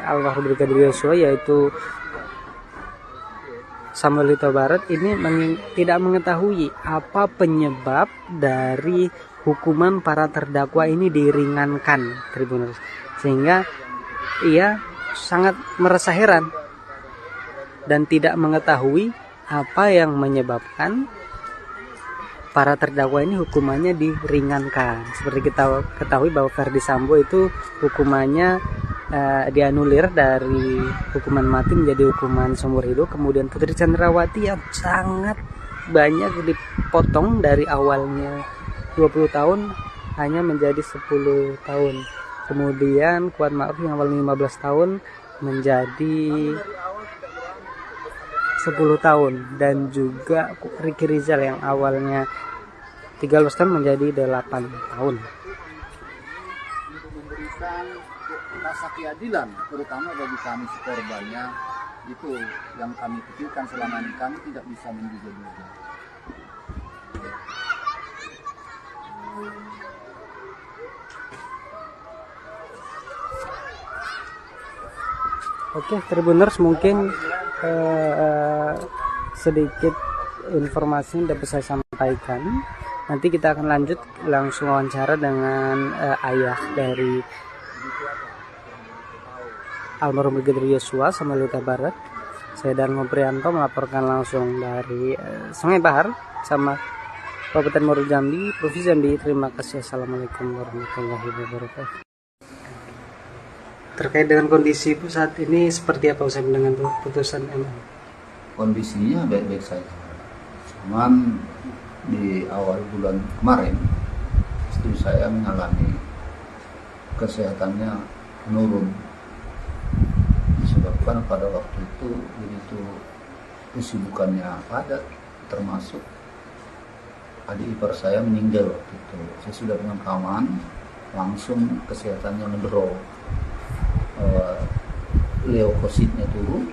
almarhum Brigadir Yosua yaitu Samuel Huta Barat ini tidak mengetahui apa penyebab dari hukuman para terdakwa ini diringankan, Tribuners, sehingga ia sangat merasa heran dan tidak mengetahui apa yang menyebabkan para terdakwa ini hukumannya diringankan. Seperti kita ketahui bahwa Verdi Sambo itu hukumannya dianulir dari hukuman mati menjadi hukuman seumur hidup. Kemudian Putri Chandrawati yang sangat banyak dipotong dari awalnya 20 tahun hanya menjadi 10 tahun. Kemudian Kuat Ma'ruf yang awalnya 15 tahun menjadi 10 tahun, dan juga Ricky Rizal yang awalnya 13 tahun menjadi 8 tahun. Memberikan rasa keadilan terutama bagi kami korbannya, itu yang kami pikirkan selama ini. Kami tidak bisa menduga-duga. Oke, Tribuners, mungkin sedikit informasi yang dapat saya sampaikan. Nanti kita akan lanjut langsung wawancara dengan ayah dari almarhum Brigadir Yosua, Samuel Huta Barat. Saya Darmo Prianto melaporkan langsung dari Sungai Bahar sama Kabupaten Muaro Jambi, Provinsi Jambi. Terima kasih. Assalamualaikum warahmatullahi wabarakatuh. Terkait dengan kondisi Ibu saat ini seperti apa usai dengan putusan MA? Kondisinya baik-baik saja. Cuman di awal bulan kemarin istri saya mengalami kesehatannya menurun, disebabkan pada waktu itu begitu kesibukannya padat, termasuk adik ipar saya meninggal waktu itu. Saya sudah pemakaman, langsung kesehatannya ngedrop, leukositnya turun,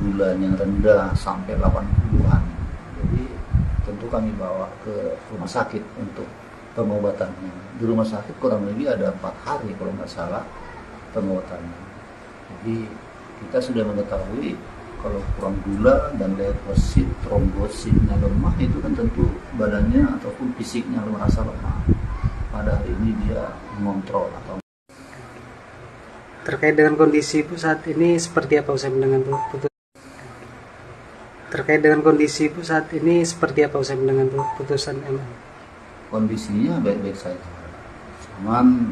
gulanya rendah sampai 80-an. Jadi tentu kami bawa ke rumah sakit untuk pengobatannya. Di rumah sakit kurang lebih ada 4 hari kalau nggak salah pengobatannya. Jadi kita sudah mengetahui kalau kurang gula dan leukosit, trombositnya lemah, itu kan tentu badannya ataupun fisiknya merasa lemah. Pada hari ini dia mengontrol atau Terkait dengan kondisi Ibu saat ini seperti apa usai mendengar Terkait dengan kondisi Ibu saat ini seperti apa usai mendengar putusan MA? kondisinya baik-baik saja. Cuman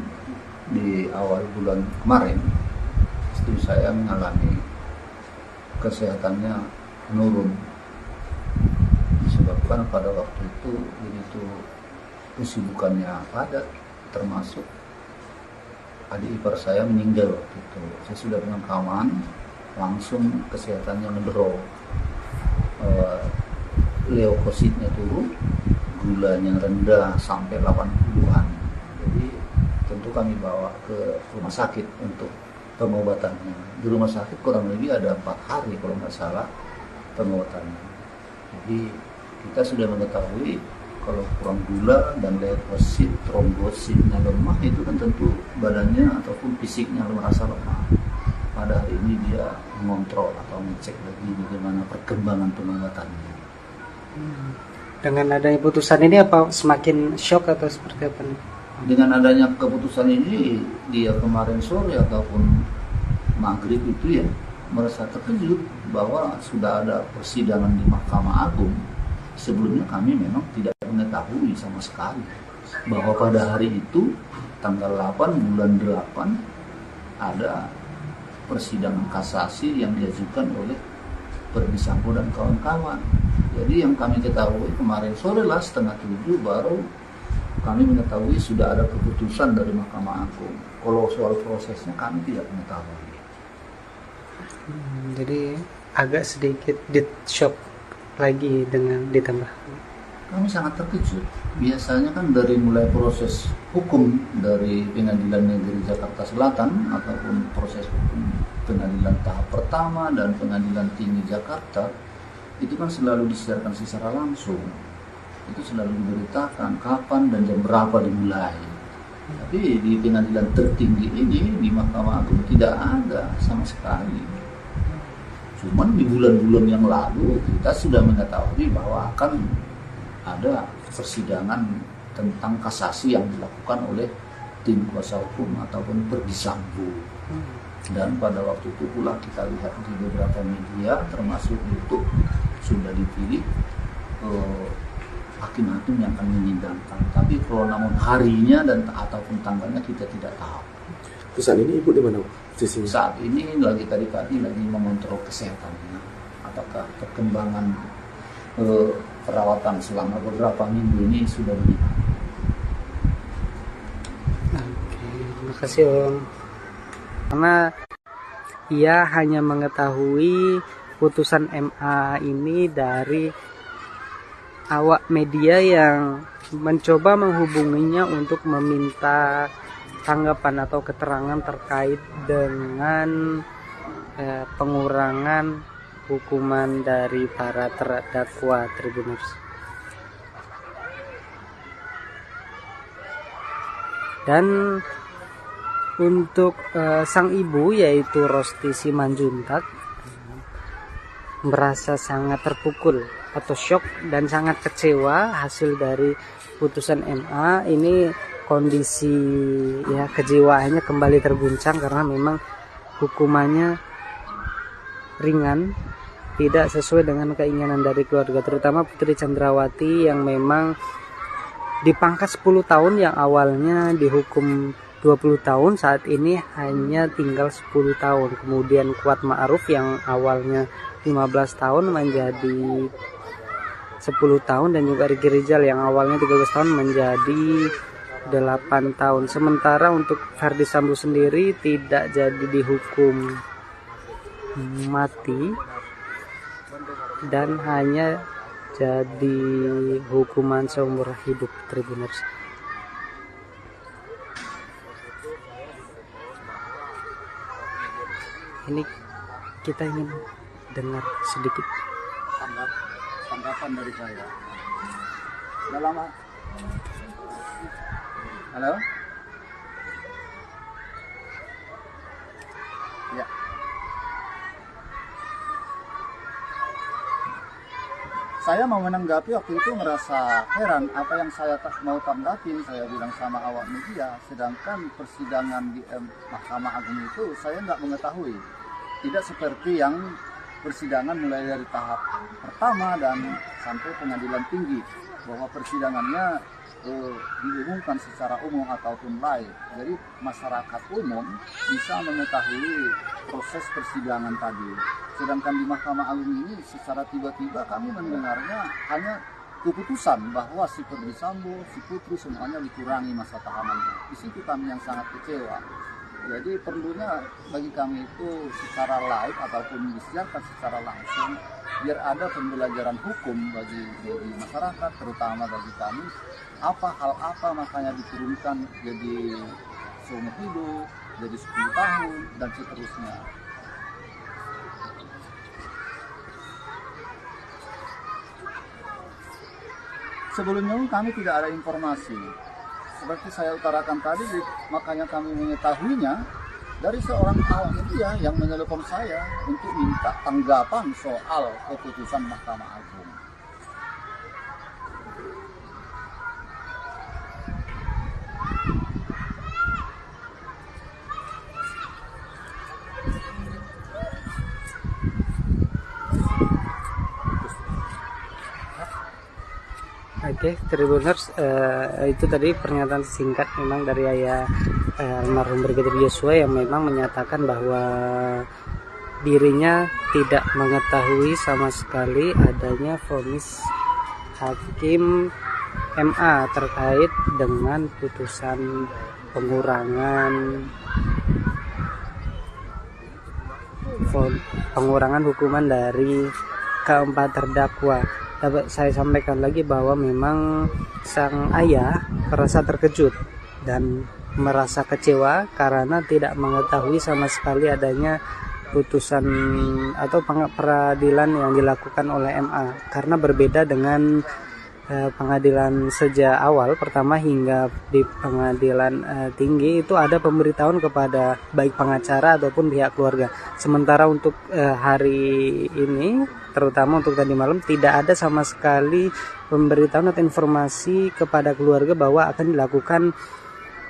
di awal bulan kemarin istri saya mengalami kesehatannya menurun, disebabkan pada waktu itu begitu kesibukannya padat, termasuk adik ipar saya meninggal waktu itu. Saya sudah pemakaman, langsung kesehatannya ngedrop, leukositnya turun, gulanya rendah sampai 80-an. Jadi tentu kami bawa ke rumah sakit untuk pengobatannya. Di rumah sakit kurang lebih ada 4 hari kalau nggak salah pengobatannya. Jadi kita sudah mengetahui kalau kurang gula dan leukosit, trombositnya lemah, itu kan tentu badannya ataupun fisiknya merasa lemah. Pada hari ini dia mengontrol atau mengecek lagi bagaimana perkembangan pengobatannya. Dengan adanya putusan ini apa semakin shock atau seperti apa nih? Dengan adanya keputusan ini, dia kemarin sore ataupun maghrib itu ya merasa terkejut bahwa sudah ada persidangan di Mahkamah Agung. Sebelumnya kami memang tidak mengetahui sama sekali bahwa pada hari itu tanggal 8 bulan 8 ada persidangan kasasi yang diajukan oleh Verdi Sambo dan kawan-kawan. Jadi yang kami ketahui kemarin sore lah 6:30 baru kami mengetahui sudah ada keputusan dari Mahkamah Agung. Kalau soal prosesnya kami tidak mengetahui. Jadi agak sedikit shock lagi dengan ditambah. Kami sangat terkejut. Biasanya kan dari mulai proses hukum dari Pengadilan Negeri Jakarta Selatan ataupun proses hukum pengadilan tahap pertama dan Pengadilan Tinggi Jakarta itu kan selalu disiarkan secara langsung. Itu selalu diberitakan kapan dan jam berapa dimulai. Tapi di pengadilan tertinggi ini, di Mahkamah Agung, tidak ada sama sekali. Cuman di bulan-bulan yang lalu kita sudah mengetahui bahwa akan ada persidangan tentang kasasi yang dilakukan oleh tim kuasa hukum ataupun Verdi Sambo. Dan pada waktu itu pula kita lihat di beberapa media termasuk YouTube sudah dipilih hakim-hakim yang akan menyidangkan. Tapi kalau namun harinya dan ataupun tanggalnya kita tidak tahu. Terus saat ini Ibu di mana posisinya? Saat ini lagi tadi pagi lagi mengontrol kesehatannya. Apakah perkembangan perawatan selama beberapa minggu ini sudah meningkat. Oke, terima kasih Om. Karena ia hanya mengetahui putusan MA ini dari awak media yang mencoba menghubunginya untuk meminta tanggapan atau keterangan terkait dengan pengurangan hukuman dari para terdakwa Tribuners. Dan untuk sang ibu yaitu Rosti Simanjuntak merasa sangat terpukul atau shock dan sangat kecewa hasil dari putusan MA ini. Kondisi ya kejiwaannya kembali terguncang karena memang hukumannya ringan, tidak sesuai dengan keinginan dari keluarga, terutama Putri Chandrawati yang memang dipangkas 10 tahun yang awalnya dihukum 20 tahun, saat ini hanya tinggal 10 tahun. Kemudian Kuat Ma'ruf yang awalnya 15 tahun menjadi 10 tahun, dan juga Ricky Rizal yang awalnya 13 tahun menjadi 8 tahun. Sementara untuk Verdi Sambo sendiri tidak jadi dihukum mati dan hanya jadi hukuman seumur hidup, Tribuners. Ini kita ingin dengar sedikit tanggapan dari saya. Udah lama. Halo? Ya. Saya mau menanggapi waktu itu merasa heran apa yang saya mau tanggapin. Saya bilang sama awak media, sedangkan persidangan di Mahkamah Agung itu saya nggak mengetahui. Tidak seperti yang persidangan mulai dari tahap pertama dan sampai pengadilan tinggi, bahwa persidangannya diumumkan secara umum ataupun live. Jadi masyarakat umum bisa mengetahui proses persidangan tadi. Sedangkan di Mahkamah Agung ini secara tiba-tiba kami mendengarnya hanya keputusan bahwa si Ferdy Sambo, si Putri semuanya dikurangi masa tahanannya. Di situ kami yang sangat kecewa. Jadi perlunya bagi kami itu secara live ataupun disiarkan secara langsung, biar ada pembelajaran hukum bagi masyarakat, terutama bagi kami, hal apa makanya diturunkan jadi seumur hidup, jadi 10 tahun, dan seterusnya. Sebelumnya kami tidak ada informasi. Seperti saya utarakan tadi, makanya kami mengetahuinya dari seorang awak media yang menelpon saya untuk minta tanggapan soal keputusan Mahkamah Agung. Oke, Tribuners, itu tadi pernyataan singkat memang dari ayah almarhum Brigadir Yosua yang memang menyatakan bahwa dirinya tidak mengetahui sama sekali adanya vonis hakim MA terkait dengan putusan pengurangan hukuman dari keempat terdakwa. Dapat saya sampaikan lagi bahwa memang sang ayah merasa terkejut dan merasa kecewa karena tidak mengetahui sama sekali adanya putusan atau peradilan yang dilakukan oleh MA, karena berbeda dengan pengadilan sejak awal pertama hingga di pengadilan tinggi itu ada pemberitahuan kepada baik pengacara ataupun pihak keluarga. Sementara untuk hari ini, terutama untuk tadi malam, tidak ada sama sekali pemberitahuan atau informasi kepada keluarga bahwa akan dilakukan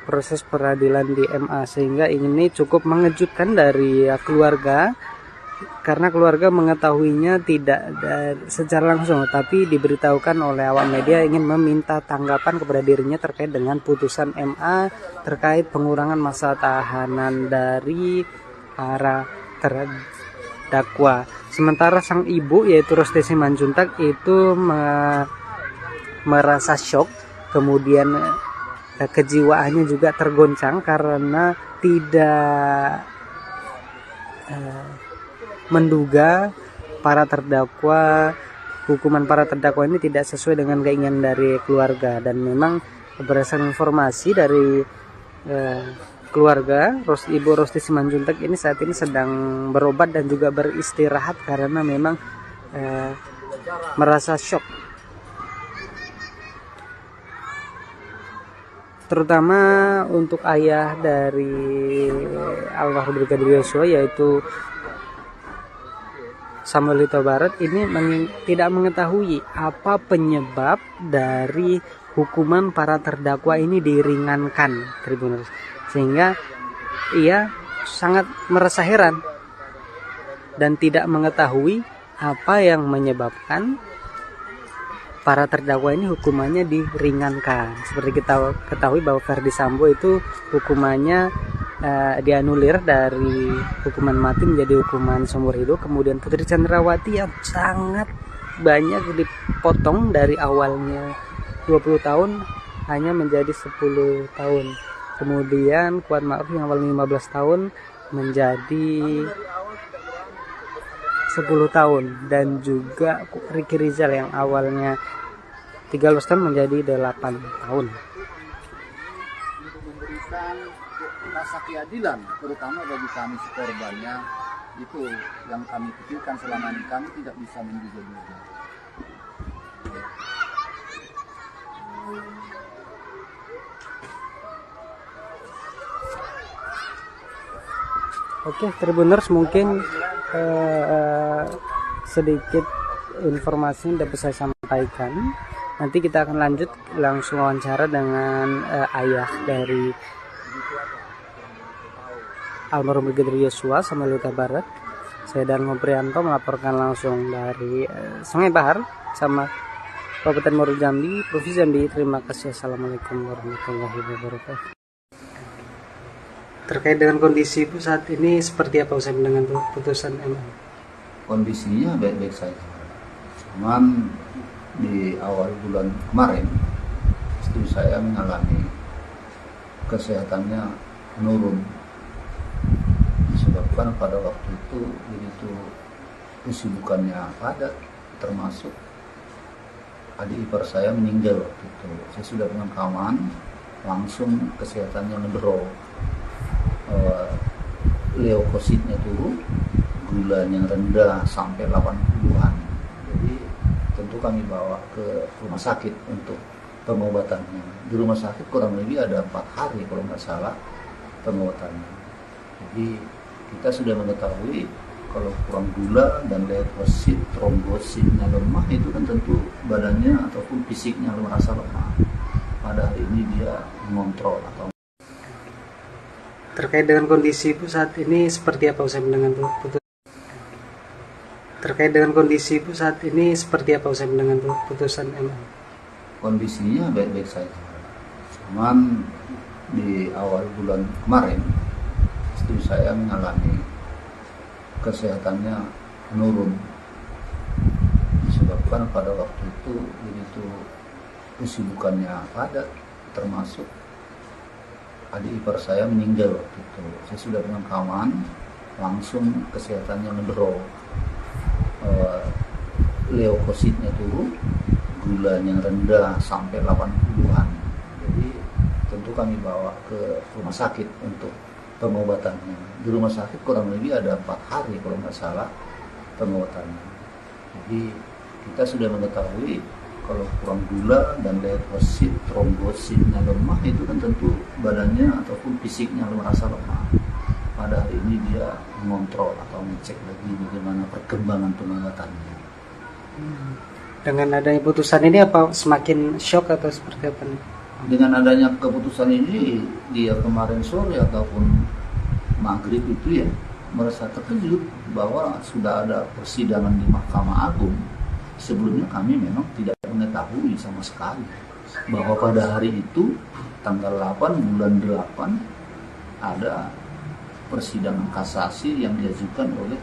proses peradilan di MA, sehingga ini cukup mengejutkan dari keluarga, karena keluarga mengetahuinya tidak secara langsung, tapi diberitahukan oleh awak media ingin meminta tanggapan kepada dirinya terkait dengan putusan MA terkait pengurangan masa tahanan dari para terdakwa. Sementara sang ibu yaitu Rosti Simanjuntak itu merasa shock, kemudian kejiwaannya juga tergoncang karena tidak menduga hukuman para terdakwa ini tidak sesuai dengan keinginan dari keluarga. Dan memang berdasarkan informasi dari keluarga, Ibu Rosti Simanjuntak ini saat ini sedang berobat dan juga beristirahat karena memang merasa shock, terutama untuk ayah dari almarhum Brigadir Yosua yaitu Samuel Huta Barat ini tidak mengetahui apa penyebab dari hukuman para terdakwa ini diringankan, Tribuners, sehingga ia sangat merasa heran dan tidak mengetahui apa yang menyebabkan para terdakwa ini hukumannya diringankan. Seperti kita ketahui bahwa Ferdy Sambo itu hukumannya dianulir dari hukuman mati menjadi hukuman seumur hidup. Kemudian Putri Chandrawati yang sangat banyak dipotong dari awalnya 20 tahun hanya menjadi 10 tahun. Kemudian Kuat Ma'ruf yang awalnya 15 tahun menjadi 10 tahun, dan juga Ricky Rizal yang awalnya 13 tahun menjadi 8 tahun. Untuk memberikan rasa keadilan, terutama bagi kami si korbannya, itu yang kami pikirkan selama ini, kami tidak bisa menduga-duga. Oke, Tribuners, mungkin sedikit informasi yang dapat saya sampaikan. Nanti kita akan lanjut langsung wawancara dengan ayah dari almarhum Brigadir Yosua Samuel Huta Barat. Saya dan Prianto melaporkan langsung dari Sungai Bahar sama Kabupaten Muaro Jambi, Provinsi Jambi. Terima kasih. Assalamualaikum warahmatullahi wabarakatuh. Terkait dengan kondisi Ibu saat ini seperti apa usai dengan putusan MA? Kondisinya baik-baik saja. Cuman di awal bulan kemarin istri saya mengalami kesehatannya menurun, disebabkan pada waktu itu begitu kesibukannya padat, termasuk adik ipar saya meninggal waktu itu. Saya sudah pemakaman, langsung kesehatannya ngedrop, leukositnya turun, gulanya rendah sampai 80-an. Jadi tentu kami bawa ke rumah sakit untuk pengobatannya. Di rumah sakit kurang lebih ada 4 hari kalau nggak salah pengobatannya. Jadi kita sudah mengetahui kalau kurang gula dan leukosit, trombositnya lemah, itu kan tentu badannya ataupun fisiknya merasa lemah. Pada hari ini dia mengontrol atau terkait dengan kondisi Ibu saat ini seperti apa usai dengan putusan? Terkait dengan kondisi Ibu saat ini seperti apa usai dengan putusan MA? Kondisinya baik-baik saja. Cuman di awal bulan kemarin istri saya mengalami kesehatannya menurun, disebabkan pada waktu itu begitu kesibukannya padat, termasuk adik ipar saya meninggal waktu itu. Saya sudah pemakaman, langsung kesehatannya ngedrop, leukositnya turun, gulanya rendah sampai 80-an. Jadi tentu kami bawa ke rumah sakit untuk pengobatannya. Di rumah sakit kurang lebih ada 4 hari kalau nggak salah pengobatannya. Jadi kita sudah mengetahui kalau kurang gula dan leukosit, trombositnya lemah, itu kan tentu badannya ataupun fisiknya merasa lemah. Pada hari ini dia mengontrol atau mengecek lagi bagaimana perkembangan pengobatannya. Dengan adanya putusan ini apa semakin shock atau seperti apa nih? Dengan adanya keputusan ini, dia kemarin sore ataupun maghrib itu ya merasa terkejut bahwa sudah ada persidangan di Mahkamah Agung. Sebelumnya kami memang tidak mengetahui sama sekali bahwa pada hari itu tanggal 8 bulan 8 ada persidangan kasasi yang diajukan oleh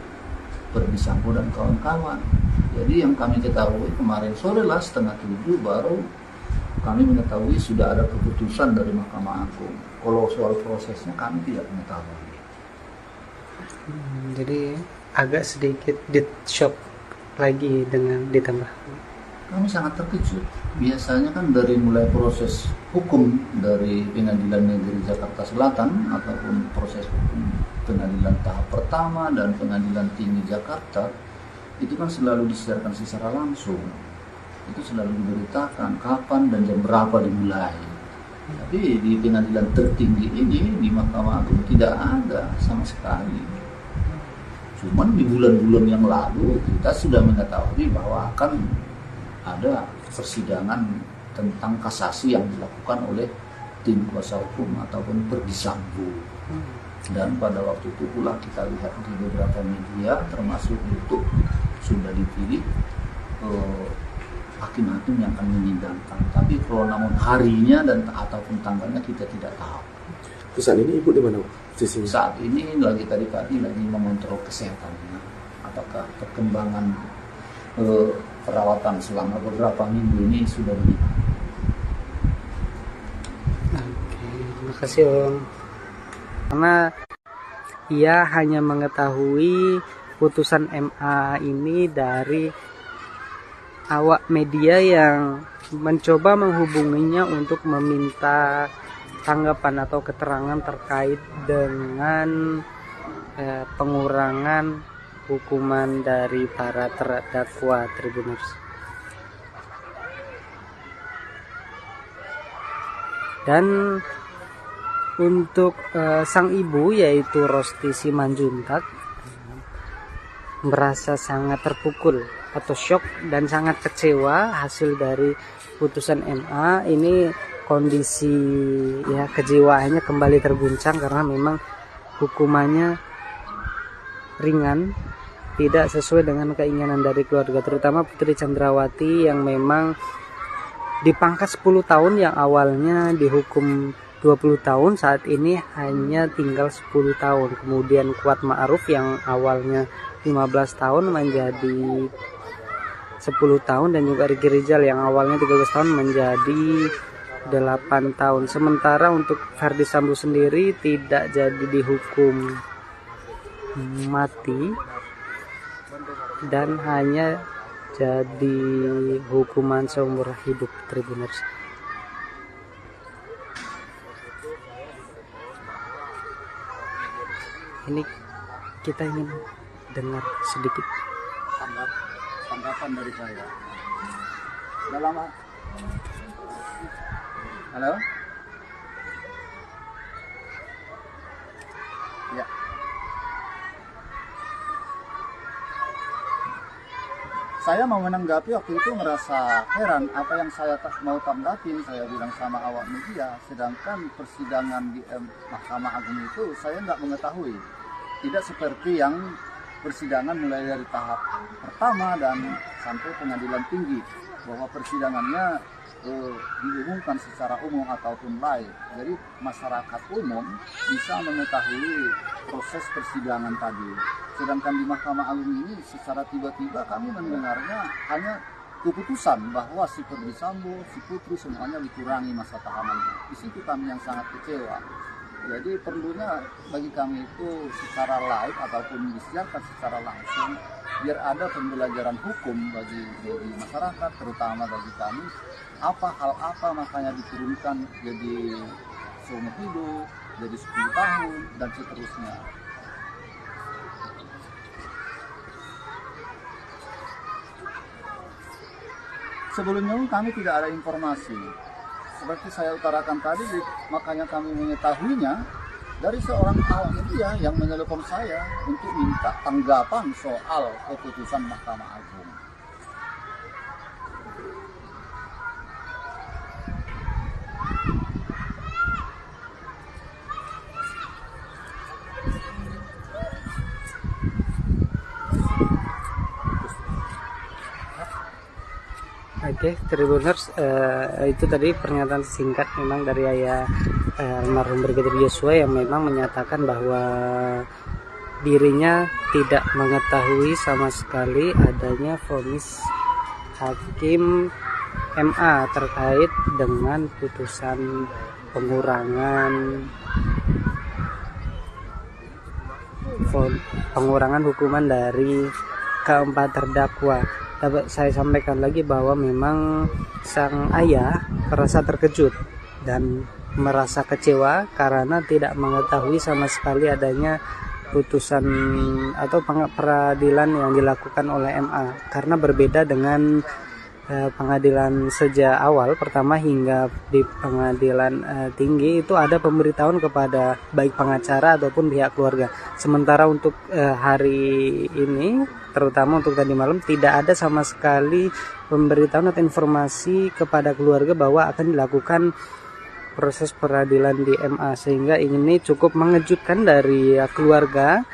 Verdi Sambo dan kawan-kawan. Jadi yang kami ketahui kemarin sore lah 6:30 baru kami mengetahui sudah ada keputusan dari Mahkamah Agung. Kalau soal prosesnya kami tidak mengetahui. Jadi agak sedikit shock lagi dengan ditambah. Kami sangat terkejut. Biasanya kan dari mulai proses hukum dari Pengadilan Negeri Jakarta Selatan ataupun proses hukum pengadilan tahap pertama dan Pengadilan Tinggi Jakarta itu kan selalu disiarkan secara langsung. Itu selalu diberitakan kapan dan jam berapa dimulai. Tapi di pengadilan tertinggi ini di Mahkamah Agung tidak ada sama sekali. Cuman di bulan-bulan yang lalu kita sudah mengetahui bahwa akan ada persidangan tentang kasasi yang dilakukan oleh tim kuasa hukum ataupun Verdi Sambo. Dan pada waktu itu pula kita lihat di beberapa media termasuk YouTube sudah dipilih hakim-hakim yang akan menyidangkan. Tapi kalau namun harinya dan ataupun tanggalnya kita tidak tahu. Saat ini Ibu di mana? Saat ini lagi tadi lagi mengontrol kesehatannya. Apakah perkembangan perawatan selama beberapa minggu ini sudah begitu? Oke, terima kasih Om. Karena ia hanya mengetahui putusan MA ini dari awak media yang mencoba menghubunginya untuk meminta tanggapan atau keterangan terkait dengan pengurangan hukuman dari para terdakwa Tribuners. Dan untuk sang ibu yaitu Rosti Simanjuntak merasa sangat terpukul atau syok dan sangat kecewa hasil dari putusan MA ini. Kondisi kejiwaannya kembali terguncang karena memang hukumannya ringan, tidak sesuai dengan keinginan dari keluarga, terutama Putri Chandrawati yang memang dipangkas 10 tahun yang awalnya dihukum 20 tahun, saat ini hanya tinggal 10 tahun. Kemudian Kuat Ma'ruf yang awalnya 15 tahun menjadi 10 tahun, dan juga Riki Rizal yang awalnya 13 tahun menjadi 8 tahun. Sementara untuk Ferdi Sambo sendiri tidak jadi dihukum mati dan hanya jadi hukuman seumur hidup Tribuners. Ini kita ingin dengar sedikit tanggapan dari saya. Udah lama. Halo? Ya. Saya mau menanggapi waktu itu merasa heran apa yang saya mau tanggapin. Saya bilang sama awak media, sedangkan persidangan di Mahkamah Agung itu saya nggak mengetahui. Tidak seperti yang persidangan mulai dari tahap pertama dan sampai pengadilan tinggi, bahwa persidangannya diumumkan secara umum ataupun live. Jadi masyarakat umum bisa mengetahui proses persidangan tadi. Sedangkan di Mahkamah Agung ini secara tiba-tiba kami mendengarnya hanya keputusan bahwa si Ferdi Sambo, si Putri semuanya dikurangi masa tahanannya. Di situ kami yang sangat kecewa. Jadi perlunya bagi kami itu secara live ataupun disiarkan secara langsung, biar ada pembelajaran hukum bagi masyarakat, terutama bagi kami. Hal apa makanya diturunkan jadi seumur hidup, jadi 10 tahun, dan seterusnya. Sebelumnya kami tidak ada informasi. Seperti saya utarakan tadi, makanya kami mengetahuinya dari seorang awak media yang menelepon saya untuk minta tanggapan soal keputusan Mahkamah Agung. Oke, Tribuners, itu tadi pernyataan singkat memang dari ayah almarhum Brigadir Yosua yang memang menyatakan bahwa dirinya tidak mengetahui sama sekali adanya vonis hakim MA terkait dengan putusan pengurangan hukuman dari keempat terdakwa. Dapat saya sampaikan lagi bahwa memang sang ayah merasa terkejut dan merasa kecewa karena tidak mengetahui sama sekali adanya putusan atau peradilan yang dilakukan oleh MA, karena berbeda dengan pengadilan sejak awal pertama hingga di pengadilan tinggi itu ada pemberitahuan kepada baik pengacara ataupun pihak keluarga. Sementara untuk hari ini, terutama untuk tadi malam, tidak ada sama sekali pemberitahuan atau informasi kepada keluarga bahwa akan dilakukan proses peradilan di MA, sehingga ini cukup mengejutkan dari keluarga,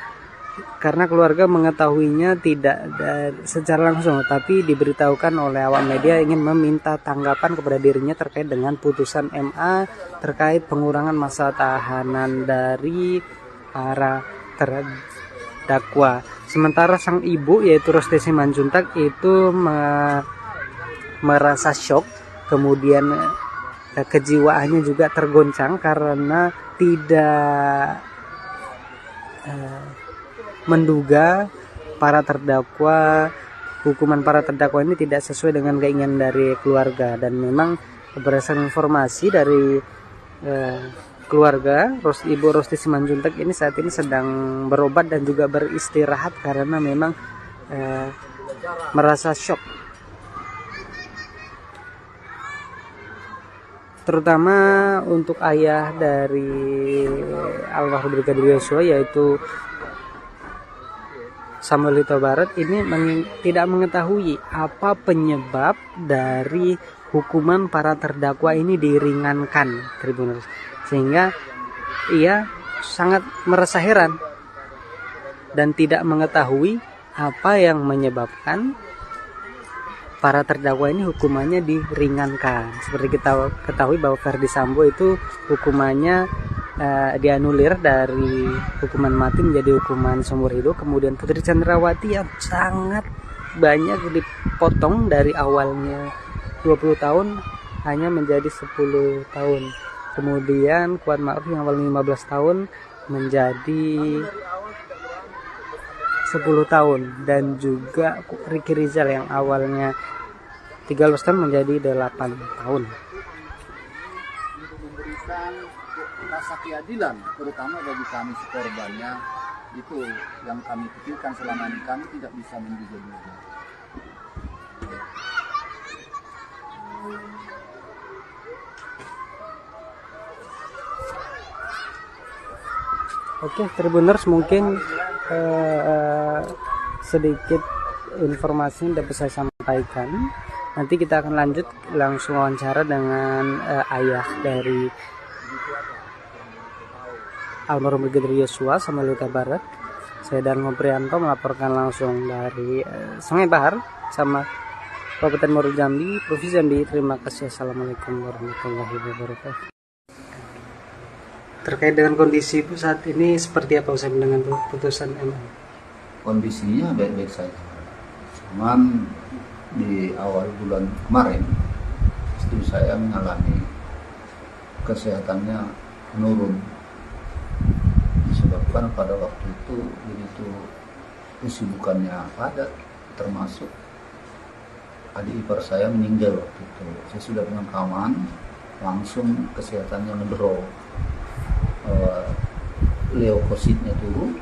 karena keluarga mengetahuinya tidak secara langsung, tapi diberitahukan oleh awak media ingin meminta tanggapan kepada dirinya terkait dengan putusan MA terkait pengurangan masa tahanan dari para terdakwa. Sementara sang ibu yaitu Rosti Simanjuntak itu merasa syok, kemudian kejiwaannya juga tergoncang karena tidak menduga hukuman para terdakwa ini tidak sesuai dengan keinginan dari keluarga, dan memang berdasarkan informasi dari keluarga, Ibu Rosti Simanjuntak ini saat ini sedang berobat dan juga beristirahat karena memang merasa shock, terutama untuk ayah dari almarhum Brigadir Yosua yaitu Samuel Huta Barat ini tidak mengetahui apa penyebab dari hukuman para terdakwa ini diringankan, Tribuners, sehingga ia sangat merasa heran dan tidak mengetahui apa yang menyebabkan para terdakwa ini hukumannya diringankan. Seperti kita ketahui bahwa Ferdi Sambo itu hukumannya dianulir dari hukuman mati menjadi hukuman seumur hidup. Kemudian Putri Chandrawati yang sangat banyak dipotong dari awalnya 20 tahun hanya menjadi 10 tahun. Kemudian Kuat Ma'ruf yang awalnya 15 tahun menjadi 10 tahun, dan juga Ricky Rizal yang awalnya 13 tahun menjadi 8 tahun. Memberikan rasa keadilan terutama bagi kami korbannya, itu yang kami pikirkan selama ini. Kami tidak bisa menduga-duga. Oke, Tribuners, mungkin sedikit informasi yang dapat saya sampaikan. Nanti kita akan lanjut langsung wawancara dengan ayah dari almarhum Brigadir Yosua, Samuel Huta Barat. Saya Dan Prianto melaporkan langsung dari Sungai Bahar sama Kabupaten Muaro Jambi, Provinsi Jambi. Terima kasih. Assalamualaikum warahmatullahi wabarakatuh. Terkait dengan kondisi Ibu saat ini seperti apa usai dengan putusan MA? Kondisinya baik-baik saja. Cuman di awal bulan kemarin istri saya mengalami kesehatannya menurun, disebabkan pada waktu itu begitu kesibukannya padat, termasuk adik ipar saya meninggal waktu itu. Saya sudah pemakaman, langsung kesehatannya ngedrop, leukositnya turun,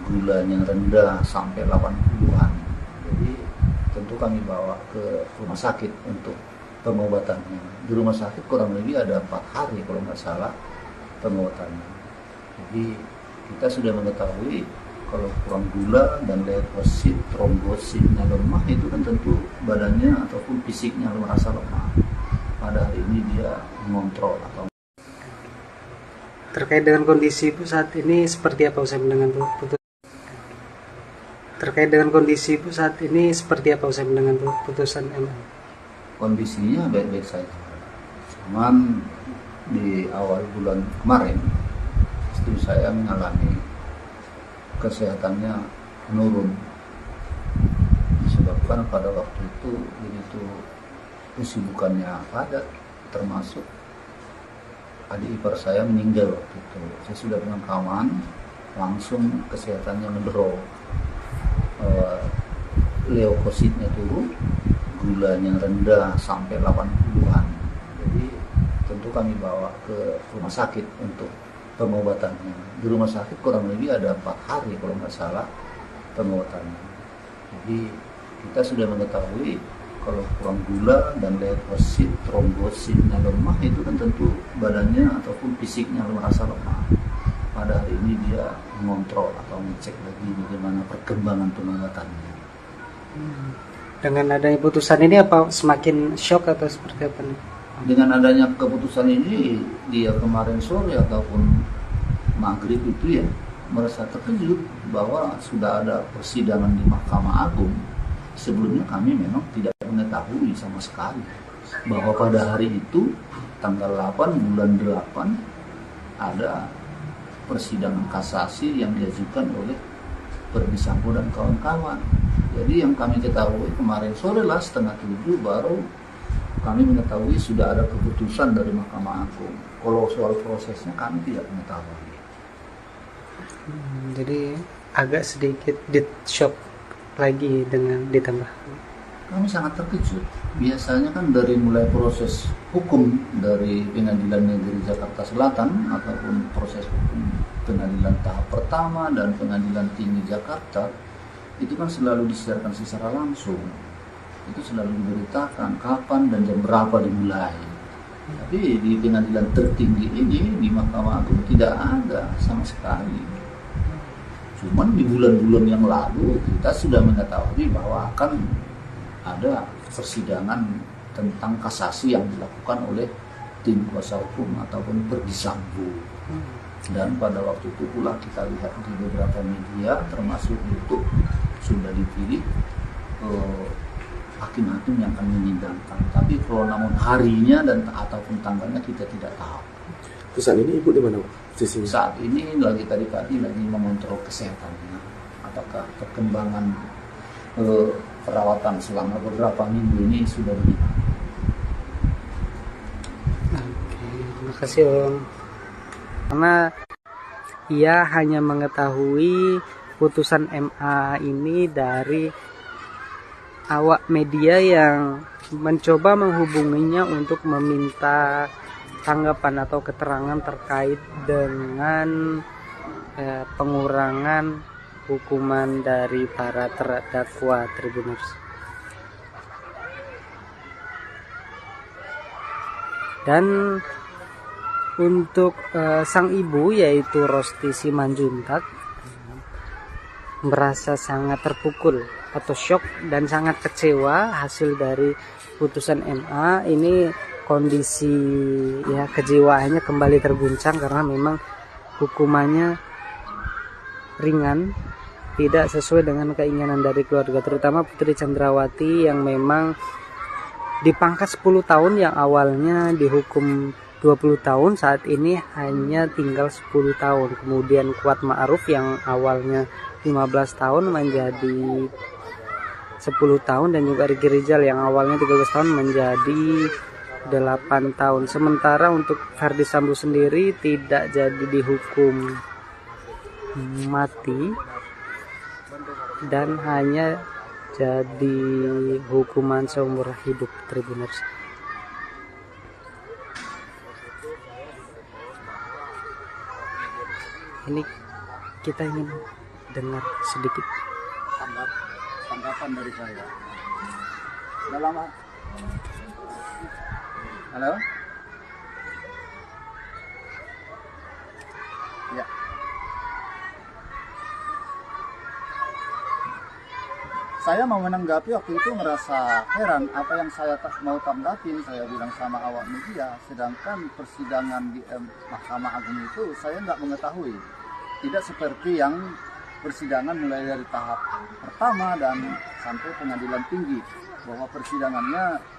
gulanya rendah sampai 80-an. Jadi tentu kami bawa ke rumah sakit untuk pengobatannya. Di rumah sakit kurang lebih ada 4 hari kalau nggak salah pengobatannya. Jadi kita sudah mengetahui kalau kurang gula dan leukosit, trombositnya lemah, itu kan tentu badannya ataupun fisiknya merasa lemah. Pada hari ini dia mengontrol atau terkait dengan kondisi Ibu saat ini seperti apa usai dengan putusan? Terkait dengan kondisi Ibu saat ini seperti apa usai dengan putusan MA? Kondisinya baik-baik saja. Cuman di awal bulan kemarin istri saya mengalami kesehatannya menurun, disebabkan pada waktu itu begitu kesibukannya padat, termasuk adik ipar saya meninggal waktu itu. Saya sudah pemakaman, langsung kesehatannya ngedrop, leukositnya turun, gulanya rendah sampai 80-an. Jadi tentu kami bawa ke rumah sakit untuk pengobatannya. Di rumah sakit kurang lebih ada 4 hari kalau nggak salah pengobatannya. Jadi kita sudah mengetahui kalau kurang gula dan leukosit, trombositnya lemah, itu kan tentu badannya ataupun fisiknya merasa lemah. Pada hari ini dia mengontrol atau mengecek lagi bagaimana perkembangan pengobatannya. Dengan adanya putusan ini apa semakin shock atau seperti apa nih? Dengan adanya keputusan ini, dia kemarin sore ataupun maghrib itu ya merasa terkejut bahwa sudah ada persidangan di Mahkamah Agung. Sebelumnya kami memang tidak mengetahui sama sekali bahwa pada hari itu tanggal 8 bulan 8 ada persidangan kasasi yang diajukan oleh Ferdi Sambo dan kawan-kawan. Jadi yang kami ketahui kemarin sore lah 6:30 baru kami mengetahui sudah ada keputusan dari Mahkamah Agung. Kalau soal prosesnya kami tidak mengetahui. Jadi agak sedikit shock lagi dengan ditambah? Kami sangat terkejut. Biasanya kan dari mulai proses hukum dari Pengadilan Negeri Jakarta Selatan ataupun proses hukum pengadilan tahap pertama dan Pengadilan Tinggi Jakarta itu kan selalu disiarkan secara langsung. Itu selalu diberitakan kapan dan jam berapa dimulai. Tapi di pengadilan tertinggi ini, di Mahkamah Agung, tidak ada sama sekali. Cuman di bulan-bulan yang lalu kita sudah mengetahui bahwa akan ada persidangan tentang kasasi yang dilakukan oleh tim kuasa hukum ataupun Verdi Sambo. Dan pada waktu itu pula kita lihat di beberapa media termasuk YouTube sudah dipilih hakim-hakim yang akan menyidangkan. Tapi kalau namun harinya dan ataupun tanggalnya kita tidak tahu. Terus saat ini ibu di mana, Pak? Posisinya? Saat ini lagi tadi lagi mengontrol kesehatannya. Apakah perkembangan perawatan selama beberapa minggu ini sudah bagaimana? Oke, terima kasih Om. Karena ia hanya mengetahui putusan MA ini dari awak media yang mencoba menghubunginya untuk meminta tanggapan atau keterangan terkait dengan pengurangan hukuman dari para terdakwa Tribuners. Dan untuk sang ibu yaitu Rosti Simanjuntak merasa sangat terpukul atau shock dan sangat kecewa hasil dari putusan MA ini. Kondisi ya kejiwaannya kembali terguncang karena memang hukumannya ringan, tidak sesuai dengan keinginan dari keluarga, terutama Putri Chandrawati yang memang dipangkat 10 tahun yang awalnya dihukum 20 tahun, saat ini hanya tinggal 10 tahun. Kemudian Kuat Ma'ruf yang awalnya 15 tahun menjadi 10 tahun, dan juga Ricky Rizal yang awalnya 13 tahun menjadi 8 tahun. Sementara untuk Verdi Sambo sendiri tidak jadi dihukum mati dan hanya jadi hukuman seumur hidup Tribuners. Ini kita ingin dengar sedikit Tanggapan dari saya. Udah lama. Halo? Ya. Saya mau menanggapi waktu itu merasa heran apa yang saya mau tanggapin, saya bilang sama awak media, sedangkan persidangan di Mahkamah Agung itu saya nggak mengetahui. Tidak seperti yang persidangan mulai dari tahap pertama dan sampai pengadilan tinggi, bahwa persidangannya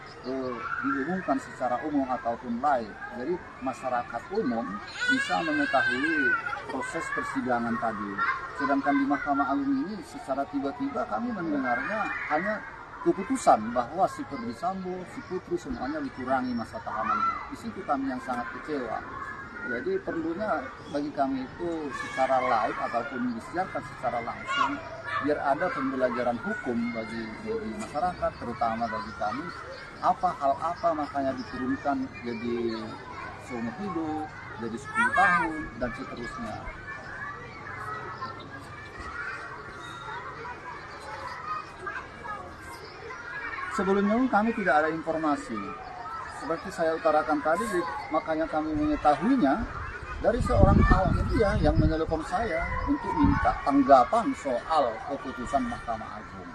diumumkan secara umum ataupun live. Jadi masyarakat umum bisa mengetahui proses persidangan tadi. Sedangkan di Mahkamah Agung ini secara tiba-tiba kami mendengarnya hanya keputusan bahwa si Verdi Sambo, si Putri semuanya dikurangi masa tahanannya. Di situ kami yang sangat kecewa. Jadi perlunya bagi kami itu secara live ataupun disiarkan secara langsung, biar ada pembelajaran hukum bagi masyarakat, terutama bagi kami. Hal apa makanya diturunkan jadi seumur hidup, jadi 10 tahun dan seterusnya. Sebelumnya kami tidak ada informasi. Seperti saya utarakan tadi, makanya kami mengetahuinya dari seorang awak media yang menelpon saya untuk minta tanggapan soal keputusan Mahkamah Agung.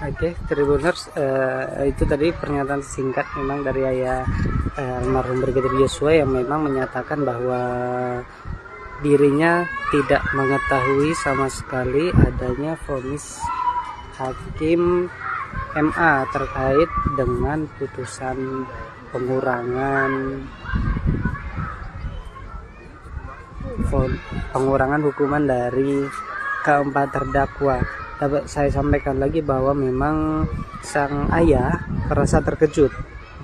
Oke, Tribuners, itu tadi pernyataan singkat memang dari ayah almarhum Brigadir Yosua yang memang menyatakan bahwa dirinya tidak mengetahui sama sekali adanya vonis hakim MA terkait dengan putusan pengurangan hukuman dari keempat terdakwa. Dapat saya sampaikan lagi bahwa memang sang ayah merasa terkejut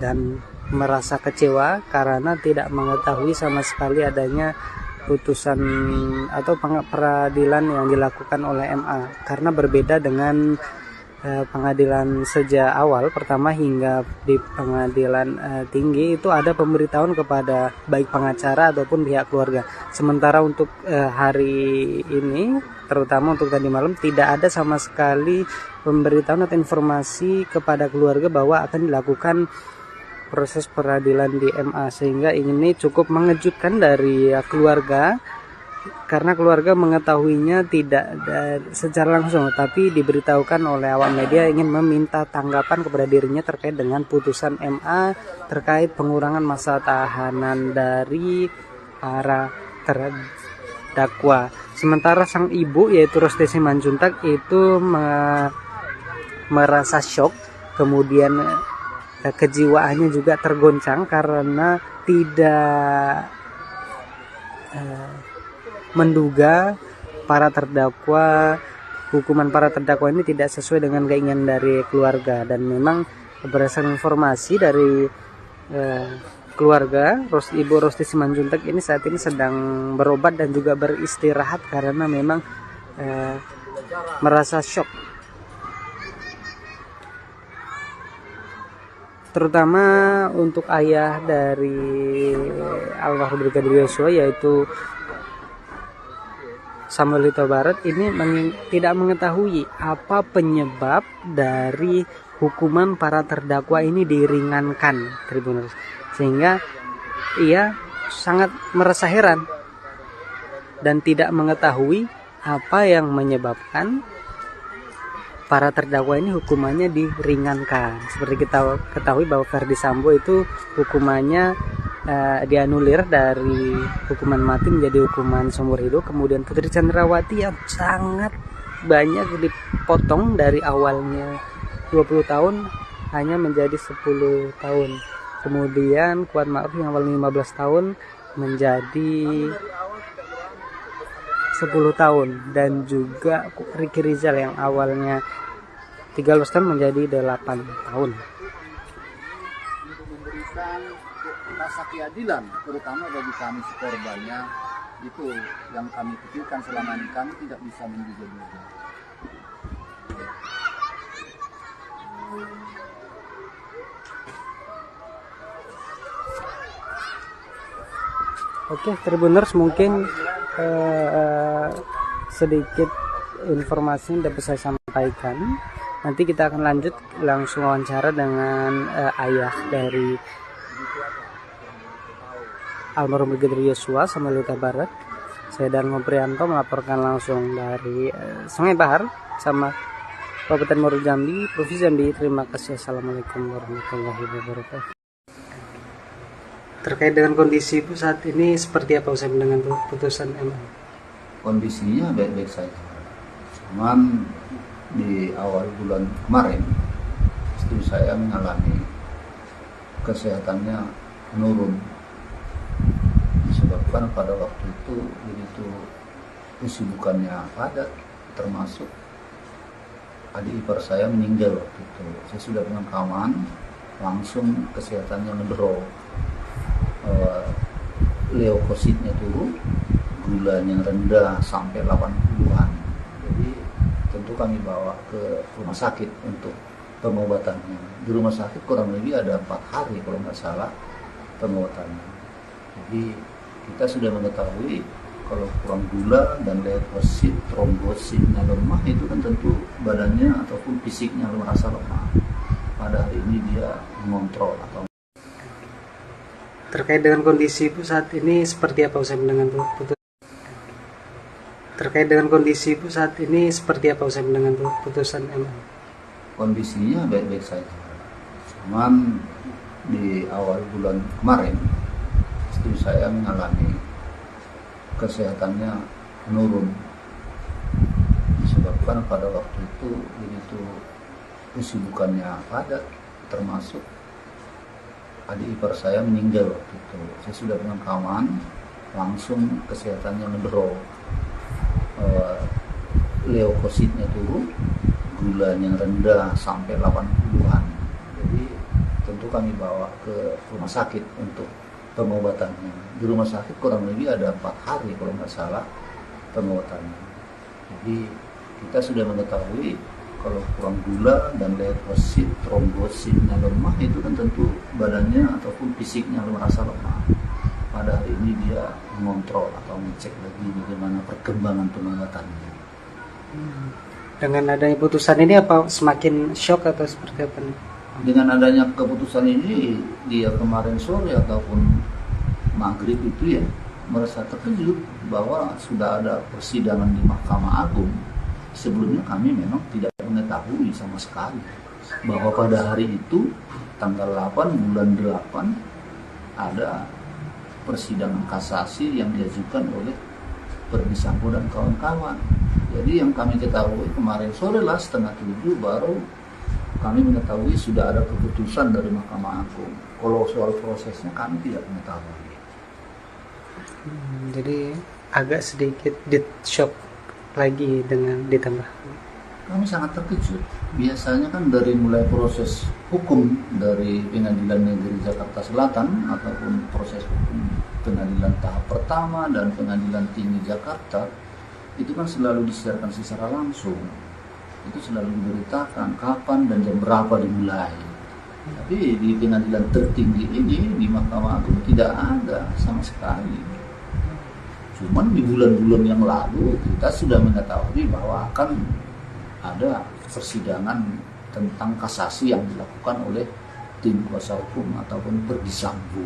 dan merasa kecewa karena tidak mengetahui sama sekali adanya putusan atau peradilan yang dilakukan oleh MA, karena berbeda dengan pengadilan sejak awal pertama hingga di pengadilan tinggi itu ada pemberitahuan kepada baik pengacara ataupun pihak keluarga. Sementara untuk hari ini, terutama untuk tadi malam, tidak ada sama sekali pemberitahuan atau informasi kepada keluarga bahwa akan dilakukan proses peradilan di MA, sehingga ini cukup mengejutkan dari keluarga, karena keluarga mengetahuinya tidak secara langsung, tapi diberitahukan oleh awak media ingin meminta tanggapan kepada dirinya terkait dengan putusan MA terkait pengurangan masa tahanan dari para terdakwa. Sementara sang ibu yaitu Rosti Simanjuntak itu merasa shock, kemudian kejiwaannya juga tergoncang karena tidak menduga hukuman para terdakwa ini tidak sesuai dengan keinginan dari keluarga. Dan memang berdasarkan informasi dari keluarga, Ibu Rosti Simanjuntak ini saat ini sedang berobat dan juga beristirahat karena memang merasa shock, terutama untuk ayah dari almarhum Brigadir Yosua yaitu Samuel Huta Barat ini tidak mengetahui apa penyebab dari hukuman para terdakwa ini diringankan, Tribuners, sehingga ia sangat merasa heran dan tidak mengetahui apa yang menyebabkan para terdakwa ini hukumannya diringankan. Seperti kita ketahui bahwa Ferdi Sambo itu hukumannya dianulir dari hukuman mati menjadi hukuman seumur hidup. Kemudian Putri Chandrawati yang sangat banyak dipotong dari awalnya 20 tahun hanya menjadi 10 tahun. Kemudian Kuat Ma'ruf yang awalnya 15 tahun menjadi 10 tahun, dan juga Ricky Rizal yang awalnya 13 tahun menjadi 8 tahun. Memberikan rasa keadilan terutama bagi kami korbannya, itu yang kami pikirkan selama ini. Kami tidak bisa menduga-duga. Oke, Tribuners, mungkin sedikit informasi yang dapat saya sampaikan. Nanti kita akan lanjut langsung wawancara dengan ayah dari almarhum Brigadir Yosua, Samuel Huta Barat. Saya Darmo Prianto melaporkan langsung dari Sungai Bahar sama Kabupaten Muaro Jambi, Provinsi Jambi. Terima kasih. Assalamualaikum warahmatullahi wabarakatuh. Terkait dengan kondisi Ibu saat ini seperti apa usai mendengar putusan MA? Kondisinya baik-baik saja. Cuman di awal bulan kemarin istri saya mengalami kesehatannya menurun, disebabkan pada waktu itu begitu kesibukannya padat, termasuk adik ipar saya meninggal waktu itu. Saya sudah pemakaman, langsung kesehatannya ngedrop, leukositnya turun, gulanya rendah sampai 80-an. Jadi tentu kami bawa ke rumah sakit untuk pengobatannya. Di rumah sakit kurang lebih ada 4 hari kalau nggak salah pengobatannya. Jadi kita sudah mengetahui kalau kurang gula dan leukosit, trombositnya lemah, itu kan tentu badannya ataupun fisiknya merasa lemah. Pada hari ini dia mengontrol atau. Terkait dengan kondisi Ibu saat ini seperti apa usai mendengar putusan? Terkait dengan kondisi Ibu saat ini seperti apa usai mendengar putusan MA? Kondisinya baik-baik saja. Cuman di awal bulan kemarin istri saya mengalami kesehatannya menurun, disebabkan pada waktu itu begitu kesibukannya padat, termasuk adik ipar saya meninggal waktu itu. Saya sudah pemakaman, langsung kesehatannya ngedrop, leukositnya turun, gulanya rendah sampai 80-an. Jadi tentu kami bawa ke rumah sakit untuk pengobatannya. Di rumah sakit kurang lebih ada 4 hari kalau nggak salah pengobatannya. Jadi kita sudah mengetahui kalau kurang gula dan leukosit, trombositnya lemah, itu kan tentu badannya ataupun fisiknya merasa lemah. Pada hari ini dia mengontrol atau mengecek lagi bagaimana perkembangan pengobatannya. Dengan adanya putusan ini apa semakin shock atau seperti apa nih? Dengan adanya keputusan ini, dia kemarin sore ataupun maghrib itu ya merasa terkejut bahwa sudah ada persidangan di Mahkamah Agung. Sebelumnya kami memang tidak mengetahui sama sekali bahwa pada hari itu tanggal 8 bulan 8 ada persidangan kasasi yang diajukan oleh Verdi Sambo dan kawan-kawan. Jadi yang kami ketahui kemarin sore lah 6:30 baru kami mengetahui sudah ada keputusan dari Mahkamah Agung. Kalau soal prosesnya kami tidak mengetahui. Jadi agak sedikit shock lagi dengan ditambah. Kami sangat terkejut. Biasanya kan dari mulai proses hukum dari Pengadilan Negeri Jakarta Selatan ataupun proses hukum pengadilan tahap pertama dan Pengadilan Tinggi Jakarta itu kan selalu disiarkan secara langsung. Itu selalu diberitakan kapan dan jam berapa dimulai. Tapi di pengadilan tertinggi ini di Mahkamah Agung tidak ada sama sekali. Cuman di bulan-bulan yang lalu kita sudah mengetahui bahwa akan ada persidangan tentang kasasi yang dilakukan oleh tim kuasa hukum ataupun Verdi Sambo.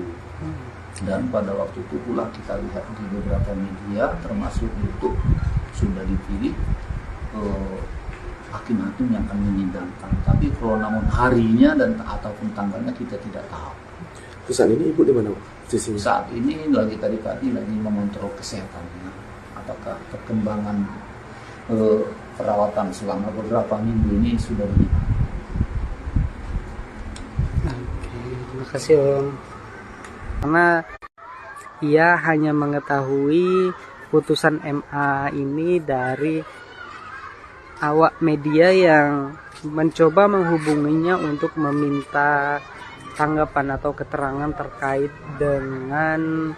Dan pada waktu itu pula kita lihat di beberapa media termasuk YouTube sudah dipilih hakim-hakim yang akan menyidangkan. Tapi kalau namun harinya dan ataupun tanggalnya kita tidak tahu. Terus saat ini ibu di mana? Saat ini lagi tadi pagi lagi mengontrol kesehatannya. Apakah perkembangan perawatan selama beberapa minggu ini sudah begini? Oke, terima kasih Om. Karena ia hanya mengetahui putusan MA ini dari awak media yang mencoba menghubunginya untuk meminta tanggapan atau keterangan terkait dengan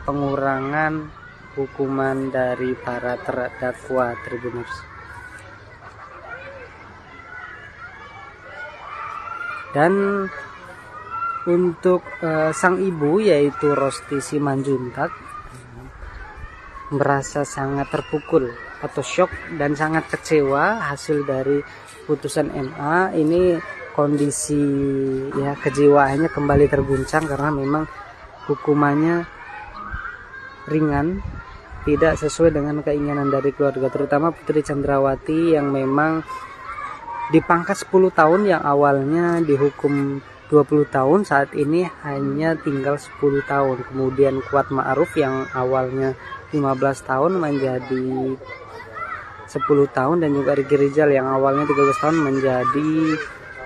pengurangan hukuman dari para terdakwa Tribuners. Dan untuk sang ibu yaitu Rosti Simanjuntak merasa sangat terpukul atau shock dan sangat kecewa hasil dari putusan MA ini. Kondisi ya kejiwaannya kembali terguncang karena memang hukumannya ringan, tidak sesuai dengan keinginan dari keluarga, terutama Putri Chandrawati yang memang dipangkas 10 tahun yang awalnya dihukum 20 tahun saat ini hanya tinggal 10 tahun. Kemudian Kuat Ma'ruf yang awalnya 15 tahun menjadi 10 tahun dan juga Ricky Rizal yang awalnya 13 tahun menjadi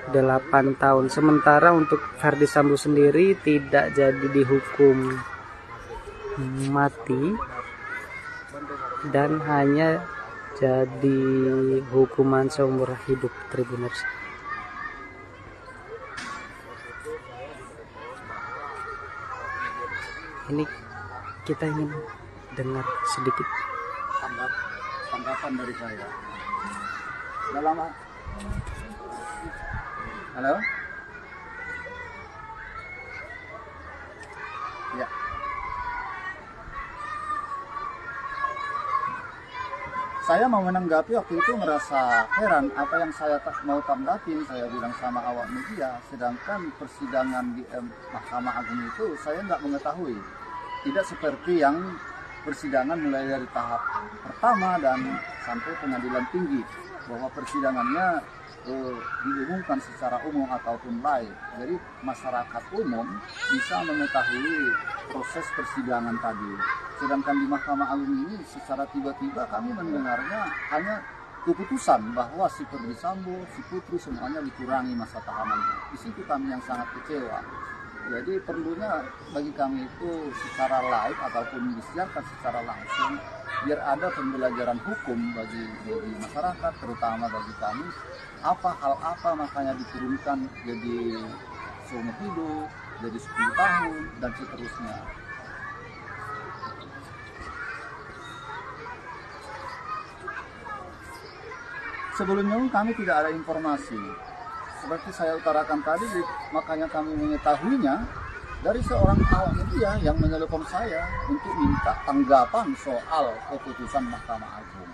8 tahun. Sementara untuk Verdi Sambo sendiri tidak jadi dihukum mati dan hanya jadi hukuman seumur hidup Tribuners. Ini kita ingin dengar sedikit tanggapan dari saya. Udah lama. Halo? Ya. Saya mau menanggapi waktu itu merasa heran apa yang saya mau tanggapin, saya bilang sama awak media, sedangkan persidangan di Mahkamah Agung itu saya nggak mengetahui. Tidak seperti yang persidangan mulai dari tahap pertama dan sampai pengadilan tinggi, bahwa persidangannya diumumkan secara umum ataupun live. Jadi masyarakat umum bisa mengetahui proses persidangan tadi. Sedangkan di Mahkamah Agung ini secara tiba-tiba kami mendengarnya hanya keputusan bahwa si Verdi Sambo, si Putri semuanya dikurangi masa tahanannya. Di situ kami yang sangat kecewa. Jadi perlunya bagi kami itu secara live ataupun disiarkan secara langsung biar ada pembelajaran hukum bagi masyarakat, terutama bagi kami, hal apa makanya diturunkan jadi seumur hidup, jadi 10 tahun, dan seterusnya. Sebelumnya kami tidak ada informasi. Seperti saya utarakan tadi, makanya kami mengetahuinya dari seorang awak media yang menelpon saya untuk minta tanggapan soal keputusan Mahkamah Agung.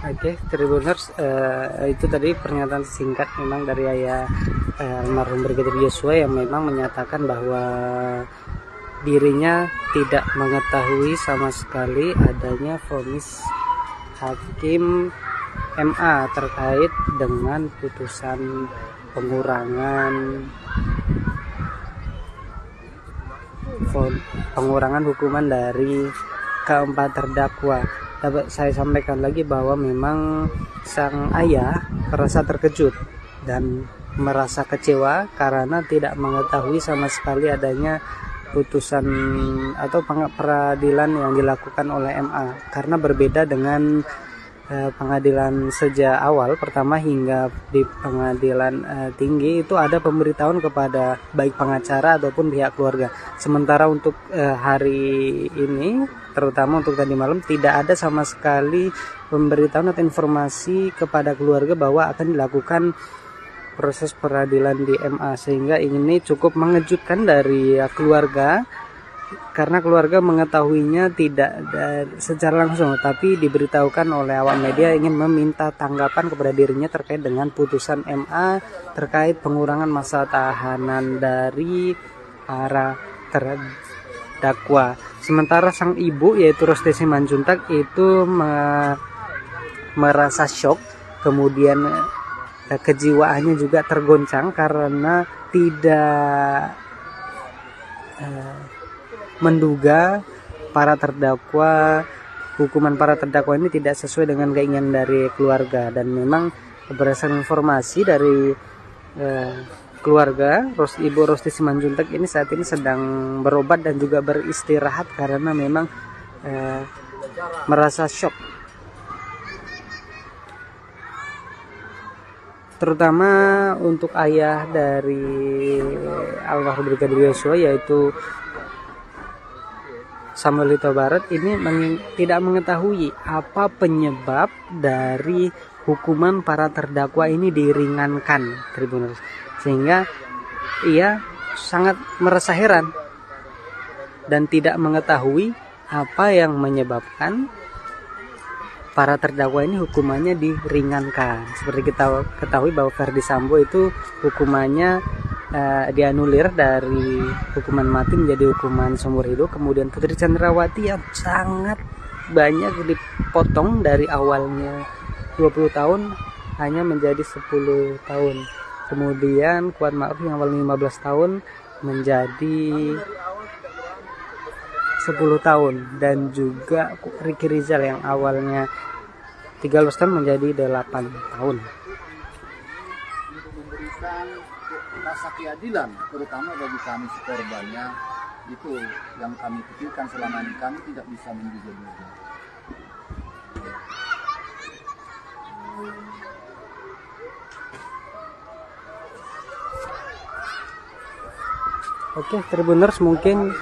Oke, Tribuners, itu tadi pernyataan singkat memang dari ayah almarhum Brigadir Yosua yang memang menyatakan bahwa dirinya tidak mengetahui sama sekali adanya vonis hakim MA terkait dengan putusan pengurangan hukuman dari keempat terdakwa. Dapat saya sampaikan lagi bahwa memang sang ayah merasa terkejut dan merasa kecewa karena tidak mengetahui sama sekali adanya putusan atau peradilan yang dilakukan oleh MA, karena berbeda dengan pengadilan sejak awal pertama hingga di pengadilan tinggi itu ada pemberitahuan kepada baik pengacara ataupun pihak keluarga. Sementara untuk hari ini, terutama untuk tadi malam, tidak ada sama sekali pemberitahuan atau informasi kepada keluarga bahwa akan dilakukan proses peradilan di MA, sehingga ini cukup mengejutkan dari keluarga, karena keluarga mengetahuinya tidak secara langsung, tapi diberitahukan oleh awak media ingin meminta tanggapan kepada dirinya terkait dengan putusan MA terkait pengurangan masa tahanan dari para terdakwa. Sementara sang ibu yaitu Rosti Simanjuntak itu merasa shock, kemudian kejiwaannya juga tergoncang karena tidak menduga hukuman para terdakwa ini tidak sesuai dengan keinginan dari keluarga. Dan memang berdasarkan informasi dari keluarga, Ibu Rosti Simanjuntak ini saat ini sedang berobat dan juga beristirahat karena memang merasa shock, terutama untuk ayah dari almarhum Brigadir Yosua yaitu Samuel Huta Barat ini tidak mengetahui apa penyebab dari hukuman para terdakwa ini diringankan, Tribuners, sehingga ia sangat merasa heran dan tidak mengetahui apa yang menyebabkan para terdakwa ini hukumannya diringankan. Seperti kita ketahui bahwa Ferdi Sambo itu hukumannya dianulir dari hukuman mati menjadi hukuman seumur hidup. Kemudian Putri Chandrawati yang sangat banyak dipotong dari awalnya 20 tahun hanya menjadi 10 tahun. Kemudian Kuat Ma'ruf yang awalnya 15 tahun menjadi 10 tahun, dan juga Ricky Rizal yang awalnya 13 tahun menjadi 8 tahun. Memberikan rasa keadilan, terutama bagi kami korbannya, itu yang kami pikirkan selama ini. Kami tidak bisa menduga-duga. Oke, Tribuners, mungkin